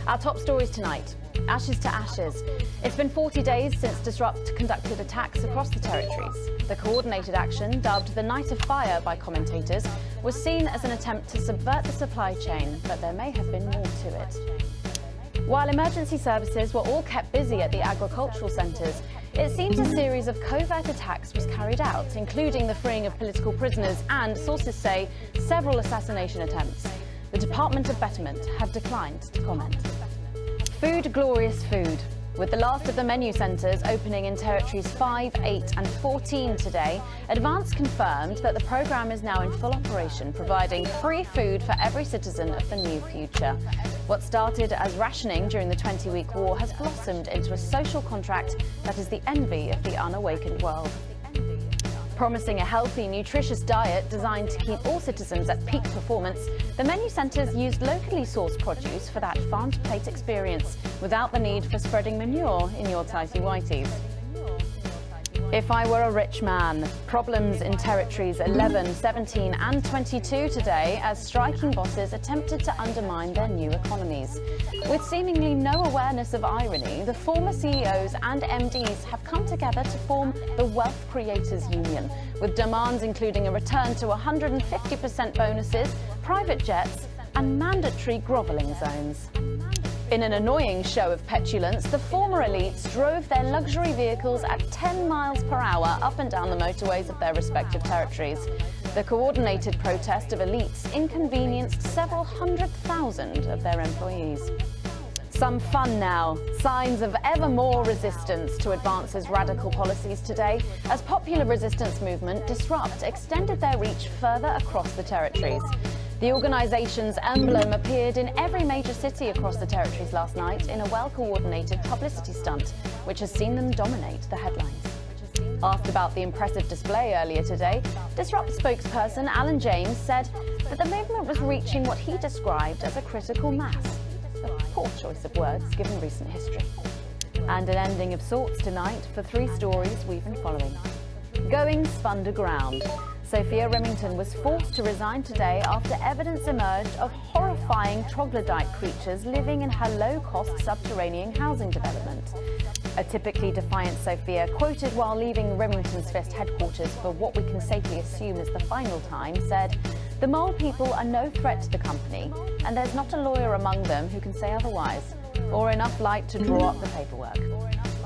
Our top stories tonight, ashes to ashes. It's been 40 days since Disrupt conducted attacks across the territories. The coordinated action, dubbed the Night of Fire by commentators, was seen as an attempt to subvert the supply chain, but there may have been more to it. While emergency services were all kept busy at the agricultural centres, it seems a series of covert attacks was carried out, including the freeing of political prisoners and, sources say, several assassination attempts. The Department of Betterment have declined to comment. Food, glorious food. With the last of the menu centres opening in territories 5, 8 and 14 today, Advance confirmed that the programme is now in full operation, providing free food for every citizen of the new future. What started as rationing during the 20-week war has blossomed into a social contract that is the envy of the unawakened world. Promising a healthy, nutritious diet designed to keep all citizens at peak performance, the menu centres used locally sourced produce for that farm-to-plate experience, without the need for spreading manure in your tighty-whities. If I were a rich man, problems in territories 11, 17 and 22 today as striking bosses attempted to undermine their new economies. With seemingly no awareness of irony, the former CEOs and MDs have come together to form the Wealth Creators Union, with demands including a return to 150% bonuses, private jets and mandatory grovelling zones. In an annoying show of petulance, the former elites drove their luxury vehicles at 10 miles per hour up and down the motorways of their respective territories. The coordinated protest of elites inconvenienced several 100,000 of their employees. Some fun now. Signs of ever more resistance to Advance's radical policies today, as popular resistance movement Disrupt extended their reach further across the territories. The organisation's emblem appeared in every major city across the territories last night in a well-coordinated publicity stunt, which has seen them dominate the headlines. Asked about the impressive display earlier today, Disrupt spokesperson Alan James said that the movement was reaching what he described as a critical mass. A poor choice of words given recent history. And an ending of sorts tonight for 3 stories we've been following. Going underground. Sophia Remington was forced to resign today after evidence emerged of horrifying troglodyte creatures living in her low-cost subterranean housing development. A typically defiant Sophia, quoted while leaving Remington's Fist headquarters for what we can safely assume is the final time, said, "The mole people are no threat to the company, and there's not a lawyer among them who can say otherwise, or enough light to draw up the paperwork."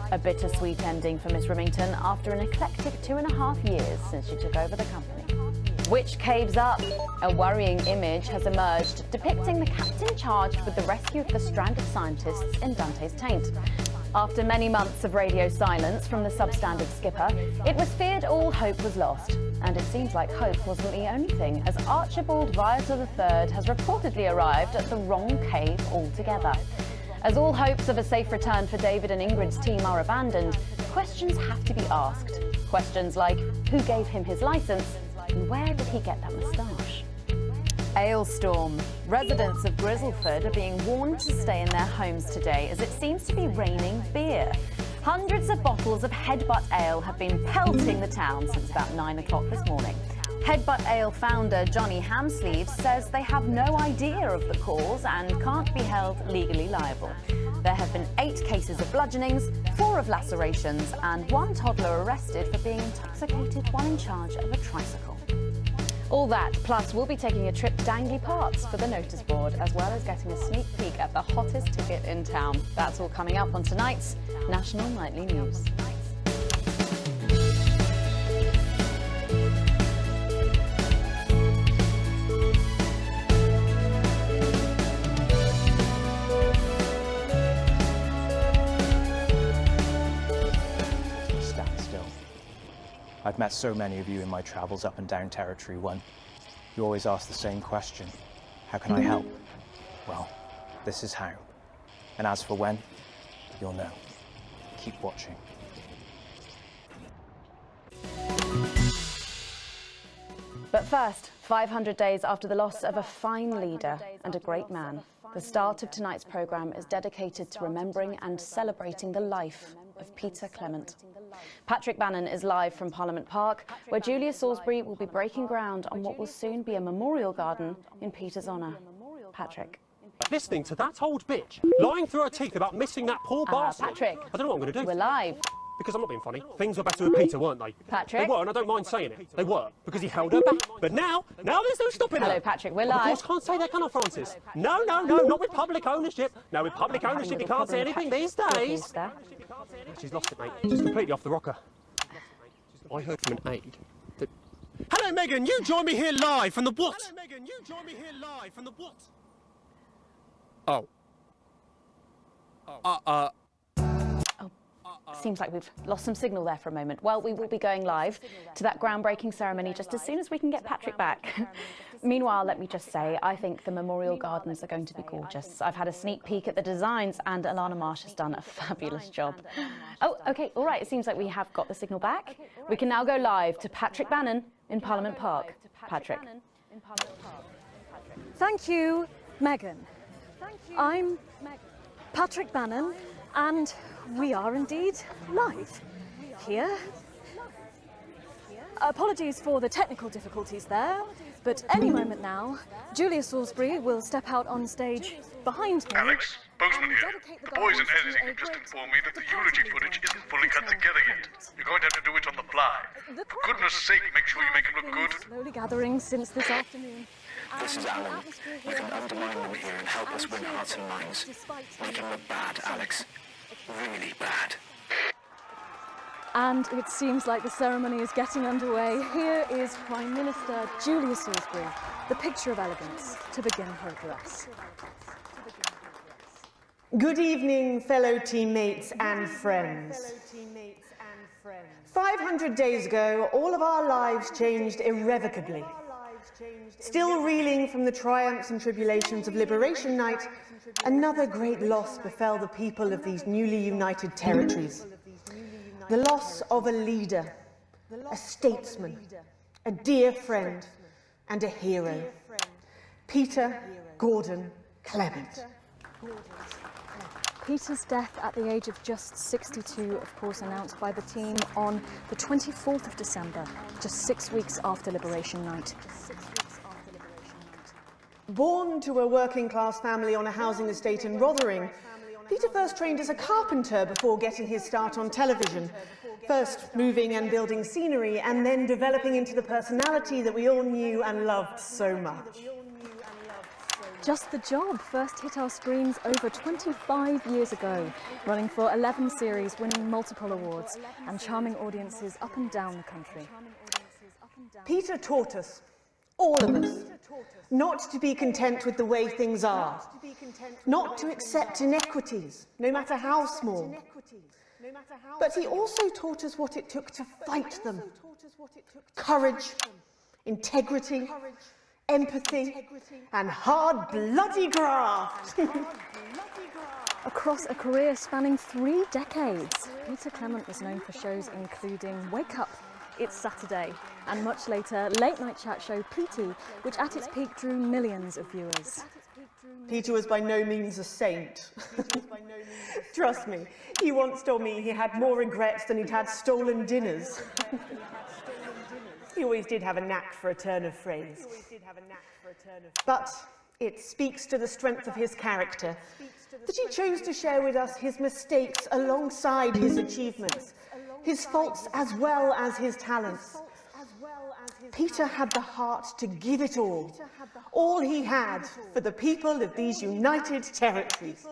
A bittersweet ending for Miss Remington after an eclectic 2.5 years since she took over the company. Which caves up? A worrying image has emerged depicting the captain charged with the rescue of the stranded scientists in Dante's Taint. After many months of radio silence from the substandard skipper, it was feared all hope was lost. And it seems like hope wasn't the only thing, as Archibald Viator III has reportedly arrived at the wrong cave altogether. As all hopes of a safe return for David and Ingrid's team are abandoned, questions have to be asked. Questions like, who gave him his licence and where did he get that moustache? Ailstorm. Residents of Grizzleford are being warned to stay in their homes today as it seems to be raining beer. Hundreds of bottles of Headbutt Ale have been pelting the town since about 9 o'clock this morning. Headbutt Ale founder Johnny Hamsleeves says they have no idea of the cause and can't be held legally liable. There have been 8 cases of bludgeonings, 4 of lacerations, and 1 toddler arrested for being intoxicated while in charge of a tricycle. All that, plus we'll be taking a trip to Dangley Parks for the notice board, as well as getting a sneak peek at the hottest ticket in town. That's all coming up on tonight's National Nightly News. I've met so many of you in my travels up and down Territory 1. You always ask the same question. How can I help? Well, this is how. And as for when, you'll know. Keep watching. But first, 500 days after the loss of a fine leader and a great man, the start of tonight's programme is dedicated to remembering and celebrating the life of Peter Clement. Patrick Bannon is live from Parliament Park, where Julia Salisbury will be breaking ground on what will soon be a memorial garden in Peter's honour. Patrick. Listening to that old bitch lying through her teeth about missing that poor bastard. Patrick. I don't know what I'm going to do. We're live. Because I'm not being funny. Things were better with Peter, weren't they? Patrick. They were, and I don't mind saying it. They were, because he held her back. But now there's no stopping her. Hello, Patrick, we're Of live. course, can't say that, can I, Francis? No, not with public ownership. No, with public ownership, you can't say anything these days. She's lost it, mate. She's completely off the rocker. I heard from an aide that... Hello, Megan, you join me here live from the what? Hello, Megan, you join me here live from the what? Oh. Seems like we've lost some signal there for a moment. Well, we will be going live to that groundbreaking ceremony just as soon as we can get Patrick back. Meanwhile, let me just say, I think the memorial gardens are going to be gorgeous. I've had a sneak peek at the designs and Alana Marsh has done a fabulous job. Oh, okay, all right, it seems like we have got the signal back. We can now go live to Patrick Bannon in Parliament Park. Patrick. Thank you, Megan. I'm Patrick Bannon, and we are indeed live here. Apologies for the technical difficulties there, but any moment now, Julia Salisbury will step out on stage behind me. Alex, Bozeman here. The boys in editing have just informed me that the eulogy footage isn't fully cut together yet. You're going to have to do it on the fly. For goodness sake, make sure you make it look good. Slowly gathering since this afternoon. This is Alan. You can undermine them here and help us win hearts and minds. Make them look bad, Alex. Really bad. And it seems like the ceremony is getting underway. Here is Prime Minister Julia Salisbury, the picture of elegance, to begin her address. Good evening, fellow teammates and friends. 500 days ago, all of our lives changed irrevocably. Still reeling from the triumphs and tribulations of Liberation Night, another great loss befell the people of these newly united territories. The loss of a leader, a statesman, a dear friend, and a hero. Peter Gordon Clement. Peter's death at the age of just 62, of course, announced by the team on the 24th of December, just 6 weeks after Liberation Night. Born to a working-class family on a housing estate in Rotherham, Peter first trained as a carpenter before getting his start on television, first moving and building scenery, and then developing into the personality that we all knew and loved so much. Just the Job first hit our screens over 25 years ago, running for 11 series, winning multiple awards, and charming audiences up and down the country. Peter taught us, all of us, not to be content with the way things are, not to accept inequities, no matter how small. But he also taught us what it took to fight them. Courage, integrity, empathy, and hard, bloody graft. Across a career spanning 3 decades, Peter Clement was known for shows including Wake Up, It's Saturday, and much later, late-night chat show PT, which at its peak drew millions of viewers. Peter was by no means a saint. Trust me, he once told me he had more regrets than he'd had stolen dinners. He always did have a knack for a turn of phrase. But it speaks to the strength of his character that he chose to share with us his mistakes alongside his achievements, his faults as well as his talents. Peter had the heart to give it all he had for the people of these united territories.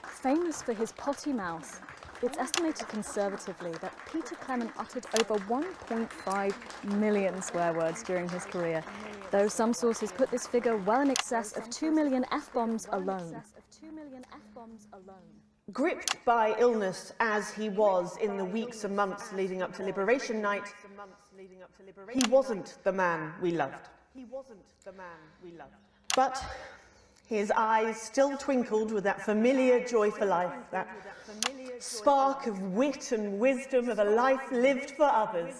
Famous for his potty mouth, it's estimated conservatively that Peter Clement uttered over 1.5 million swear words during his career, though some sources put this figure well in excess of 2 million F-bombs alone. Gripped by illness as he was in the weeks and months leading up to Liberation Night, he wasn't the man we loved. But his eyes still twinkled with that familiar joy for life, that spark of wit and wisdom of a life lived for others.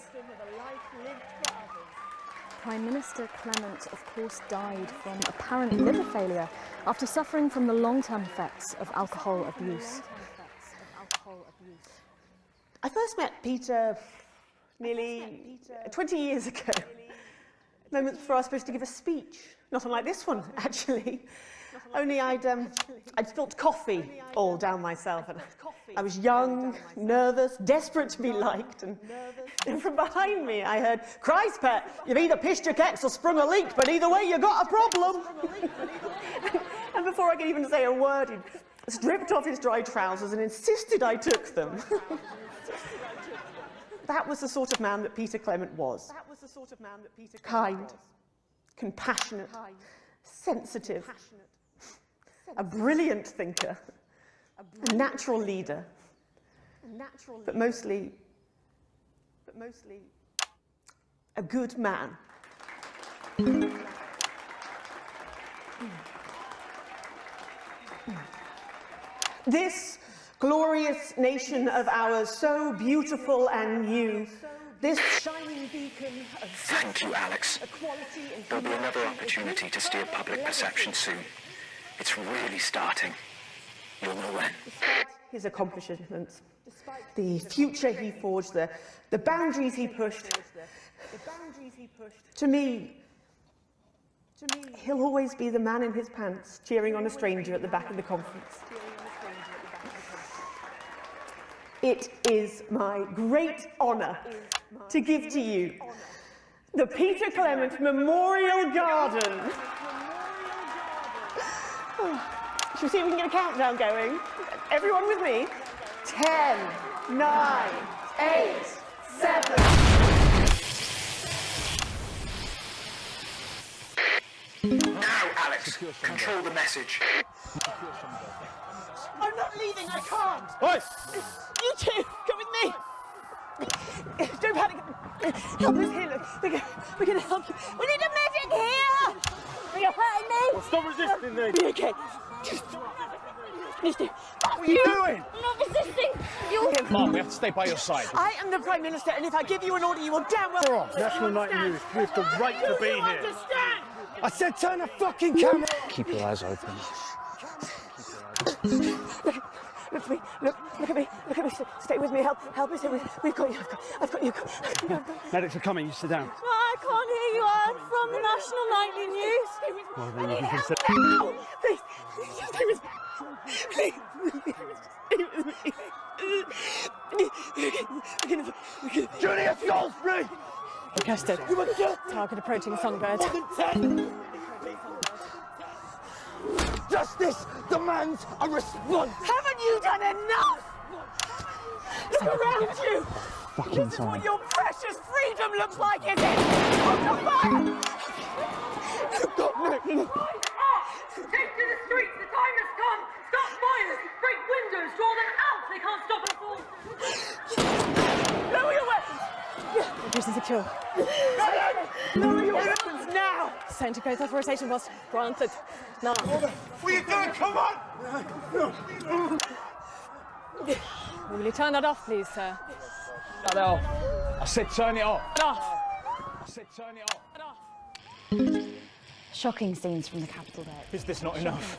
Prime Minister Clement, of course, died from apparent liver failure after suffering from the long-term effects of alcohol abuse. I first met Peter nearly 20 years ago, moments before I was supposed to give a speech. Not unlike this one, actually. Only I'd spilt coffee all down myself. And I was young, nervous, desperate to be liked. And from behind me, I heard, "Christ, Pet, you've either pissed your kecks or sprung a leak, but either way, you got a problem." And before I could even say a word, he'd stripped off his dry trousers and insisted I took them. That was the sort of man that Peter Clement was. Kind, compassionate, sensitive, a brilliant thinker, a natural leader, but mostly a good man. This glorious nation of ours, so beautiful and new, this shining beacon of Thank you, Alex. There'll be another opportunity to steer public perception soon. It's really starting. You'll know when. Despite his accomplishments, the future he forged, the boundaries he pushed, to me, he'll always be the man in his pants cheering on a stranger at the back of the conference. It is my great honour to give to you the Peter Clement Memorial Garden. Shall we see if we can get a countdown going? Everyone with me? 10, 9, 8, 7. Now, Alex, control the message. I'm not leaving, I can't! Oi! You two, come with me! Don't panic. Help us here, look. We're gonna help you. We need a medic here! Are you hurting me? Well, stop resisting then. Be okay. What are you doing? I'm not resisting. You. Mom, we have to stay by your side. I am the Prime Minister, and if I give you an order, you will damn well... National Night News, we have the right to be here. Understand? I said turn the fucking camera! Keep your eyes open. Look at me, look at me, look at me. Stay with me, help me stay with me. We've got you, I've got you. Medics are coming, you sit down. I can't hear you. I'm from the National Nightly News. Well, then you can sit. Please, stay with me. Please, stay with me. Julia, fuel's free! Requested. Target approaching Songbird. Justice demands a response! Haven't you done enough? Look around you! This is what your precious freedom looks like, is it? Open fire! No. Take to the streets, the time has come! Stop fires! Break windows! Draw them out! They can't stop us all! Lower your weapons! Prison secure. Lower your weapons now! Centre Growth Authorization was granted. Now. What are you doing? Come on! Will you turn that off, please, sir? Shut it off. I said turn it off. Turn it off. I said turn it off. Shocking scenes from the capital there. Is this not enough?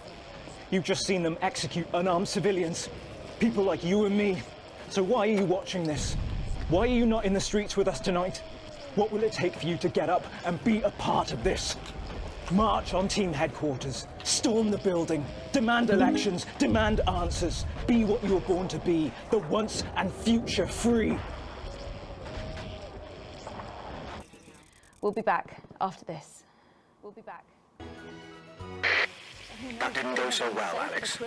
You've just seen them execute unarmed civilians. People like you and me. So why are you watching this? Why are you not in the streets with us tonight? What will it take for you to get up and be a part of this? March on team headquarters, storm the building, demand elections, demand answers. Be what you were born to be, the once and future free. We'll be back after this. We'll be back. That didn't go so well, Alex.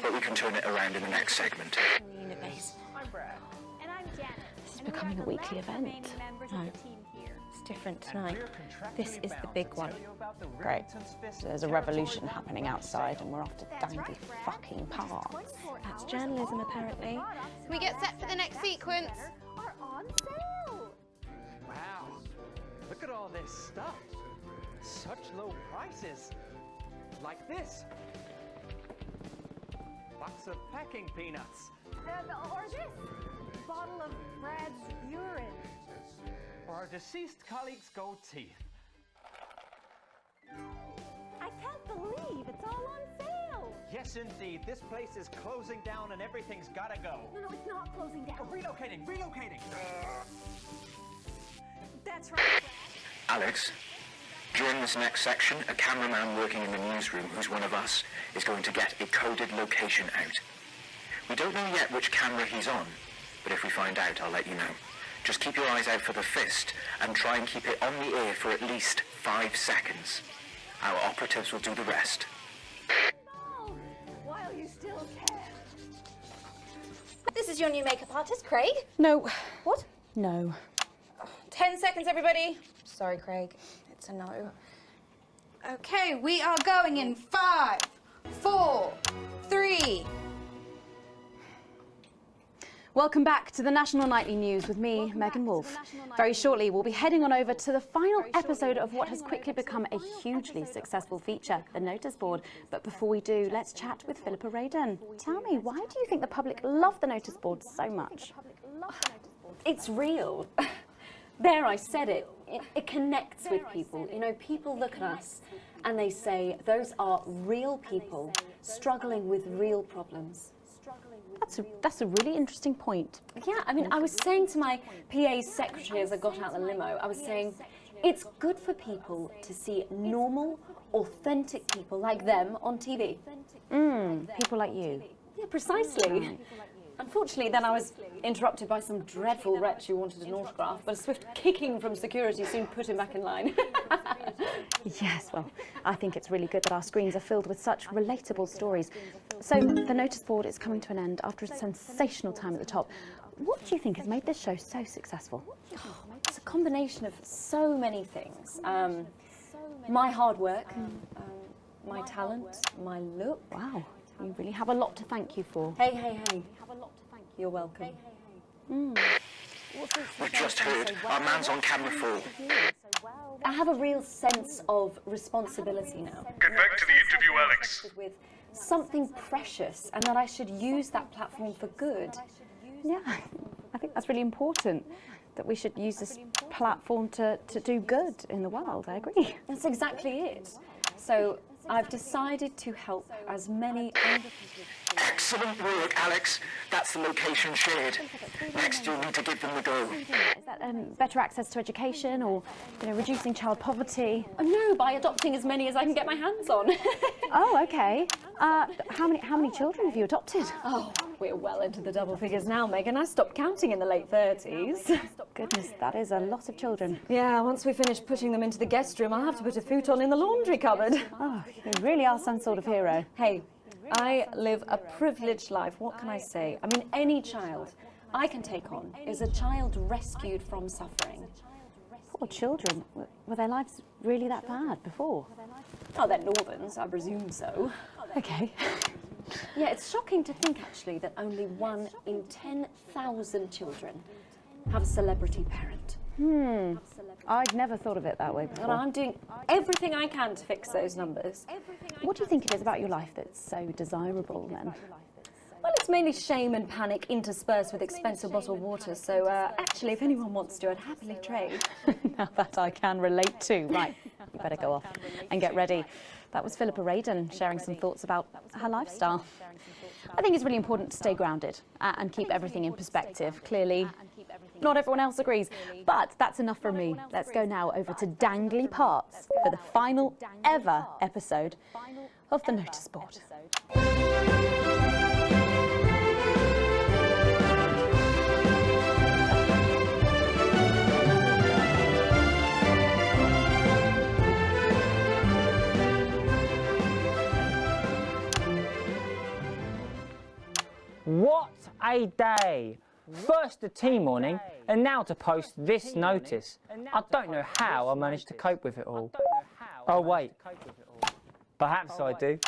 But we can turn it around in the next segment. Unit base. I'm Brad. And I'm Janet. This is becoming a weekly event. No, it's different tonight. This is the big one. Great. So there's a revolution happening outside and we're off to Dandy fucking Parks. That's journalism, apparently. Can we get set for the next sequence? Are on sale. Wow, look at all this stuff. Such low prices. Like this. Box of packing peanuts. Or this bottle of Brad's urine. Or our deceased colleague's goatee. I can't believe it's all on sale. Yes, indeed. This place is closing down and everything's gotta go. No, it's not closing down. Oh, relocating. That's right, Alex, during this next section, a cameraman working in the newsroom who's one of us is going to get a coded location out. We don't know yet which camera he's on, but if we find out, I'll let you know. Just keep your eyes out for the fist and try and keep it on the air for at least 5 seconds. Our operatives will do the rest. No, while you still can. This is your new makeup artist, Craig. No. What? No. 10 seconds, everybody. Sorry, Craig. It's a no. Okay, we are going in 5, 4, 3. Welcome back to the National Nightly News with me, Megan Wolfe. Very shortly, we'll be heading on over to the final episode of what has quickly become a hugely successful feature, the notice board. But before we do, let's chat with Philippa Radin. Tell me, why do you think the public love the notice board so much? It's real. There, I said it. It connects with people. You know, people look at us and they say, those are real people struggling with real problems. That's a really interesting point. Yeah, I mean, I was saying to my PA's secretary as I got out the limo, I was saying, it's good for people to see normal, authentic people like them on TV. People like you. Yeah, precisely. Unfortunately, then I was interrupted by some dreadful wretch who wanted an autograph, but a swift kicking from security soon put him back in line. Yes, well, I think it's really good that our screens are filled with such relatable stories. So, the notice board is coming to an end after a sensational time at the top. What do you think has made this show so successful? It's a combination of so many things. My hard work, my talent, my look. Wow, you really have a lot to thank you for. Hey. You're welcome. We've just heard our man's on camera fall. I have a real sense of responsibility now. Get back to the interview, Alex. With something precious, and that I should use that platform for good. Yeah, I think that's really important, that we should use this platform to do good in the world. I agree. That's exactly it. So I've decided to help as many Excellent work, Alex. That's the location shared. Next, you'll need to give them the go. Is that better access to education, or reducing child poverty? No, by adopting as many as I can get my hands on. Oh, okay. How many children have you adopted? Oh, we're well into the double figures now, Megan. I stopped counting in the late 30s. Goodness, that is a lot of children. Yeah, once we finish putting them into the guest room, I'll have to put a futon in the laundry cupboard. Oh, you really are some sort of hero. Hey, I live a privileged life. What can I say? I mean, any child I can take on is a child rescued from suffering. Poor children. Were their lives really that bad before? Oh, they're Northerns, I presume so. Okay. Yeah, it's shocking to think, actually, that only 1 in 10,000 children have a celebrity parent. I'd never thought of it that way before. And I'm doing everything I can to fix those numbers. What do you think it is about your life that's so desirable, then? Well, it's mainly shame and panic interspersed with expensive bottled water, so actually, if anyone wants to, I'd happily trade. Now that I can relate to. Right, you better go off and get ready. That was Philippa Radin sharing some thoughts about her lifestyle. I think it's really important to stay grounded and keep everything in perspective. Clearly, not everyone else agrees, but that's enough for me. Let's go now over to Dangly Parts for the final ever episode of the notice board. What a day! First the tea morning, and now to post this notice. I don't know how I managed to cope with it all. Oh wait, perhaps I do.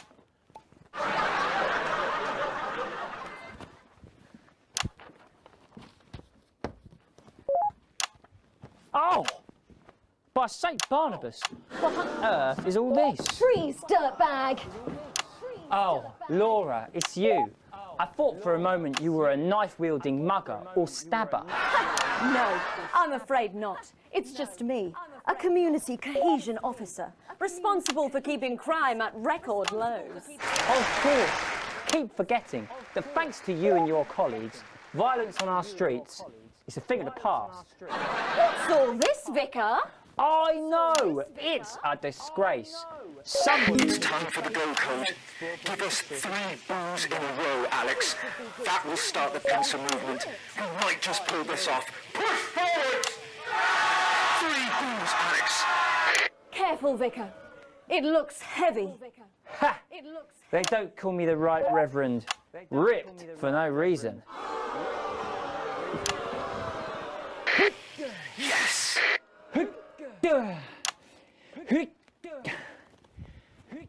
Oh! By St. Barnabas, what on earth is all this? Freeze, dirtbag! Oh, Laura, it's you. I thought for a moment you were a knife-wielding mugger or stabber. No, I'm afraid not. It's just me, a community cohesion officer, responsible for keeping crime at record lows. Of course. Keep forgetting that thanks to you and your colleagues, violence on our streets is a thing of the past. What's all this, Vicar? I know! It's a disgrace. It's time for the go code. Give us 3 boos in a row, Alex. That will start the pincer movement. We might just pull this off. Push forward! 3 boos, Alex. Careful, Vicar. It looks heavy. Ha! They don't call me the Right Reverend. Ripped for no reason. Yes!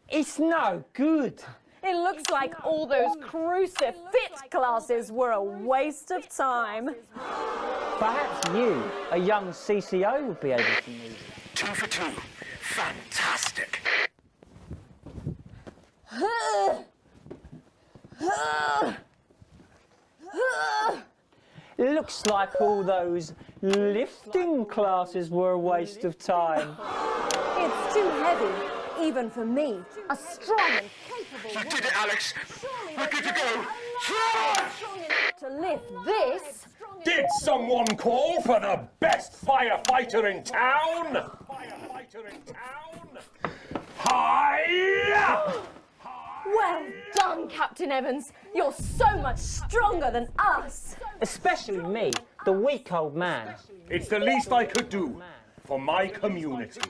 It's no good. It looks like all those crucifix classes were a waste of time. Perhaps you, a young CCO, would be able to move it. 2 for 2. Fantastic. Looks like all those lifting classes were a waste of time. It's too heavy, even for me, a strong and capable You did it, Alex. We're good to go. strong enough to lift this. Did someone call for the best firefighter in town? Hi! Well done, Captain Evans. You're so much stronger than us. Especially me, the weak old man. It's the least I could do for my community.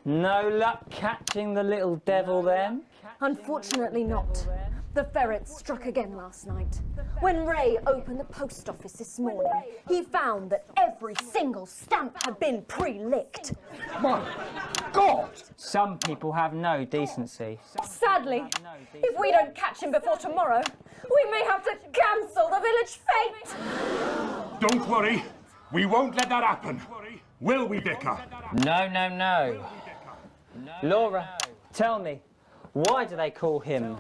No luck catching the little devil then? Unfortunately not. The ferrets struck again last night. When Ray opened the post office this morning, he found that every single stamp had been pre-licked. My God! Some people have no decency. Sadly, if we don't catch him before tomorrow, we may have to cancel the village fete. Don't worry, we won't let that happen. Will we, Vicar? No. Laura, tell me, why do they call him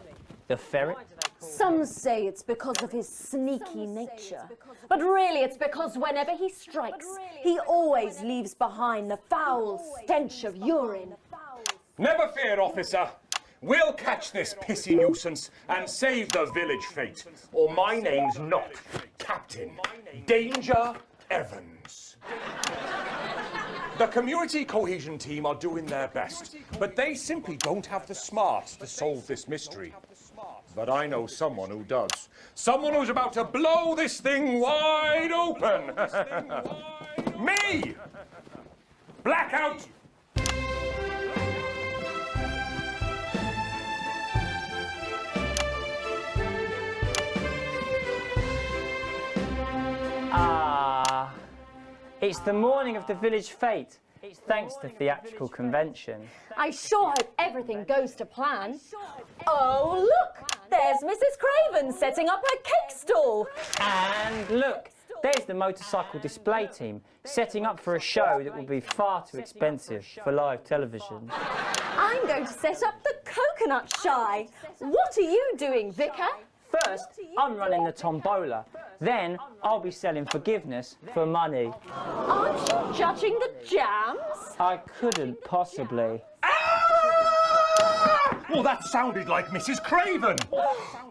the ferret? Some say it's because of his sneaky nature. But really it's because whenever he strikes, he always leaves behind the foul stench of urine. Never fear, officer. We'll catch this pissy nuisance and save the village fete. Or my name's not Captain Danger Evans. The community cohesion team are doing their best, but they simply don't have the smarts to solve this mystery. But I know someone who does. Someone who's about to blow this thing wide open. Me! Blackout! It's the morning of the village fete, thanks to theatrical convention. I sure hope everything goes to plan. Oh, look! There's Mrs. Craven setting up her cake stall. And look, there's the motorcycle display team, setting up for a show that will be far too expensive for live television. I'm going to set up the coconut shy. What are you doing, Vicar? First, I'm running the tombola. Then, I'll be selling forgiveness for money. Aren't you judging the jams? I couldn't possibly. Well, that sounded like Mrs. Craven.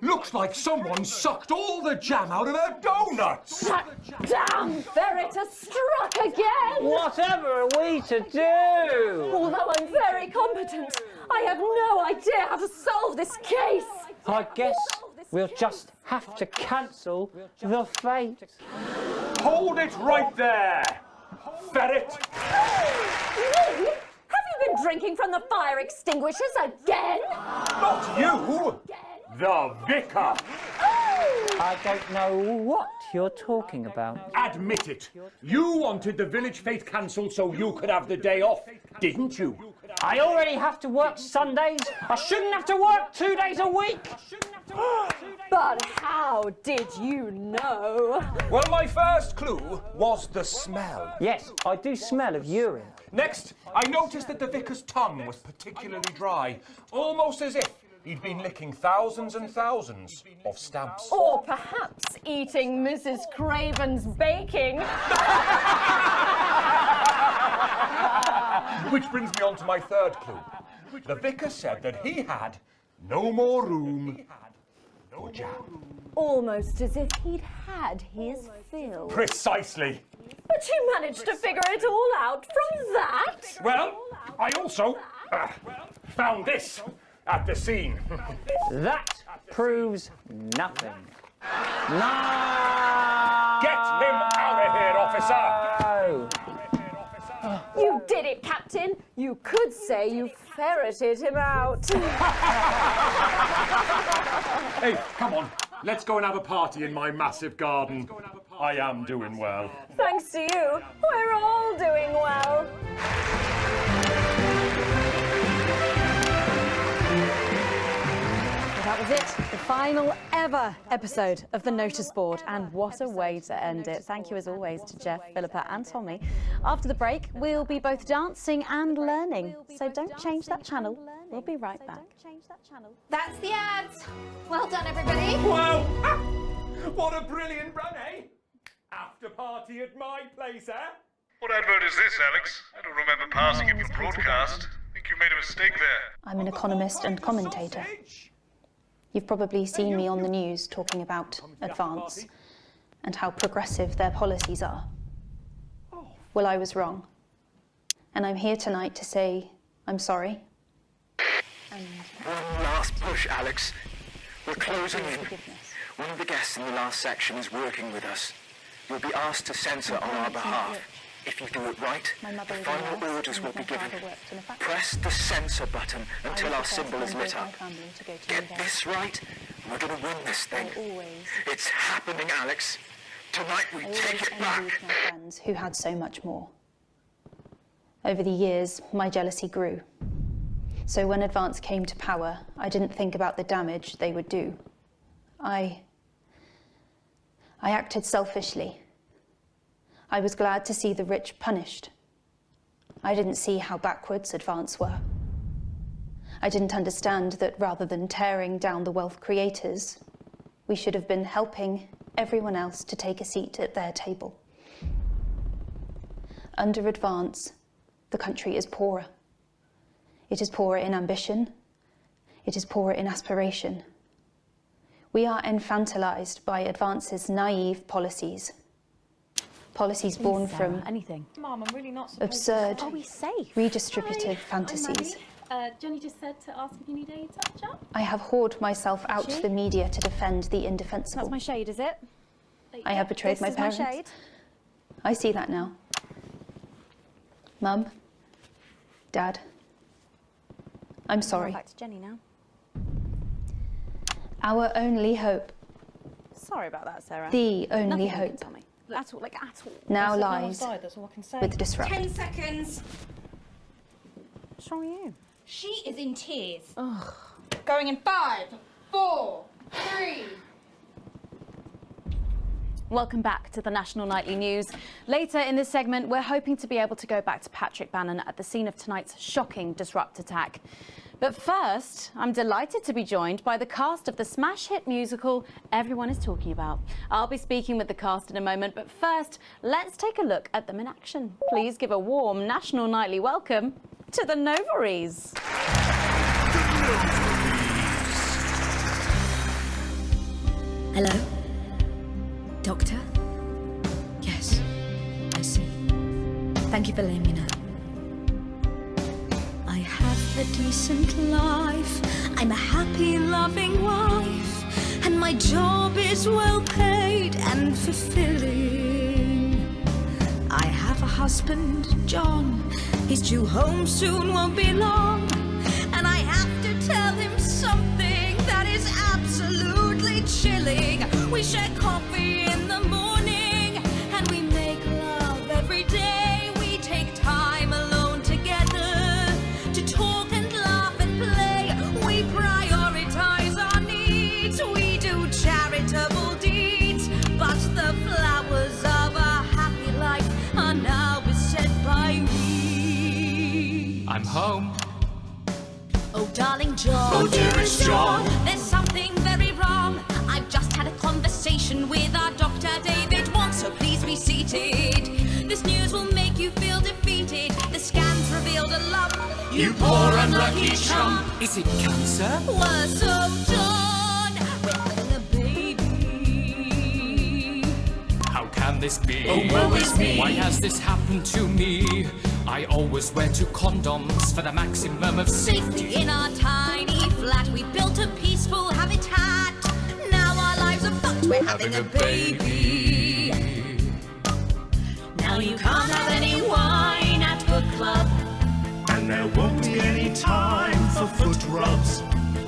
Looks like someone sucked all the jam out of her donuts. That damn ferret has struck again. Whatever are we to do? Although I'm very competent, I have no idea how to solve this case. I guess we'll just have to cancel the fete. Hold it right there, ferret. Me? Have you been drinking from the fire extinguishers again? Not you, the vicar. I don't know what you're talking about. Admit it. You wanted the village fete cancelled so you could have the day off, didn't you? I already have to work Sundays. I shouldn't have to work 2 days a week. But how did you know? Well, my first clue was the smell. Yes, I do smell of urine. Next, I noticed that the vicar's tongue was particularly dry, almost as if he'd been licking thousands and thousands of stamps. Or perhaps eating Mrs. Craven's baking. Which brings me on to my third clue. The vicar said that he had no more room for jam. Almost as if he'd had his fill. Precisely. But you managed to figure it all out from that? Well, I also found this at the scene. That proves nothing. No! Get him out of here, officer! You did it, Captain. You could say you ferreted him out. Hey, come on. Let's go and have a party in my massive garden. I am doing well. Thanks to you, we're all doing well. Well, that was it, the final ever episode of the Notice Board, and what a way to end it. Thank you as always to Jeff, Philippa and Tommy. After the break, we'll be both dancing and learning, so don't change that channel. We'll be right back. That's the ads. Well done, everybody. Wow! What a brilliant run, eh? After party at my place, eh? What advert is this, Alex? I don't remember passing it for broadcast. I think you made a mistake there. I'm an economist and commentator. You've probably seen me on the news talking about Advance and how progressive their policies are. Well, I was wrong. And I'm here tonight to say I'm sorry. One last push, Alex. We're closing in. One of the guests in the last section is working with us. You'll be asked to censor on our behalf. If you do it right, the final orders will be given. Press the censor button until our symbol is lit up. Get this right, and we're going to win this thing. It's happening, Alex. Tonight we take it back. My friends who had so much more. Over the years, my jealousy grew. So when Advance came to power, I didn't think about the damage they would do. I acted selfishly. I was glad to see the rich punished. I didn't see how backwards Advance were. I didn't understand that rather than tearing down the wealth creators, we should have been helping everyone else to take a seat at their table. Under Advance, the country is poorer. It is poorer in ambition. It is poorer in aspiration. We are infantilized by Advance's naive policies. Policies born from anything. Mom, I'm really not absurd, Are we safe? redistributive fantasies. Johnny just said to ask if you need any touch-up. I have whored myself out to the media to defend the indefensible. That's my shade, is it? I have betrayed my parents. My shade. I see that now. Mum, Dad, I'm sorry. Back to Jenny now. Our only hope, Sorry about that, Sarah. the only Nothing hope, against Tommy. At all, at all. now I said no lies one's died, that's all I can say. with Disrupt. 10 seconds. What's wrong with you? She is in tears. Going in 5, 4, 3. Welcome back to the National Nightly News. Later in this segment, we're hoping to be able to go back to Patrick Bannon at the scene of tonight's shocking Disrupt attack. But first, I'm delighted to be joined by the cast of the smash hit musical everyone is talking about. I'll be speaking with the cast in a moment, but first, let's take a look at them in action. Please give a warm National Nightly welcome to the Novaries. Hello? Doctor? Yes, I see. Thank you for letting me know. I have a decent life. I'm a happy, loving wife. And my job is well paid and fulfilling. I have a husband, John. He's due home soon, won't be long. And I have to tell him something that is absolutely chilling. We share coffee in the morning, and we make love every day. We take time alone together to talk and laugh and play. We prioritize our needs. We do charitable deeds. But the flowers of a happy life are now beset by weeds. I'm home. Oh, darling John. Oh, dearest John. There's something very wrong. I've just had a conversation with our doctor, David Wong, so please be seated. This news will make you feel defeated. The scans revealed a lump. You poor unlucky chum. Is it cancer? Worse, oh, John. We're having a baby. How can this be? Oh, woe is me. Why has this happened to me? I always wear 2 condoms for the maximum of safety. In our tiny flat, we built a peaceful habitat. Now our lives are fucked. We're having a baby. Now you can't have any wine at book club. And there won't be any time for foot rubs.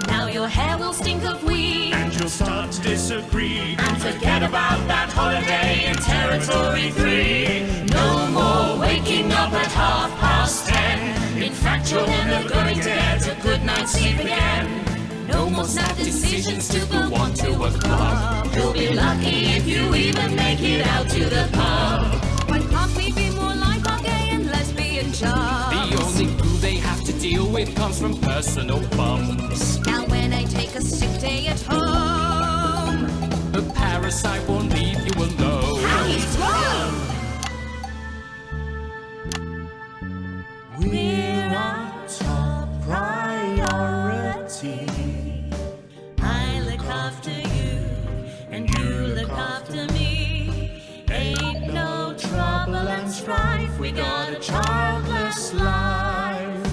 Now Now your hair will stink of weed. And you'll start to disagree. And forget about that holiday in Territory 3. No more waking up at 10:30. In fact, you're never going to get a good night's sleep again. No more snap decisions to go on to a club. You'll be lucky if you even make it out to the pub. Why can't we be more like our gay and lesbian chums? The only glue they have to deal with comes from personal bums. Now when I take a sick day at home, The parasite won't leave you alone. how he's wrong! We're our top priority. I look after you, and you look after me. Ain't no trouble and strife, we got a childless life.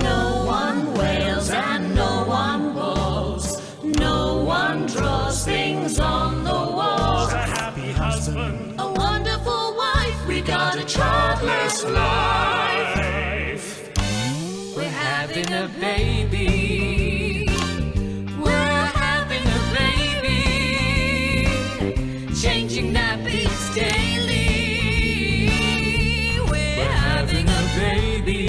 No one wails and no one bawls. No one draws things on the walls. A happy husband, A wonderful wife, we got a childless life. We're having a baby. We're having a baby. Changing nappies daily. We're having a baby.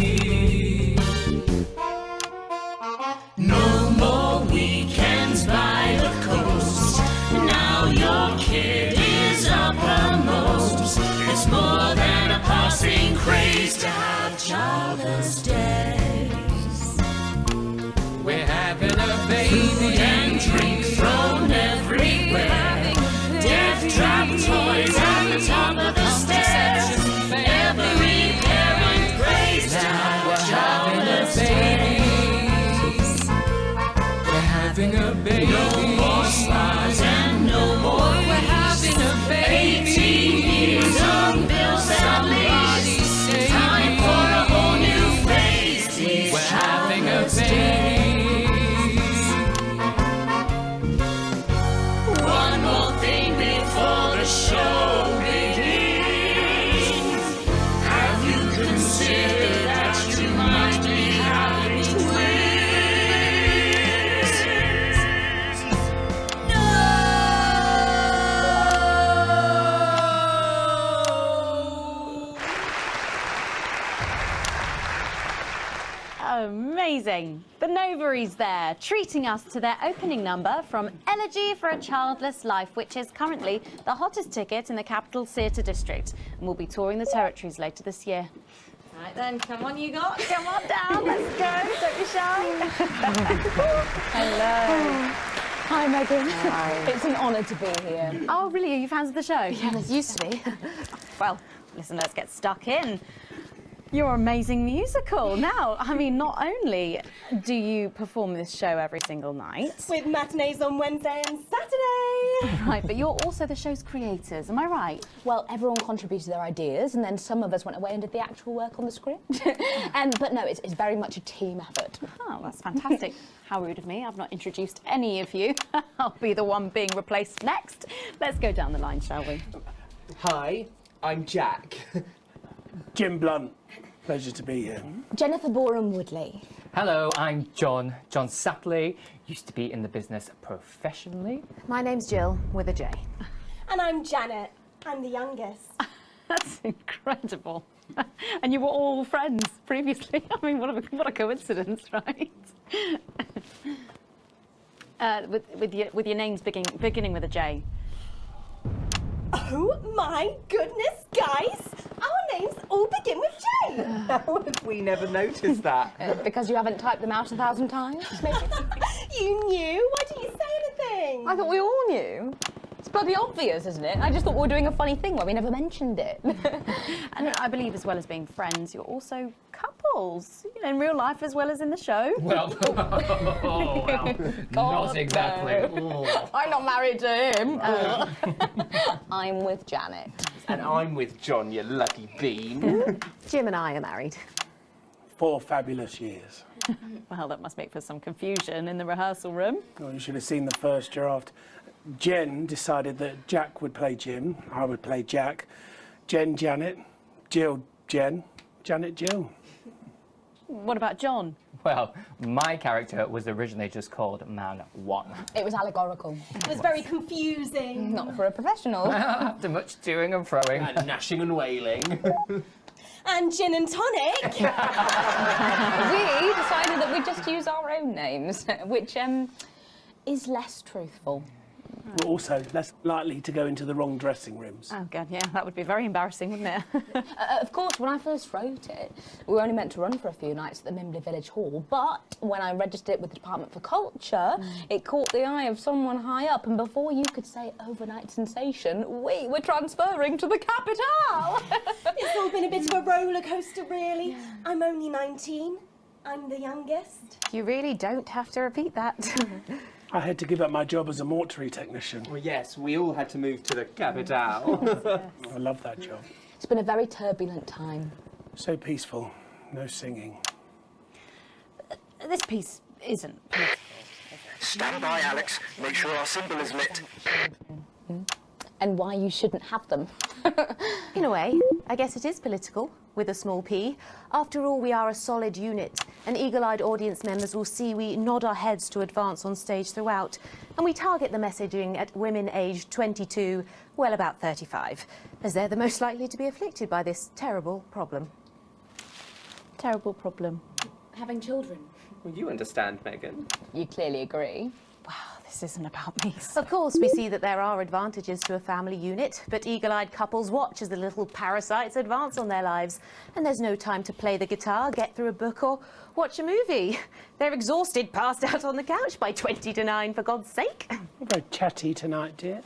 No more weekends by the coast. Now your kid is uppermost. It's more than a passing craze to have childless days. We're having a baby. Food and drink thrown everywhere. Death trap toys at the top of the stairs. Every parent prays to have childless days. We're having a baby. No more spas and no more We're having a baby. 18 years on bills at least. save Time me. for a whole new phase. These We're having a childless baby. One more thing before the show begins. Have you considered that you might be having twins? Amazing. The Novaries there, treating us to their opening number from Elegy for a Childless Life, which is currently the hottest ticket in the Capital Theatre District, and will be touring the territories later this year. Right then, come on, you got. Come on down, let's go, don't be shy. Hello. Hi, Megan. Hi. It's an honour to be here. Oh, really? Are you fans of the show? Yeah, it used to be. Well, listen, let's get stuck in. Your amazing musical. Now, I mean, not only do you perform this show every single night, With matinees on Wednesday and Saturday. right, but you're also the show's creators, am I right? Well, everyone contributed their ideas, and then some of us went away and did the actual work on the script. But no, it's very much a team effort. Oh, that's fantastic. How rude of me. I've not introduced any of you. I'll be the one being replaced next. Let's go down the line, shall we? Hi, I'm Jack. Jim Blunt. Pleasure to be here. Jennifer Boreham Woodley. Hello, I'm John Sapley. Used to be in the business professionally. My name's Jill, with a J. And I'm Janet. I'm the youngest. That's incredible. And you were all friends previously. I mean, what a coincidence, right? With your names beginning with a J. Oh my goodness, guys! Our names all begin with J. How have we never noticed that? Because you haven't typed them out 1,000 times, maybe? You knew? Why didn't you say anything? I thought we all knew. It's bloody obvious, isn't it? I just thought we were doing a funny thing where we never mentioned it. And I believe as well as being friends, you're also couples, you know, in real life as well as in the show. Well, not exactly. Oh. I'm not married to him. I'm with Janet. And I'm with John, you lucky bean. Jim and I are married. 4 fabulous years. Well, that must make for some confusion in the rehearsal room. Well, you should have seen the first draft. Jen decided that Jack would play Jim, I would play Jack, Jen Janet, Jill Jen, Janet Jill. What about John? Well, my character was originally just called Man 1. It was allegorical. It was very confusing. Not for a professional. After much toing and froing. And gnashing and wailing. And gin and tonic. We decided that we'd just use our own names, which is less truthful. We're also less likely to go into the wrong dressing rooms. Oh, God, yeah, that would be very embarrassing, wouldn't it? Of course, when I first wrote it, we were only meant to run for a few nights at the Mimbley Village Hall, but when I registered it with the Department for Culture, it caught the eye of someone high up, and before you could say overnight sensation, we were transferring to the capital! It's all been a bit of a roller coaster, really. Yeah. I'm only 19. I'm the youngest. You really don't have to repeat that. I had to give up my job as a mortuary technician. Well, yes, we all had to move to the capital. I love that job. It's been a very turbulent time. So peaceful. No singing. This piece isn't political. Stand by, Alex. Make sure our symbol is lit. And why you shouldn't have them. In a way, I guess it is political, with a small p. After all, we are a solid unit, and eagle-eyed audience members will see we nod our heads to advance on stage throughout, and we target the messaging at women aged 22, well, about 35, as they're the most likely to be afflicted by this terrible problem. Terrible problem. Having children. Well, you understand, Megan. You clearly agree. Wow, this isn't about me. Of course, we see that there are advantages to a family unit, but eagle-eyed couples watch as the little parasites advance on their lives, and there's no time to play the guitar, get through a book, or watch a movie. They're exhausted, passed out on the couch by 20 to 9, for God's sake. You're very chatty tonight, dear.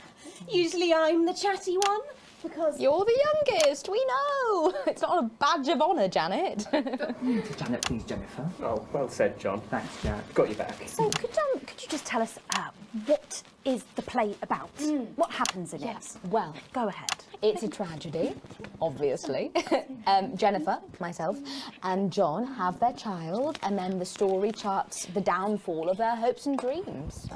Usually I'm the chatty one, because... You're the youngest, we know. It's not a badge of honour, Janet. Janet, please, Jennifer. Oh, well said, John. Thanks, Janet. Got you back. So could you just tell us what is the play about? What happens in Yes. it? Well, Go ahead. it's a tragedy, obviously. Jennifer, myself, and John have their child, and then the story charts the downfall of their hopes and dreams.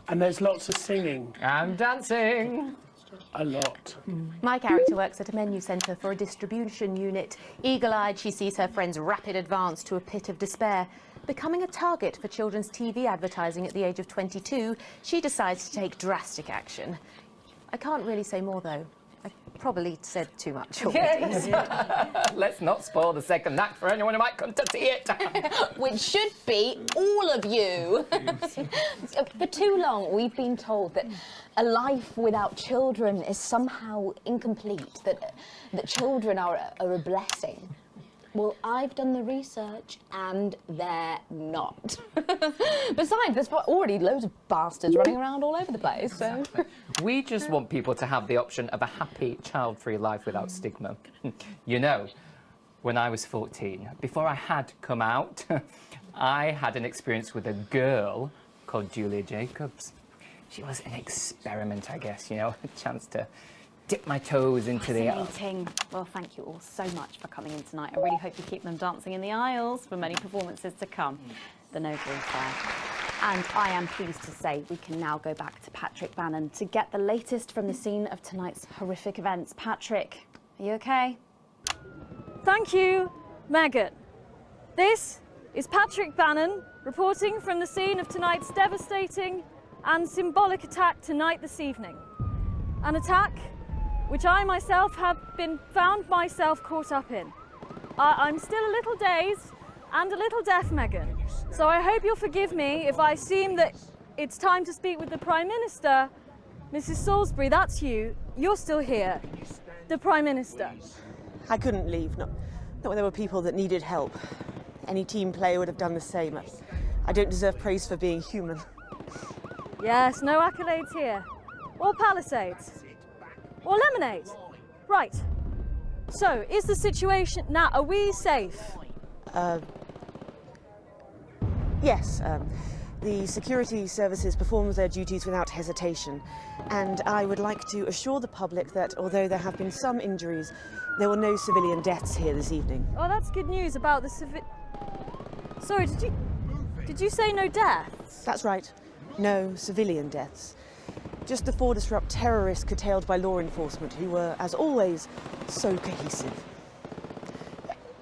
And there's lots of singing. And dancing. A lot. My character works at a menu centre for a distribution unit. Eagle-eyed, she sees her friend's rapid advance to a pit of despair. Becoming a target for children's TV advertising at the age of 22, she decides to take drastic action. I can't really say more, though. I probably said too much already. Yes. Let's not spoil the second act for anyone who might come to see it. Which should be all of you. For too long, we've been told that a life without children is somehow incomplete, that children are a blessing. Well, I've done the research, and they're not. Besides, there's already loads of bastards running around all over the place, so... We just want people to have the option of a happy, child-free life without stigma. You know, when I was 14, before I had come out, I had an experience with a girl called Julia Jacobs. She was an experiment, I guess, you know, a chance to dip my toes into the... Fascinating. Well, thank you all so much for coming in tonight. I really hope you keep them dancing in the aisles for many performances to come. The Noble Fair. And I am pleased to say we can now go back to Patrick Bannon to get the latest from the scene of tonight's horrific events. Patrick, are you okay? Thank you, Megan. This is Patrick Bannon reporting from the scene of tonight's devastating and symbolic attack tonight this evening. An attack which I myself have found myself caught up in. I'm still a little dazed and a little deaf, Megan, so I hope you'll forgive me if I seem that it's time to speak with the Prime Minister. Mrs. Salisbury, that's you. You're still here. The Prime Minister. I couldn't leave, not when there were people that needed help. Any team player would have done the same. I don't deserve praise for being human. Yes, no accolades here. Or Palisades. Or lemonade. Right. So, is the situation now, are we safe? Yes, the security services performed their duties without hesitation, and I would like to assure the public that although there have been some injuries, there were no civilian deaths here this evening. Oh, that's good news about the Sorry, did you say no deaths? That's right. No civilian deaths. Just the 4 disrupt terrorists curtailed by law enforcement, who were, as always, so cohesive.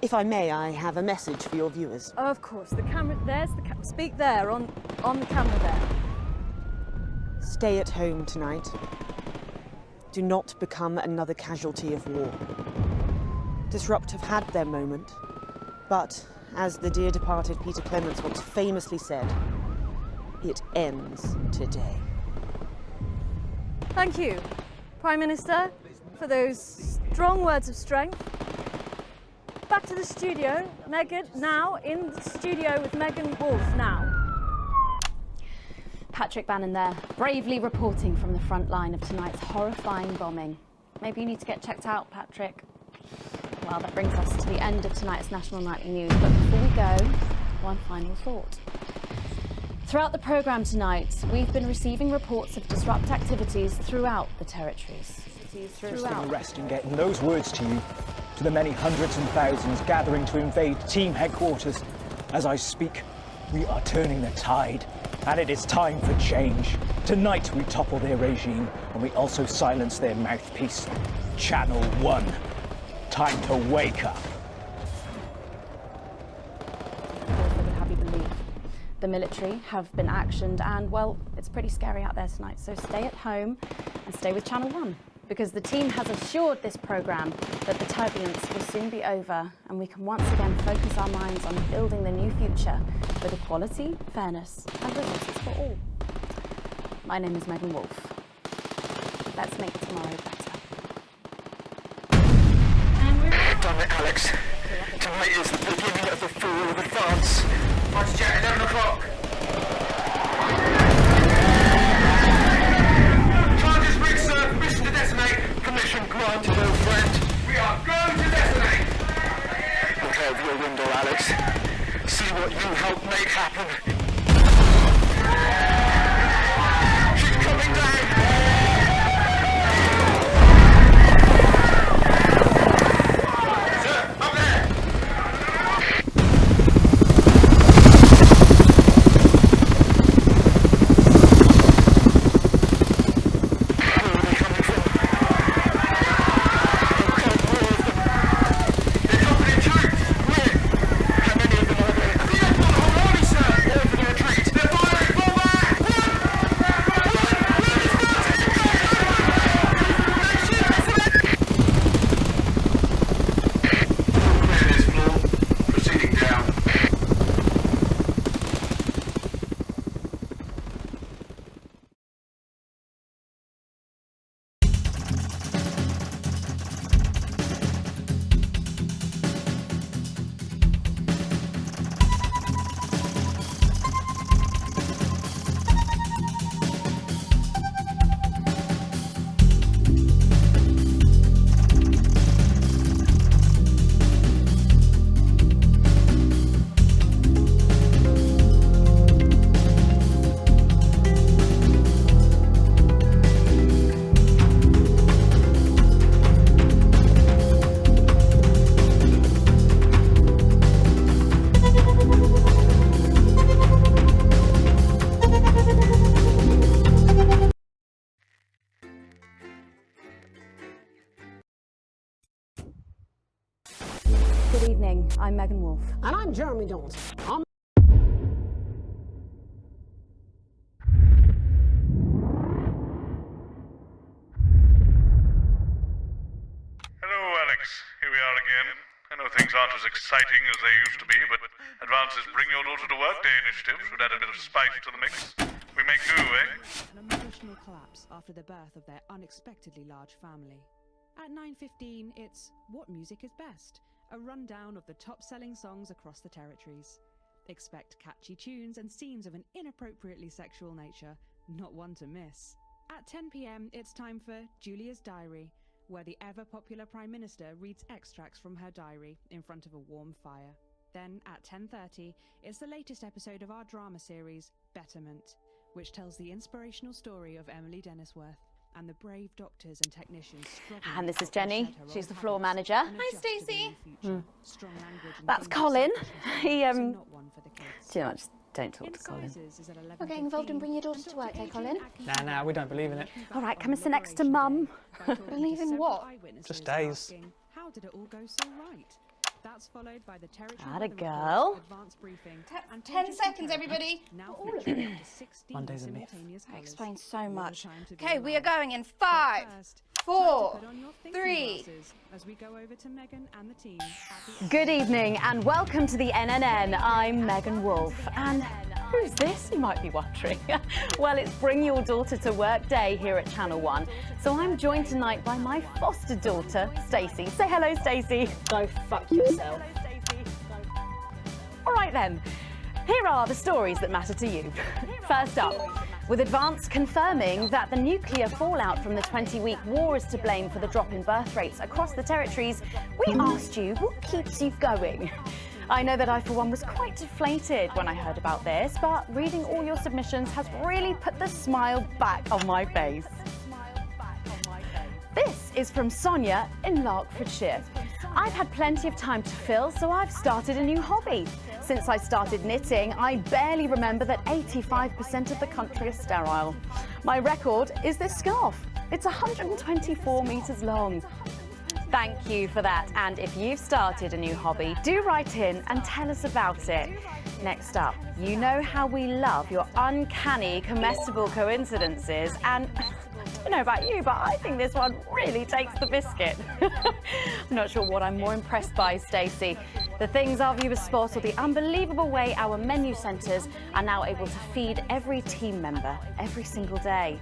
If I may, I have a message for your viewers. Of course, the camera, there's the speak there, on the camera there. Stay at home tonight. Do not become another casualty of war. Disrupt have had their moment, but as the dear departed Peter Clements once famously said, it ends today. Thank you, Prime Minister, for those strong words of strength. Back to the studio. Megan, now in the studio with Megan Wolf now. Patrick Bannon there, bravely reporting from the front line of tonight's horrifying bombing. Maybe you need to get checked out, Patrick. Well, that brings us to the end of tonight's National Nightly News, but before we go, one final thought. Throughout the programme tonight, we've been receiving reports of disrupt activities throughout the territories. Just gonna rest in getting those words to you, to the many hundreds and thousands gathering to invade team headquarters. As I speak, we are turning the tide, and it is time for change. Tonight we topple their regime, and we also silence their mouthpiece, Channel 1. Time to wake up. The military have been actioned, and well, it's pretty scary out there tonight, so stay at home and stay with Channel 1, because the team has assured this programme that the turbulence will soon be over and we can once again focus our minds on building the new future with equality, fairness and resources for all. My name is Megan Wolf. Let's make tomorrow better. Damn it, Alex. Tonight is the beginning of the fall of advance. Watch Jet, 11 o'clock. Charges reached, sir. Permission to detonate. Permission granted, old friend. We are going to detonate. Look out of your window, Alex. See what you helped make happen. She's coming down. Good evening, I'm Megan Wolf. And I'm Jeremy Jones. Hello, Alex. Here we are again. I know things aren't as exciting as they used to be, but Advance's Bring Your Daughter to Work Day initiative should add a bit of spice to the mix. We make do, eh? An emotional collapse after the birth of their unexpectedly large family. At 9:15, it's What Music is Best? A rundown of the top-selling songs across the territories. Expect catchy tunes and scenes of an inappropriately sexual nature, not one to miss. At 10 p.m, it's time for Julia's Diary, where the ever-popular Prime Minister reads extracts from her diary in front of a warm fire. Then, at 10:30, it's the latest episode of our drama series, Betterment, which tells the inspirational story of Emily Dennisworth and the brave doctors and technicians struggling. And this is Jenny, she's the floor manager. Hi, Stacey. That's Colin. He, do you know what, just don't talk to Colin. You're getting involved in Bring Your Daughter to Work Day, Colin? Nah, we don't believe in it. All right, come and sit next to Mum. Believe in what? Just days. How did it all go so right? That's followed by the territory Atta weather girl. report, advanced briefing, and 10 seconds, everybody. now featuring up to 16 Monday's a myth. simultaneous That colours. explains so All the much. time to be Okay, we are alive. going in 5, First, 4, put on your thinking 3. glasses as we go over to Megan and the team at the Good evening and welcome to the NNN. I'm Megan Wolfe. And who's this, you might be wondering? Well, it's Bring Your Daughter to Work Day here at Channel 1. So I'm joined tonight by my foster daughter, Stacey. Say hello, Stacey. Go fuck yourself. All right then, here are the stories that matter to you. First up, with Advance confirming that the nuclear fallout from the 20-week war is to blame for the drop in birth rates across the territories, we asked you what keeps you going. I know that I, for one, was quite deflated when I heard about this, but reading all your submissions has really put the smile back on my face. This is from Sonia in Larkfordshire. I've had plenty of time to fill, so I've started a new hobby. Since I started knitting, I barely remember that 85% of the country is sterile. My record is this scarf. It's 124 metres long. Thank you for that. And if you've started a new hobby, do write in and tell us about it. Next up, you know how we love your uncanny comestible coincidences, and I don't know about you, but I think this one really takes the biscuit. I'm not sure what I'm more impressed by, Stacey. The things our viewers spot, or the unbelievable way our menu centres are now able to feed every team member every single day.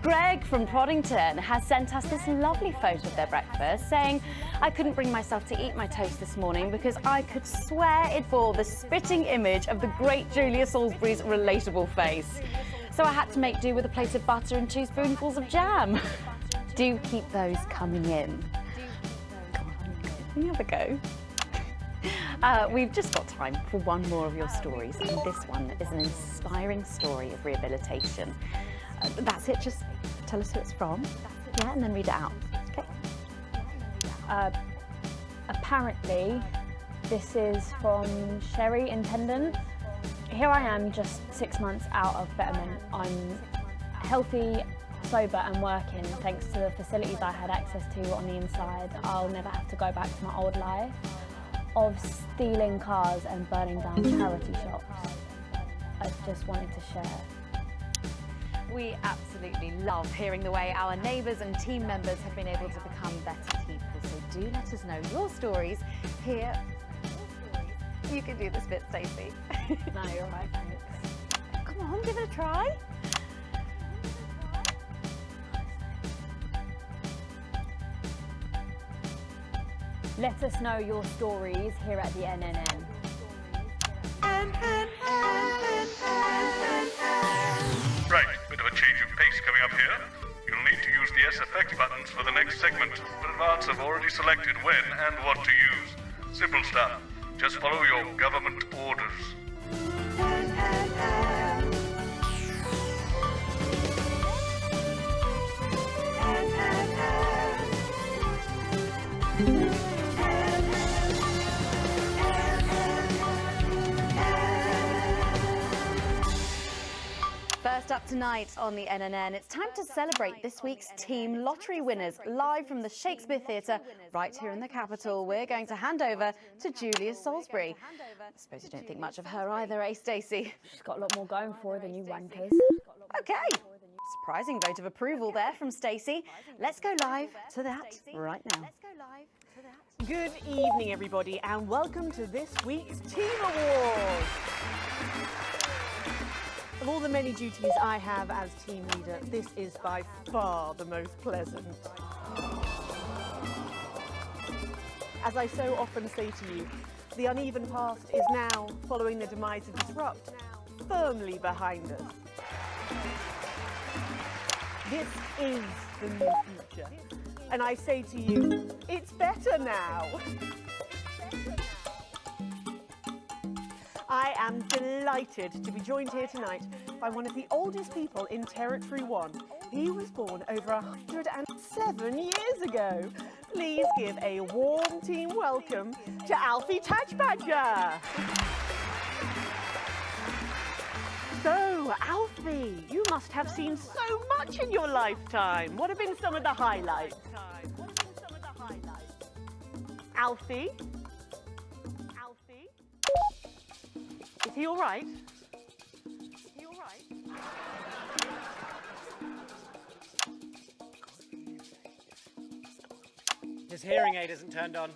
Greg from Proddington has sent us this lovely photo of their breakfast, saying, I couldn't bring myself to eat my toast this morning because I could swear it bore the spitting image of the great Julia Salisbury's relatable face. So I had to make do with a plate of butter and 2 spoonfuls of jam. Do keep those coming in. Come on, can you have a go? We've just got time for one more of your stories, and this one is an inspiring story of rehabilitation. That's it, just tell us who it's from, yeah, and then read it out, okay? Apparently, this is from Sherry in Pendant. Here I am, just 6 months out of betterment. I'm healthy, sober and working thanks to the facilities I had access to on the inside. I'll never have to go back to my old life of stealing cars and burning down charity shops. I just wanted to share. We absolutely love hearing the way our neighbours and team members have been able to become better people. So do let us know your stories here. You can do this bit, Stacey. No, you're right, thanks. Come on, give it a try. Let us know your stories here at the NNN. Right, bit of a change of pace coming up here. You'll need to use the S effect buttons for the next segment, but Advance have already selected when and what to use. Simple stuff. Just follow your government orders. First up tonight on the NNN, it's time to celebrate this week's team lottery winners live from the Shakespeare Theatre right here in the capital. We're going to hand over to Julia Salisbury. I suppose you don't think much of her either, eh, Stacey? She's got a lot more going for her than you wankers. Okay. Surprising vote of approval there from Stacey. Let's go live to that right now. Good evening, everybody, and welcome to this week's Team Awards. Of all the many duties I have as team leader, this is by far the most pleasant. As I so often say to you, the uneven past is now, following the demise of Disrupt, firmly behind us. This is the new future. And I say to you, it's better now. I am delighted to be joined here tonight by one of the oldest people in Territory 1. He was born over 107 years ago. Please give a warm team welcome to Alfie Tatchbadger. So, Alfie, you must have seen so much in your lifetime. What have been some of the highlights? Alfie? he all right? His hearing aid isn't turned on.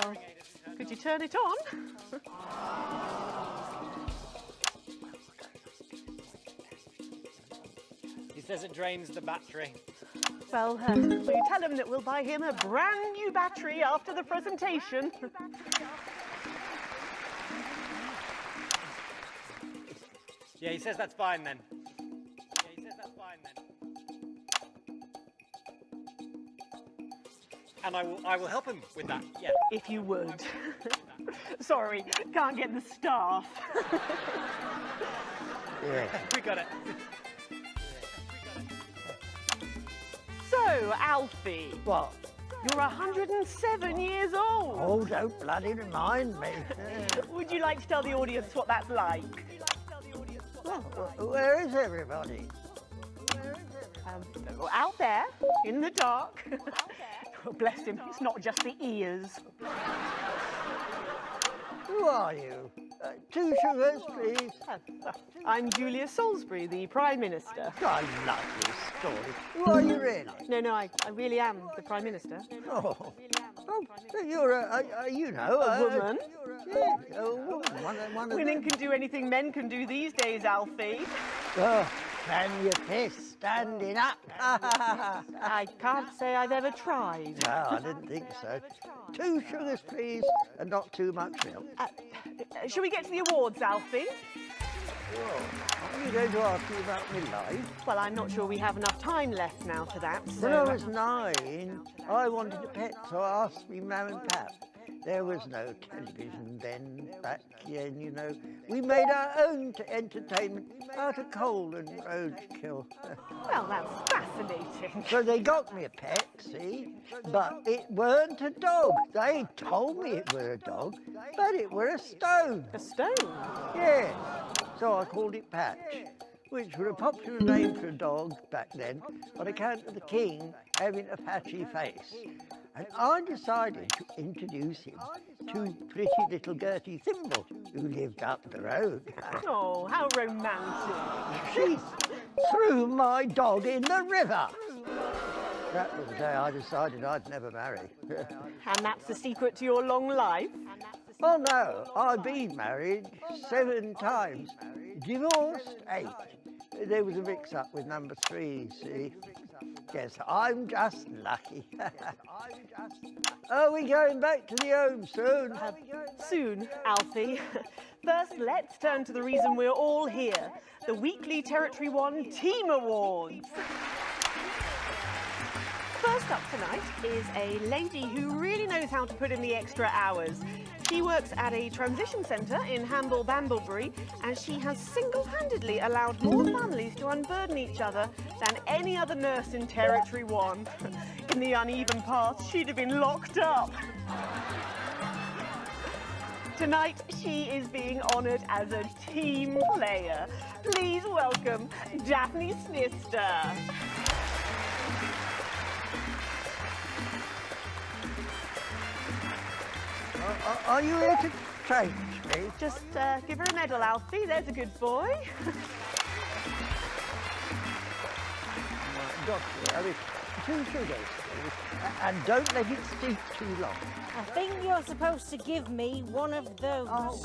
Oh, could you turn it on? He says it drains the battery. Well, will you tell him that we'll buy him a brand new battery after the presentation? Yeah, he says that's fine then. And I will help him with that, yeah. If you would. Sorry, can't get the staff. Yeah. We got it. So, Alfie. What? You're 107 years old. Oh, don't bloody remind me. Would you like to tell the audience what that's like? Well, where is everybody? Out there, in the dark. Oh, bless him, it's not just the ears. Who are you? 2 sugars, please. I'm Julia Salisbury, the Prime Minister. I love this story. Who are you really? No, I really am the Prime Minister. Oh, you're a you know... A woman? Yeah, a woman. One of Women can do anything men can do these days, Alfie. Oh, can you piss standing up? I can't say I've ever tried. No, I didn't think so. 2 sugars, please, and not too much milk. Shall we get to the awards, Alfie? Are you going to ask me about my life? Well, I'm not sure we have enough time left now for that. So... When I was 9, I wanted a pet, so I asked me mum and pap. There was no television then, back then, you know. We made our own entertainment out of coal and roadkill. Well, that's fascinating. So they got me a pet, see? But it weren't a dog. They told me it were a dog, but it were a stone. A stone? Yeah. So I called it Patch, which was a popular name for a dog back then on account of the king having a patchy face. And I decided to introduce him to pretty little Gertie Thimble, who lived up the road. Oh, how romantic. She threw my dog in the river. That was the day I decided I'd never marry. And that's the secret to your long life? Oh no, I've been married 7 times, divorced 8. There was a mix-up with number 3, see? Yes, I'm just lucky. Are we going back to the home soon? Soon, Alfie. First, let's turn to the reason we're all here, the weekly Territory 1 Team Awards. First up tonight is a lady who really knows how to put in the extra hours. She works at a transition centre in Hamble-Bamblebury, and she has single-handedly allowed more families to unburden each other than any other nurse in Territory 1. In the uneven path, she'd have been locked up. Tonight, she is being honoured as a team player. Please welcome Daphne Snister. Are you here to change me? Just give her a medal, Alfie. There's a good boy. Doctor, I mean, 2 sugars, please. And don't let it steep too long. I think you're supposed to give me one of those. Oh.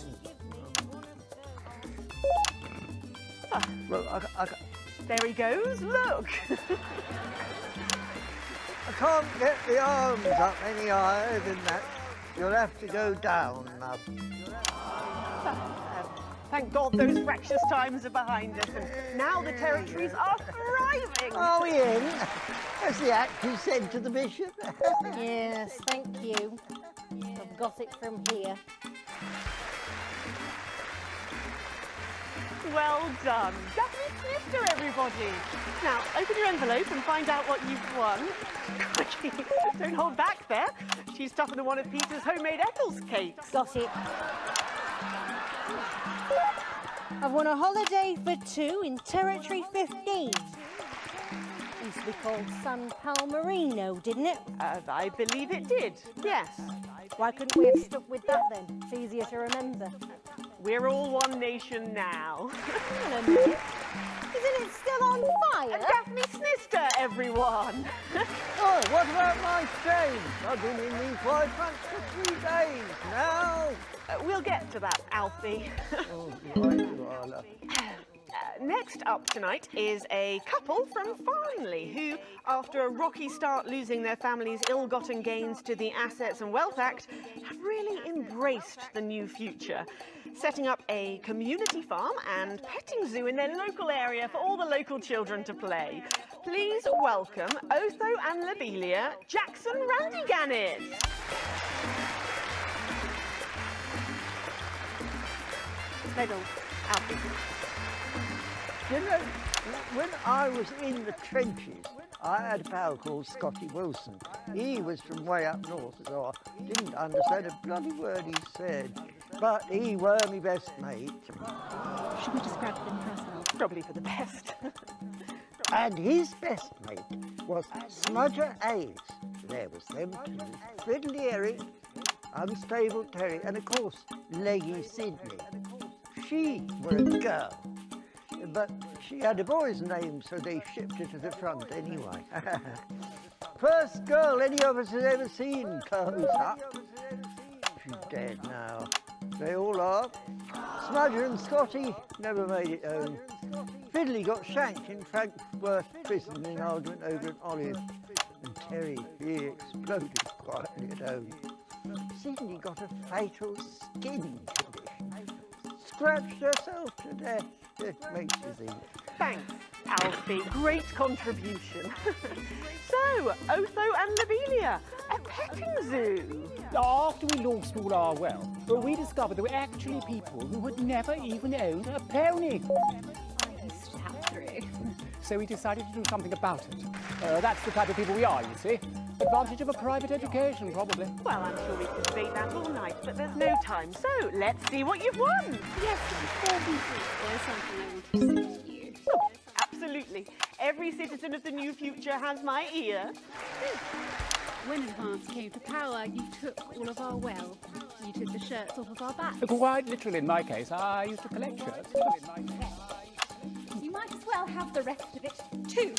Well, there he goes. Look. I can't get the arms up any higher than that. You'll have to go down, love. Thank God those fractious times are behind us, and now the territories are thriving. Are we in? As the actors said to the bishop. Yes, thank you. I've got it from here. Well done. Daphne Snister, everybody. Now, open your envelope and find out what you've won. Don't hold back there. She's tougher than one of Peter's homemade Eccles cakes. Got it. I've won a holiday for 2 in Territory 15. Used to be called San Palmerino, didn't it? I believe it did, yes. Why couldn't we have stuck with that then? It's easier to remember. We're all one nation now. Hang on a minute. Isn't it still on fire? Daphne Snister, everyone! Oh, what about my train? I've been in these white fronts for 3 days now. We'll get to that, Alfie. Oh, right you are, love. Next up tonight is a couple from Farnley who, after a rocky start losing their family's ill-gotten gains to the Assets and Wealth Act, have really embraced the new future, setting up a community farm and petting zoo in their local area for all the local children to play. Please welcome Otho and Lobelia Jackson Randiganis. Medal, Alfie. You know, when I was in the trenches, I had a pal called Scotty Wilson. He was from way up north, so I didn't understand a bloody word he said. But he were my best mate. Should we describe them for ourselves? Probably for the best. And his best mate was Smudger Hayes. There was them two, Fiddly Eric, Unstable Terry, and of course, Leggy Sydney. She were a girl, but she had a boy's name, so they shipped her to the front anyway. First girl any of us has ever seen close up. She's dead now. They all are. Smudger and Scotty never made it home. Fiddly got shanked in Frankworth prison in argument over an olive. And Terry, he exploded quietly at home. Sydney got a fatal skin condition. Scratched herself to death. It makes you think. Thanks, Alfie. Great contribution. So, Otho and Lobelia, a petting zoo. After we lost all our wealth, we discovered there were actually people who had never even owned a pony. So we decided to do something about it. That's the type of people we are, you see. Advantage of a private education, probably. Well, I'm sure we could debate that all night, but there's no time. So, let's see what you've won. Yes, before we do, there's something I want to say to you. Oh, absolutely. Every citizen of the new future has my ear. When Advance came to power, you took all of our wealth. You took the shirts off of our backs. Quite literally, in my case, I used to collect shirts. You might as well have the rest of it, too.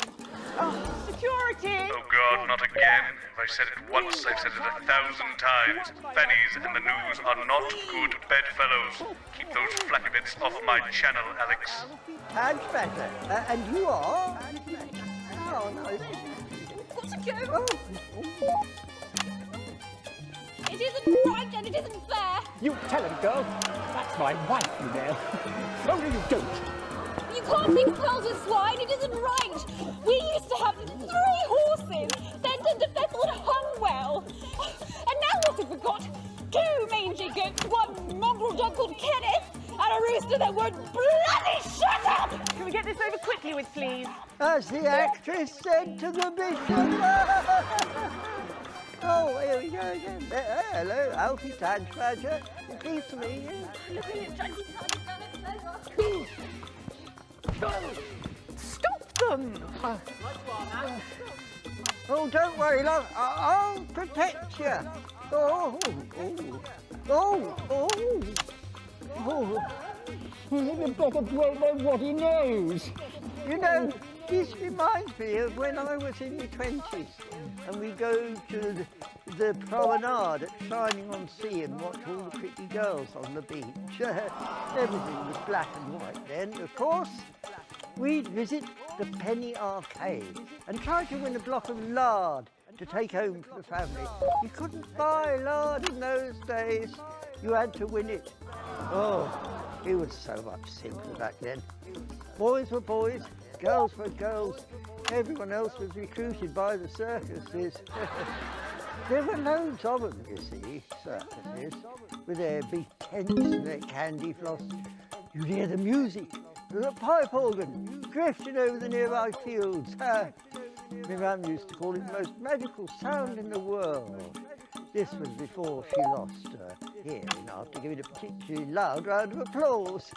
Oh, security! Oh God, not again. If I've said it once, I've said it 1,000 times. Pennies and the news are not good bedfellows. Keep those flappy bits off my channel, Alex. And better. And you are? Oh, no. Got to go. Oh. It isn't right and it isn't fair. You tell him, girl. That's my wife, you know. No, no, you don't. You can't pick pearls with swine, it isn't right. We used to have 3 horses, then turned to Bethel and hung well. And now what have we got? 2 mangy goats, 1 mongrel dog called Kenneth, and a rooster that won't bloody shut up! Can we get this over quickly with, please? As the actress said to the bishop. Oh, here we go again. Hello, Alfie Tadge-Badger. Pleased to meet you. Stop them! Oh, don't worry, love. I'll protect you. Oh, oh, oh, oh. You better blow my ruddy nose. You know, this reminds me of when I was in my 20s and we go to the promenade at Shining-on-Sea and watch all the pretty girls on the beach. Everything was black and white then, of course. We'd visit the Penny Arcade and try to win a block of lard to take home for the family. You couldn't buy lard in those days. You had to win it. Oh, it was so much simpler back then. Boys were boys, girls were girls. Everyone else was recruited by the circuses. There were loads of them, you see, circuses, with their big tents and their candy floss. You'd hear the music, the pipe organ, drifting over the nearby fields. My mum used to call it the most magical sound in the world. This was before she lost her hearing after giving a particularly loud round of applause.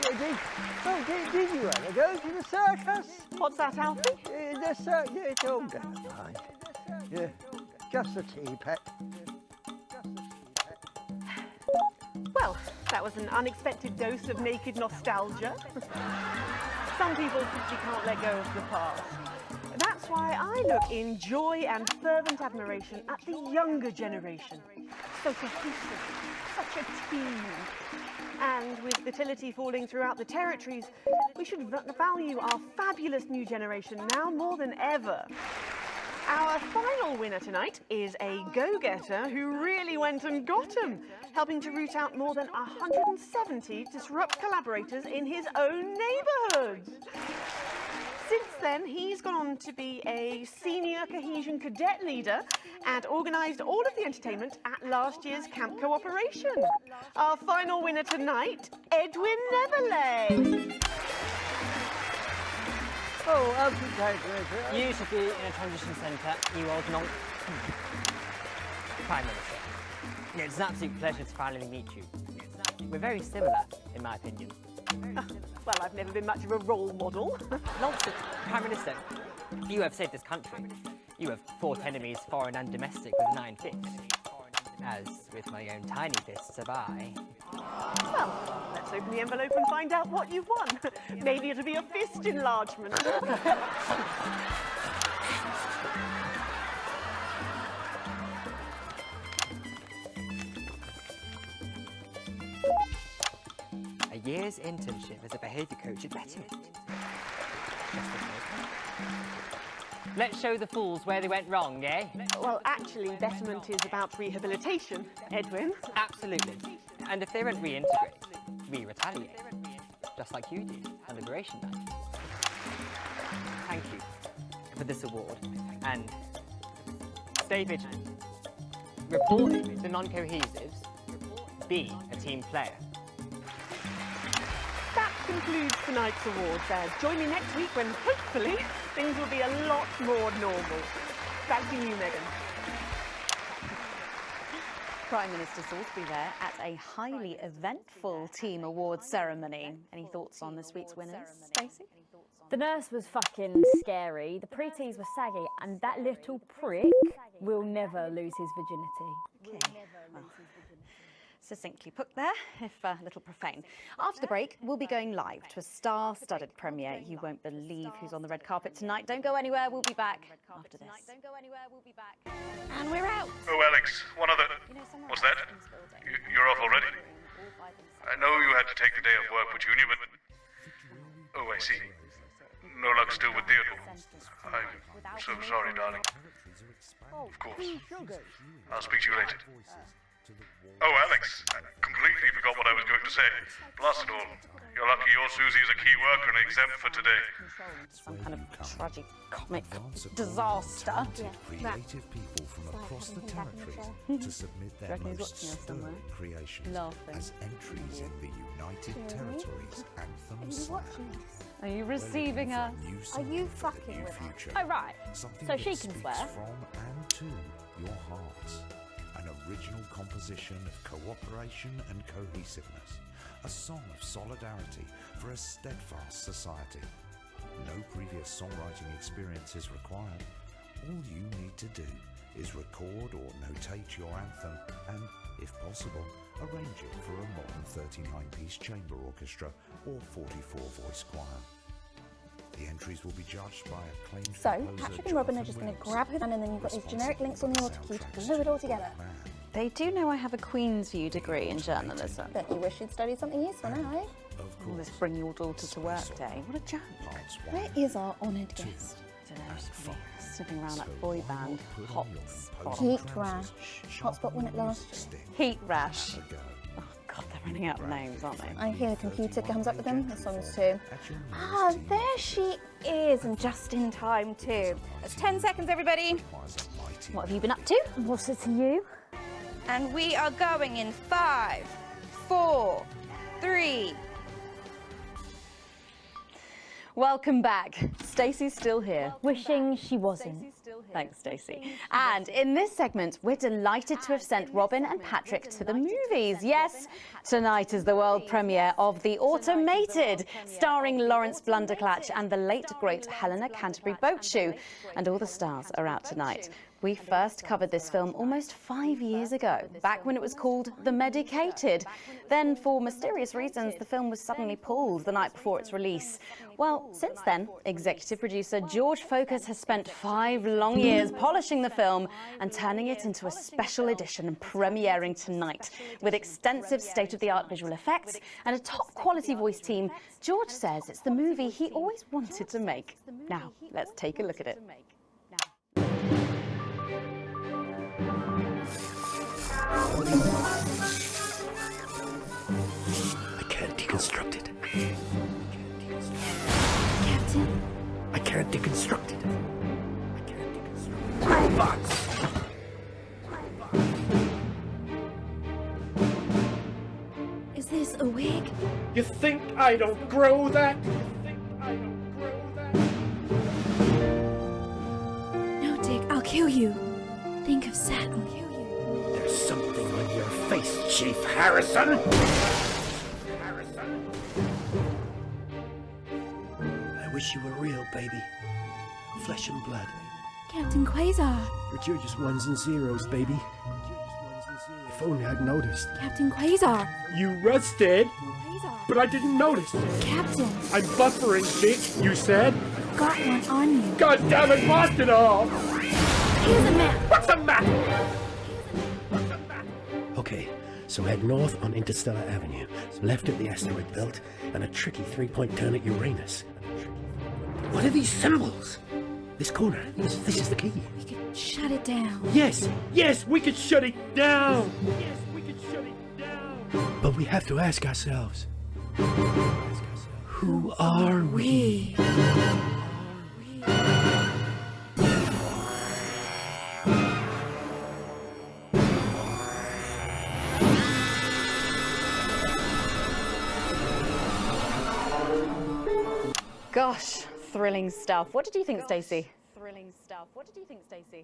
Did you ever go to the circus? What's that, Alfie? The circus, yeah, oh, never mind. Yeah, just a tea, pet. Well, That was an unexpected dose of naked nostalgia. Some people simply can't let go of the past. That's why I look in joy and fervent admiration at the younger generation. So cohesive, such a team. And with fertility falling throughout the territories, we should value our fabulous new generation now more than ever. Our final winner tonight is a go-getter who really went and got 'em, helping to root out more than 170 disrupt collaborators in his own neighbourhood. Since then, he's gone on to be a senior cohesion cadet leader and organised all of the entertainment at last year's Camp Cooperation. Our final winner tonight, Edwin Neverley. You should be in a transition centre, you old nonc. Prime Minister. It's an absolute pleasure to finally meet you. We're very similar, in my opinion. Well, I've never been much of a role model. Nonsense. Prime Minister, you have saved this country. You have fought enemies foreign and domestic with an iron fist. As with my own tiny fists have I. Well, let's open the envelope and find out what you've won. Maybe it'll be a fist enlargement. A year's internship as a behaviour coach at Betterment. Let's show the fools where they went wrong, eh? Well, actually, Betterment is about rehabilitation, Edwin. Absolutely. And if they don't reintegrate, we retaliate. Just like you did on Liberation Night. Thank you for this award. And stay vigilant. Report the non-cohesives. Be a team player. That concludes tonight's awards. Join me next week when, hopefully, things will be a lot more normal. Back to you, Megan. Prime Minister Salisbury there at a highly eventful team awards ceremony. Any thoughts on this week's winners, Stacey? The nurse was fucking scary, the pretties were saggy, and that little prick will never lose his virginity. Okay. Well, succinctly put there, if a little profane. After the break, we'll be going live to a star-studded premiere. You won't believe who's on the red carpet tonight. Don't go anywhere, we'll be back after this. And we're out. Oh, Alex, one other... What's that? You're off already? I know you had to take the day off work with Junior, but... Oh, I see. No luck still with Theodore. I'm so sorry, darling. Of course. I'll speak to you later. Oh, Alex, I completely forgot what I was going to say. Blast it all. You're lucky your Susie is a key worker and exempt for today. Some kind of tragic comic disaster. Creative people from across the territories to submit their most stirring creations as entries in the United Territories Anthem Slam. Are you receiving us? Are you fucking with future. us? Oh, right. Something So that she can speaks swear. from and to your hearts. An original composition of cooperation and cohesiveness. A song of solidarity for a steadfast society. No previous songwriting experience is required. All you need to do is record or notate your anthem and, if possible, arrange it for a modern 39-piece chamber orchestra or 44-voice choir. The entries will be judged by acclaimed So, composer Patrick and Robin are just going to grab his hand and then you've got these generic links on the auto cue to glue it all together. They do know I have a Queen's View degree in journalism. Don't you wish you'd studied something useful now, eh? Will this bring your daughter to work day? What a joke. Where is our honoured guest? I don't know, she's probably sniffing around that boy band hotspot. Heat rash. Hotspot when it lasts. Heat rash. Oh God, they're running out of names, aren't they? I hear the computer comes up with them. The songs too. Ah, there she is, and just in time too. That's 10 seconds, everybody. What have you been up to? What's it to you? And we are going in 5, 4, 3. Welcome back. Stacey's still here. Wishing she wasn't. Thanks, Stacey. And in this segment, we're delighted to have sent Robin and Patrick to the movies. Yes, tonight is the world premiere of The Automated, starring Lawrence Blunderclatch and the late, great Helena Canterbury Boatshoe. And all the stars are out tonight. We first covered this film almost 5 years ago, back when it was called The Medicated. Then, for mysterious reasons, the film was suddenly pulled the night before its release. Well, since then, executive producer George Focus has spent 5 long years polishing the film and turning it into a special edition premiering tonight. With extensive state-of-the-art visual effects and a top-quality voice team, George says it's the movie he always wanted to make. Now, let's take a look at it. I can't deconstruct it. Captain? I can't deconstruct it. Robots! Is this a wig? You think I don't grow that? No, Dick, I'll kill you. Think of Sat, I'll kill you. There's something on your face, Chief Harrison! I wish you were real, baby. Flesh and blood. Captain Quasar. But you're just ones and zeros, baby. If only I'd noticed. Captain Quasar. You rusted, but I didn't notice. Captain. I'm buffering, Dick, you said. Got one on you. God damn it, blast it all! Here's a map. What's a map? Okay, so head north on Interstellar Avenue, left at the asteroid belt, and a tricky 3-point turn at Uranus. What are these symbols? This corner, this is the key. We could shut it down. Yes, we could shut it down. Yes, we could shut it down. But we have to ask ourselves, who are we? Gosh, thrilling stuff. What did you think, Stacey? Thrilling stuff. What did you think, Stacey?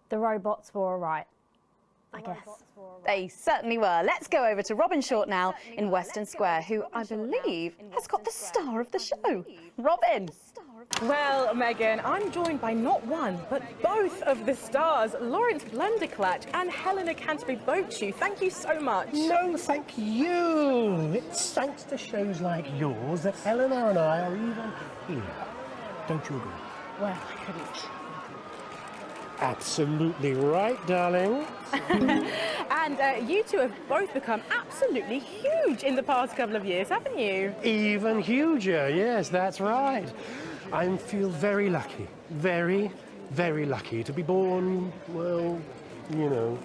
The robots were all right, I guess. They certainly were. Let's go over to Robin Short now in Western Square, who I believe has got the star of the show. Robin. Well, Megan, I'm joined by not one, but both of the stars, Lawrence Blenderclatch and Helena Canterbury-Bochu. Thank you so much. No, thank you. It's thanks to shows like yours that Eleanor and I are even here. Don't you agree? Well, I couldn't. Absolutely right, darling. And you two have both become absolutely huge in the past couple of years, haven't you? Even huger, yes, that's right. I feel very lucky, very, very lucky to be born, well, you know.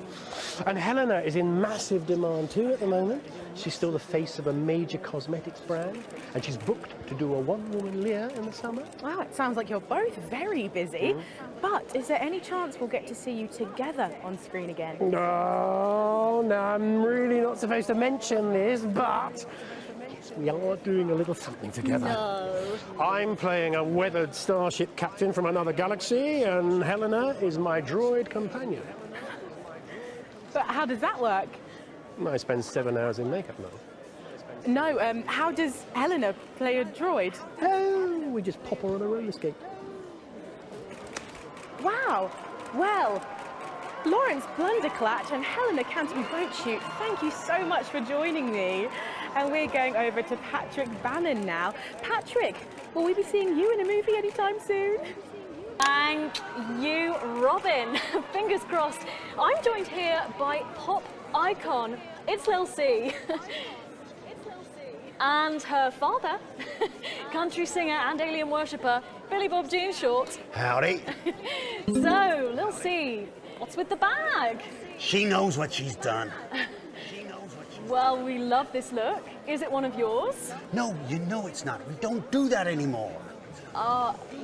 And Helena is in massive demand too at the moment. She's still the face of a major cosmetics brand, and she's booked to do a one-woman Lear in the summer. Wow, it sounds like you're both very busy. But is there any chance we'll get to see you together on screen again? No, I'm really not supposed to mention this, but yes, we are doing a little something together. No. I'm playing a weathered starship captain from another galaxy, and Helena is my droid companion. But how does that work? I spend 7 hours in makeup now. No, how does Helena play a droid? Oh, we just pop her on a roller skate. Wow. Well, Lawrence Blenderclatch and Helena Canterbury-Bochu, thank you so much for joining me. And we're going over to Patrick Bannon now. Patrick, will we be seeing you in a movie anytime soon? Thank you, Robin. Fingers crossed. I'm joined here by pop icon, it's Lil C. And her father, country singer and alien worshipper, Billy Bob Jean Short. Howdy. So, Lil C, what's with the bag? She knows what she's done. Well, we love this look. Is it one of yours? No, you know it's not. We don't do that anymore.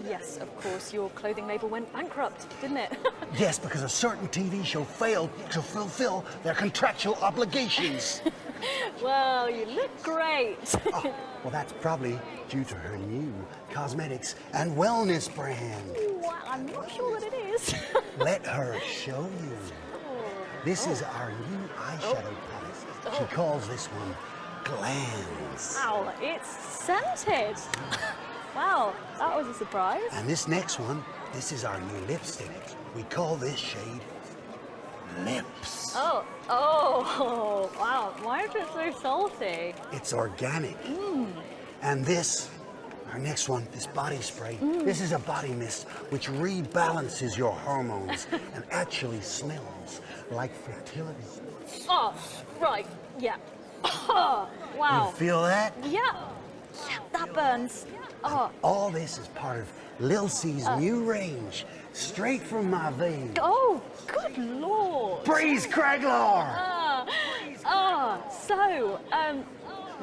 Yes, of course. Your clothing label went bankrupt, didn't it? Yes, because a certain TV show failed to fulfill their contractual obligations. Well, you look great. Oh, well, that's probably due to her new cosmetics and wellness brand. Well, I'm not sure that it is. Let her show you. This is our new eyeshadow palette. She calls this one Glands. Wow, it's scented. Wow, that was a surprise. And this next one, this is our new lipstick. We call this shade Lips. Oh, wow. Why is it so salty? It's organic. And this, our next one, this body spray, this is a body mist which rebalances your hormones and actually smells like fertility. Oh, right, yeah. Oh, wow. You feel that? Yeah, that burns. Oh. All this is part of Lil C's new range, straight from my veins. Oh, good lord. Breeze Craiglor! So,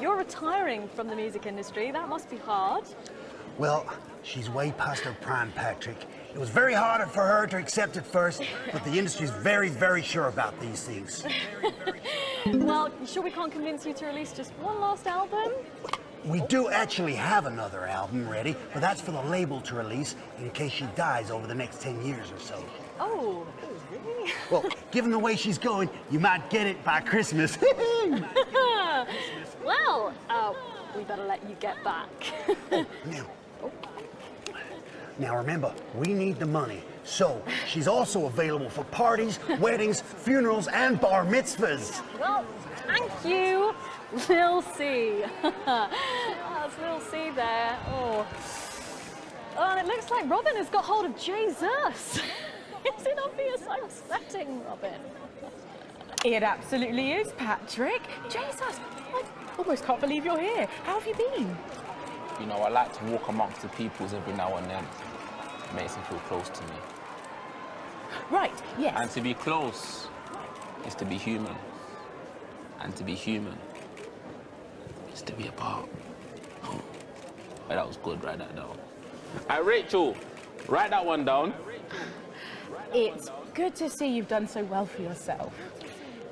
you're retiring from the music industry. That must be hard. Well, she's way past her prime, Patrick. It was very hard for her to accept at first, but the industry's very, very sure about these things. Well, you sure we can't convince you to release just one last album? We do actually have another album ready, but that's for the label to release in case she dies over the next 10 years or so. Oh, really? Well, given the way she's going, you might get it by Christmas. Well, we better let you get back. Now remember, we need the money. So, she's also available for parties, weddings, funerals, and bar mitzvahs. Well, thank you, Lil C. That's Lil C there. Oh, and it looks like Robin has got hold of Jesus. Is it obvious I'm sweating, Robin? It absolutely is, Patrick. Jesus, I almost can't believe you're here. How have you been? You know, I like to walk amongst the peoples every now and then. It makes them feel close to me. Right, yes. And to be close is to be human. And to be human is to be apart. Oh, that was good, write that down. Hey, Rachel, write that one down. It's good to see you've done so well for yourself.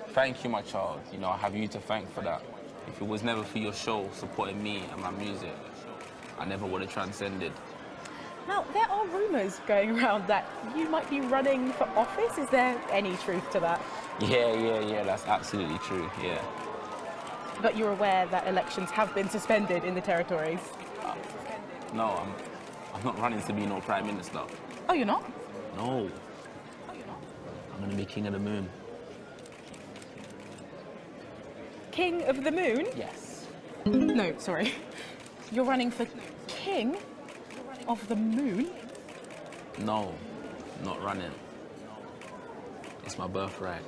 Thank you, my child. You know, I have you to thank for that. If it was never for your show supporting me and my music, I never would have transcended. Now, there are rumours going around that you might be running for office. Is there any truth to that? Yeah, that's absolutely true, yeah. But you're aware that elections have been suspended in the territories? No, I'm not running to be no Prime Minister. Oh, you're not? No. I'm going to be King of the Moon. King of the Moon? Yes. No, sorry. You're running for King of the Moon? No, not running. It's my birthright.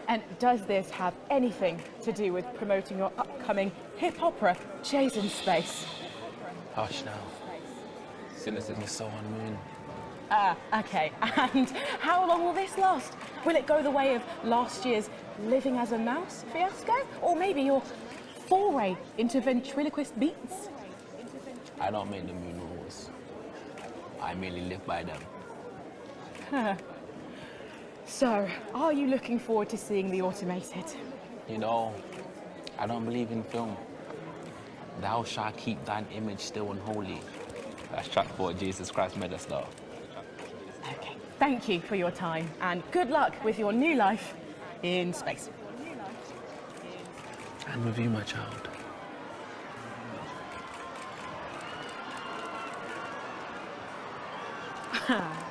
And does this have anything to do with promoting your upcoming hip opera, Jason Space? Hush now. Cynicism is so unmoon. Okay. And how long will this last? Will it go the way of last year's Living as a Mouse fiasco? Or maybe your foray into ventriloquist beats? I don't make the moon rules. I merely live by them. So, are you looking forward to seeing The Automated? You know, I don't believe in film. Thou shalt keep thine image still and holy. That's track 4, Jesus Christ Megastar. Okay, thank you for your time, and good luck with your new life in space. And with you, my child.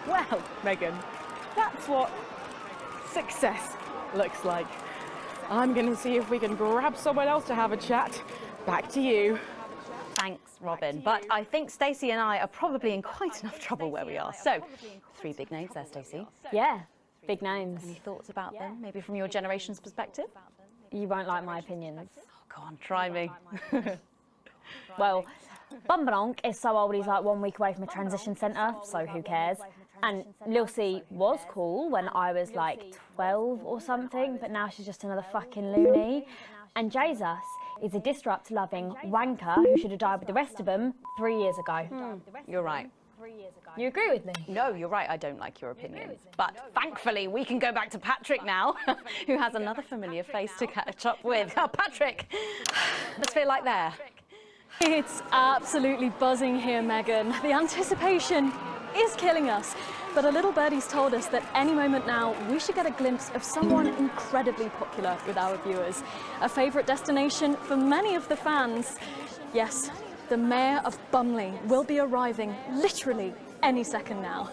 Well, Megan, that's what success looks like. I'm going to see if we can grab someone else to have a chat. Back to you. Thanks, Robin. But I think Stacey and I are probably in quite enough trouble where we are. So, 3 big names there, Stacey. Yeah, big names. Any thoughts about them? Maybe from your generation's perspective? You won't like my opinions. Oh, go on, try me. Well, Bumbanonk is so old he's like 1 week away from a transition centre, so who cares? And Lil C was cool when I was like 12 or something, but now she's just another fucking loony. And Jesus is a disrupt-loving wanker who should have died with the rest of them 3 years ago. You're right. You agree with me? No, you're right, I don't like your opinions. But thankfully, we can go back to Patrick now, who has another familiar face to catch up with. Oh, Patrick, let's feel like there. It's absolutely buzzing here, Megan. The anticipation is killing us. But a little birdie's told us that any moment now, we should get a glimpse of someone incredibly popular with our viewers. A favourite destination for many of the fans. Yes, the the Mayor of Bumley will be arriving literally any second now.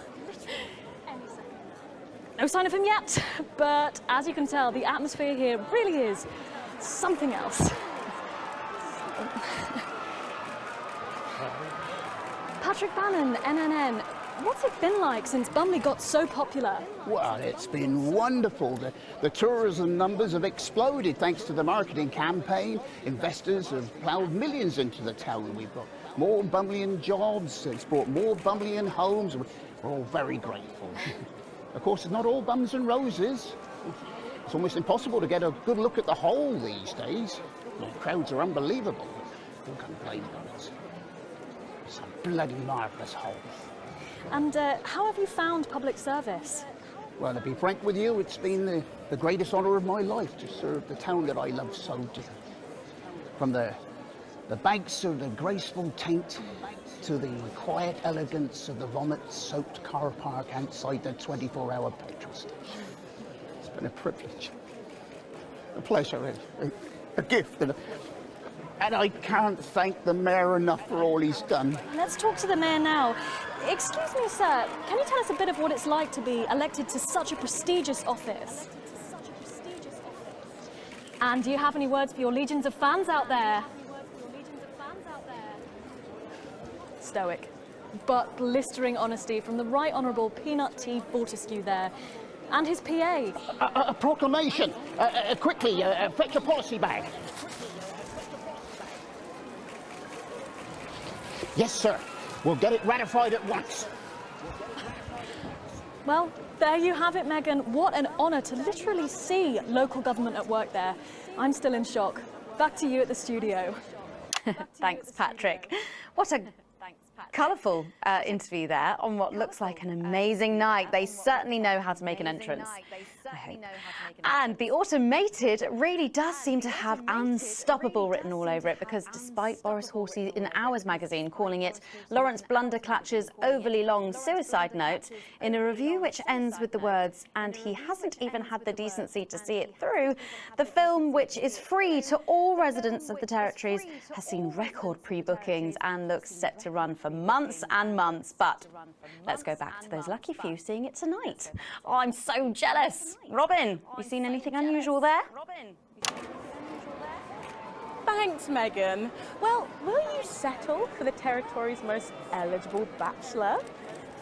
No sign of him yet, but as you can tell, the atmosphere here really is something else. Patrick Bannon, NNN, what's it been like since Bumley got so popular? Well, it's been wonderful. The tourism numbers have exploded thanks to the marketing campaign. Investors have ploughed millions into the town. We've got more Bumleyan jobs, it's brought more Bumleyan homes. We're all very grateful. Of course, it's not all bums and roses. It's almost impossible to get a good look at the whole these days. The crowds are unbelievable. Who can blame them? It's a bloody marvellous hole. And how have you found public service? Well, to be frank with you, it's been the greatest honour of my life to serve the town that I love so dearly. From the banks of the graceful Taint to the quiet elegance of the vomit-soaked car park outside the 24-hour petrol station. It's been a privilege, a pleasure, a gift, and I can't thank the Mayor enough for all he's done. Let's talk to the Mayor now. Excuse me, sir, can you tell us a bit of what it's like to be elected to such a prestigious office? And do you have any words for your legions of fans out there? Stoic, but blistering honesty from the Right Honourable Peanut T. Fortescue there, and his PA. A proclamation! Quickly, fetch a policy bag. Yes, sir. We'll get it ratified at once. Well, there you have it, Megan. What an honour to literally see local government at work there. I'm still in shock. Back to you at the studio. Thanks, Patrick. What a colourful interview there on what looks like an amazing night. They certainly know how to make an entrance, I hope. And the automated really does seem to have unstoppable written all over it, because despite Boris Horsey in Hours magazine calling it Lawrence Blunderclatch's overly long suicide note, in a review which ends with the words, and he hasn't even had the decency to see it through, the film, which is free to all residents of the territories, has seen record pre-bookings and looks set to run for months and months. But let's go back to those lucky few seeing it tonight. Oh, I'm so jealous. Robin, you seen anything unusual there? Thanks, Megan. Well, will you settle for the territory's most eligible bachelor?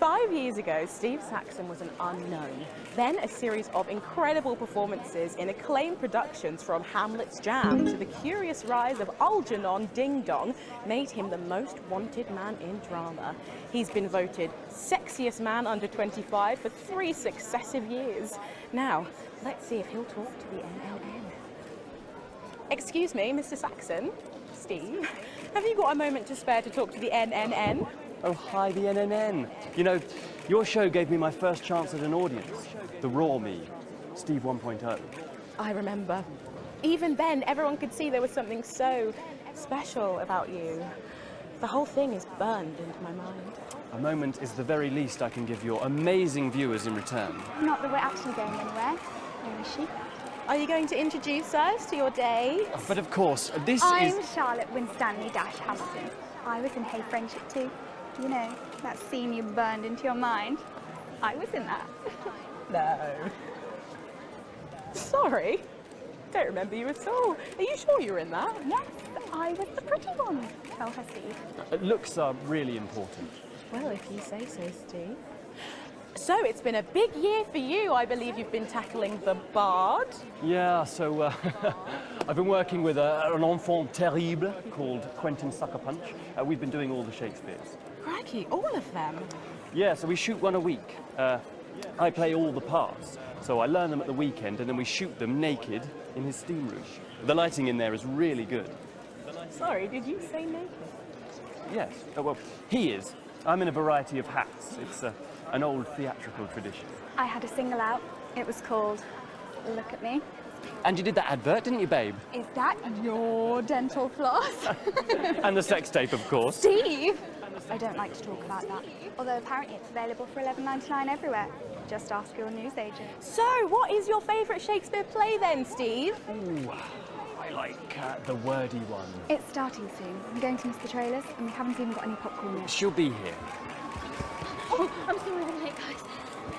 5 years ago, Steve Saxon was an unknown. Then a series of incredible performances in acclaimed productions, from Hamlet's Jam to the curious rise of Algernon Ding Dong, made him the most wanted man in drama. He's been voted sexiest man under 25 for 3 successive years. Now, let's see if he'll talk to the NNN. Excuse me, Mr. Saxon. Steve, have you got a moment to spare to talk to the NNN? Oh, hi, the NNN. You know, your show gave me my first chance at an audience. The raw me, Steve 1.0. I remember. Even then, everyone could see there was something so special about you. The whole thing is burned into my mind. A moment is the very least I can give your amazing viewers in return. Not that we're actually going anywhere. Where is she? Are you going to introduce us to your date? But of course, this I'm is... Charlotte Winstanley Hamilton. I was in Hey Friendship too. You know, that scene you burned into your mind. I was in that. No. Sorry. Don't remember you at all. Are you sure you were in that? Yes, I was the pretty one. Tell her, Steve. Looks are really important. Well, if you say so, Steve. So, it's been a big year for you. I believe you've been tackling the Bard. Yeah, so I've been working with an enfant terrible called Quentin Sucker Punch. We've been doing all the Shakespeares. Crikey, all of them? Yeah, so we shoot one a week. I play all the parts, so I learn them at the weekend and then we shoot them naked in his steam room. The lighting in there is really good. Sorry, did you say naked? Yes, well, he is. I'm in a variety of hats. It's an old theatrical tradition. I had a single out. It was called Look at Me. And you did that advert, didn't you, babe? Is that your dental floss? And the sex tape, of course. Steve! I don't like to talk about that. Although apparently it's available for $11.99 everywhere. Just ask your newsagent. So, what is your favourite Shakespeare play then, Steve? Ooh, I like the wordy one. It's starting soon. I'm going to miss the trailers, and we haven't even got any popcorn yet. She'll be here. Oh, I'm sorry I'm late, guys.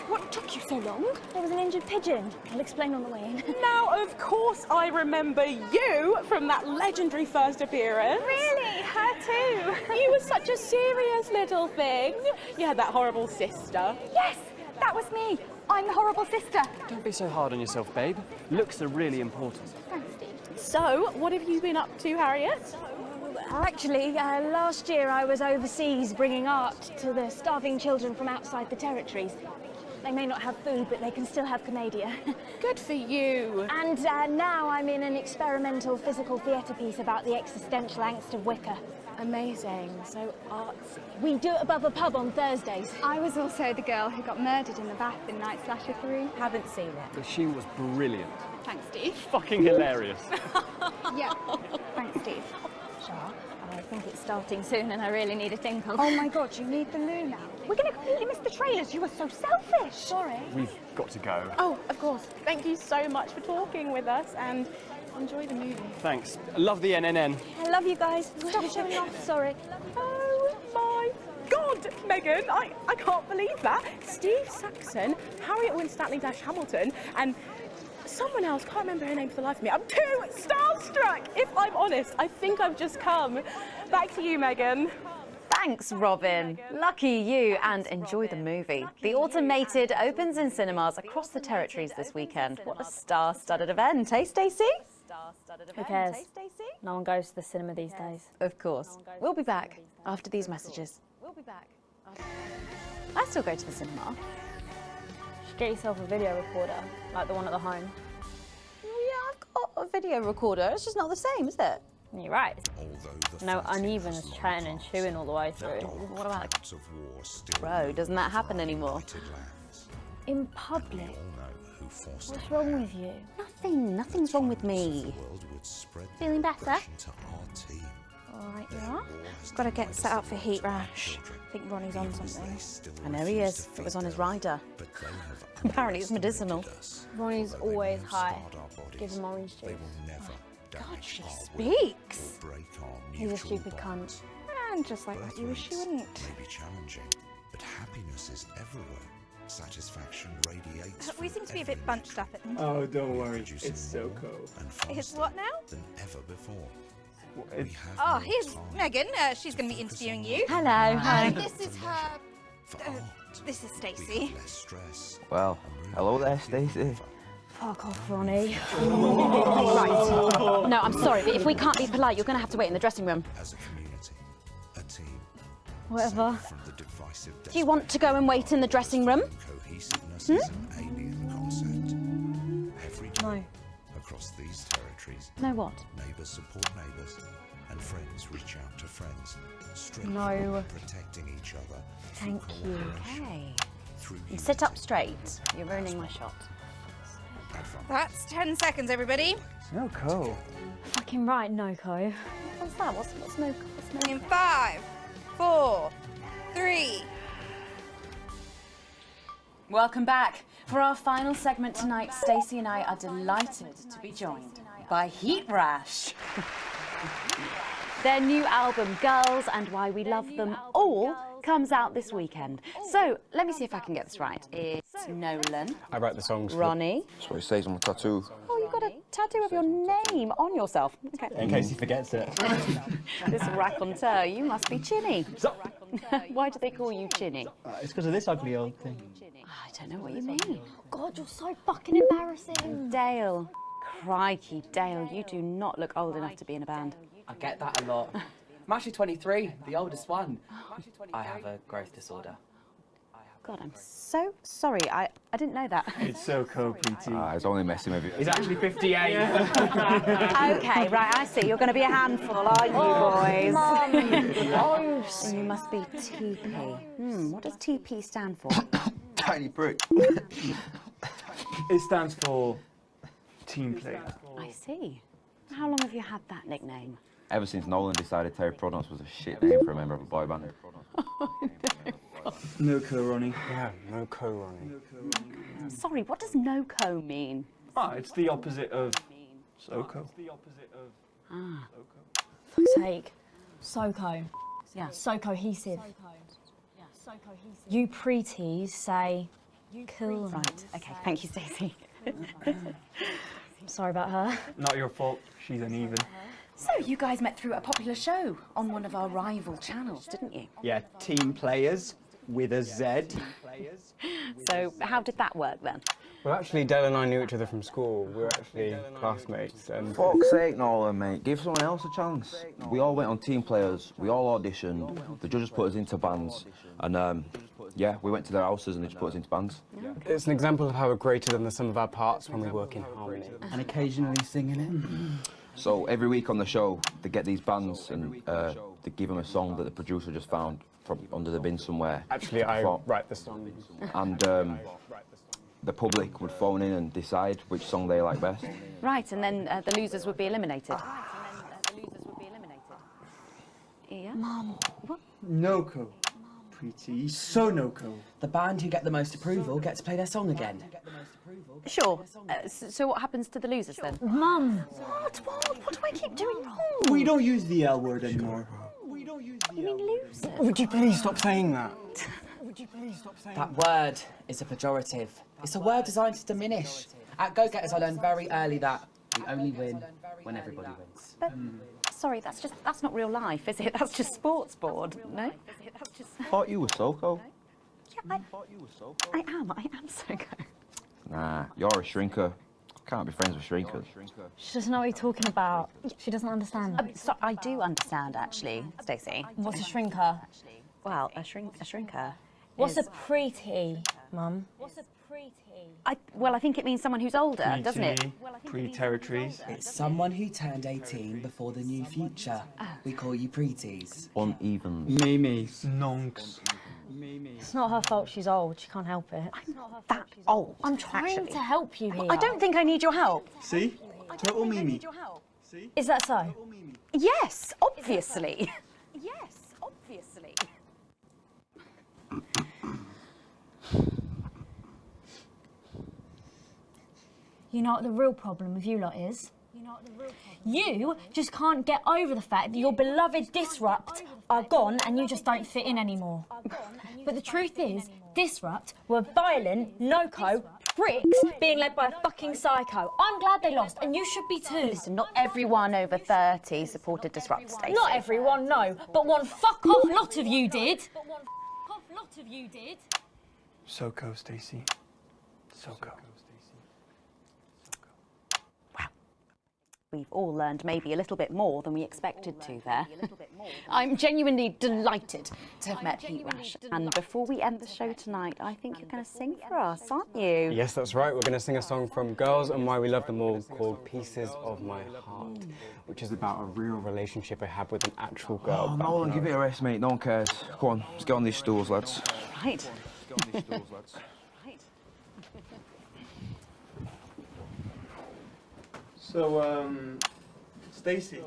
What took you so long? There was an injured pigeon. I'll explain on the way in. Now, of course, I remember you from that legendary first appearance. Really? Her too? You were such a serious little thing. You had that horrible sister. Yes, that was me. I'm the horrible sister. Don't be so hard on yourself, babe. Looks are really important. Thanks, Steve. So, what have you been up to, Harriet? Actually, last year I was overseas bringing art to the starving children from outside the territories. They may not have food, but they can still have commedia. Good for you. And now I'm in an experimental physical theatre piece about the existential angst of Wicker. Amazing. So artsy. We do it above a pub on Thursdays. I was also the girl who got murdered in the bath in Night Slasher 3. Haven't seen it. But she was brilliant. Thanks, Steve. Fucking hilarious. Yeah. Thanks, Steve. Char, I think it's starting soon and I really need a tinkle. Oh my God, you need the loo now. We're going to completely miss the trailers. You were so selfish. Sorry. We've got to go. Oh, of course. Thank you so much for talking with us and enjoy the movie. Thanks. Love the NNN. I love you guys. Stop showing off. Sorry. Oh my God, Megan, I can't believe that. Steve Saxon, Harriet Winstanley-Hamilton, and someone else, can't remember her name for the life of me. I'm too starstruck. If I'm honest, I think I've just come. Back to you, Megan. Thanks, Robin. Lucky you, and enjoy the movie. The Automated opens in cinemas across the territories this weekend. What a star-studded event, eh, Stacey? Who cares? No one goes to the cinema these days. Of course. We'll be back after these messages. I still go to the cinema. Just get yourself a video recorder, like the one at the home. Yeah, I've got a video recorder. It's just not the same, is it? You're right. No uneven as chatting and chewing all the way through. What about Bro, doesn't that happen anymore? In public? What's wrong with you? Nothing's wrong with me. Feeling better? All right, you are? Got to get set up for heat rash. I think Ronnie's on something. I know he is. It was on his rider. Apparently it's medicinal. Ronnie's always high. Give him orange juice. God, she speaks. He's a stupid cunt. And just like that, you wish she wouldn't. May be challenging, but happiness is everywhere. Satisfaction radiates. We seem to be a bit bunched up at the moment. Oh, don't worry. It's so cool. It's what now? Than ever before. Oh, here's Megan. She's going to be interviewing you. Hello. Hi. This is her. This is Stacey. Well, hello there, Stacey. Fuck off, Ronnie. Right. No, I'm sorry, but if we can't be polite, you're going to have to wait in the dressing room. As a community, a team. Whatever. From the divisive Do you want to go and wait in the dressing room? cohesiveness is an alien concept. Every day, No. across these territories, No what? neighbours support neighbours, and friends reach out to friends, strengthening No. and protecting each other. Thank you. Okay. Through Sit up straight. You're ruining my shot. That's 10 seconds, everybody. No cool. Fucking right, Noko. What's that? What's no? In 5, 4, 3. Welcome back. For our final segment tonight, Stacey and I are delighted to be joined by Heat Rash. Their new album, Girls and Why We Love Them All, comes out this weekend. So, let me see if I can get this right. It's Nolan, I write the songs. Ronnie. That's what it says on my tattoo. Oh, you've got a tattoo of your name on yourself. Okay. In case he forgets it. This raconteur, you must be Chinny. Why do they call you Chinny? It's because of this ugly old thing. I don't know what you mean. God, you're so fucking embarrassing. Dale. Crikey, Dale, you do not look old enough to be in a band. I get that a lot. I'm actually 23, the oldest one. I have a growth disorder. God, I'm so sorry. I didn't know that. It's so cool, Preeti. He's only messing with you. He's actually 58. Okay, right, I see. You're going to be a handful, are you, boys? Gross. You must be TP. What does TP stand for? Tiny prick. It stands for team player. I see. How long have you had that nickname? Ever since Nolan decided Terry Pronos was a shit name for a member of a boy band. No co, Ronnie. Yeah, no co, Ronnie. Sorry, what does no-co mean? Ah, it's the opposite of Soko. Ah. Fuck's sake. Soko. Yeah. So cohesive. You pretees say cool. Right, okay, thank you, Stacey. I'm sorry about her. Not your fault, she's uneven. So you guys met through a popular show on one of our rival channels, didn't you? Yeah, Team Players with a Z. So how did that work then? Well, actually, Dell and I knew each other from school. We were actually classmates. And Fuck's sake, Nolan, mate. Give someone else a chance. We all went on Team Players. We all auditioned. The judges put us into bands. And, yeah, we went to their houses and they just put us into bands. It's an example of how we're greater than the sum of our parts when we work in harmony. And occasionally singing it. So every week on the show, they get these bands and they give them a song that the producer just found from under the bin somewhere. Actually, I write the song. And the public would phone in and decide which song they like best. Right, and then the losers would be eliminated. Yeah? Mum. What? Noko. Pretty. So Noko. The band who get the most approval get to play their song again. Sure. So what happens to the losers then? Mum. What do I keep doing wrong? We don't use the L word anymore. You mean losers? Would you please stop saying that? That word is a pejorative. It's a word designed to diminish. At Go-Getters, I learned very early that we only win when everybody wins. But, sorry, that's not real life, is it? That's just sports board, no? I thought you were Soko. Yeah, I am Soko. Nah, you're a shrinker. Can't be friends with shrinkers. She doesn't know what you're talking about. She doesn't understand. So I do understand, actually, Stacey. What's a shrinker? Well, a shrinker. What's a preteen, Mum? What's a preteen? Well, I think it means someone who's older, doesn't it? Pre-territories. It's someone who turned 18 before the new future. We call you pretees. Uneven. Mimis. Nonks. It's not her fault she's old. She can't help it. I'm not that old. I'm trying to help you here. I don't think I need your help. See? Total Mimi. Is that so? Yes, obviously. Yes, obviously. You know what the real problem with you lot is? You just can't get over the fact that your beloved Disrupt are gone and you just don't fit in anymore. But the truth is, Disrupt were violent, no-co pricks being led by a fucking psycho. I'm glad they lost, and you should be too. Listen, not everyone over 30 supported Disrupt, Stacey. Not everyone, no, but one fuck-off lot of you did. Soko, Stacey. Soko. We've all learned maybe a little bit more than we expected to there. I'm genuinely delighted to have met Heat Rash. And before we end the show tonight, I think you're going to sing for us, aren't you? Yes, that's right. We're going to sing a song from Girls and Why We Love Them All called Pieces of My Heart, which is about a real relationship I had with an actual girl. Oh, Nolan, give it a rest, mate. No one cares. Go on, let's get on these stools, lads. Right. Let's get on these stools, lads. So, Stacey,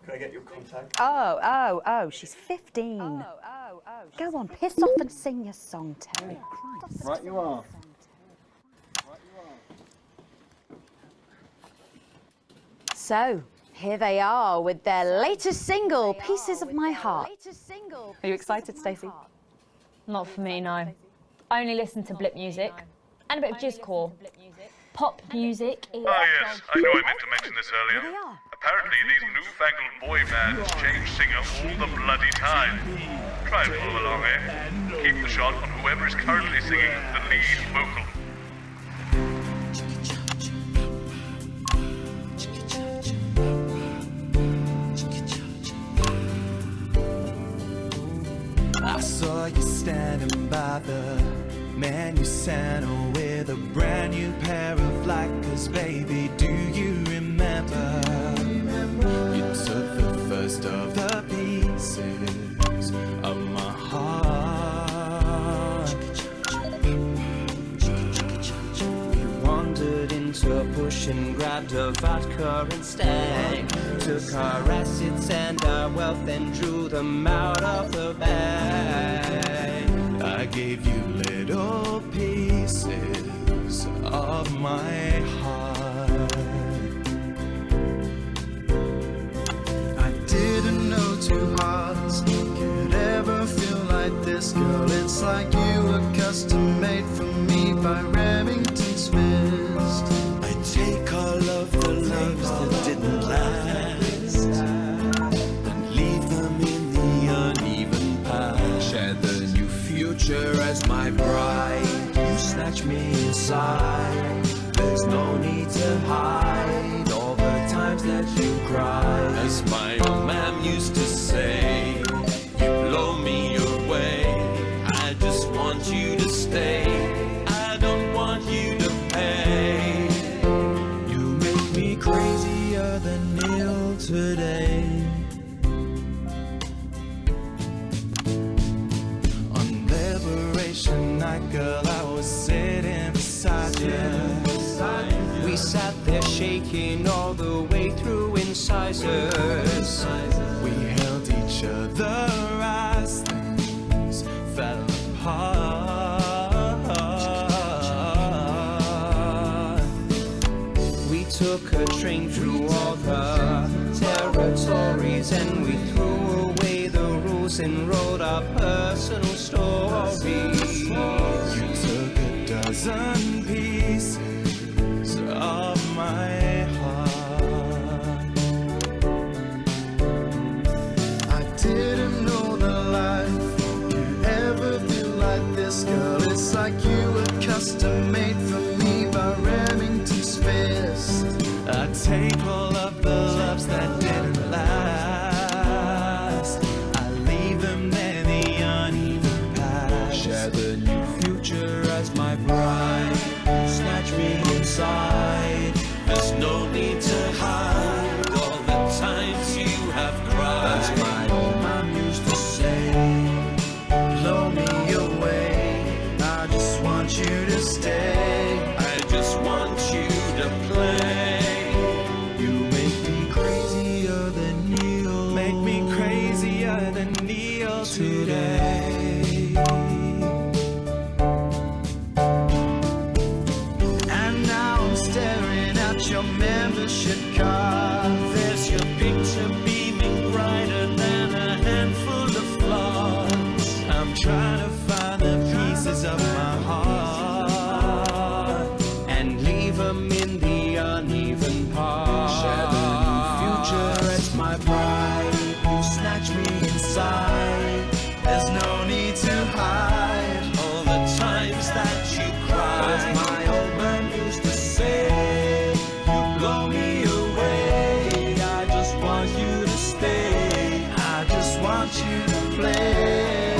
can I get your contact? Oh, she's 15. Go on, piss off and sing your song, Terry. Christ. Right you are. So, here they are with their latest single, Pieces of My Heart. Are you excited, Stacey? Not for me, no. I only listen to blip music and a bit of jizzcore. Pop music is... Ah, yes, I know I meant to mention this earlier. Apparently, these newfangled boy bands change singer all the bloody time. Try and follow along, eh? Keep the shot on whoever is currently singing the lead vocal. I saw you standing by the menu center with a brand new pair of Lakers, baby. Do you remember? You took the first of the pieces of my heart. You wandered into a bush and grabbed a vodka instead. Took our assets and our wealth and drew them out of the bag. I gave you little pieces of my heart. It's like you were custom made for me by Remington's fist. I take all of the loves that didn't last and leave them in the uneven past. Share the new future as my bride. You snatch me inside. There's no need to hide all the times that you cried. As my old man used to say, you blow me away. I just want you to stay. I don't want you to pay. You make me crazier than Neil today. On Liberation Night, girl, I was sitting beside you. We sat there shaking all the way through incisors. We held each other as things fell apart. We took a train through all the territories and we threw away the rules and wrote our personal stories. You took a dozen pieces of my heart. I didn't know that life could ever feel like this, girl. It's like you were custom made for me by Remington's fist. I take all of the loves that didn't last. I leave them there, the uneven past. Share the new future as my bride. Snatch me inside. There's no need to hide all the times you have cried. As my old man used to say, blow me away. I just want you to stay. I just want you to play. You make me crazier than Neil. Make me crazier than Neil today. Your membership card, there's your picture beaming brighter than a handful of flowers. I'm trying to find the pieces of my heart and leave them in the uneven parts. Share the new future as my bride. You snatch me inside. There's no need to hide all the times that you cried. As my old man used to say, blow me away. I just want you to stay. I just want you to play.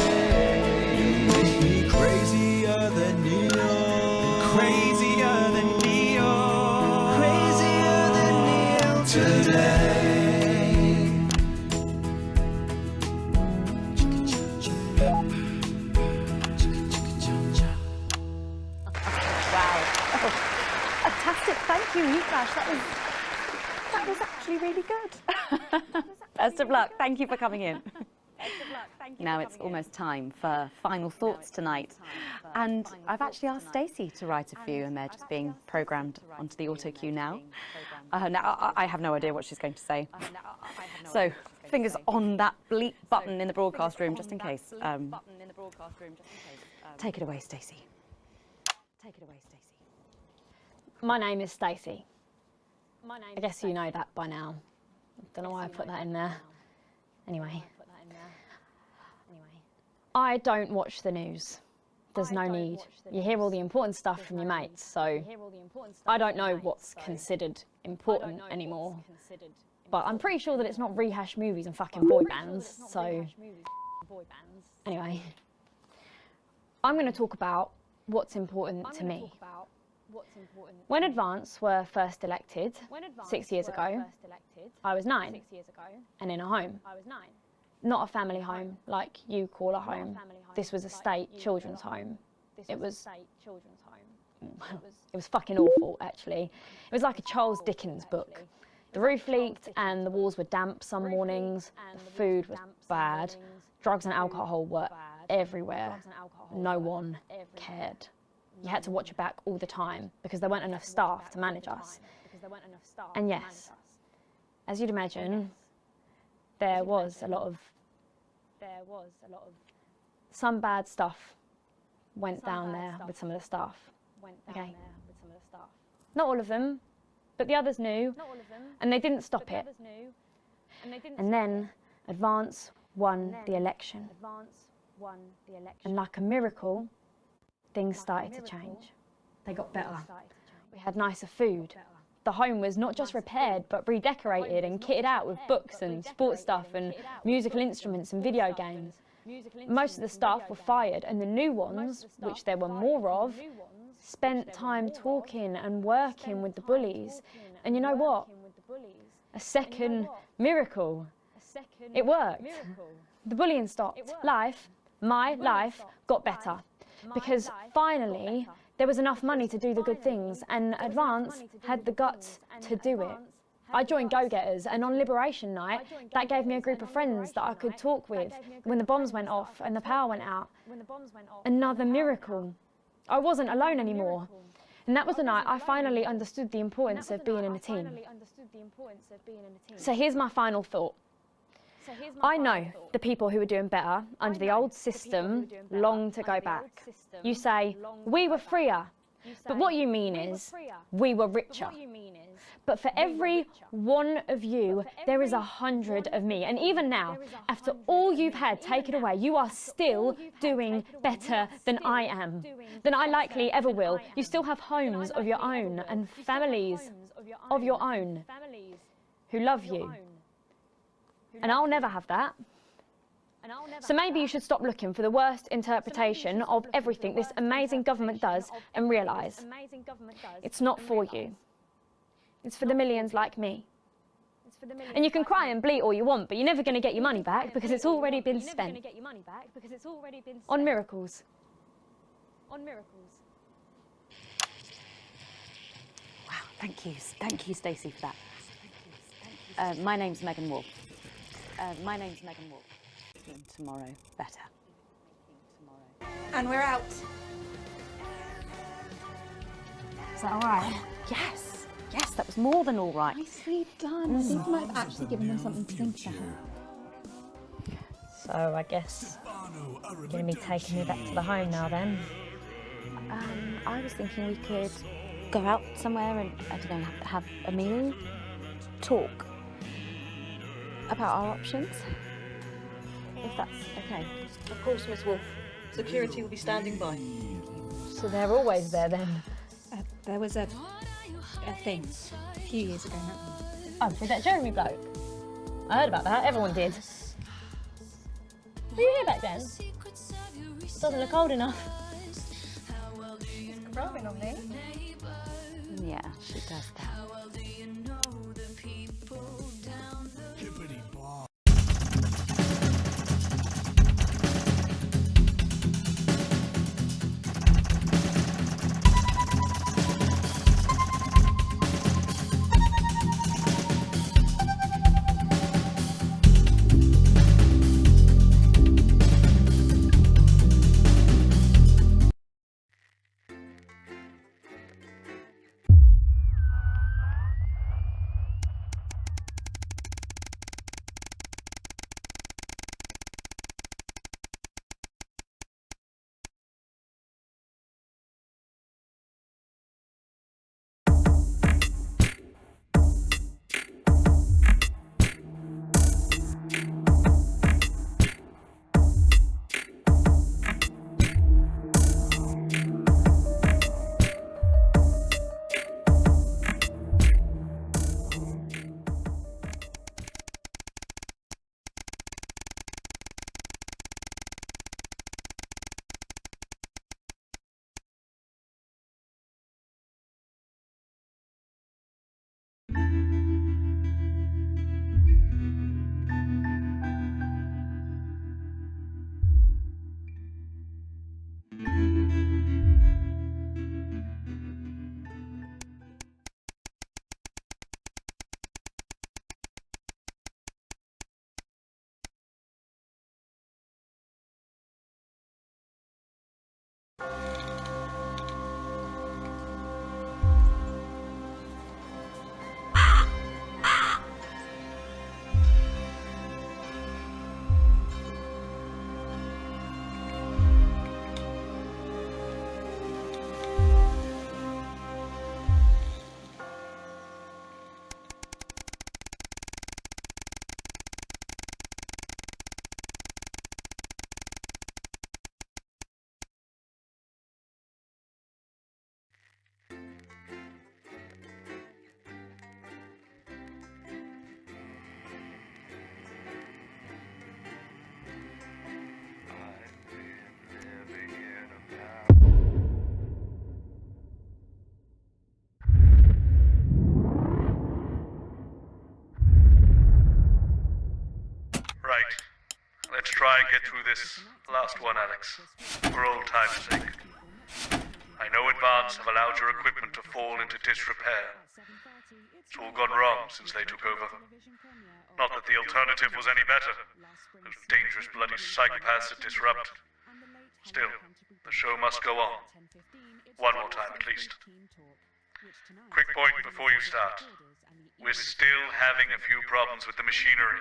You make me crazier than Neil. Crazier than Neil. Crazier than Neil today. Fantastic, thank you, Flash. That was actually really good. Best of luck. Thank you for coming in. Now it's almost time for final thoughts tonight, and I've actually asked Stacey to write a few, and they're just being programmed onto the auto cue now. Now I have no idea what she's going to say, so fingers on that bleep button in the broadcast room just in case. Take it away, Stacey. Take it away, Stacey. My name is Stacey. I guess you know that by now. Don't know why I put that in there. Anyway. I don't watch the news. There's no need. You hear all the important stuff from your mates, so I don't know what's considered important anymore. But I'm pretty sure that it's not rehashed movies and fucking boy bands, so... Anyway. I'm going to talk about what's important to me. When Advance were first elected 6 years ago, I was 9 and in a home. Not a family home like you call a home. This was a state children's home. It was fucking awful, actually. It was like a Charles Dickens book. The roof leaked and the walls were damp some mornings. The food was bad. Drugs and alcohol were everywhere. No one cared. You had to watch your back all the time because there weren't enough staff to manage us. And yes, as you'd imagine, there was a lot of some bad stuff went down there with some of the staff. Okay. Not all of them, but the others knew, and they didn't stop it. And then Advance won the election. And like a miracle, things started to change. They got better. We had nicer food. The home was not just repaired, but redecorated and kitted out with books and sports stuff and musical instruments and video games. Most of the staff were fired, and the new ones, which there were more of, spent time talking and working with the bullies. And you know what? A second miracle. It worked. The bullying stopped. Life, my life, got better. Because finally, there was enough money to do the good things, and Advance had the guts to do it. I joined Go-Getters, and on Liberation Night, that gave me a group of friends that I could talk with when the bombs went off and the power went out. Another miracle. I wasn't alone anymore. And that was the night I finally understood the importance of being in a team. So here's my final thought. I know the people who were doing better under the old system long to go back. You say, we were freer. But what you mean is, we were richer. But for every one of you, there is 100 of me. And even now, after all you've had taken away, you are still doing better than I am, than I likely ever will. You still have homes of your own and families of your own who love you. And I'll never have that. So maybe you should stop looking for the worst interpretation of everything this amazing government does and realise it's not for you. It's for the millions like me. And you can cry and bleat all you want, but you're never going to get your money back because it's already been spent on miracles. Wow, thank you, Stacey, for that. My name's Megan Wolf. Making tomorrow better. And we're out. Is that all right? Yes, that was more than all right. Nicely done. I think you might have actually given them something to think about. So I guess you're going to be taking me back to the home now then? I was thinking we could go out somewhere and, I don't know, have a meal, talk about our options, if that's okay. Of course, Miss Wolf. Security will be standing by. So they're always there then? There was a thing a few years ago now. Oh, with that Jeremy bloke? I heard about that, everyone did. Were you here back then? Doesn't look old enough. She's growing on me. Yeah, she does that. try and get through this last one, Alex, for old time's sake. I know Advance have allowed your equipment to fall into disrepair. It's all gone wrong since they took over. Not that the alternative was any better. Those dangerous bloody psychopaths to disrupt. Still, the show must go on. One more time at least. Quick point before you start. We're still having a few problems with the machinery.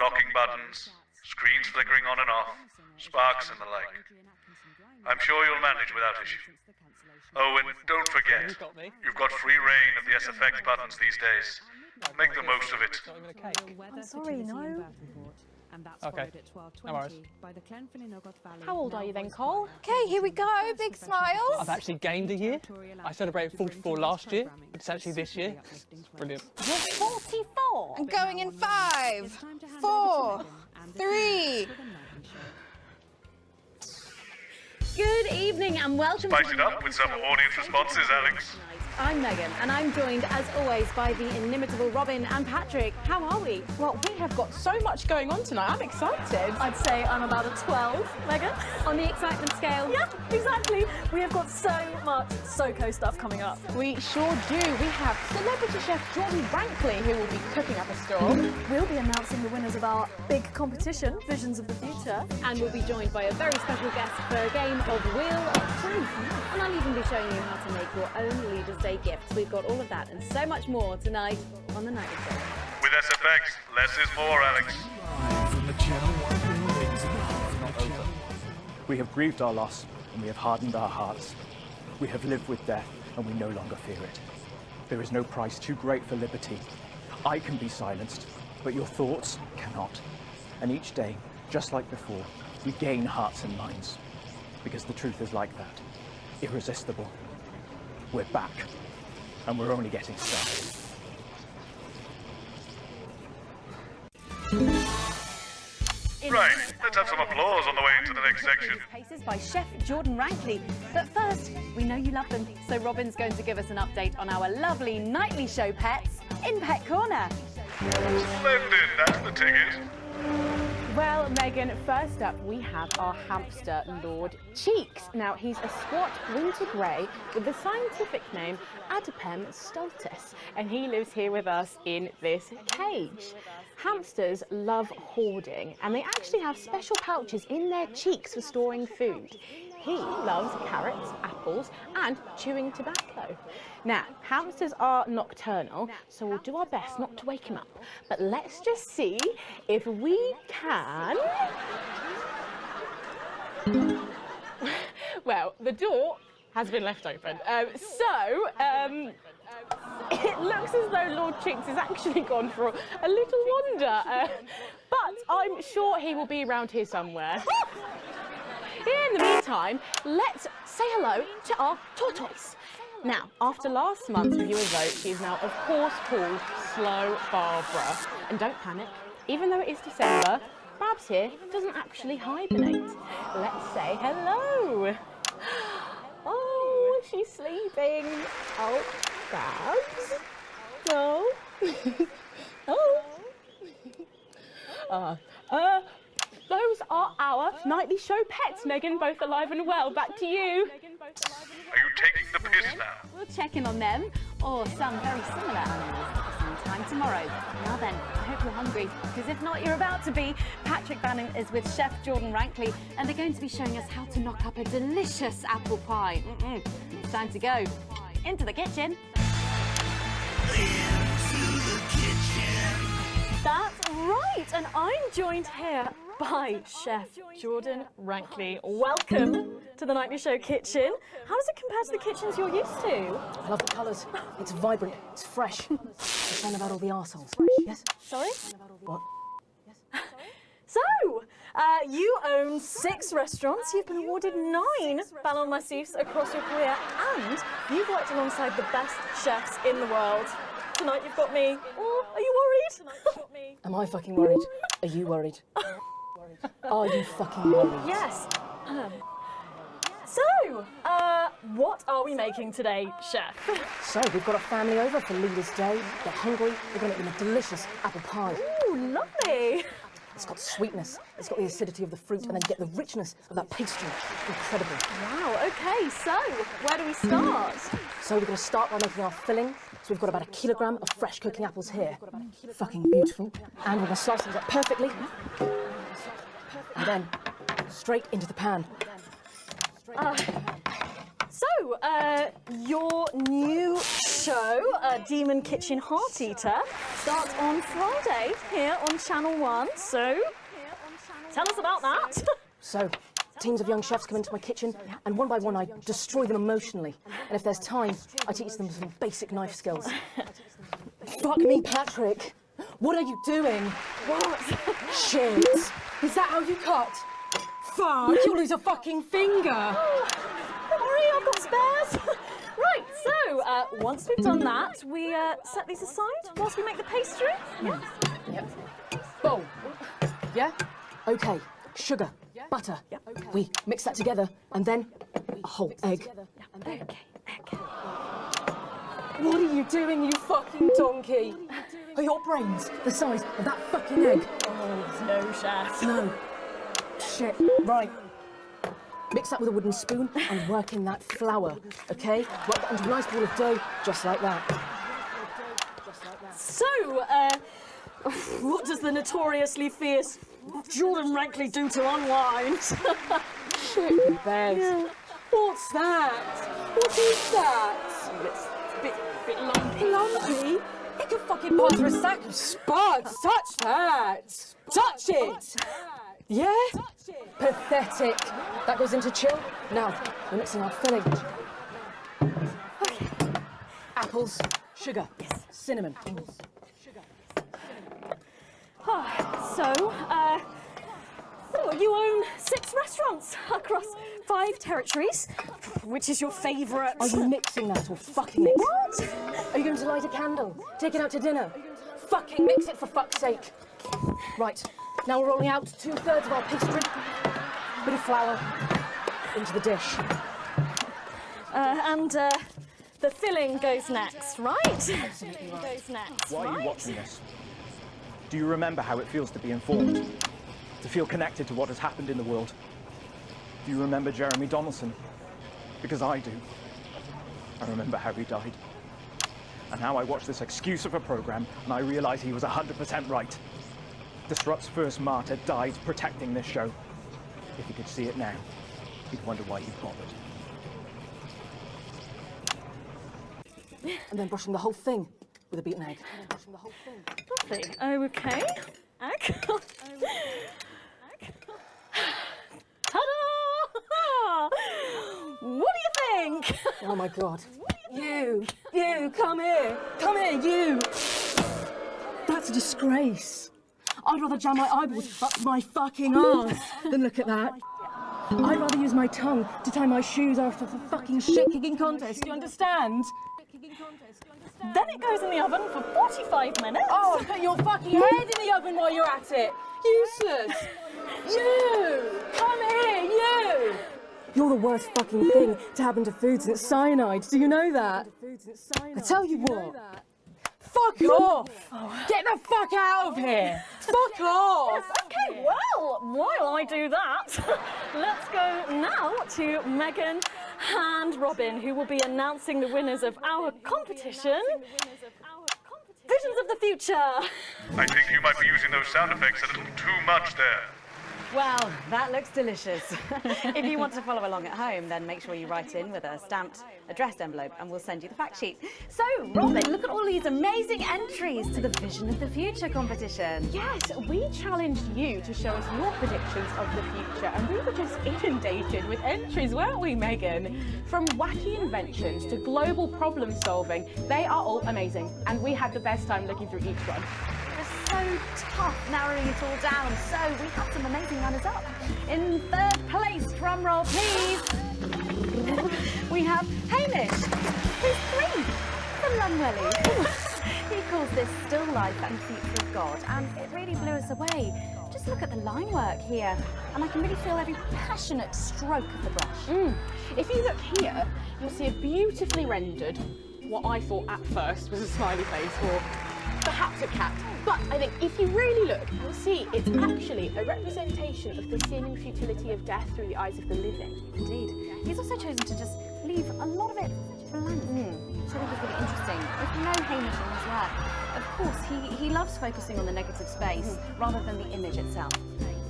Locking buttons, screens flickering on and off, sparks and the like. I'm sure you'll manage without issue. Oh, and don't forget, you've got free reign of the SFX buttons these days. Make the most of it. I'm sorry, no. Okay, no worries. How old are you then, Cole? Okay, here we go. Big smiles. I've actually gained a year. I celebrated 44 last year, but it's actually this year. It's brilliant. You're 44. I'm going in 5, 4, 3. Good evening and welcome Spice it up with some audience responses, Alex. I'm Megan, and I'm joined, as always, by the inimitable Robin and Patrick. How are we? Well, we have got so much going on tonight. I'm excited. I'd say I'm about a 12, Megan. On the excitement scale? Yeah, exactly. We have got so much SoCo stuff coming up. We sure do. We have celebrity chef Jordan Rankley, who will be cooking up a storm. We'll be announcing the winners of our big competition, Visions of the Future. And we'll be joined by a very special guest for a game of Wheel of Truth. And I'll even be showing you how to make your own Leaders' Day gifts. We've got all of that and so much more tonight on The Nightly Show. With SFX, less is more, Alex. We have grieved our loss, and we have hardened our hearts. We have lived with death, and we no longer fear it. There is no price too great for liberty. I can be silenced, but your thoughts cannot. And each day, just like before, we gain hearts and minds. Because the truth is like that. Irresistible. We're back, and we're only getting started. Right, let's have some applause on the way into the next section. Paces by Chef Jordan Rankley. But first, we know you love them, so Robin's going to give us an update on our lovely Nightly Show pets in Pet Corner. Splendid, that's the ticket. Well, Megan, first up we have our hamster, Lord Cheeks. Now, he's a squat winter grey with the scientific name Adipem stultus, and he lives here with us in this cage. Hamsters love hoarding, and they actually have special pouches in their cheeks for storing food. He loves carrots, apples, and chewing tobacco. Now, hamsters are nocturnal, so we'll do our best not to wake him up. But let's just see if we can... Well, the door has been left open. It looks as though Lord Cheeks has actually gone for a little wander. But I'm sure he will be around here somewhere. In the meantime, let's say hello to our tortoise. Now, after last month's viewer's vote, she is now, of course, called Slow Barbara. And don't panic, even though it is December, Babs here doesn't actually hibernate. Let's say hello. Oh, she's sleeping. Oh, Babs. No. Oh. Those are our Nightly Show pets, Megan, both alive and well. Back to you. Are you taking the piss now? We'll check in on them, or some very similar animals at the same time tomorrow. Now then, I hope you're hungry, because if not, you're about to be. Patrick Bannon is with Chef Jordan Rankley, and they're going to be showing us how to knock up a delicious apple pie. It's time to go into the kitchen. That's right, and I'm joined here by Chef Jordan Rankley. Welcome to the Nightly Show kitchen. How does it compare to the kitchens you're used to? I love the colours. It's vibrant. It's fresh. It's fun about all the arseholes. Yes? Sorry? What? So, you own 6 restaurants, you've been awarded 9 Ballon Massifs across your career, and you've worked alongside the best chefs in the world. Tonight you've got me. Oh, are you worried? Am I fucking worried? Are you worried? Are you fucking worried? Yes. So, what are we making today, Chef? So, we've got a family over for Leaders' Day. They're hungry. We're going to make them a delicious apple pie. Ooh, lovely. It's got sweetness, it's got the acidity of the fruit, and then you get the richness of that pastry. Incredible. Wow, okay, so where do we start? So we're going to start by making our filling. So we've got about 1 kilogram of fresh cooking apples here. Fucking beautiful. And we're going to slice these up perfectly. And then straight into the pan. So, your new show, Demon Kitchen Heart Eater, starts on Friday here on Channel 1. So, tell us about that. So, teams of young chefs come into my kitchen, and one by one I destroy them emotionally. And if there's time, I teach them some basic knife skills. Fuck me, Patrick. What are you doing? What? Shit. Is that how you cut? Fuck, you'll lose a fucking finger. Don't worry, I've got spares. Right, so once we've done that, we set these aside whilst we make the pastry. Yeah. Yep. Bowl. Yeah? Okay. Sugar. Butter. Yep. We mix that together, and then a whole egg. Okay. What are you doing, you fucking donkey? Are your brains the size of that fucking egg? Oh, no, chef. No. Shit. Right. Mix that with a wooden spoon and work in that flour, okay? Work that into a nice ball of dough, just like that. So, what does the notoriously fierce Jordan Rankley do to unwind? Shit in bed. Yeah. What's that? What is that? It's a bit lumpy. Lumpy? It could fucking pass for a sack of spuds. Touch that. Touch it. Yeah? Pathetic. That goes into chill. Now, we're mixing our filling. Okay. Apples, sugar, cinnamon. You own 6 restaurants across 5 territories. Which is your favourite? Are you mixing that or fucking it? What? Are you going to light a candle? Take it out to dinner? Fucking mix it for fuck's sake. Right, now we're rolling out 2/3 of our pastry. Bit of flour into the dish. The filling goes next, right? Absolutely right. Goes next, Why are you right? watching this? Do you remember how it feels to be informed? To feel connected to what has happened in the world? Do you remember Jeremy Donaldson? Because I do. I remember how he died. And now I watch this excuse of a programme and I realise he was 100% right. Disrupt's first martyr died protecting this show. If he could see it now, he'd wonder why he bothered. And then brushing the whole thing with a beaten egg. Lovely. Okay. Egg. Ta-da! What do you think? Oh my God. You, come here, you. That's a disgrace. I'd rather jam my eyeballs up my fucking arse than look at that. I'd rather use my tongue to tie my shoes after the fucking shit-kicking contest, do you understand? Then it goes in the oven for 45 minutes. Oh, put your fucking head in the oven while you're at it. Useless. You, come here, you. You're the worst fucking thing to happen to food since cyanide. Do you know that? I tell you what. Fuck off! Get the fuck out of here! Fuck off! Okay, well, while I do that, let's go now to Megan and Robin, who will be announcing the winners of our competition. Visions of the Future. I think you might be using those sound effects a little too much there. Well, that looks delicious. If you want to follow along at home, then make sure you write in with a stamped, addressed envelope and we'll send you the fact sheet. So, Robin, look at all these amazing entries to the Vision of the Future competition. Yes, we challenged you to show us your predictions of the future, and we were just inundated with entries, weren't we, Megan? From wacky inventions to global problem solving, they are all amazing, and we had the best time looking through each one. So tough narrowing it all down. So we have some amazing runners up. In 3rd place, drum roll please, we have Hamish, who's 3 from Lunwelly. He calls this Still Life and Future of God, and it really blew us away. Just look at the line work here, and I can really feel every passionate stroke of the brush. If you look here, you'll see a beautifully rendered, what I thought at first was a smiley face, or perhaps a cat. But I think if you really look, you'll see it's actually a representation of the seeming futility of death through the eyes of the living. Indeed. He's also chosen to just leave a lot of it blank, which I think is really interesting. With no Hamish in his work. Of course, he loves focusing on the negative space rather than the image itself.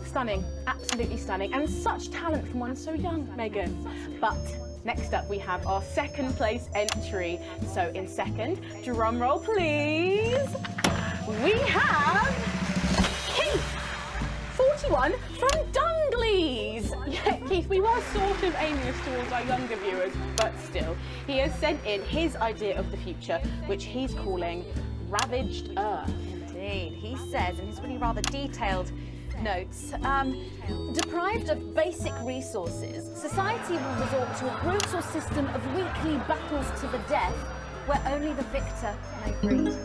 Stunning, absolutely stunning, and such talent from one so young, Megan. But next up we have our second place entry. So in second, drum roll please, we have Keith, 41 from Dungley's. Yeah, Keith, we were sort of aiming this towards our younger viewers, but still, he has sent in his idea of the future, which he's calling Ravaged Earth. Indeed, he says in his really rather detailed notes, deprived of basic resources, society will resort to a brutal system of weekly battles to the death where only the victor may breed.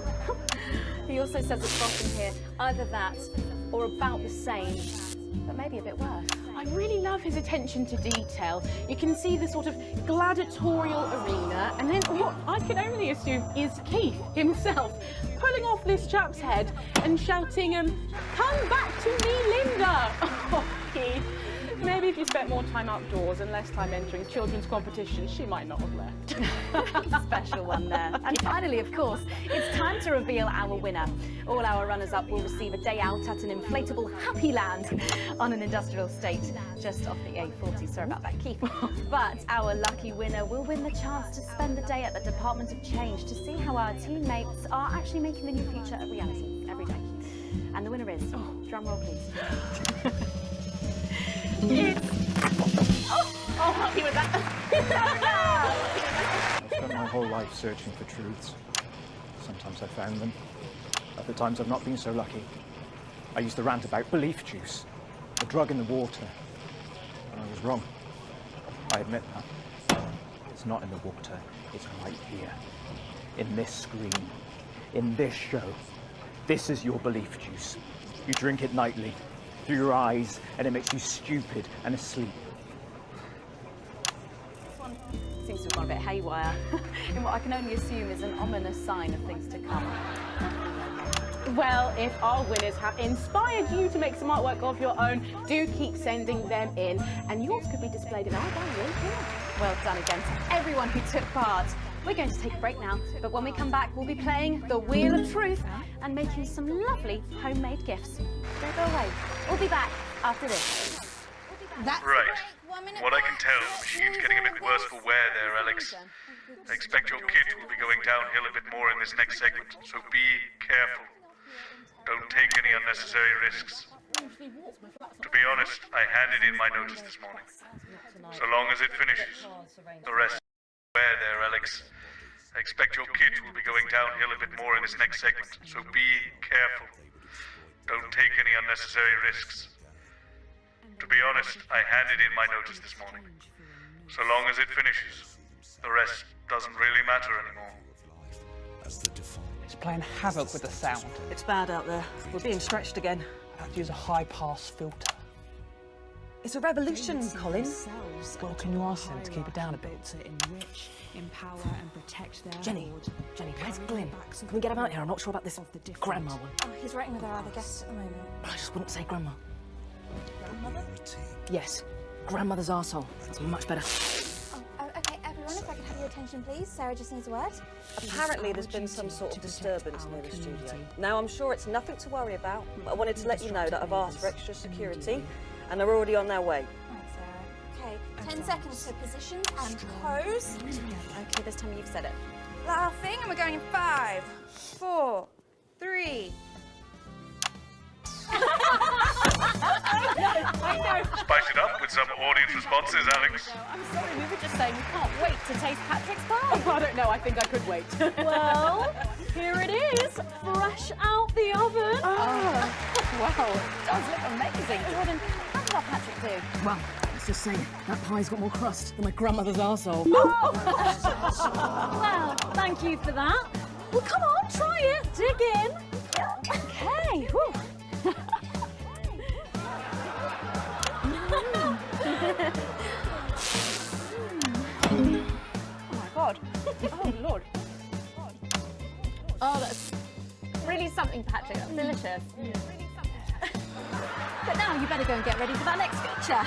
He also says at the bottom here, either that or about the same, but maybe a bit worse. I really love his attention to detail. You can see the sort of gladiatorial arena, and then what I can only assume is Keith himself pulling off this chap's head and shouting, "Come back to me, Linda!" Oh, Keith. Maybe if you spent more time outdoors and less time entering children's competitions, she might not have left. Special one there. And finally, of course, it's time to reveal our winner. All our runners-up will receive a day out at an inflatable Happy Land on an industrial estate just off the A40. Sorry about that, Keith. But our lucky winner will win the chance to spend the day at the Department of Change to see how our teammates are actually making the new future a reality every day. And the winner is, drum roll please. I'll help you with that. I've spent my whole life searching for truths. Sometimes I've found them. Other times I've not been so lucky. I used to rant about belief juice, a drug in the water. And I was wrong. I admit that. It's not in the water, it's right here. In this screen. In this show. This is your belief juice. You drink it nightly. Through your eyes, and it makes you stupid and asleep. Seems to have gone a bit haywire in what I can only assume is an ominous sign of things to come. Well, if our winners have inspired you to make some artwork of your own, do keep sending them in, and yours could be displayed in our gallery here. Well done again to everyone who took part. We're going to take a break now, but when we come back, we'll be playing the Wheel of Truth and making some lovely homemade gifts. Don't go away. We'll be back after this. Right. What I can tell, the machine's getting a bit worse for wear there, Alex. I expect your kit will be going downhill a bit more in this next segment, so be careful. Don't take any unnecessary risks. To be honest, I handed in my notice this morning. So long as it finishes, the rest wear there, Alex. I expect your kit will be going downhill a bit more in this next segment, so be careful. Don't take any unnecessary risks. To be honest, I handed in my notice this morning. So long as it finishes, the rest doesn't really matter anymore. It's playing havoc with the sound. It's bad out there. We're being stretched again. I have to use a high-pass filter. It's a revolution, Colin. Well, can you ask them to keep it down a bit? To enrich, empower and protect their Jenny, where's Glyn? Can we get him out here? I'm not sure about this grandma one. Oh, he's writing with our other guests at the moment. I just wouldn't say grandma. Grandmother? Yes, grandmother's arsehole. That's much better. Oh, okay, everyone, if I could have your attention, please. Sarah just needs a word. Apparently there's been some sort of disturbance near the studio. Now, I'm sure it's nothing to worry about, but I wanted to let you know that I've asked for extra security, and they're already on their way. Okay, 10 seconds to position and pose. Okay, this time you've said it. Laughing, and we're going in 5, 4, 3. I know. Spice it up with some audience responses, Alex. I'm sorry, we were just saying we can't wait to taste Patrick's pie. I don't know, I think I could wait. Well, here it is, fresh out the oven. Oh, wow, it does look amazing. Jordan, how did our Patrick do? Well, let's just say that pie's got more crust than my grandmother's arsehole. Oh. Well, thank you for that. Well, come on, try it. Dig in. Okay. Whew. Oh my God. Oh Lord. Oh, that's really something, Patrick. That's delicious. But now you better go and get ready for that next feature.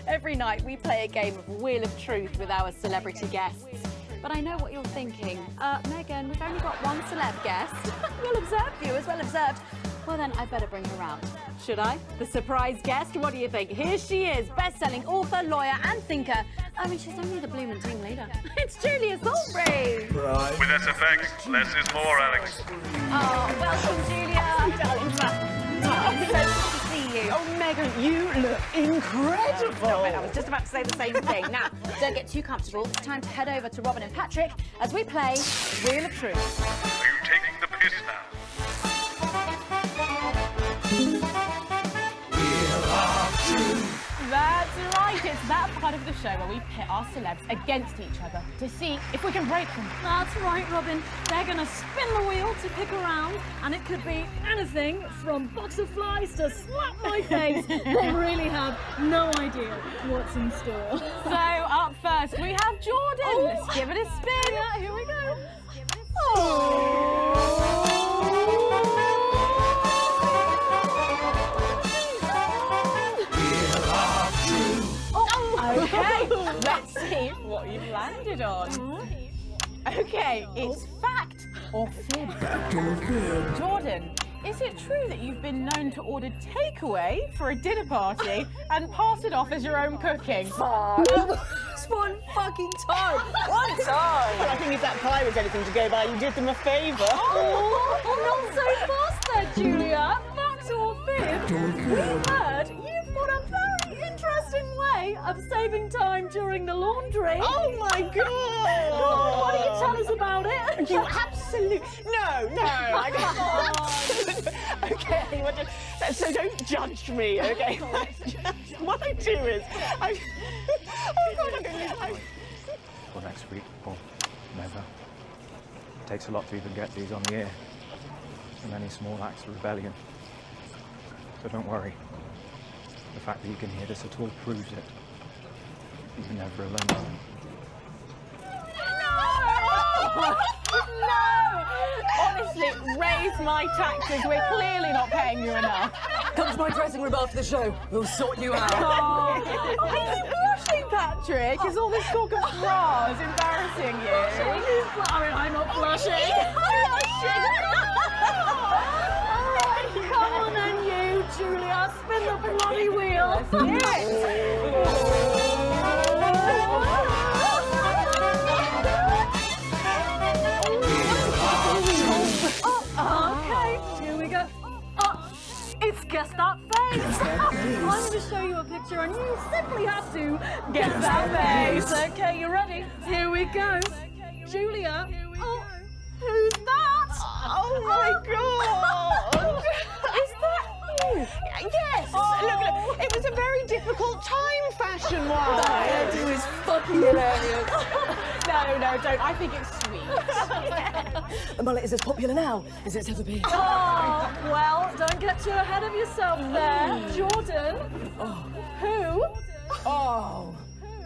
Every night we play a game of Wheel of Truth with our celebrity guests. But I know what you're thinking. Megan, we've only got one celeb guest. Well observed, viewers, well observed. Well then, I better bring her round. Should I? The surprise guest? What do you think? Here she is, best-selling author, lawyer and thinker. I mean, she's only the bloomin' team leader. It's Julia Thornbury. Right. With SFX, less is more, Alex. Oh, welcome, Julia. Darling, it's so good to see you. Oh, Megan, you look incredible. Stop it, I was just about to say the same thing. Now, don't get too comfortable. It's time to head over to Robin and Patrick as we play Wheel of Truth. Are you taking the piss now? That's right, it's that part of the show where we pit our celebs against each other to see if we can break them. That's right, Robin. They're going to spin the wheel to pick a round, and it could be anything from box of flies to slap my face. They really have no idea what's in store. So, up first, we have Jordan. Oh. Let's give it a spin. Yeah, here we go. Okay, let's see what you've landed on. Okay, it's fact or fib. Jordan, is it true that you've been known to order takeaway for a dinner party and pass it off as your own cooking? It's one fucking time. One time. Well, I think if that pie was anything to go by, you did them a favour. Oh, not so fast there, Julia. Fact or fib? We've heard you've got a very interesting way of saving time during the laundry. Oh my God! Go on, why don't you tell us about it? You absolutely... No, I can't. Okay, so don't judge me, okay? What I do is... Oh God, Or next week, or never. It takes a lot to even get these on the air. So many small acts of rebellion. So don't worry. The fact that you can hear this at all proves it. You're never alone. No! Honestly, raise my taxes. We're clearly not paying you enough. Come to my dressing room after the show. We'll sort you out. Are you blushing, Patrick? Is all this talk of bras embarrassing you? I'm not blushing. Come on then, you, Julia. Spin the bloody wheel. Okay, here we go. It's Guess That Face. I'm going to show you a picture and you simply have to guess that face. Okay, you ready? Here we go. Julia. Oh, who's that? Oh my God! Is that you? Yes! Look, it was a very difficult time fashion-wise. That hairdo is fucking hilarious. No, don't. I think it's sweet. The mullet is as popular now as it's ever been. Oh, well, don't get too ahead of yourself there. Jordan, who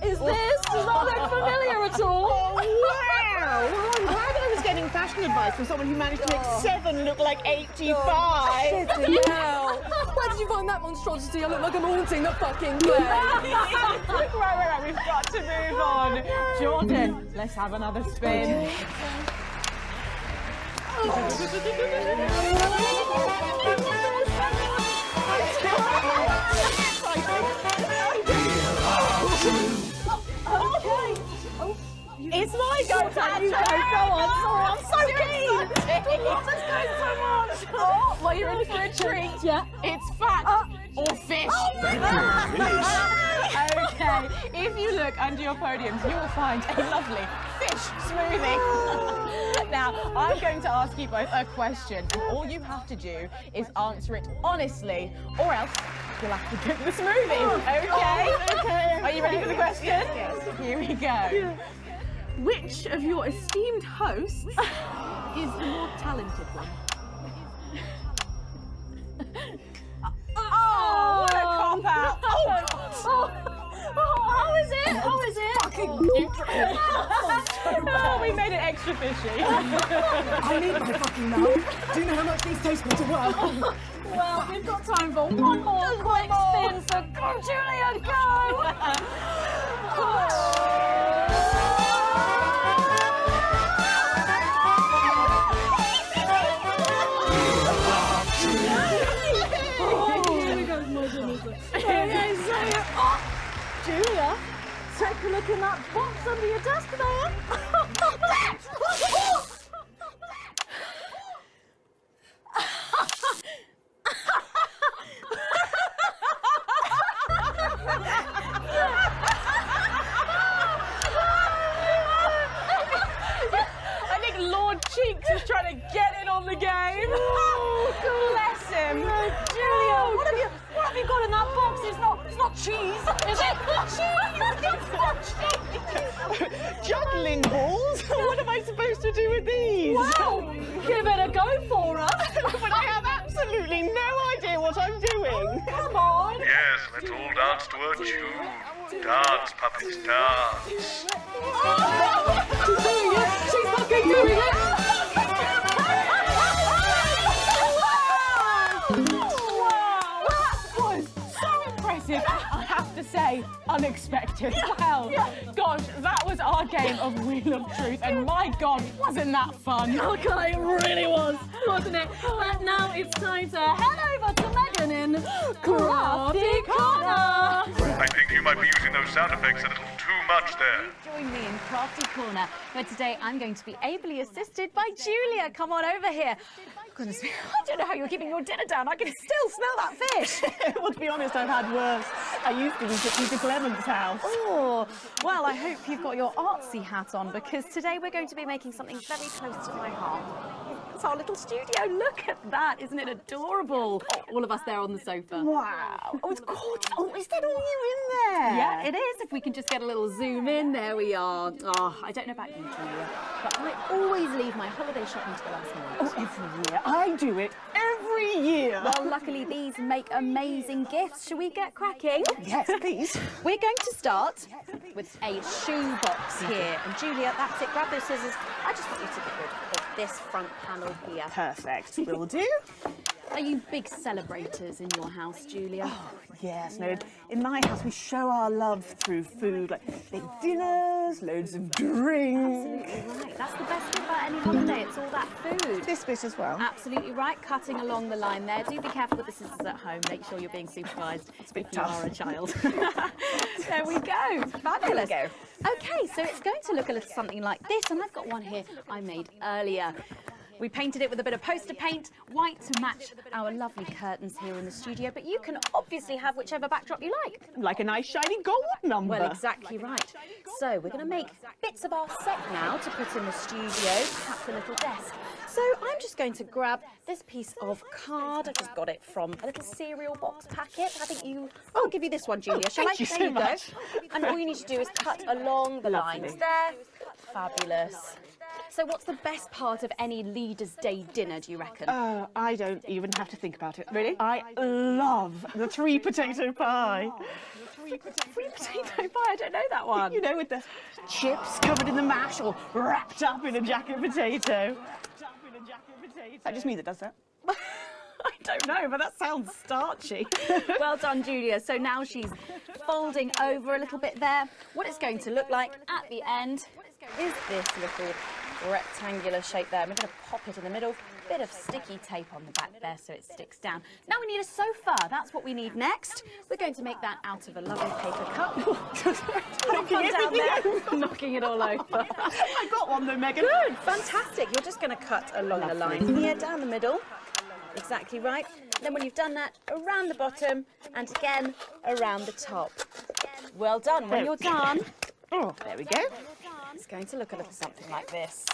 is this? Does not look familiar at all. Oh, wow! Well, I'm glad I was getting fashion advice from someone who managed to make 7 look like 85. Shit, hell. Where did you find that monstrosity? I look like I'm haunting the fucking place. Right, we've got to move on. Jordan, let's have another spin. It's my go, Patrick. Go on. Oh, I'm so keen. Let's go so much. Oh, well, you're in for a treat. Yeah. It's fact or fish. Okay, if you look under your podiums, you will find a lovely fish smoothie. Now, I'm going to ask you both a question, and all you have to do is answer it honestly, or else you'll have to drink the smoothie. Okay? Are you ready for the question? Yes. Here we go. Yeah. Which of your esteemed hosts is the more talented one? Oh, what a cop-out. How is it? Fucking Oh, we made it extra fishy. I need my fucking mouth. Do you know how much these taste buds are worth? Well, we've got time for one more quick spin, so go, Julia, go! Julia, take a look in that box under your desk there. I think Lord Cheeks is trying to get in on the game. Oh, bless him. Julia, what have you got in that box? It's not cheese, is it? It's not cheese. Juggling balls? What am I supposed to do with these? Well, give it a go for us. But I have absolutely no idea what I'm doing. Come on. Yes, let's all dance to a tune. Dance, puppets, dance. She's doing it. She's fucking doing it. I have to say, unexpected. Well, gosh, that was our game of Wheel of Truth, and my God, wasn't that fun? Okay, it really was, wasn't it? But now it's time to head over to Megan in Crafty Corner. I think you might be using those sound effects a little too much there. Join me in Crafty Corner, where today I'm going to be ably assisted by Julia. Come on over here. Goodness me, I don't know how you're keeping your dinner down. I can still smell that fish. Well, to be honest, I've had worse. I used to eat at Peter Clement's house. Oh, well, I hope you've got your artsy hat on, because today we're going to be making something very close to my heart. It's our little studio. Look at that. Isn't it adorable? All of us there on the sofa. Wow. Oh, it's gorgeous. Oh, is that all you in there? Yeah, it is. If we can just get a little zoom in, there we are. Oh, I don't know about you, Julia, but I always leave my holiday shopping to the last minute. Oh, every year. I do it every year. Well, luckily these make amazing gifts. Shall we get cracking? Yes, please. We're going to start with a shoe box here. And Julia, that's it. Grab those scissors. I just want you to get rid of this front panel here. Perfect. Will do. Are you big celebrators in your house, Julia? Oh, yes. No, in my house we show our love through food, like big dinners, loads of drinks. Absolutely right. That's the best bit about any holiday. It's all that food. This bit as well. Absolutely right. Cutting along the line there. Do be careful with the scissors at home. Make sure you're being supervised It's a bit if you tough. are a child. There we go. Fabulous. There we Okay, so it's going to look a little something like this, and I've got one here I made earlier. We painted it with a bit of poster paint, white to match our lovely curtains here in the studio, but you can obviously have whichever backdrop you like. Like a nice shiny gold number. Well, exactly right. So we're going to make bits of our set now to put in the studio, perhaps a little desk. So I'm just going to grab this piece of card. I just got it from a little cereal box packet. I think you... I'll give you this one, Julia. Shall I? Thank you There so you go. much. And all you need to do is cut along the lines there. Fabulous. So what's the best part of any Leaders' Day dinner, do you reckon? I don't even have to think about it. Really? I love the 3 potato pie. Three potato pie? I don't know that one. You know, with the chips covered in the mash or wrapped up in a jacket potato. Is that just me that does that? I don't know, but that sounds starchy. Well done, Julia. So now she's folding over a little bit there. What it's going to look like at the end is this little rectangular shape there. We're going to pop it in the middle. Bit of sticky tape on the back there so it sticks down. Now we need a sofa. That's what we need next. We're going to make that out of a lovely paper cup. Have fun down there, knocking it all over. I got one though, Megan. Good, fantastic. You're just going to cut along the lines here, down the middle. Exactly right. Then when you've done that, around the bottom and again around the top. Well done. When you're done, oh, there we go. It's going to look a little something like this.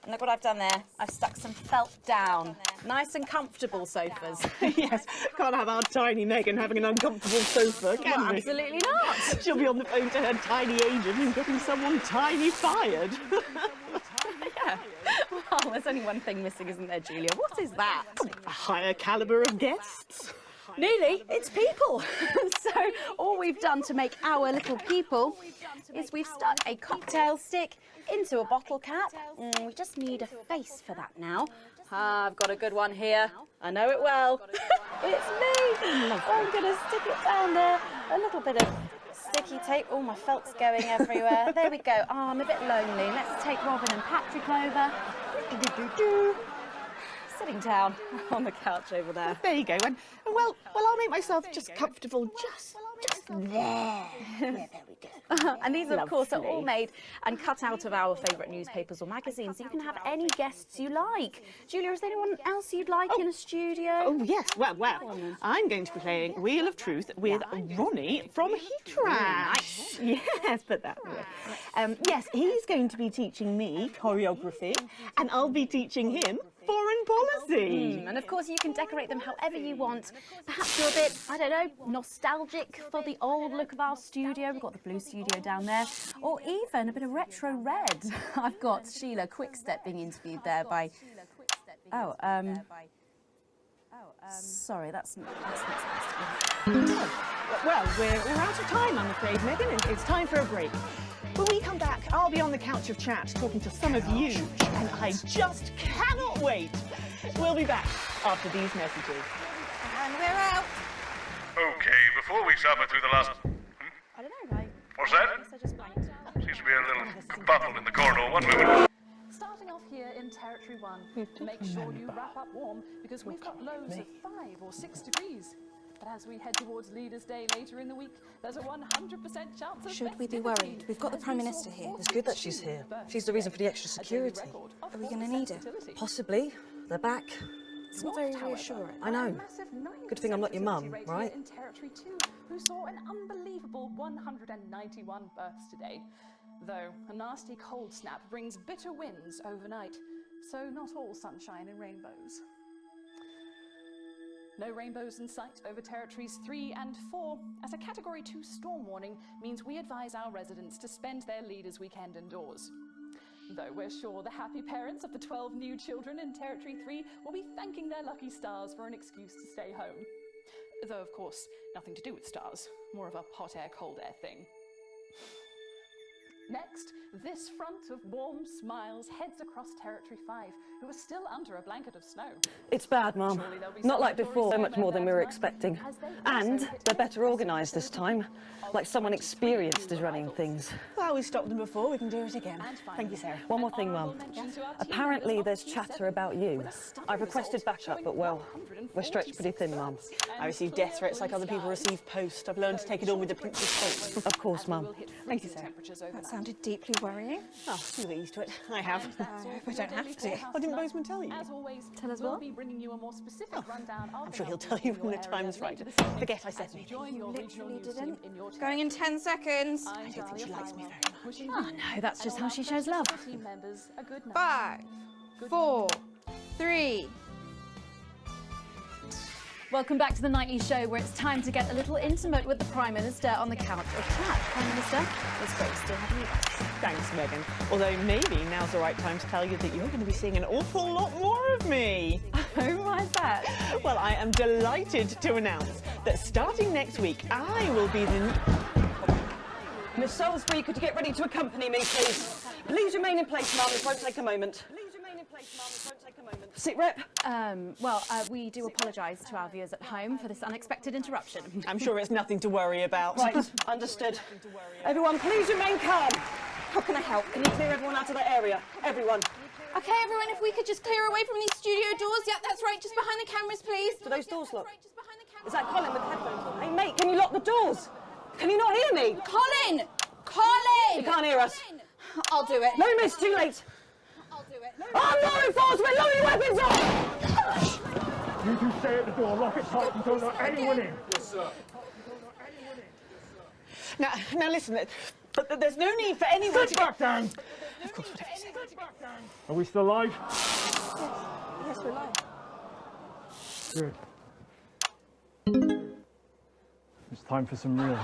And look what I've done there. I've stuck some felt down. Nice and comfortable sofas. Yes, can't have our tiny Megan having an uncomfortable sofa, can Well, we? absolutely not. She'll be on the phone to her tiny agent and getting someone tiny fired. Yeah. Well, there's only one thing missing, isn't there, Julia? What is that? A higher calibre of guests. Nearly, it's people. So all we've done to make our little people is we've stuck a cocktail stick into a bottle cap. We just need a face for that now. I've got a good one here. I know it well. It's me. I'm going to stick it down there. A little bit of sticky tape. Oh, my felt's going everywhere. There we go. Oh, I'm a bit lonely. Let's take Robin and Patrick over. Sitting down on the couch over there. There you go. And well, I'll make myself just comfortable just there. There we go. And these, of course, are all made and cut out of our favourite newspapers or magazines, so you can have any guests you like. Julia, is there anyone else you'd like in a studio? Oh, yes. Well, I'm going to be playing Wheel of Truth with Ronnie from Heatrap. Nice. Yes, put that away. Yes, he's going to be teaching me choreography, and I'll be teaching him foreign policy. And of course you can decorate them however you want. Perhaps you're a bit, I don't know, nostalgic for the old look of our studio. We've got the blue studio down there. Or even a bit of retro red. I've got Sheila Quickstep being interviewed there by... Sorry, that's not supposed to be... Well, we're out of time, I'm afraid, Megan. It's time for a break. When we come back, I'll be on the couch of chat talking to some of you, and I just cannot wait. We'll be back after these messages. And we're out. Okay, before we suffer through the last... I don't know, What's that? Seems to be a little kerfuffle in the corridor. One moment. Starting off here in Territory 1, make sure you wrap up warm because we've got lows of 5 or 6 degrees. But as we head towards Leaders' Day later in the week, there's a 100% chance of Should we be worried? We've got the Prime Minister here. It's good that she's here. She's the reason for the extra security. Are we going to need it? Possibly. They're back. It's not very reassuring. I know. Good thing I'm not your mum, right? In Territory 2, who saw an unbelievable 191 births today. Though a nasty cold snap brings bitter winds overnight, so not all sunshine and rainbows. No rainbows in sight over Territories 3 and 4, as a Category 2 storm warning means we advise our residents to spend their Leaders' Weekend indoors. Though we're sure the happy parents of the 12 new children in Territory 3 will be thanking their lucky stars for an excuse to stay home. Though, of course, nothing to do with stars, more of a hot air, cold air thing. Next, this front of warm smiles heads across Territory 5, who are still under a blanket of snow. It's bad, Mum. Not like before, so much more than we were expecting. And they're better organised this time. Like someone experienced is running things. Well, we stopped them before, we can do it again. Thank you, Sarah. One more thing, Mum. Apparently there's chatter about you. I've requested backup, but well, we're stretched pretty thin, Mum. I receive death threats like other people receive post. I've learned to take it all with a pinch of salt. Of course, Mum. Thank you, Sarah. That sounded deeply worrying. Oh, you'll get used to it. I have. I don't have to. What didn't Bozeman tell you? As always, tell us we'll what? be bringing you a more specific rundown of I'm sure he'll tell you when the time's right. Forget I said anything. You literally didn't. Going in 10 seconds. I don't think she likes me very much. Oh no, that's just how she shows love. 5, 5, 4, 3. Welcome back to the Nightly Show, where it's time to get a little intimate with the Prime Minister on the couch of chat. Prime Minister, it's great still having you back. Thanks, Megan. Although maybe now's the right time to tell you that you're going to be seeing an awful lot more of me. Oh, why's that? Well, I am delighted to announce that starting next week, I will be the... Miss Salisbury, could you get ready to accompany me, please? Please remain in place, Mum. It won't take a moment. Sit rep. We do apologise to our viewers at home for this unexpected interruption. I'm sure it's nothing to worry about. Right, understood. Everyone, please remain calm. How can I help? Can you clear everyone out of that area? Everyone. Okay, everyone, if we could just clear away from these studio doors. Yeah, that's right, just behind the cameras, please. Do those doors lock? Is that Colin with headphones on? Hey, mate, can you lock the doors? Can you not hear me? Colin! Colin! You can't hear us. I'll do it. No, miss, too late. I'll do it. I'm law enforcement! Lower your weapons on! You two stay at the door, lock it tight and don't let anyone in. Yes, sir. Now listen, there's no need for anyone Sit back down! Of course, whatever you say. Are we still live? Yes, we're live. Good. It's time for some real news.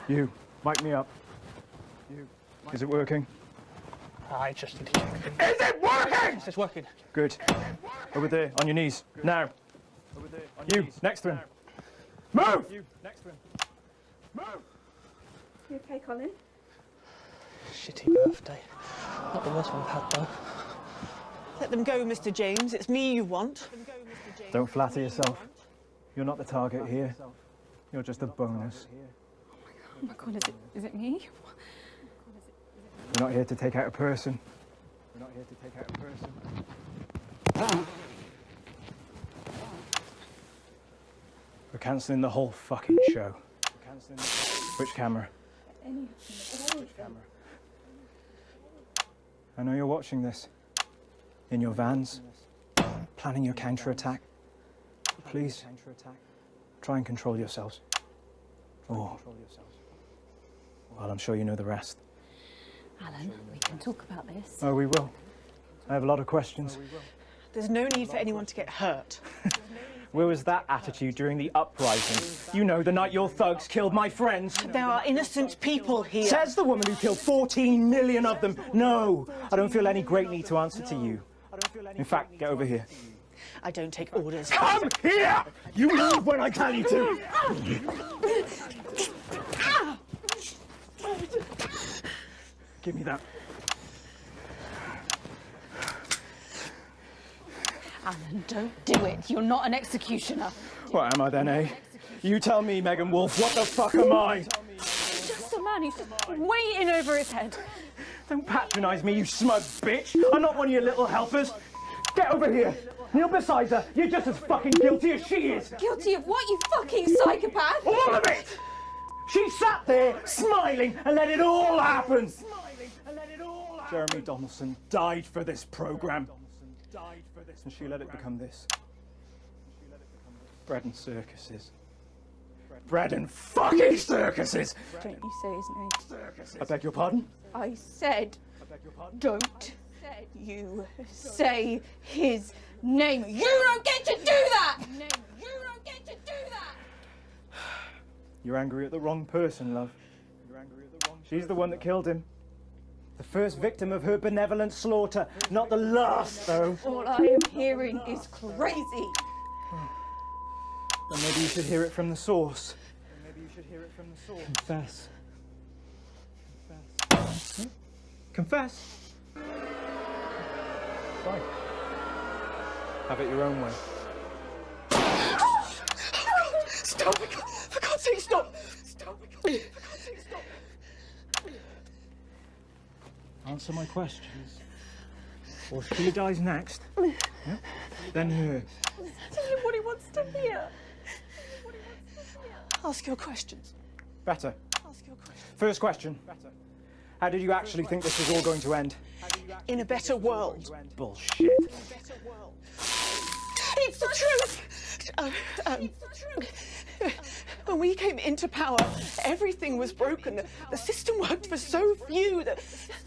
You, mic me up. You. Is it working? I just need to check. Is it working? It's working. Good. Over there, on your knees. Now. Over there, on your knees. Next to him. Move! You, next to him. You okay, Colin? Shitty birthday. Not the worst one I've had, though. Let them go, Mr. James. It's me you want. Don't flatter yourself. You're not the target here. You're just a bonus. Oh my God, is it me? We're not here to take out a person. We're not here to take out a person. We're cancelling the whole fucking show. Which camera? Which camera? I know you're watching this. In your vans. Planning your counter-attack. Please. Try and control yourselves. Oh. Well, I'm sure you know the rest. Alan, we can talk about this. Oh, we will. I have a lot of questions. There's no need for anyone to get hurt. Where was that attitude during the uprising? You know, the night your thugs killed my friends. There are innocent people here. Says the woman who killed 14 million of them. No, I don't feel any great need to answer to you. In fact, get over here. I don't take orders. Come here! You move when I tell you to! Give me that. Alan, don't do it. You're not an executioner. What am I then, eh? You tell me, Megan Wolf, what the fuck am I? Just a man who's way in over his head. Don't patronise me, you smug bitch. I'm not one of your little helpers. Get over here. Kneel beside her. You're just as fucking guilty as she is. Guilty of what, you fucking psychopath? All of it! She sat there, smiling, and let it all happen. Jeremy Donaldson died for this programme. And she let it become this. Bread and circuses. Bread and fucking circuses! Don't you say his name. Circuses. I beg your pardon? I said, don't you say his name. You don't get to do that! You don't get to do that! You're angry at the wrong person, love. She's the one that killed him. The first victim of her benevolent slaughter. Not the last, though. All I am hearing is crazy. Then maybe you should hear it from the source. Confess. Confess. Fine. Have it your own way. Stop! For God's sake, stop! Stop! For God's sake, stop! Answer my questions. Or she dies next. Yep. Then her. Tell him what he wants to hear. Ask your questions. Better. Ask your questions. First question. How did you actually think this was all going to end? In a better world. Bullshit. It's the truth! When we came into power, everything was broken. The system worked for so few. There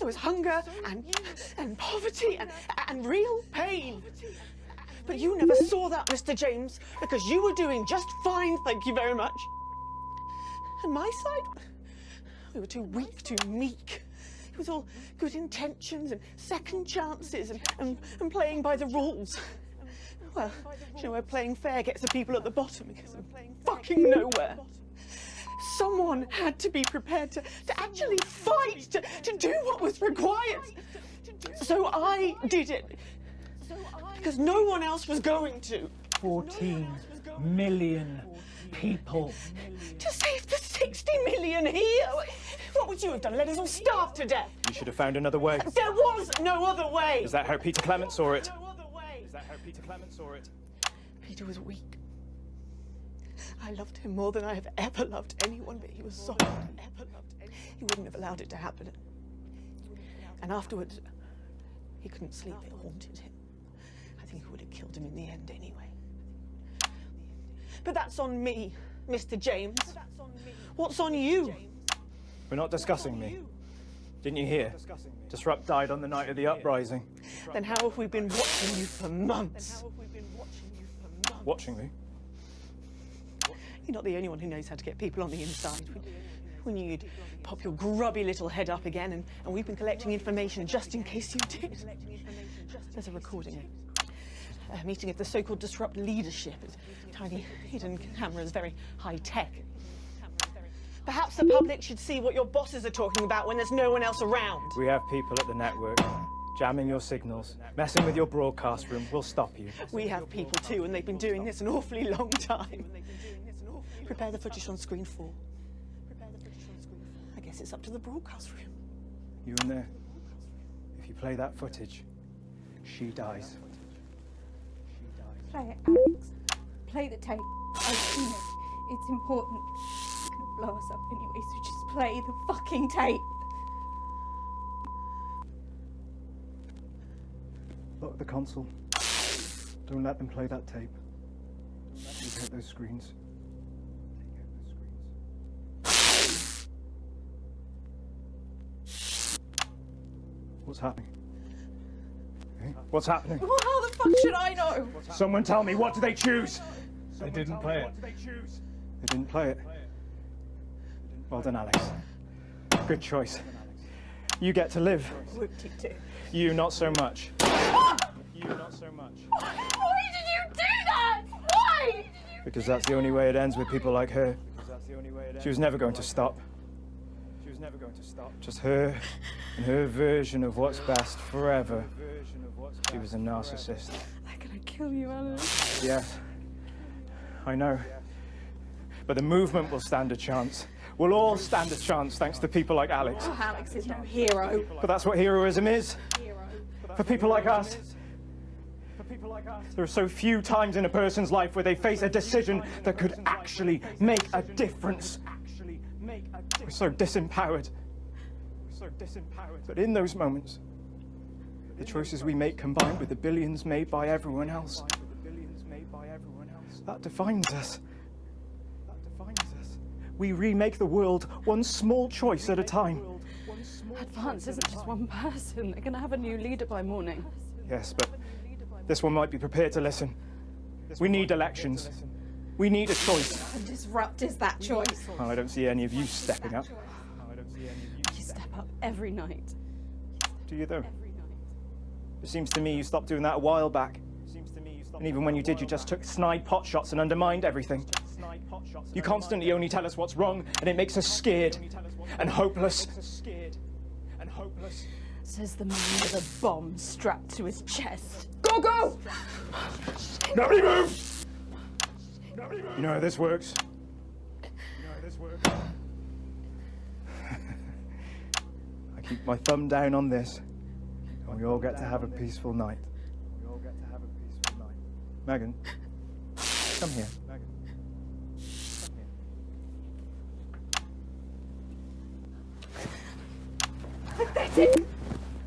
was hunger and poverty and real pain. But you never saw that, Mr. James, because you were doing just fine, thank you very much. And my side, we were too weak, too meek. It was all good intentions and second chances and playing by the rules. Well, you know where playing fair gets the people at the bottom because of fucking nowhere. Someone had to be prepared to actually fight, to do what was required. So I did it. Because no one else was going to. 14 million people. To save the 60 million here. What would you have done? Let us all starve to death? You should have found another way. There was no other way. Is that how Peter Clement saw it? Is that how Peter Clement saw it? Peter was weak. I loved him more than I have ever loved anyone, but he was soft. He wouldn't have allowed it to happen. And afterwards, he couldn't sleep. It haunted him. I think it would have killed him in the end anyway. But that's on me, Mr. James. What's on you? We're not discussing me. Didn't you hear? Disrupt died on the night of the uprising. Then how have we been watching you for months? Watching me? You're not the only one who knows how to get people on the inside. We knew you'd pop your grubby little head up again, and we've been collecting information just in case you did. There's a recording. A meeting of the so-called Disrupt leadership. It's tiny hidden cameras, very high-tech. Perhaps the public should see what your bosses are talking about when there's no one else around. We have people at the network jamming your signals, messing with your broadcast room. We'll stop you. We have people too, and they've been doing this an awfully long time. Prepare the footage on screen 4. I guess it's up to the broadcast room. You in there. If you play that footage, she dies. Play it, Alex. Play the tape. I've seen it. It's important. It's gonna blow us up anyway, so just play the fucking tape. Lock the console. Don't let them play that tape. Take out those screens. What's happening? Eh? What's happening? Well, how the fuck should I know? Someone tell me, what do they choose? They didn't play it. They didn't play it. Well done, Alex. Good choice. You get to live. Whoop-de-doo. You not so much. You not so much. Why did you do that? Why? Because that's the only way it ends with people like her. She was never going to stop. Just her and her version of what's best forever. She was a narcissist. They're gonna kill you, Alan. Yes, I know. But the movement will stand a chance. We'll all stand a chance thanks to people like Alex. Oh, Alex is no hero. But that's what heroism is. For people like us. There are so few times in a person's life where they face a decision that could actually make a difference. We're so disempowered. But in those moments, the choices we make combined with the billions made by everyone else, that defines us. We remake the world one small choice at a time. Advance isn't just one person. They're going to have a new leader by morning. Yes, but this one might be prepared to listen. We need elections. We need a choice. How disrupt is that choice? Well, I don't see any of you stepping up. You step up every night. Do you, though? It seems to me you stopped doing that a while back. And even when you did, you just took snide pot shots and undermined everything. You constantly only tell us what's wrong, and it makes us scared and hopeless. Says the man with a bomb strapped to his chest. Go, go! Nobody move! You know how this works? I keep my thumb down on this, and we all get to have a peaceful night. Megan, come here. Pathetic!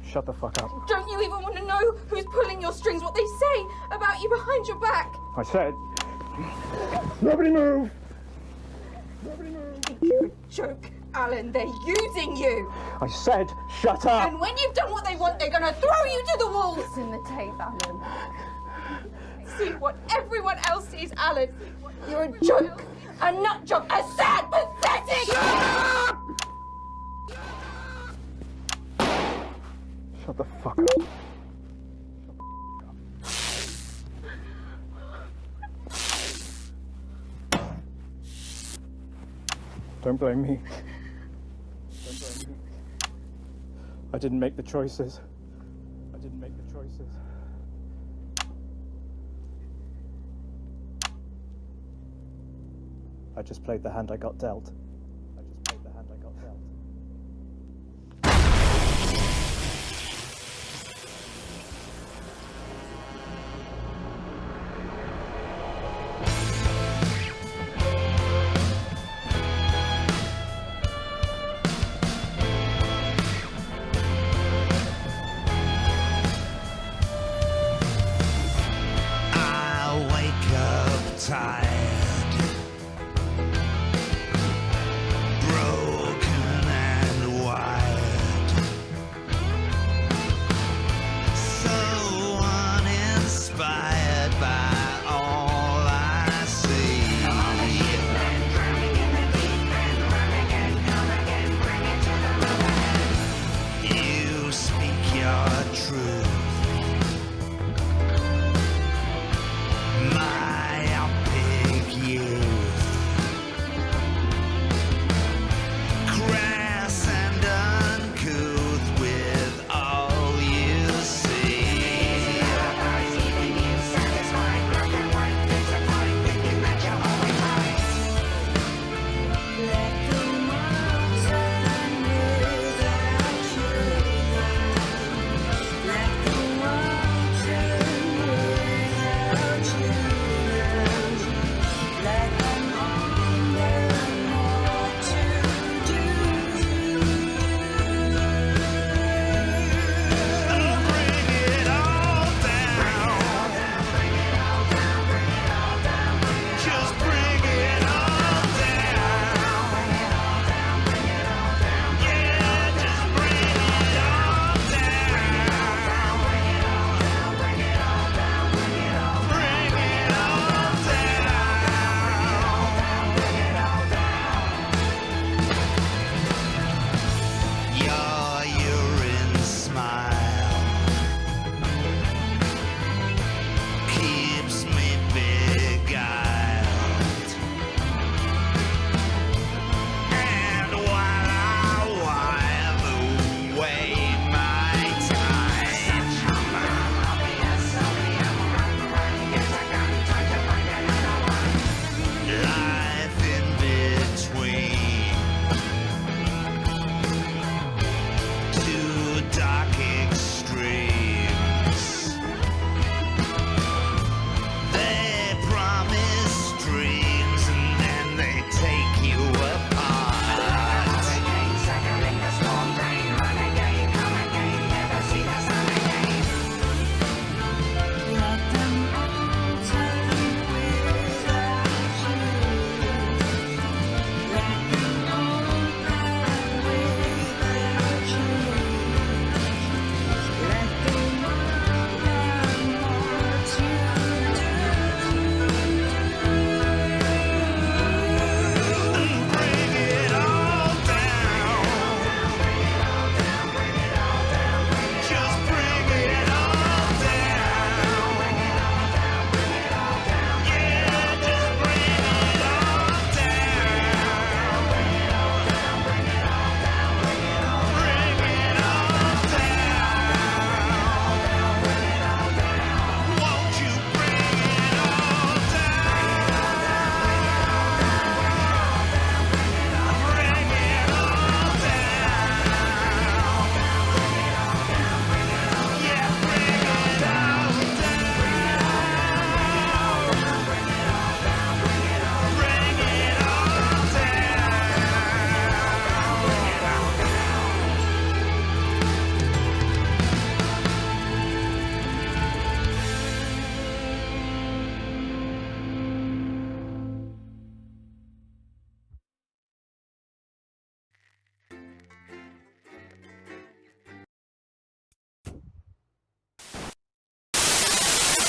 Shut the fuck up. Don't you even want to know who's pulling your strings, what they say about you behind your back? I said, nobody move! You're a joke, Alan. They're using you. I said, shut up! And when you've done what they want, they're going to throw you to the wolves. It's in the tape, Alan. See what everyone else sees, Alan. You're a joke. A nut job. A sad, pathetic... Shut the fuck up. Don't blame me. I didn't make the choices. I just played the hand I got dealt. I wake up tired.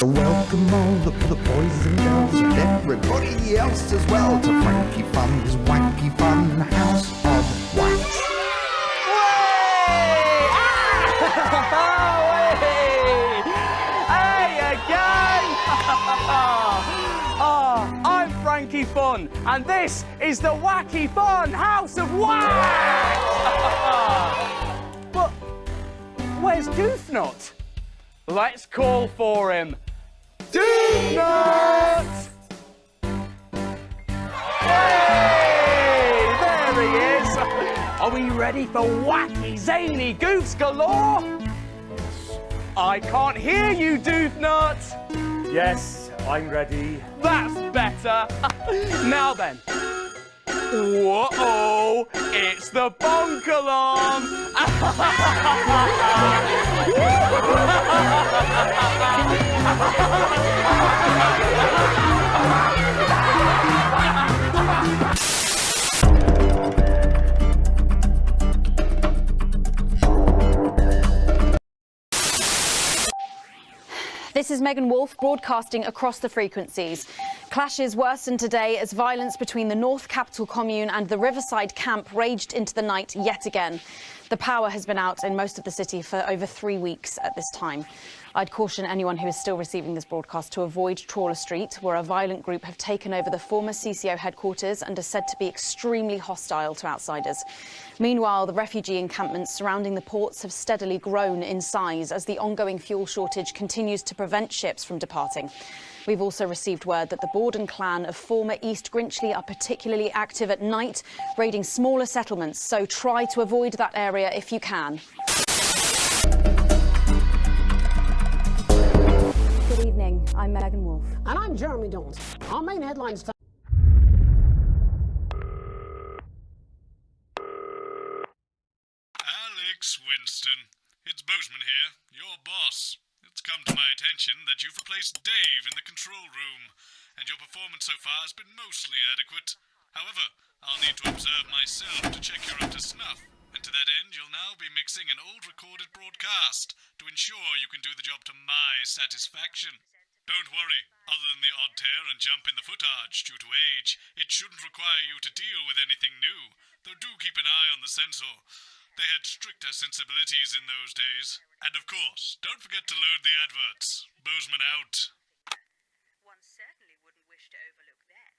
So welcome all the boys and girls and everybody else as well to Frankie Fun's Wacky Fun House of Wax. Hey again! I'm Frankie Fun, and this is the Wacky Fun House of Wax! But where's Doofnut? Let's call for him. Doofnut! Hey, there he is. Are we ready for wacky, zany goofs galore? I can't hear you, Doofnut. Yes, I'm ready. That's better. Now then. Whoa! It's the bonk alarm! This is Megan Wolfe broadcasting across the frequencies. Clashes worsened today as violence between the North Capital Commune and the Riverside camp raged into the night yet again. The power has been out in most of the city for over 3 weeks at this time. I'd caution anyone who is still receiving this broadcast to avoid Trawler Street, where a violent group have taken over the former CCO headquarters and are said to be extremely hostile to outsiders. Meanwhile, the refugee encampments surrounding the ports have steadily grown in size as the ongoing fuel shortage continues to prevent ships from departing. We've also received word that the Borden clan of former East Grinchley are particularly active at night, raiding smaller settlements, so try to avoid that area if you can. Good evening, I'm Megan Wolfe. And I'm Jeremy Dawes. Our main headlines tonight. Alex Winston, it's Bozeman here, your boss. It's come to my attention that you've replaced Dave in the control room, and your performance so far has been mostly adequate. However, I'll need to observe myself to check you're up to snuff, and to that end you'll now be mixing an old recorded broadcast to ensure you can do the job to my satisfaction. Don't worry, other than the odd tear and jump in the footage due to age, it shouldn't require you to deal with anything new, though do keep an eye on the censor. They had stricter sensibilities in those days. And of course, don't forget to load the adverts. Bozeman out. One certainly wouldn't wish to overlook that.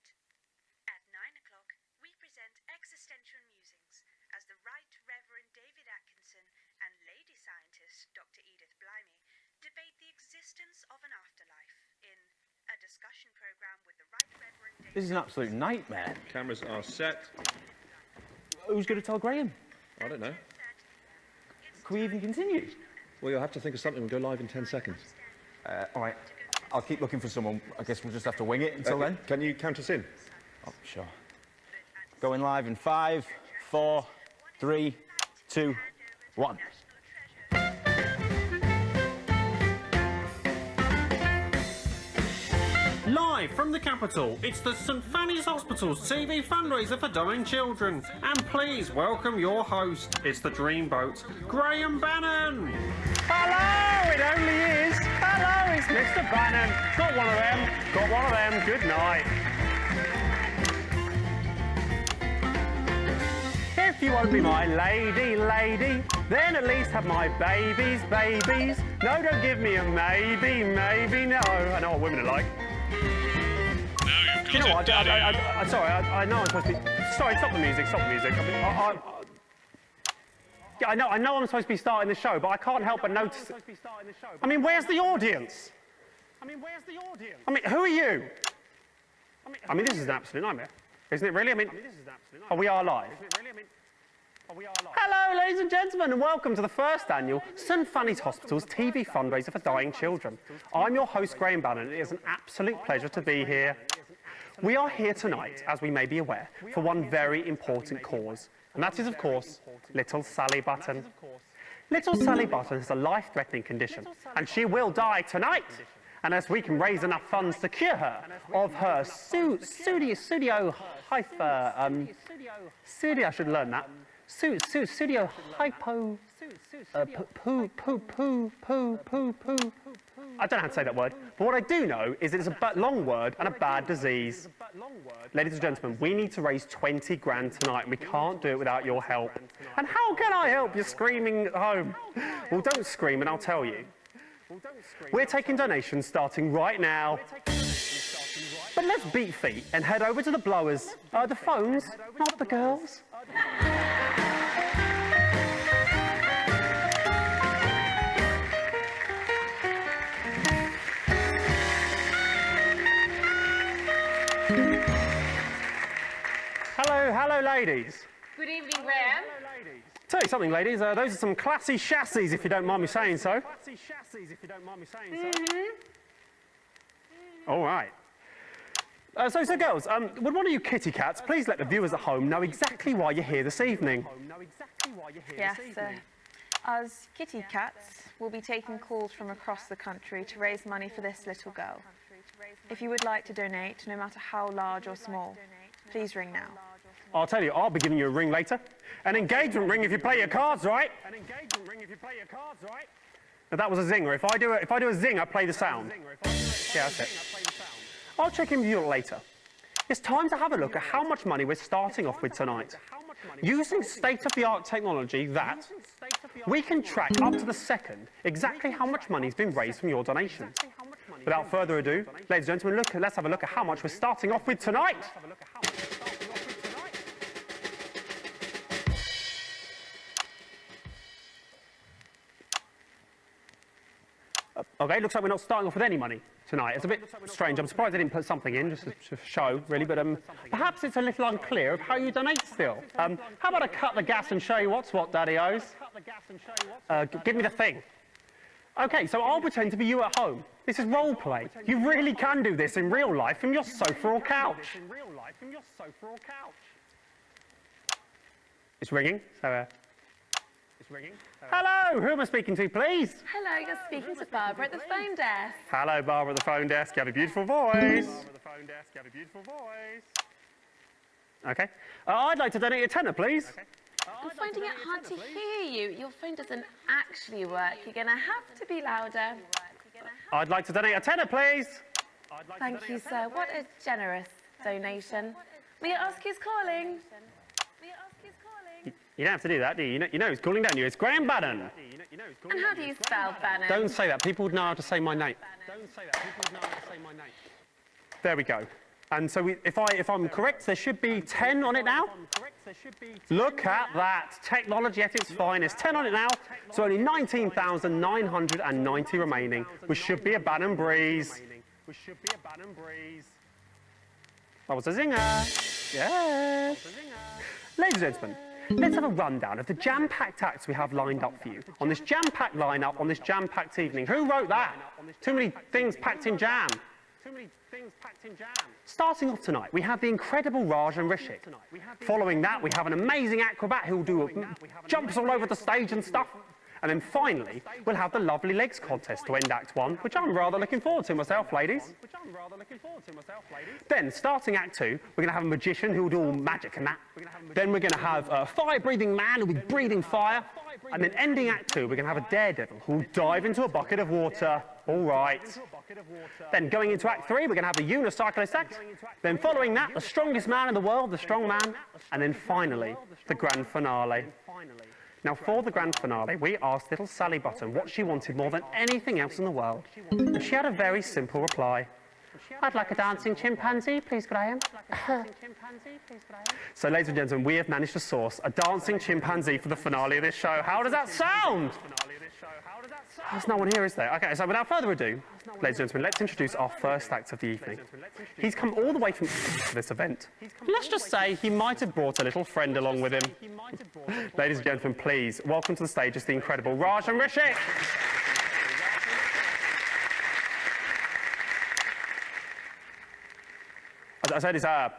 At 9 o'clock, we present Existential Musings as the Right Reverend David Atkinson and lady scientist Dr. Edith Blimey debate the existence of an afterlife in a discussion program with the Right Reverend David... This is an absolute nightmare. Cameras are set. Who's going to tell Graham? I don't know. Can we even continue? Well, you'll have to think of something. We'll go live in 10 seconds. All right. I'll keep looking for someone. I guess we'll just have to wing it until then. Can you count us in? Oh, sure. Going live in 5, 4, 3, 2, 1. Live from the capital, it's the St Fanny's Hospital's TV fundraiser for dying children. And please welcome your host. It's the Dreamboat, Graham Bannon. Hello, it only is. Hello, it's Mr. Bannon. Got one of them. Got one of them. Good night. If you won't be my lady, then at least have my babies. No, don't give me a maybe, no. I know what women are like. Do you know what? I'm sorry, I know I'm supposed to be... Sorry, stop the music. I mean, I know I'm supposed to be starting the show, but I can't help but notice... I mean, where's the audience? I mean, who are you? I mean, this is an absolute nightmare. Isn't it really? I mean, we are live. Hello, ladies and gentlemen, and welcome to the first annual St Fanny's Hospital's TV fundraiser for dying children. I'm your host, Graham Bannon, and it is an absolute pleasure to be here. We are here tonight, as we may be aware, for one very important cause, and that is, of course, little Sally Button. Little Sally Button has a life-threatening condition, and she will die tonight. Unless we can raise enough funds to cure her of her studio hyper, studio, I should learn that. Studio hypo, I don't know how to say that word, but what I do know is it's a long word and a bad disease. Ladies and gentlemen, we need to raise 20 grand tonight, and we can't do it without your help. And how can I help? You're screaming at home. Well, don't scream, and I'll tell you. We're taking donations starting right now. But let's beat feet and head over to the blowers. The phones, not the girls. Hello, ladies. Good evening, Graham. Tell you something, ladies. Those are some classy chassis, if you don't mind me saying so. All right. So girls, would one of you kitty cats please let the viewers at home know exactly why you're here this evening? Yes, us kitty cats will be taking calls from across the country to raise money for this little girl. If you would like to donate, no matter how large or small, please ring now. I'll tell you, I'll be giving you a ring later. An engagement ring if you play your cards right. Now, that was a zinger. If I do a zinger, play the sound. Yeah, that's it. I'll check in with you later. It's time to have a look at how much money we're starting off with tonight. Using state-of-the-art technology that we can track up to the second exactly how much money's been raised from your donations. Without further ado, ladies and gentlemen, let's have a look at how much we're starting off with tonight. Okay, looks like we're not starting off with any money tonight. It's a bit strange. I'm surprised they didn't put something in, just to show, really, but perhaps it's a little unclear of how you donate still. How about I cut the gas and show you what's what, Daddy-O's? Give me the thing. Okay, so I'll pretend to be you at home. This is role play. You really can do this in real life from your sofa or couch. It's ringing, so hello, who am I speaking to, please? Hello, you're speaking to Barbara at the phone desk. Hello, Barbara at the phone desk. You have a beautiful voice. Okay. I'd like to donate a tenner, please. I'm finding it hard to hear you. Your phone doesn't actually work. You're going to have to be louder. I'd like to donate a tenner, please. Thank you, sir. What a generous donation. May I ask who's calling? You don't have to do that, do you? You know who's calling, don't you? It's Graham Bannon. And how do you spell Bannon? Don't say that. People would know how to say my name. There we go. And so if I'm correct, there should be 10 on it now. Look at that. Technology at its finest. 10 on it now. So only 19,990 remaining, which should be a Bannon breeze. That was a zinger. Yes. Ladies and gentlemen, let's have a rundown of the jam-packed acts we have lined up for you on this jam-packed lineup on this jam-packed evening. Who wrote that? Too many things packed in jam. Starting off tonight, we have the incredible Raj and Rishik. Following that, we have an amazing acrobat who will do jumps all over the stage and stuff. And then finally, we'll have the Lovely Legs contest to end Act 1, which I'm rather looking forward to myself, ladies. Then, starting Act 2, we're going to have a magician who will do all magic and that. Then we're going to have a fire-breathing man who will be breathing fire. And then ending Act 2, we're going to have a daredevil who will dive into a bucket of water. All right. Then going into Act 3, we're going to have the unicyclist act. Then following that, the strongest man in the world, the strong man. And then finally, the grand finale. Now, for the grand finale, we asked little Sally Button what she wanted more than anything else in the world. And she had a very simple reply. I'd like a dancing chimpanzee, please, Graham. So, ladies and gentlemen, we have managed to source a dancing chimpanzee for the finale of this show. How does that sound? There's no one here, is there? Okay, so without further adu, ladies and gentlemen, let's introduce our first act of the evening. He's come all the way from this event. Let's just say he might have brought a little friend along with him. Ladies and gentlemen, please, welcome to the stage is the incredible Raj and Rishik. As I said,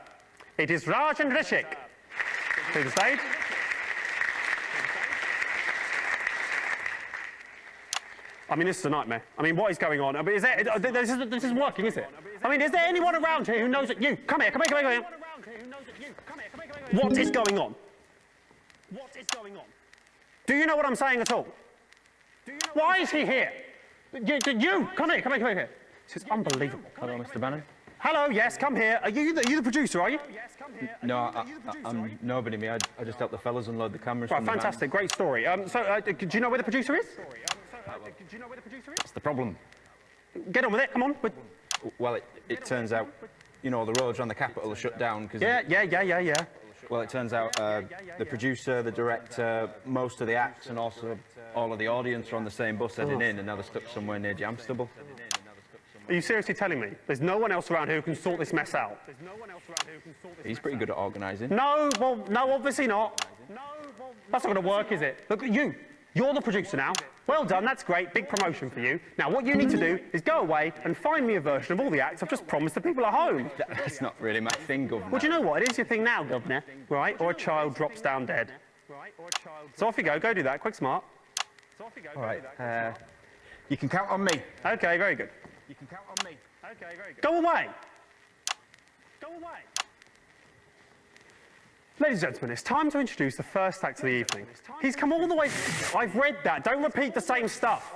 it is Raj and Rishik. To the stage. I mean, this is a nightmare. I mean, what is going on? I mean, this isn't working, is it? I mean, is there anyone around here who knows that you... Come here. What is going on? Do you know what I'm saying at all? Why is he here? You! Come here. This is unbelievable. Hello, Mr. Bannon. Hello, yes, come here. Are you the producer, are you? No, I'm nobody, me. I just help the fellas unload the cameras Right, from the van. fantastic, great story. Do you know where the producer is? What's the problem? Get on with it, come on. Well, it turns out, you know, the roads around the capital are shut down because... Yeah. Well, it turns out the producer, the director, most of the acts and also all of the audience are on the same bus heading in, and now they're stuck somewhere near Jamstable. Are you seriously telling me there's no one else around here who can sort this mess out? He's pretty good at organising. No, obviously not. That's not going to work, is it? Look, you're the producer now. Well done, that's great, big promotion for you. Now, what you need to do is go away and find me a version of all the acts I've just promised the people at home. That's not really my thing, Governor. Well, do you know what? It is your thing now, Governor, right? Or a child drops down dead. So off you go do that, quick smart. All right, you can count on me. Okay, very good. You can count on me. Okay, very good. Go away! Ladies and gentlemen, it's time to introduce the first act of the evening. He's come all the way... I've read that. Don't repeat the same stuff.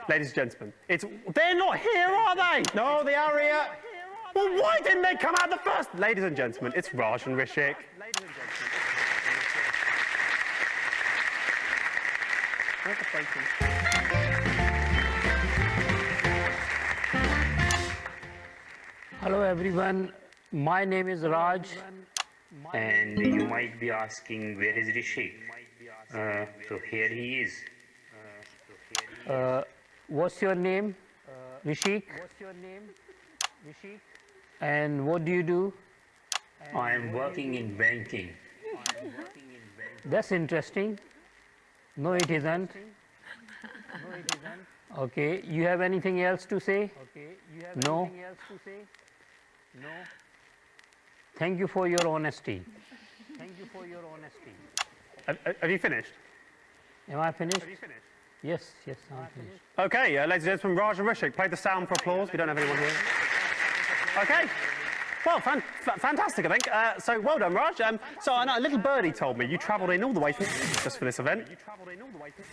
Ladies and gentlemen, they're not here, are they? No, they are here. Well, why didn't they come out the first? Ladies and gentlemen, it's Raj and Rishik. Where's the breaking? Hello everyone, my name is Raj. And you might be asking, where is Rishik? So here he is. What's your name? Rishik? And what do you do? I am working in banking. That's interesting. No, it isn't. Okay, you have anything else to say? No? Thank you for your honesty. Have you finished? Am I finished? Yes, I'm finished. Okay, ladies and gentlemen, Raj and Rishik, play the sound for applause. We don't have anyone here. Okay. Well, fantastic, I think. So, well done, Raj. So, I know a little birdie told me you travelled in all the way from just for this event.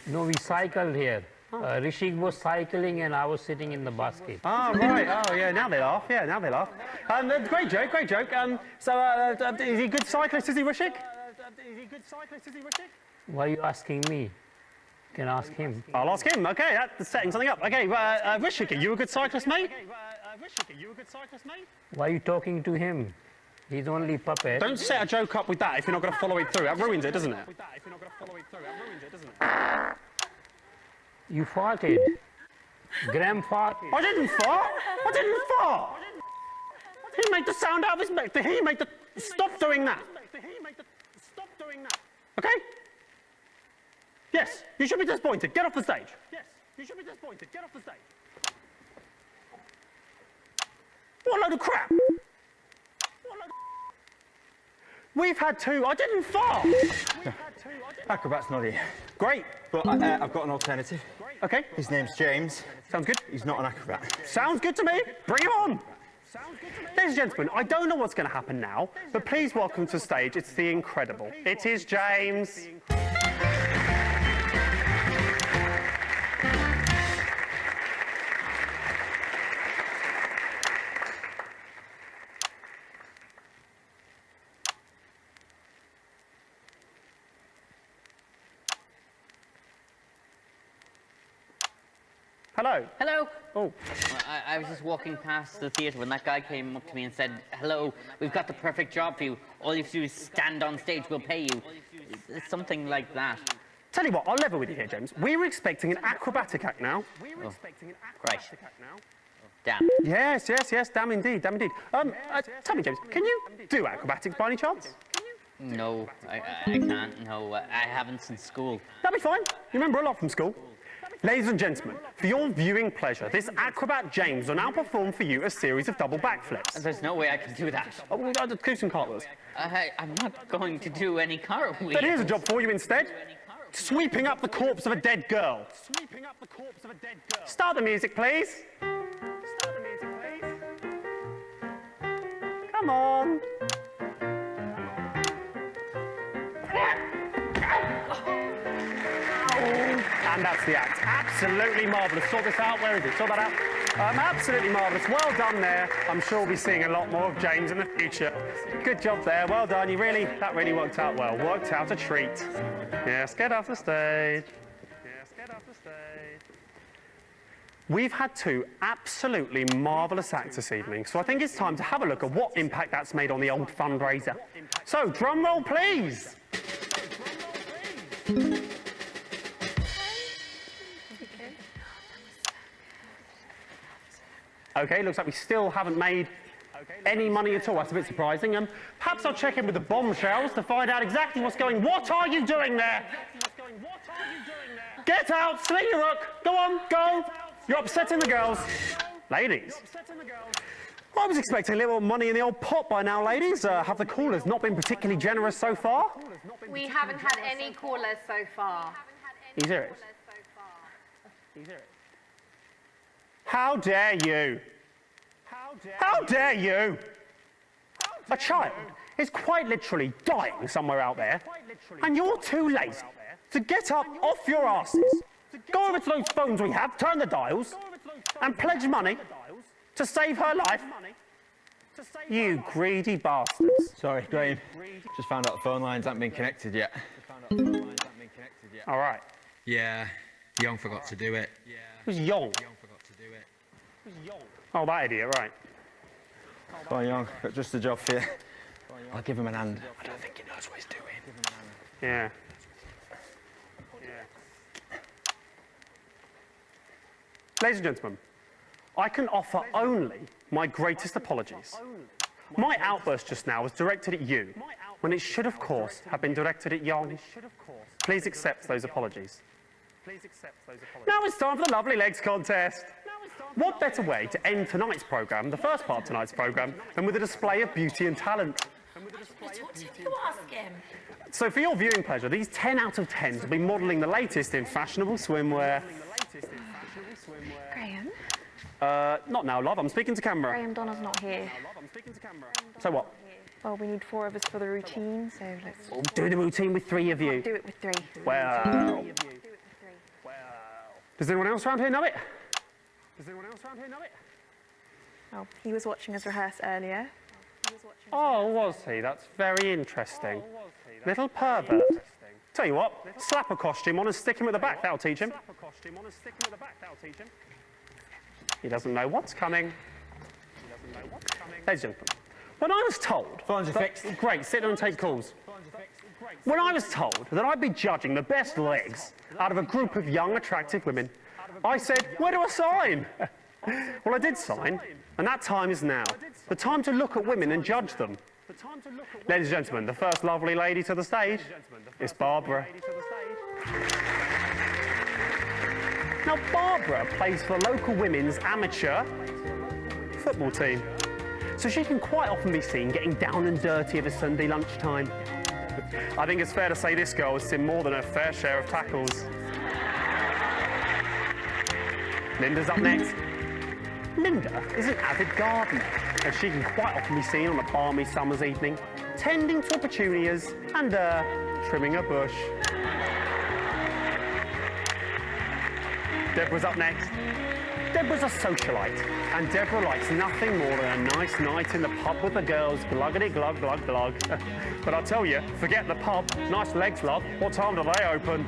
No, we cycled here. Rishik was cycling and I was sitting in the basket. Oh, right. Oh, yeah, now they laugh. Great joke. Is he a good cyclist, is he, Rishik? Why are you asking me? You can ask him. I'll ask him. Okay, that's setting something up. Okay, Rishik, are you a good cyclist, mate? Why are you talking to him? He's only a puppet. Don't set a joke up with that if you're not going to follow it through. That ruins it, doesn't it? You farted. Graham farted. I didn't fart. He made the sound out of his mouth. He made the... Stop doing that. Okay? Yes, you should be disappointed. Get off the stage. What a load of crap. We've had two. I didn't fart. Acrobat's not here. Great. But I've got an alternative. Okay. His name's James. Sounds good. He's not an acrobat. Sounds good to me. Bring him on. Ladies and gentlemen, I don't know what's going to happen now, but please welcome to the stage, it's the incredible. It is James. Hello. Hello. Oh. I was just walking past the theatre when that guy came up to me and said, hello, we've got the perfect job for you. All you have to do is stand on stage, we'll pay you. It's something like that. Tell you what, I'll level with you here, James. We were expecting an acrobatic act now. Great. Damn. Yes, damn indeed. Tell me, James, can you do acrobatics by any chance? No, I can't. No, I haven't since school. That'll be fine. You remember a lot from school. Ladies and gentlemen, for your viewing pleasure, this acrobat James will now perform for you a series of double backflips. There's no way I can do that. Oh, we'll do some cartwheels. I'm not going to do any cartwheels. But here's a job for you instead. Sweeping up the corpse of a dead girl. Start the music, please. Come on. And that's the act. Absolutely marvellous. Sort this out. Where is it? Sort that out. Absolutely marvellous. Well done there. I'm sure we'll be seeing a lot more of James in the future. Good job there. Well done. That really worked out well. Worked out a treat. Yes, get off the stage. Yes, get off the stage. We've had two absolutely marvellous acts this evening, so I think it's time to have a look at what impact that's made on the old fundraiser. So, drum roll, please. Okay, looks like we still haven't made any money at all. That's a bit surprising. Perhaps I'll check in with the bombshells to find out exactly what's going on. What are you doing there? Get out, slit your hook. Go on, go. You're upsetting the girls. Ladies. I was expecting a little money in the old pot by now, ladies. Have the callers not been particularly generous so far? We haven't had any callers so far. Are you serious? How dare you? How dare you? A child is quite literally dying somewhere out there, and you're too lazy to get up off your asses, go over to those phones we have, turn the dials, and pledge money to save her life. You greedy bastards. Sorry, Graham. Just found out the phone lines haven't been connected yet. All right. Yeah, Young forgot to do it. Who's Young? Oh, that idiot, right. Go on, Young. Got just a job for you. I'll give him an hand. I don't think he knows what he's doing. Yeah. Ladies and gentlemen, I can offer only my greatest apologies. My outburst just now was directed at you, when it should, of course, have been directed at Young. Please accept those apologies. Now it's time for the Lovely Legs contest. What better way to end tonight's programme, the first part of tonight's programme, than with a display of beauty and talent? What did you ask him? So for your viewing pleasure, these 10 out of 10s will be modelling the latest in fashionable swimwear. Graham? Not now, love. I'm speaking to camera. Graham, Donna's not here. So what? Well, we need 4 of us for the routine, so let's... We'll do the routine with 3 of you. Do it with 3. Well... Does anyone else around here know it? Oh, he was watching us rehearse earlier. Oh, was he? That's very interesting. Little pervert. Tell you what, slap a costume on and stick him at the back. That'll teach him. He doesn't know what's coming. Ladies and gentlemen, when I was told... Phones are fixed. Great, sit down and take calls. When I was told that I'd be judging the best legs out of a group of young, attractive women, I said, where do I sign? Well, I did sign, and that time is now. The time to look at women and judge them. Ladies and gentlemen, the first lovely lady to the stage is Barbara. Now, Barbara plays for the local women's amateur football team, so she can quite often be seen getting down and dirty of a Sunday lunchtime. I think it's fair to say this girl has seen more than her fair share of tackles. Linda's up next. Linda is an avid gardener, and she can quite often be seen on a balmy summer's evening, tending to her petunias and trimming a bush. Deborah's up next. Deborah's a socialite, and Deborah likes nothing more than a nice night in the pub with the girls, gluggity glug glug glug. But I'll tell you, forget the pub. Nice legs, love. What time do they open?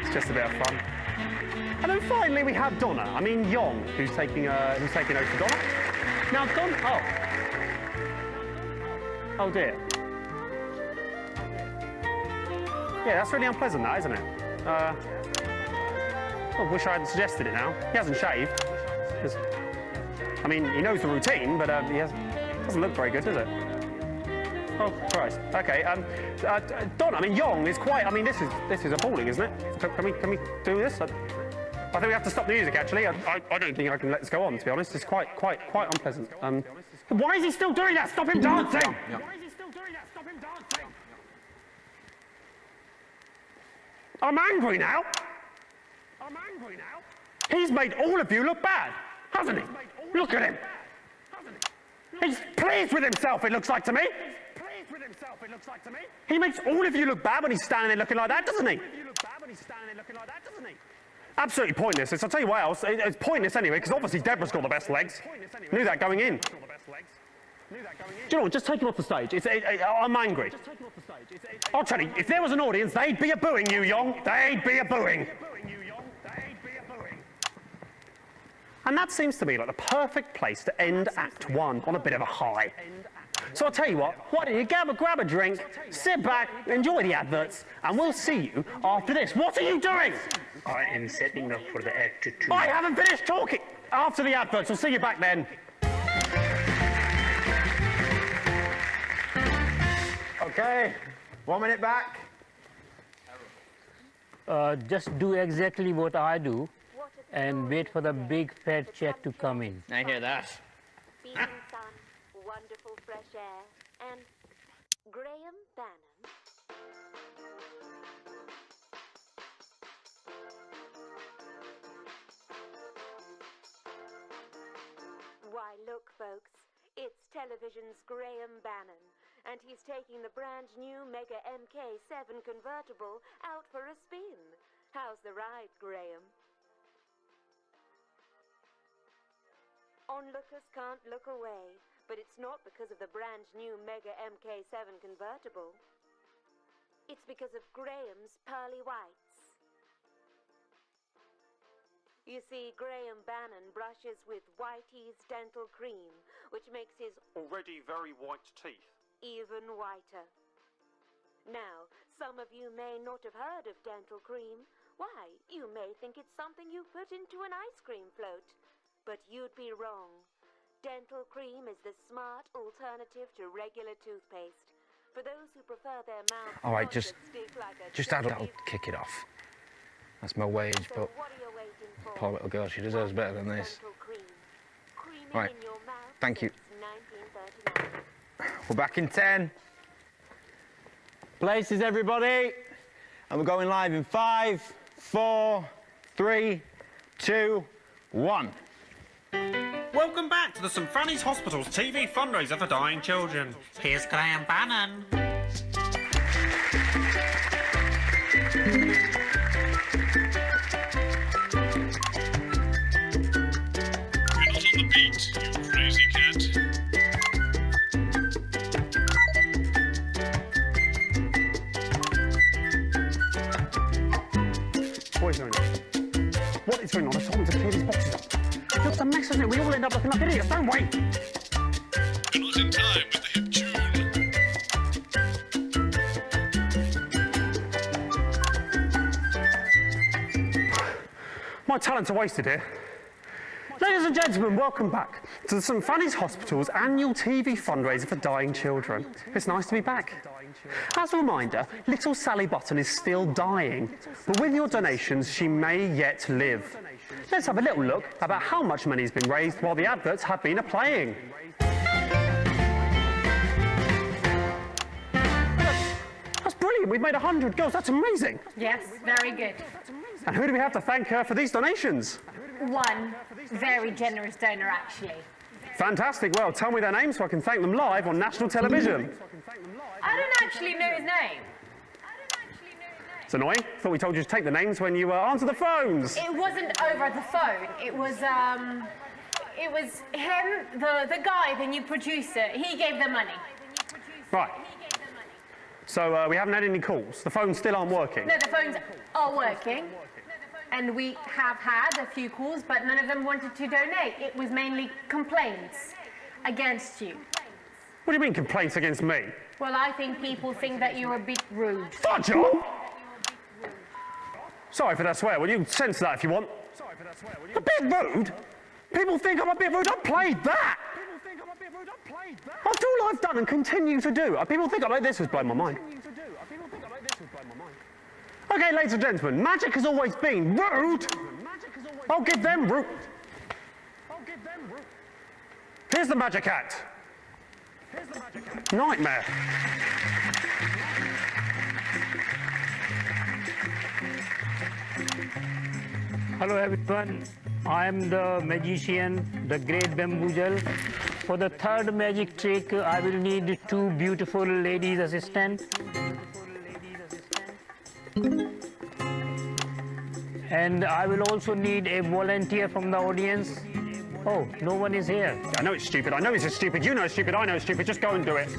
It's just a bit of fun. And then finally we have Donna. I mean Young, who's taking over for Donna. Now Donna. Oh dear. Yeah, that's really unpleasant, that, isn't it? I wish I hadn't suggested it now. He hasn't shaved. I mean, he knows the routine, but doesn't look very good, does it? Oh, Christ. Okay, Donna, I mean, Young is quite... I mean, this is appalling, isn't it? Can we do this? I think we have to stop the music, actually. I don't think I can let this go on, to be honest. It's quite unpleasant. Why is he still doing that? Stop him dancing! Yeah. I'm angry now. He's made all of you look bad, hasn't he? Look at him. He's pleased with himself, it looks like to me. He makes all of you look bad when he's standing there looking like that, doesn't he? He's standing there looking like that, doesn't he? Absolutely pointless. I'll tell you what else. It's pointless anyway, because obviously Deborah's got the best legs. Knew that going in. Do you know what? Just take him off the stage. I'm angry. I'll tell you, if there was an audience, they'd be a-booing you, Yong. They'd be a-booing. And that seems to me like the perfect place to end Act 1 on a bit of a high. So I'll tell you what, why don't you grab a drink, sit back, enjoy the adverts, and we'll see you after this. What are you doing? I am setting up for the Act 2. I haven't finished talking. After the adverts, we'll see you back then. Okay, 1 minute back. Just do exactly what I do and wait for the big fat check to come in. I hear that. Beating sun, wonderful fresh air, and Graham Bannon. Why, look, folks, it's television's Graham Bannon, and he's taking the brand new Mega MK7 convertible out for a spin. How's the ride, Graham? Onlookers can't look away, but it's not because of the brand new Mega MK7 convertible. It's because of Graham's pearly whites. You see, Graham Bannon brushes with Whitey's dental cream, which makes his already very white teeth even whiter. Now, some of you may not have heard of dental cream. Why, you may think it's something you put into an ice cream float. But you'd be wrong. Dental cream is the smart alternative to regular toothpaste. For those who prefer their mouth. All right, just that'll kick it off. That's my wage, but poor little girl, she deserves better than this. Right, thank you. We're back in 10. Places, everybody. And we're going live in 5, 4, 3, 2, 1. Welcome back to the St Fanny's Hospital's TV fundraiser for dying children. Here's Graham Bannon. You're not on the beat, you crazy cat. What is going on? What is going on? I told him to clear these boxes up. It's a mess, isn't it? We all end up looking like idiots, don't we? You're not in time with the hip tune. My talents are wasted here. Ladies and gentlemen, welcome back to the St Fanny's Hospital's annual TV fundraiser for dying children. It's nice to be back. As a reminder, little Sally Button is still dying, but with your donations, she may yet live. Let's have a little look about how much money has been raised while the adverts have been playing. That's brilliant. We've made 100 girls. That's amazing. Yes, very good. And who do we have to thank for these donations? One very generous donor, actually. Fantastic. Well, tell me their names so I can thank them live on national television. I don't actually know his name. It's annoying. Thought we told you to take the names when you answer the phones. It wasn't over the phone. It was him, the guy, the new producer. He gave the money. Right. So we haven't had any calls. The phones still aren't working. No, the phones are working. And we have had a few calls, but none of them wanted to donate. It was mainly complaints against you. What do you mean complaints against me? Well, I think people think that you're a bit rude. Fudge off! Sorry for that swear. Well, you can censor that if you want. A bit rude? People think I'm a bit rude. I played that. After all I've done and continue to do, people think this has blown my mind. Okay, ladies and gentlemen, magic has always been rude. I'll give them rude. Here's the magic act. Nightmare. Hello everyone, I am the magician, the great bamboozle. For the third magic trick, I will need 2 beautiful ladies assistants. And I will also need a volunteer from the audience. Oh, no one is here. I know it's stupid. I know it's stupid. You know it's stupid. I know it's stupid. Just go and do it.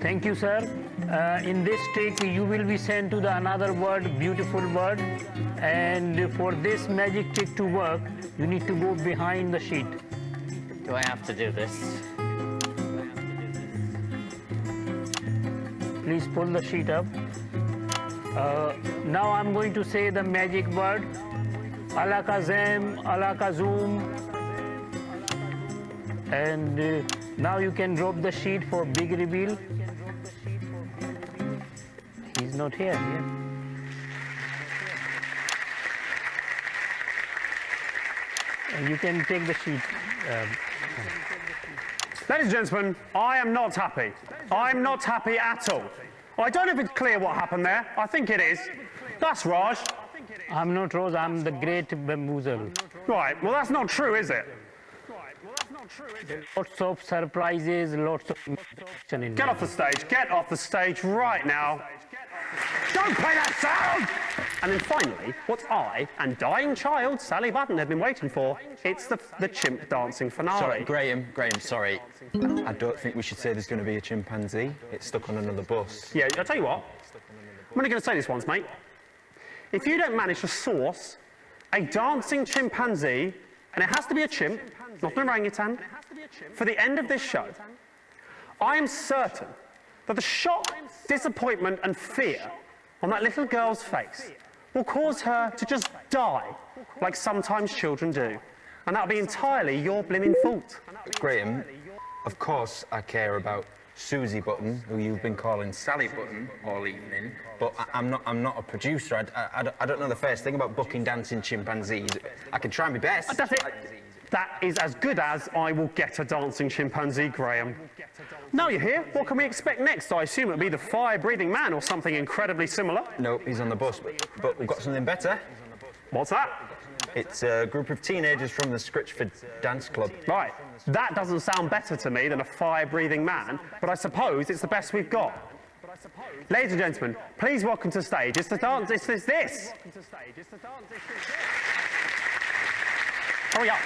Thank you, sir. In this trick, you will be sent to the another word, beautiful word. And for this magic trick to work, you need to go behind the sheet. Do I have to do this? Please pull the sheet up. Now I'm going to say the magic word. Alakazam, Alakazum. And now you can drop the sheet for big reveal. He's not here yet. And you can take the sheet. Ladies and gentlemen, I am not happy. I'm not happy at all. I don't know if it's clear what happened there. I think it is. That's Raj. I'm not Raj, I'm the great bamboozle. Right, well that's not true, is it? Lots of surprises, lots of... Get off the stage. Get off the stage right now. Don't play that sound! And then finally, what I and dying child Sally Button have been waiting for, it's the chimp dancing finale. Sorry, Graham, sorry. I don't think we should say there's going to be a chimpanzee. It's stuck on another bus. Yeah, I'll tell you what. I'm only going to say this once, mate. If you don't manage to source a dancing chimpanzee, and it has to be a chimp, not an orangutan, for the end of this show, I am certain that the shock, disappointment and fear on that little girl's face will cause her to just die, like sometimes children do. And that'll be entirely your blimmin' fault. Graham, of course I care about Susie Button, who you've been calling Sally Button all evening, but I'm not a producer. I don't know the first thing about booking dancing chimpanzees. I can try my best. That's it. That is as good as I will get a dancing chimpanzee, Graham. Now you're here, what can we expect next? I assume it'll be the fire-breathing man or something incredibly similar. No, he's on the bus, but we've got something better. What's that? It's a group of teenagers from the Scritchford Dance Club. Right, that doesn't sound better to me than a fire-breathing man, but I suppose it's the best we've got. Ladies and gentlemen, please welcome to stage. It's the dance, it's this. Hurry up.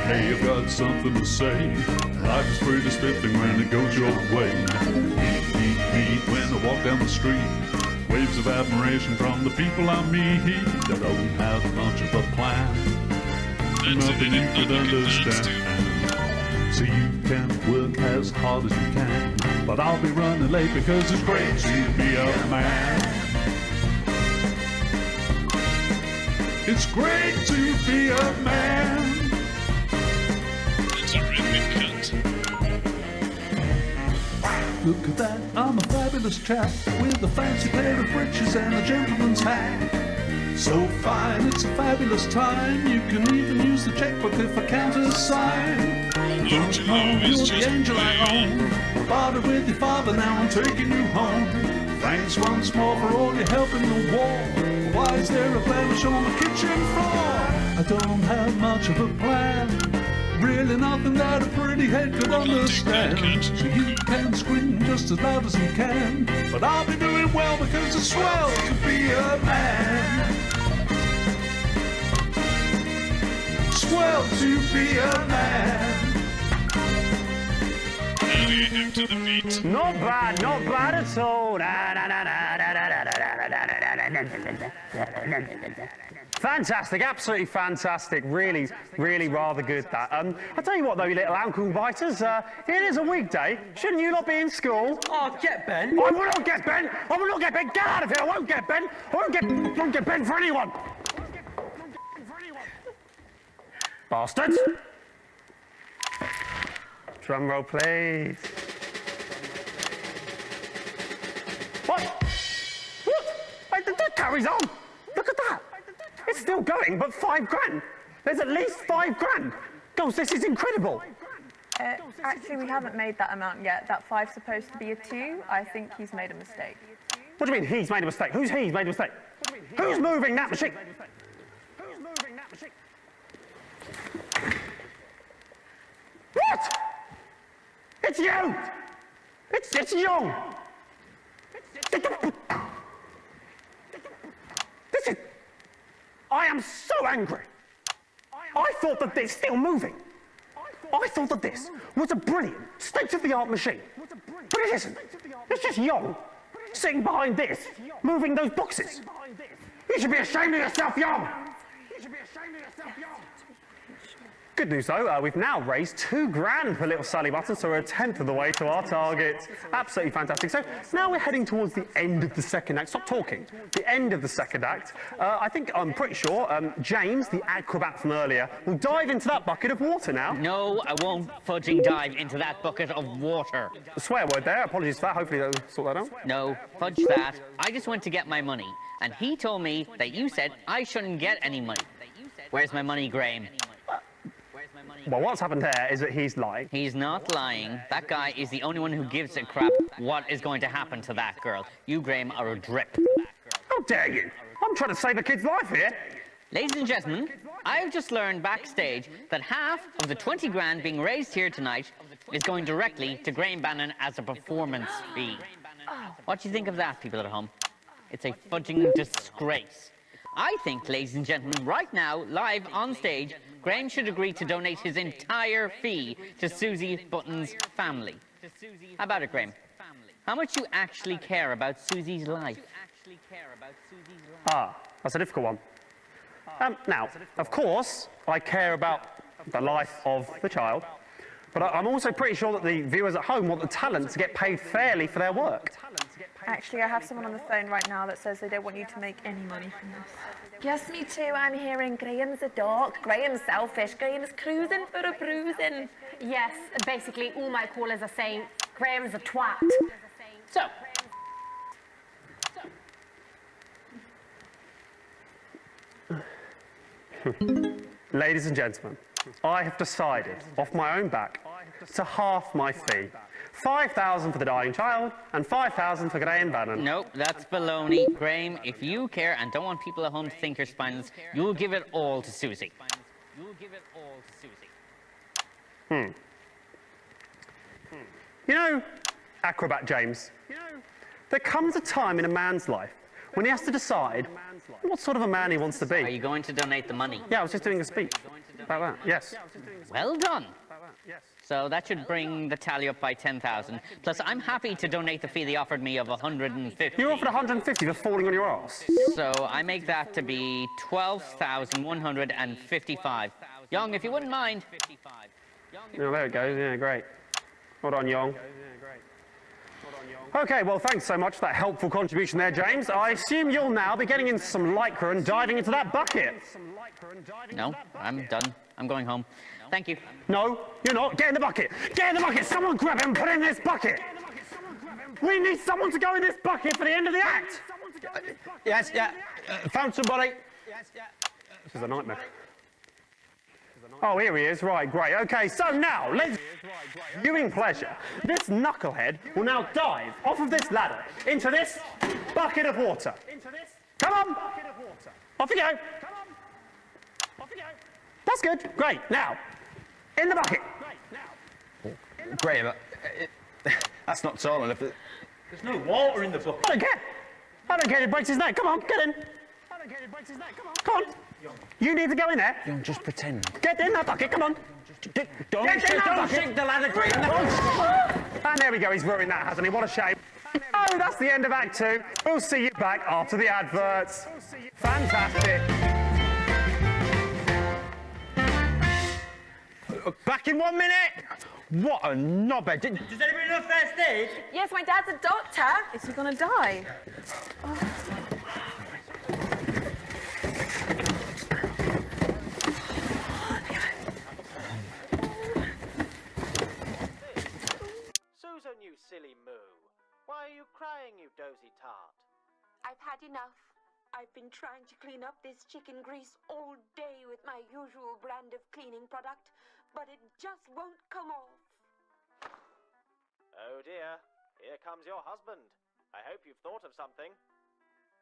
Hey, I've got something to say. Life is pretty spiffing when it goes your way. Meet when I walk down the street. Waves of admiration from the people I meet. I don't have much of a plan. Nothing you could understand. So you can work as hard as you can. But I'll be running late because it's great to be a man. It's great to be a man. It's a rhythmic cut. Look at that, I'm a fabulous chap with a fancy pair of breeches and a gentleman's hat. So fine, it's a fabulous time. You can even use the checkbook if I can't assign. Don't you know you're the angel I own. Bartered with your father, now I'm taking you home. Thanks once more for all your help in the war. Why is there a blemish on the kitchen floor? I don't have much of a plan. Really nothing that a pretty head could understand. So you can scream just as loud as you can. But I'll be doing well because it's swell to be a man. Swell to be a man. To the beat. Not bad at all. Fantastic, absolutely fantastic. Really, really rather good that. I tell you what though, you little ankle biters, it is a weekday. Shouldn't you not be in school? Oh, get Ben. I will not get Ben. I will not get Ben. Get out of here. I won't get Ben. I won't get Ben for anyone. Bastards. Drum roll, please. What? Wait, that carries on. Look at that. It's still going, but £5 grand. There's at least £5 grand. Girls, this is incredible. Actually, we haven't made that amount yet. That 5's supposed to be a 2. I think he's made a mistake. What do you mean he's made a mistake? Who's he's made a mistake? Who's moving that machine? Who's moving that machine? What? It's you! It's you! This is... I am so angry. I thought that it's still moving. I thought that this was a brilliant, state-of-the-art machine. But it isn't. It's just Young sitting behind this, moving those boxes. You should be ashamed of yourself, Young! You should be ashamed of yourself, Young! Good news though, we've now raised £2,000 for little Sally Button, so we're a tenth of the way to our target. Absolutely fantastic. So now we're heading towards the end of the second act. Stop talking. The end of the second act. I'm pretty sure James, the acrobat from earlier, will dive into that bucket of water now. No, I won't fudging dive into that bucket of water. A swear word there. Apologies for that. Hopefully they'll sort that out. No, fudge that. I just went to get my money, and he told me that you said I shouldn't get any money. Where's my money, Graham? Well, what's happened there is that he's lying. He's not lying. That guy is the only one who gives a crap what is going to happen to that girl. You, Graham, are a drip. How dare you? I'm trying to save a kid's life here. Ladies and gentlemen, I've just learned backstage that half of the 20 grand being raised here tonight is going directly to Graham Bannon as a performance fee. What do you think of that, people at home? It's a fudging disgrace. I think, ladies and gentlemen, right now, live on stage, Graham should agree to donate his entire fee to Susie Button's family. How about it, Graham? How much you actually care about Susie's life? Ah, that's a difficult one. Now, of course, I care about the life of the child, but I'm also pretty sure that the viewers at home want the talent to get paid fairly for their work. Actually, I have someone on the phone right now that says they don't want you to make any money from this. Yes, me too. I'm hearing Graham's a dog, Graham's selfish, Graham's cruising for a bruising. Yes, basically all my callers are saying Graham's a twat. So, Ladies and gentlemen, I have decided, off my own back, to half my fee. 5,000 for the dying child and 5,000 for Graham Bannon. nope, that's baloney. Graham, if you care and don't want people at home to think you're spineless, you'll give it all to Susie. You know, Acrobat James, there comes a time in a man's life when he has to decide what sort of a man he wants to be. Are you going to donate the money? Yeah, I was just doing a speech about that, yes. Well done. So that should bring the tally up by 10,000. Plus, I'm happy to donate the fee they offered me of 150. You offered 150 for falling on your arse. So I make that to be 12,155. Young, if you wouldn't mind. Oh, there it goes, yeah, great. Hold on, Young. Okay, well, thanks so much for that helpful contribution there, James. I assume you'll now be getting into some lycra and diving into that bucket. No, I'm done. I'm going home. Thank you. No, you're not. Get in the bucket. Get in the bucket. Someone grab him and put him in this bucket. We need someone to go in this bucket for the end of the act. Yes, yeah. Found somebody. This is a nightmare. Oh, here he is. Right, great. Okay, so now, let's... Viewing pleasure. This knucklehead will now dive off of this ladder into this bucket of water. Come on. Off you go. That's good. Great. Now, in the bucket. Graham, that's not tall enough. There's no water in the bucket. I don't care. It breaks his neck. Come on, get in. Come on. You need to go in there. Young, just pretend. Get in that bucket. Come on. Don't shake the ladder, Graham. And there we go. He's ruined that, hasn't he? What a shame. Oh, that's the end of Act 2. We'll see you back after the adverts. Fantastic. Back in 1 minute. What a knobhead. Does anybody know first aid? Yes, my dad's a doctor. Is he gonna die? Susan, you silly moo. Why are you crying, you dozy tart? I've had enough. I've been trying to clean up this chicken grease all day with my usual brand of cleaning product, but it just won't come off. Oh dear, here comes your husband. I hope you've thought of something.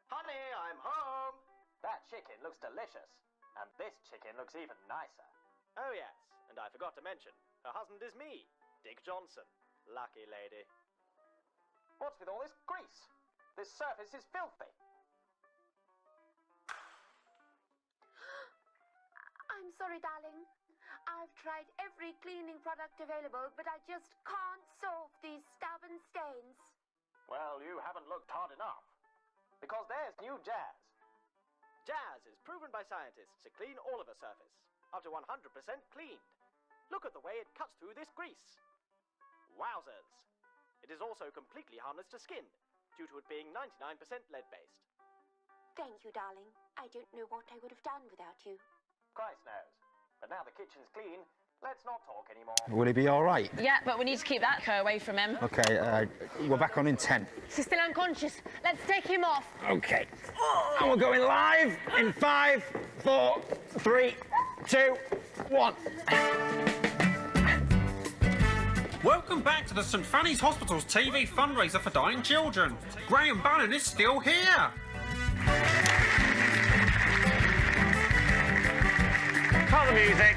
Honey, I'm home. That chicken looks delicious. And this chicken looks even nicer. Oh yes, and I forgot to mention, her husband is me, Dick Johnson. Lucky lady. What's with all this grease? This surface is filthy. I'm sorry, darling. I've tried every cleaning product available, but I just can't solve these stubborn stains. Well, you haven't looked hard enough. Because there's new Jazz. Jazz is proven by scientists to clean all of a surface, up to 100% cleaned. Look at the way it cuts through this grease. Wowzers! It is also completely harmless to skin, due to it being 99% lead-based. Thank you, darling. I don't know what I would have done without you. Christ knows. But now the kitchen's clean, let's not talk anymore. Will he be all right? Yeah, but we need to keep that away from him. Okay, we're back on in 10. He's still unconscious. Let's take him off. Okay. And we're going live in 5, 4, 3, 2, 1. Welcome back to the St Fanny's Hospital's TV fundraiser for dying children. Graham Bannon is still here. Cut the music.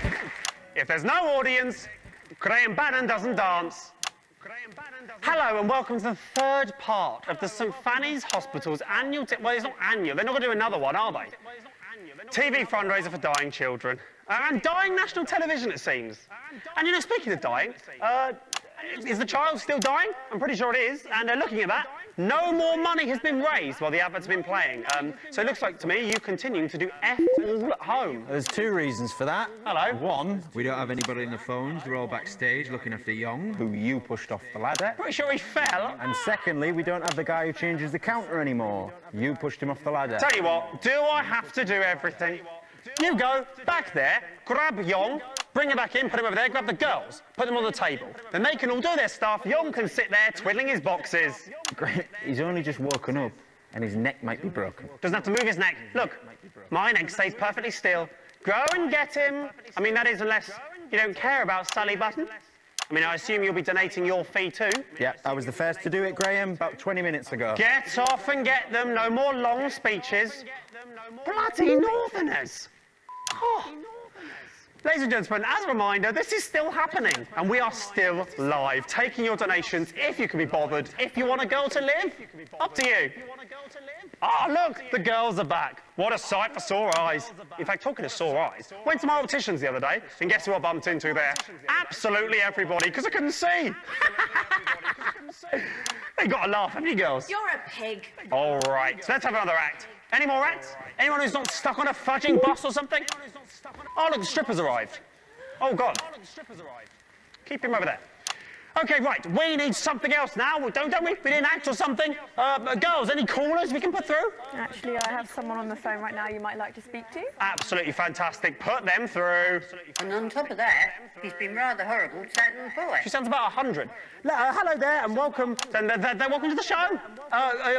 If there's no audience, Graham Bannon doesn't dance. Hello and welcome to the third part of the St Fanny's Hospital's annual... well, it's not annual. They're not going to do another one, are they? TV fundraiser for dying children. And dying national television, it seems. And, you know, speaking of dying, is the child still dying? I'm pretty sure it is. And looking at that, no more money has been raised while the advert's been playing. So it looks like to me you continuing to do F all at home. There's 2 reasons for that. Hello. 1, we don't have anybody in the phones. They're all backstage looking after Young, who you pushed off the ladder. Pretty sure he fell. And secondly, we don't have the guy who changes the counter anymore. You pushed him off the ladder. Tell you what, do I have to do everything? You go back there, grab Young, bring him back in, put him over there, grab the girls, put them on the table. Then they can all do their stuff. Young can sit there twiddling his boxes. Great. He's only just woken up and his neck might be broken. Doesn't have to move his neck. Look, my neck stays perfectly still. Go and get him. I mean, that is unless you don't care about Sally Button. I mean, I assume you'll be donating your fee too. Yeah, I was the first to do it, Graham, about 20 minutes ago. Get off and get them. No more long speeches. Bloody Northerners. Oh. Ladies and gentlemen, as a reminder, this is still happening, and we are still live, taking your donations if you can be bothered. If you want a girl to live, up to you. Oh, look, the girls are back. What a sight for sore eyes. In fact, talking of sore eyes, went to my opticians the other day, and guess who I bumped into there? Absolutely everybody, because I couldn't see. They got a laugh, haven't you, girls? You're a pig. All right, so let's have another act. Any more acts? Anyone who's not stuck on a fudging bus or something? Oh, look, the strippers arrived. Oh, God. Keep him over there. OK, right, we need something else now, don't we? We need an act or something. Girls, any callers we can put through? Actually, I have someone on the phone right now you might like to speak to. Absolutely fantastic. Put them through. And on top of that, he's been rather horrible to that little boy. She sounds about 100. Hello there, and welcome. Welcome to the show.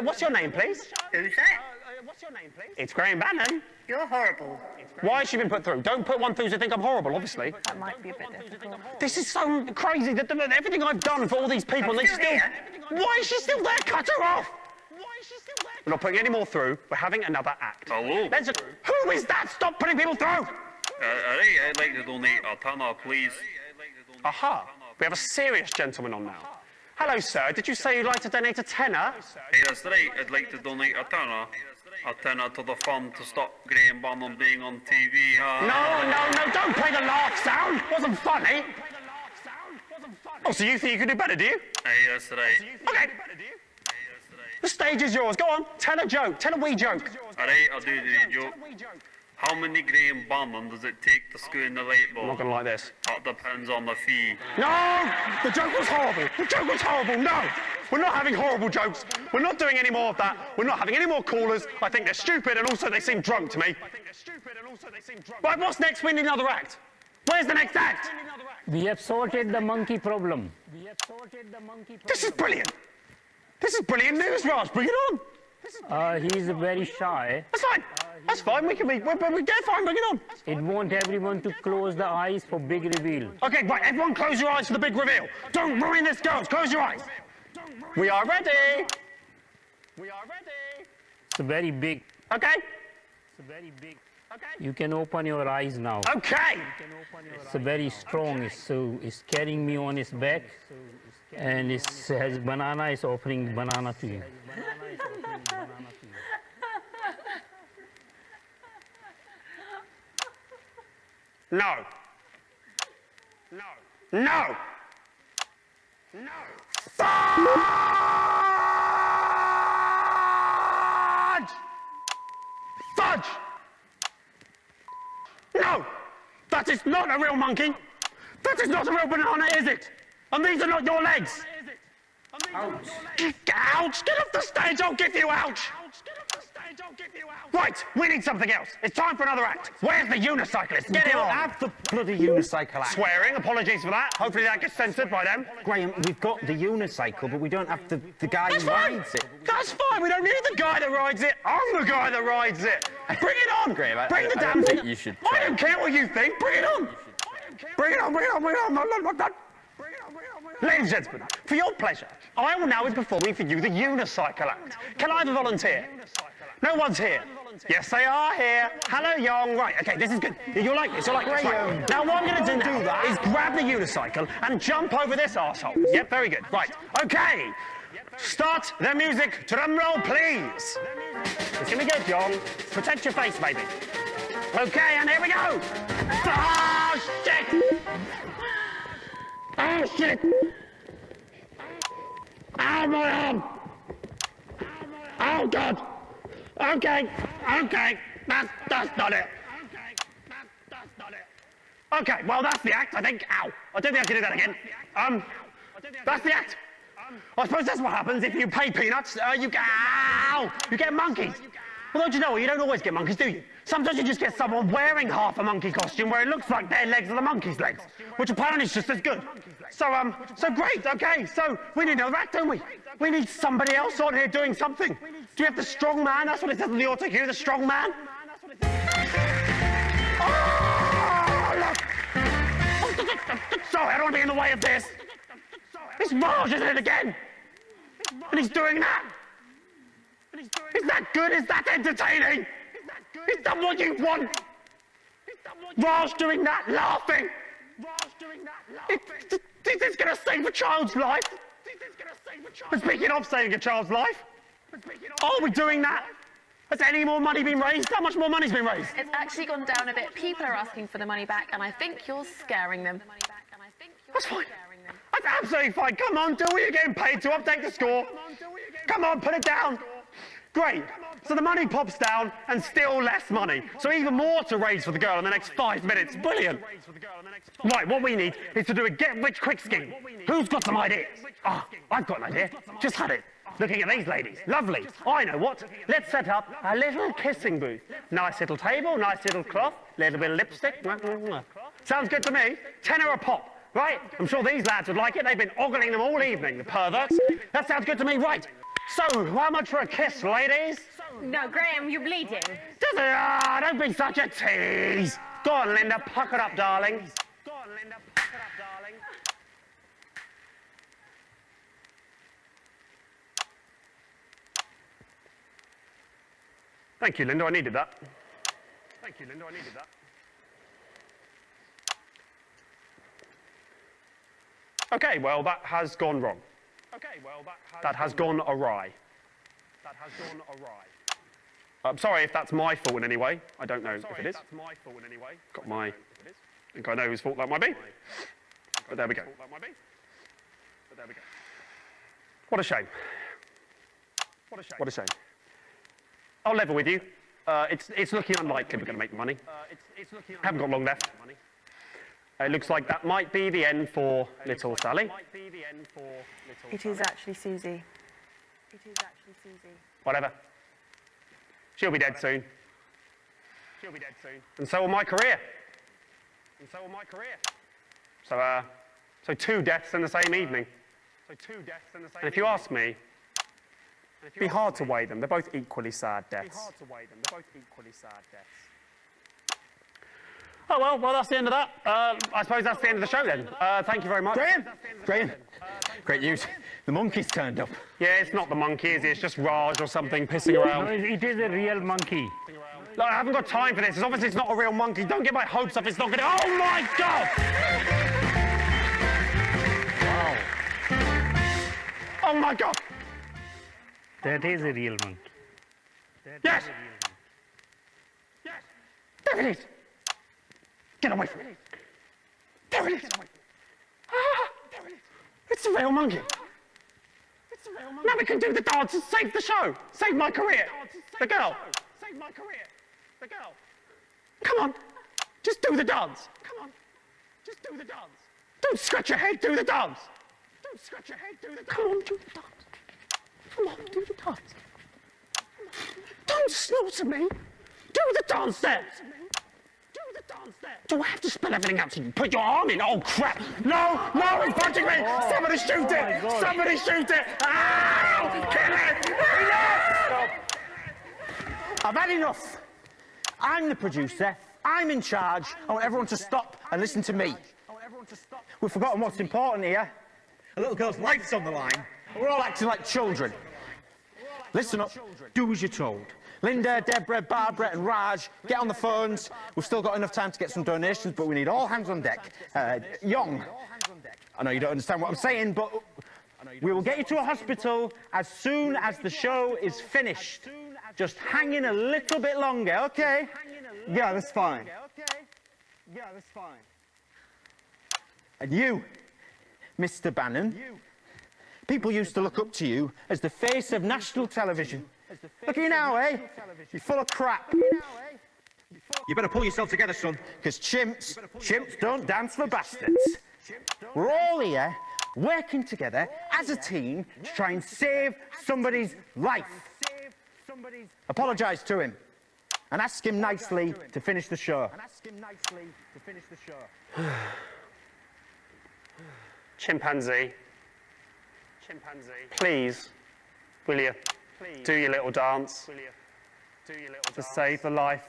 What's your name, please? Who's that? What's your name, please? It's Graham Bannon. You're horrible. Why has she been put through? Don't put one through to think I'm horrible, obviously. That might be a bit difficult. This is so crazy that everything I've done for all these people, I'm they still here. Why is she still there? Cut her off! Why is she still there? We're not putting any more through. We're having another act. Hello? Who is that? Stop putting people through! I'd like to donate a tenner, please. Aha. We have a serious gentleman on now. Hello, sir. Did you say you'd like to donate a tenner? Hey, that's right. I'd like to donate a tenner. A tenner to the fund to stop Graham Bannon being on TV. No, don't play the laugh sound. Wasn't funny. Oh, so you think you can do better, do you? Hey, that's right. Okay. The stage is yours. Go on. Tell a joke. Tell a wee joke. All right, I'll do the joke. How many Graham Bannon does it take to screw in the light bulb? I'm not going to like this. That depends on the fee. No! The joke was horrible. The joke was horrible. No! We're not having horrible jokes. We're not doing any more of that. We're not having any more callers. I think they're stupid and also they seem drunk to me. Right, what's next? We need another act. Where's the next act? We have sorted the monkey problem. This is brilliant. This is brilliant news, Raj. Bring it on. He's very shy. That's fine. That's fine. We get fine. Bring it on. It won't everyone to close the eyes for big reveal. Okay, right. Everyone close your eyes for the big reveal. Don't ruin this, girls. Close your eyes. We are ready. We are ready. It's a very big. Okay. It's a very big. Okay. You can open your eyes now. Okay. It's a very strong. So it's carrying me on its back, and it has banana. It's offering banana to you. No. No. No. No. Fudge! Fudge! No! That is not a real monkey. That is not a real banana, is it? And these are not your legs. Ouch. Ouch! Get off the stage, I'll give you ouch! Right, we need something else. It's time for another act. Where's the unicyclist? Get him on. Have the bloody unicycle act. Swearing, apologies for that. Hopefully that gets censored by them. Graham, we've got the unicycle, but we don't have the guy who rides it. That's fine, we don't need the guy that rides it. I'm the guy that rides it. Bring it on. Graham, bring the damn thing. You should I don't care what you think. Bring it on. Bring it on, bring it on, bring it on. Ladies and gentlemen, for your pleasure, I will now be performing for you the unicycle act. Can I have a volunteer? No one's here. Yes, they are here. Hello, Young. Right, okay, this is good. You'll like this, you'll like this. Right. Now, what I'm going to do now is grab the unicycle and jump over this arsehole. Yep, very good. Right, okay. Start the music. Drum roll, please. It's going to be good, Young. Protect your face, baby. Okay, and here we go. Oh, shit. Oh, shit. Oh, my arm. Oh, God. Okay, okay, that's not it. Okay, well, that's the act, I think. Ow, I don't think I can do that again. That's the act. I suppose that's what happens if you pay peanuts. You get monkeys. Well, don't you know, you don't always get monkeys, do you? Sometimes you just get someone wearing half a monkey costume where it looks like their legs are the monkey's legs, which apparently is just as good. So great, okay, so we need another act, don't we? We need somebody else on here doing something. Do you have the strong man? That's what it says on the auto cue, the strong man. Oh, look! Sorry, I don't want to be in the way of this. It's Raj, isn't it, again? And he's doing that. Is that good? Is that entertaining? Is that what you want? Raj doing that, laughing. Is this going to save a child's life? And speaking of saving a child's life, are we doing that? Has any more money been raised? How much more money's been raised? It's actually gone down a bit. People are asking for the money back, and I think you're scaring them. That's fine. That's absolutely fine. Come on, do what you're getting paid to update the score. Come on, put it down. Great. So the money pops down and still less money. So even more to raise for the girl in the next 5 minutes. Brilliant. Right, what we need is to do a get-rich-quick scheme. Who's got some ideas? Ah, I've got an idea. Just had it. Looking at these ladies. Lovely. I know what. Let's set up a little kissing booth. Nice little table, nice little cloth, little bit of lipstick. Sounds good to me. £10 a pop. Right? I'm sure these lads would like it. They've been ogling them all evening, the perverts. That sounds good to me. Right. So, how much for a kiss, ladies? No, Graham, you're bleeding. Don't be such a tease. Go on, Linda, pucker up, darling. Thank you, Linda, I needed that. Okay, well, that has gone wrong. That has gone awry. I'm sorry if that's my fault in any way. I don't know if it is. I think I know whose fault that might be. But there we go. What a shame. What a shame. I'll level with you. It's looking unlikely we're going to make money. Haven't got long left. It looks like that might be the end for little Sally. It is actually Susie. Whatever. She'll be dead soon. And so will my career. So 2 deaths in the same evening. And if you ask me, it'd be hard to weigh them. They're both equally sad deaths. Oh, well, that's the end of that. I suppose that's the end of the show then. Thank you very much. Graham, Great news. The monkey's turned up. Yeah, it's not the monkey, is it? It's just Raj or something pissing around. No, it is a real monkey. Look, I haven't got time for this. Obviously, it's not a real monkey. Don't get my hopes up. It's not going to... Oh, my God! Wow. Oh, my God! That is a real monkey. Yes! Yes! There it is! Get away from it! There it is! Ah, there it is! It's a real monkey! It's a real monkey! Now we can do the dance and save the show! Save my career! The girl! Save my career! The girl! Come on! Just do the dance! Come on! Just do the dance! Don't scratch your head, do the dance! Don't scratch your head, do the dance! Come on, do the dance! Come on, do the dance! Don't slaughter me! Do the dance there! Do the dance there! Do I have to spell everything out so you put your arm in? Oh, crap! No! No, it's punching me! Somebody shoot it! Somebody shoot it! Ow! Kill it! Enough! I've had enough. I'm the producer. I'm in charge. I want everyone to stop and listen to me. We've forgotten what's important here. A little girl's life's on the line. We're all acting like children. Listen up. Do as you're told. Linda, Deborah, Barbara and Raj, get on the phones. We've still got enough time to get some donations, but we need all hands on deck. Young, I know you don't understand what I'm saying, but we will get you to a hospital as soon as the show is finished. Just hang in a little bit longer, okay? Yeah, that's fine. Yeah, that's fine. And you, Mr. Bannon, people used to look up to you as the face of national television. Look at you now, eh? You're full of crap. You better pull yourself together, son, because chimps don't dance for bastards. We're all here working together as a team to try and save somebody's life. Apologise to him and ask him nicely to finish the show. Chimpanzee, please, will you do your little dance to save the life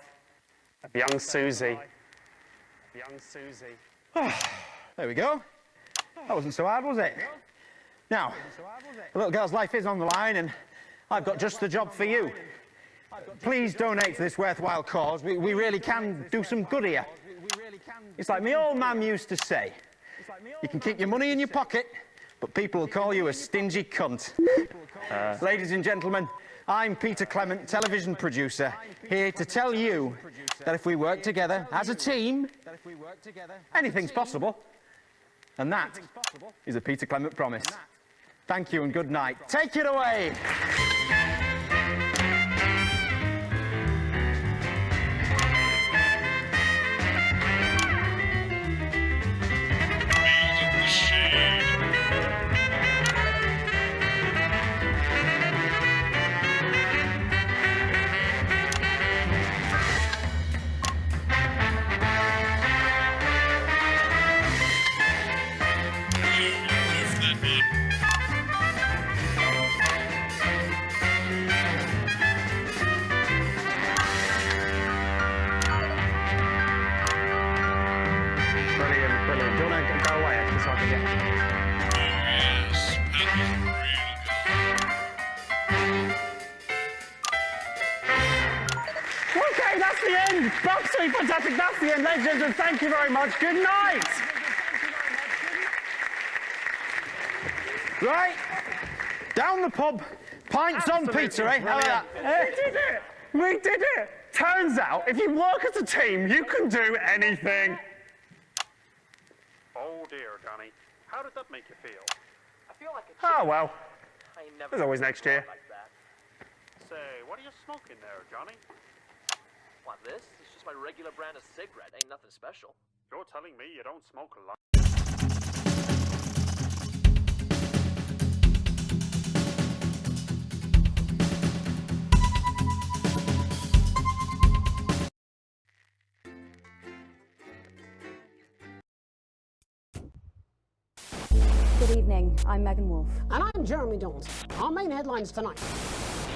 of young Susie. There we go. That wasn't so hard, was it? Now, the little girl's life is on the line, and I've got just the job for you. Please donate to this worthwhile cause. We really can do some good here. It's like my old man used to say, you can keep your money in your pocket, but people will call you a stingy cunt. Ladies and gentlemen, I'm Peter Clement, television producer, here to tell you that if we work together as a team, anything's possible. And that is a Peter Clement promise. Thank you and good night. Take it away! Okay, that's the end. Absolutely fantastic. That's the end, ladies and gentlemen. Thank you very much. Good night. Right, down the pub, pints on Peter, eh? How about that? We did it. We did it. Turns out, if you work as a team, you can do anything. Oh dear, Johnny. How did that make you feel? I feel like a Oh well. I ain't never There's always next year. like that. Say, what are you smoking there, Johnny? What, this? It's just my regular brand of cigarette. Ain't nothing special. You're telling me you don't smoke a lot. Good evening, I'm Megan Wolfe. And I'm Jeremy Jones. Our main headlines tonight.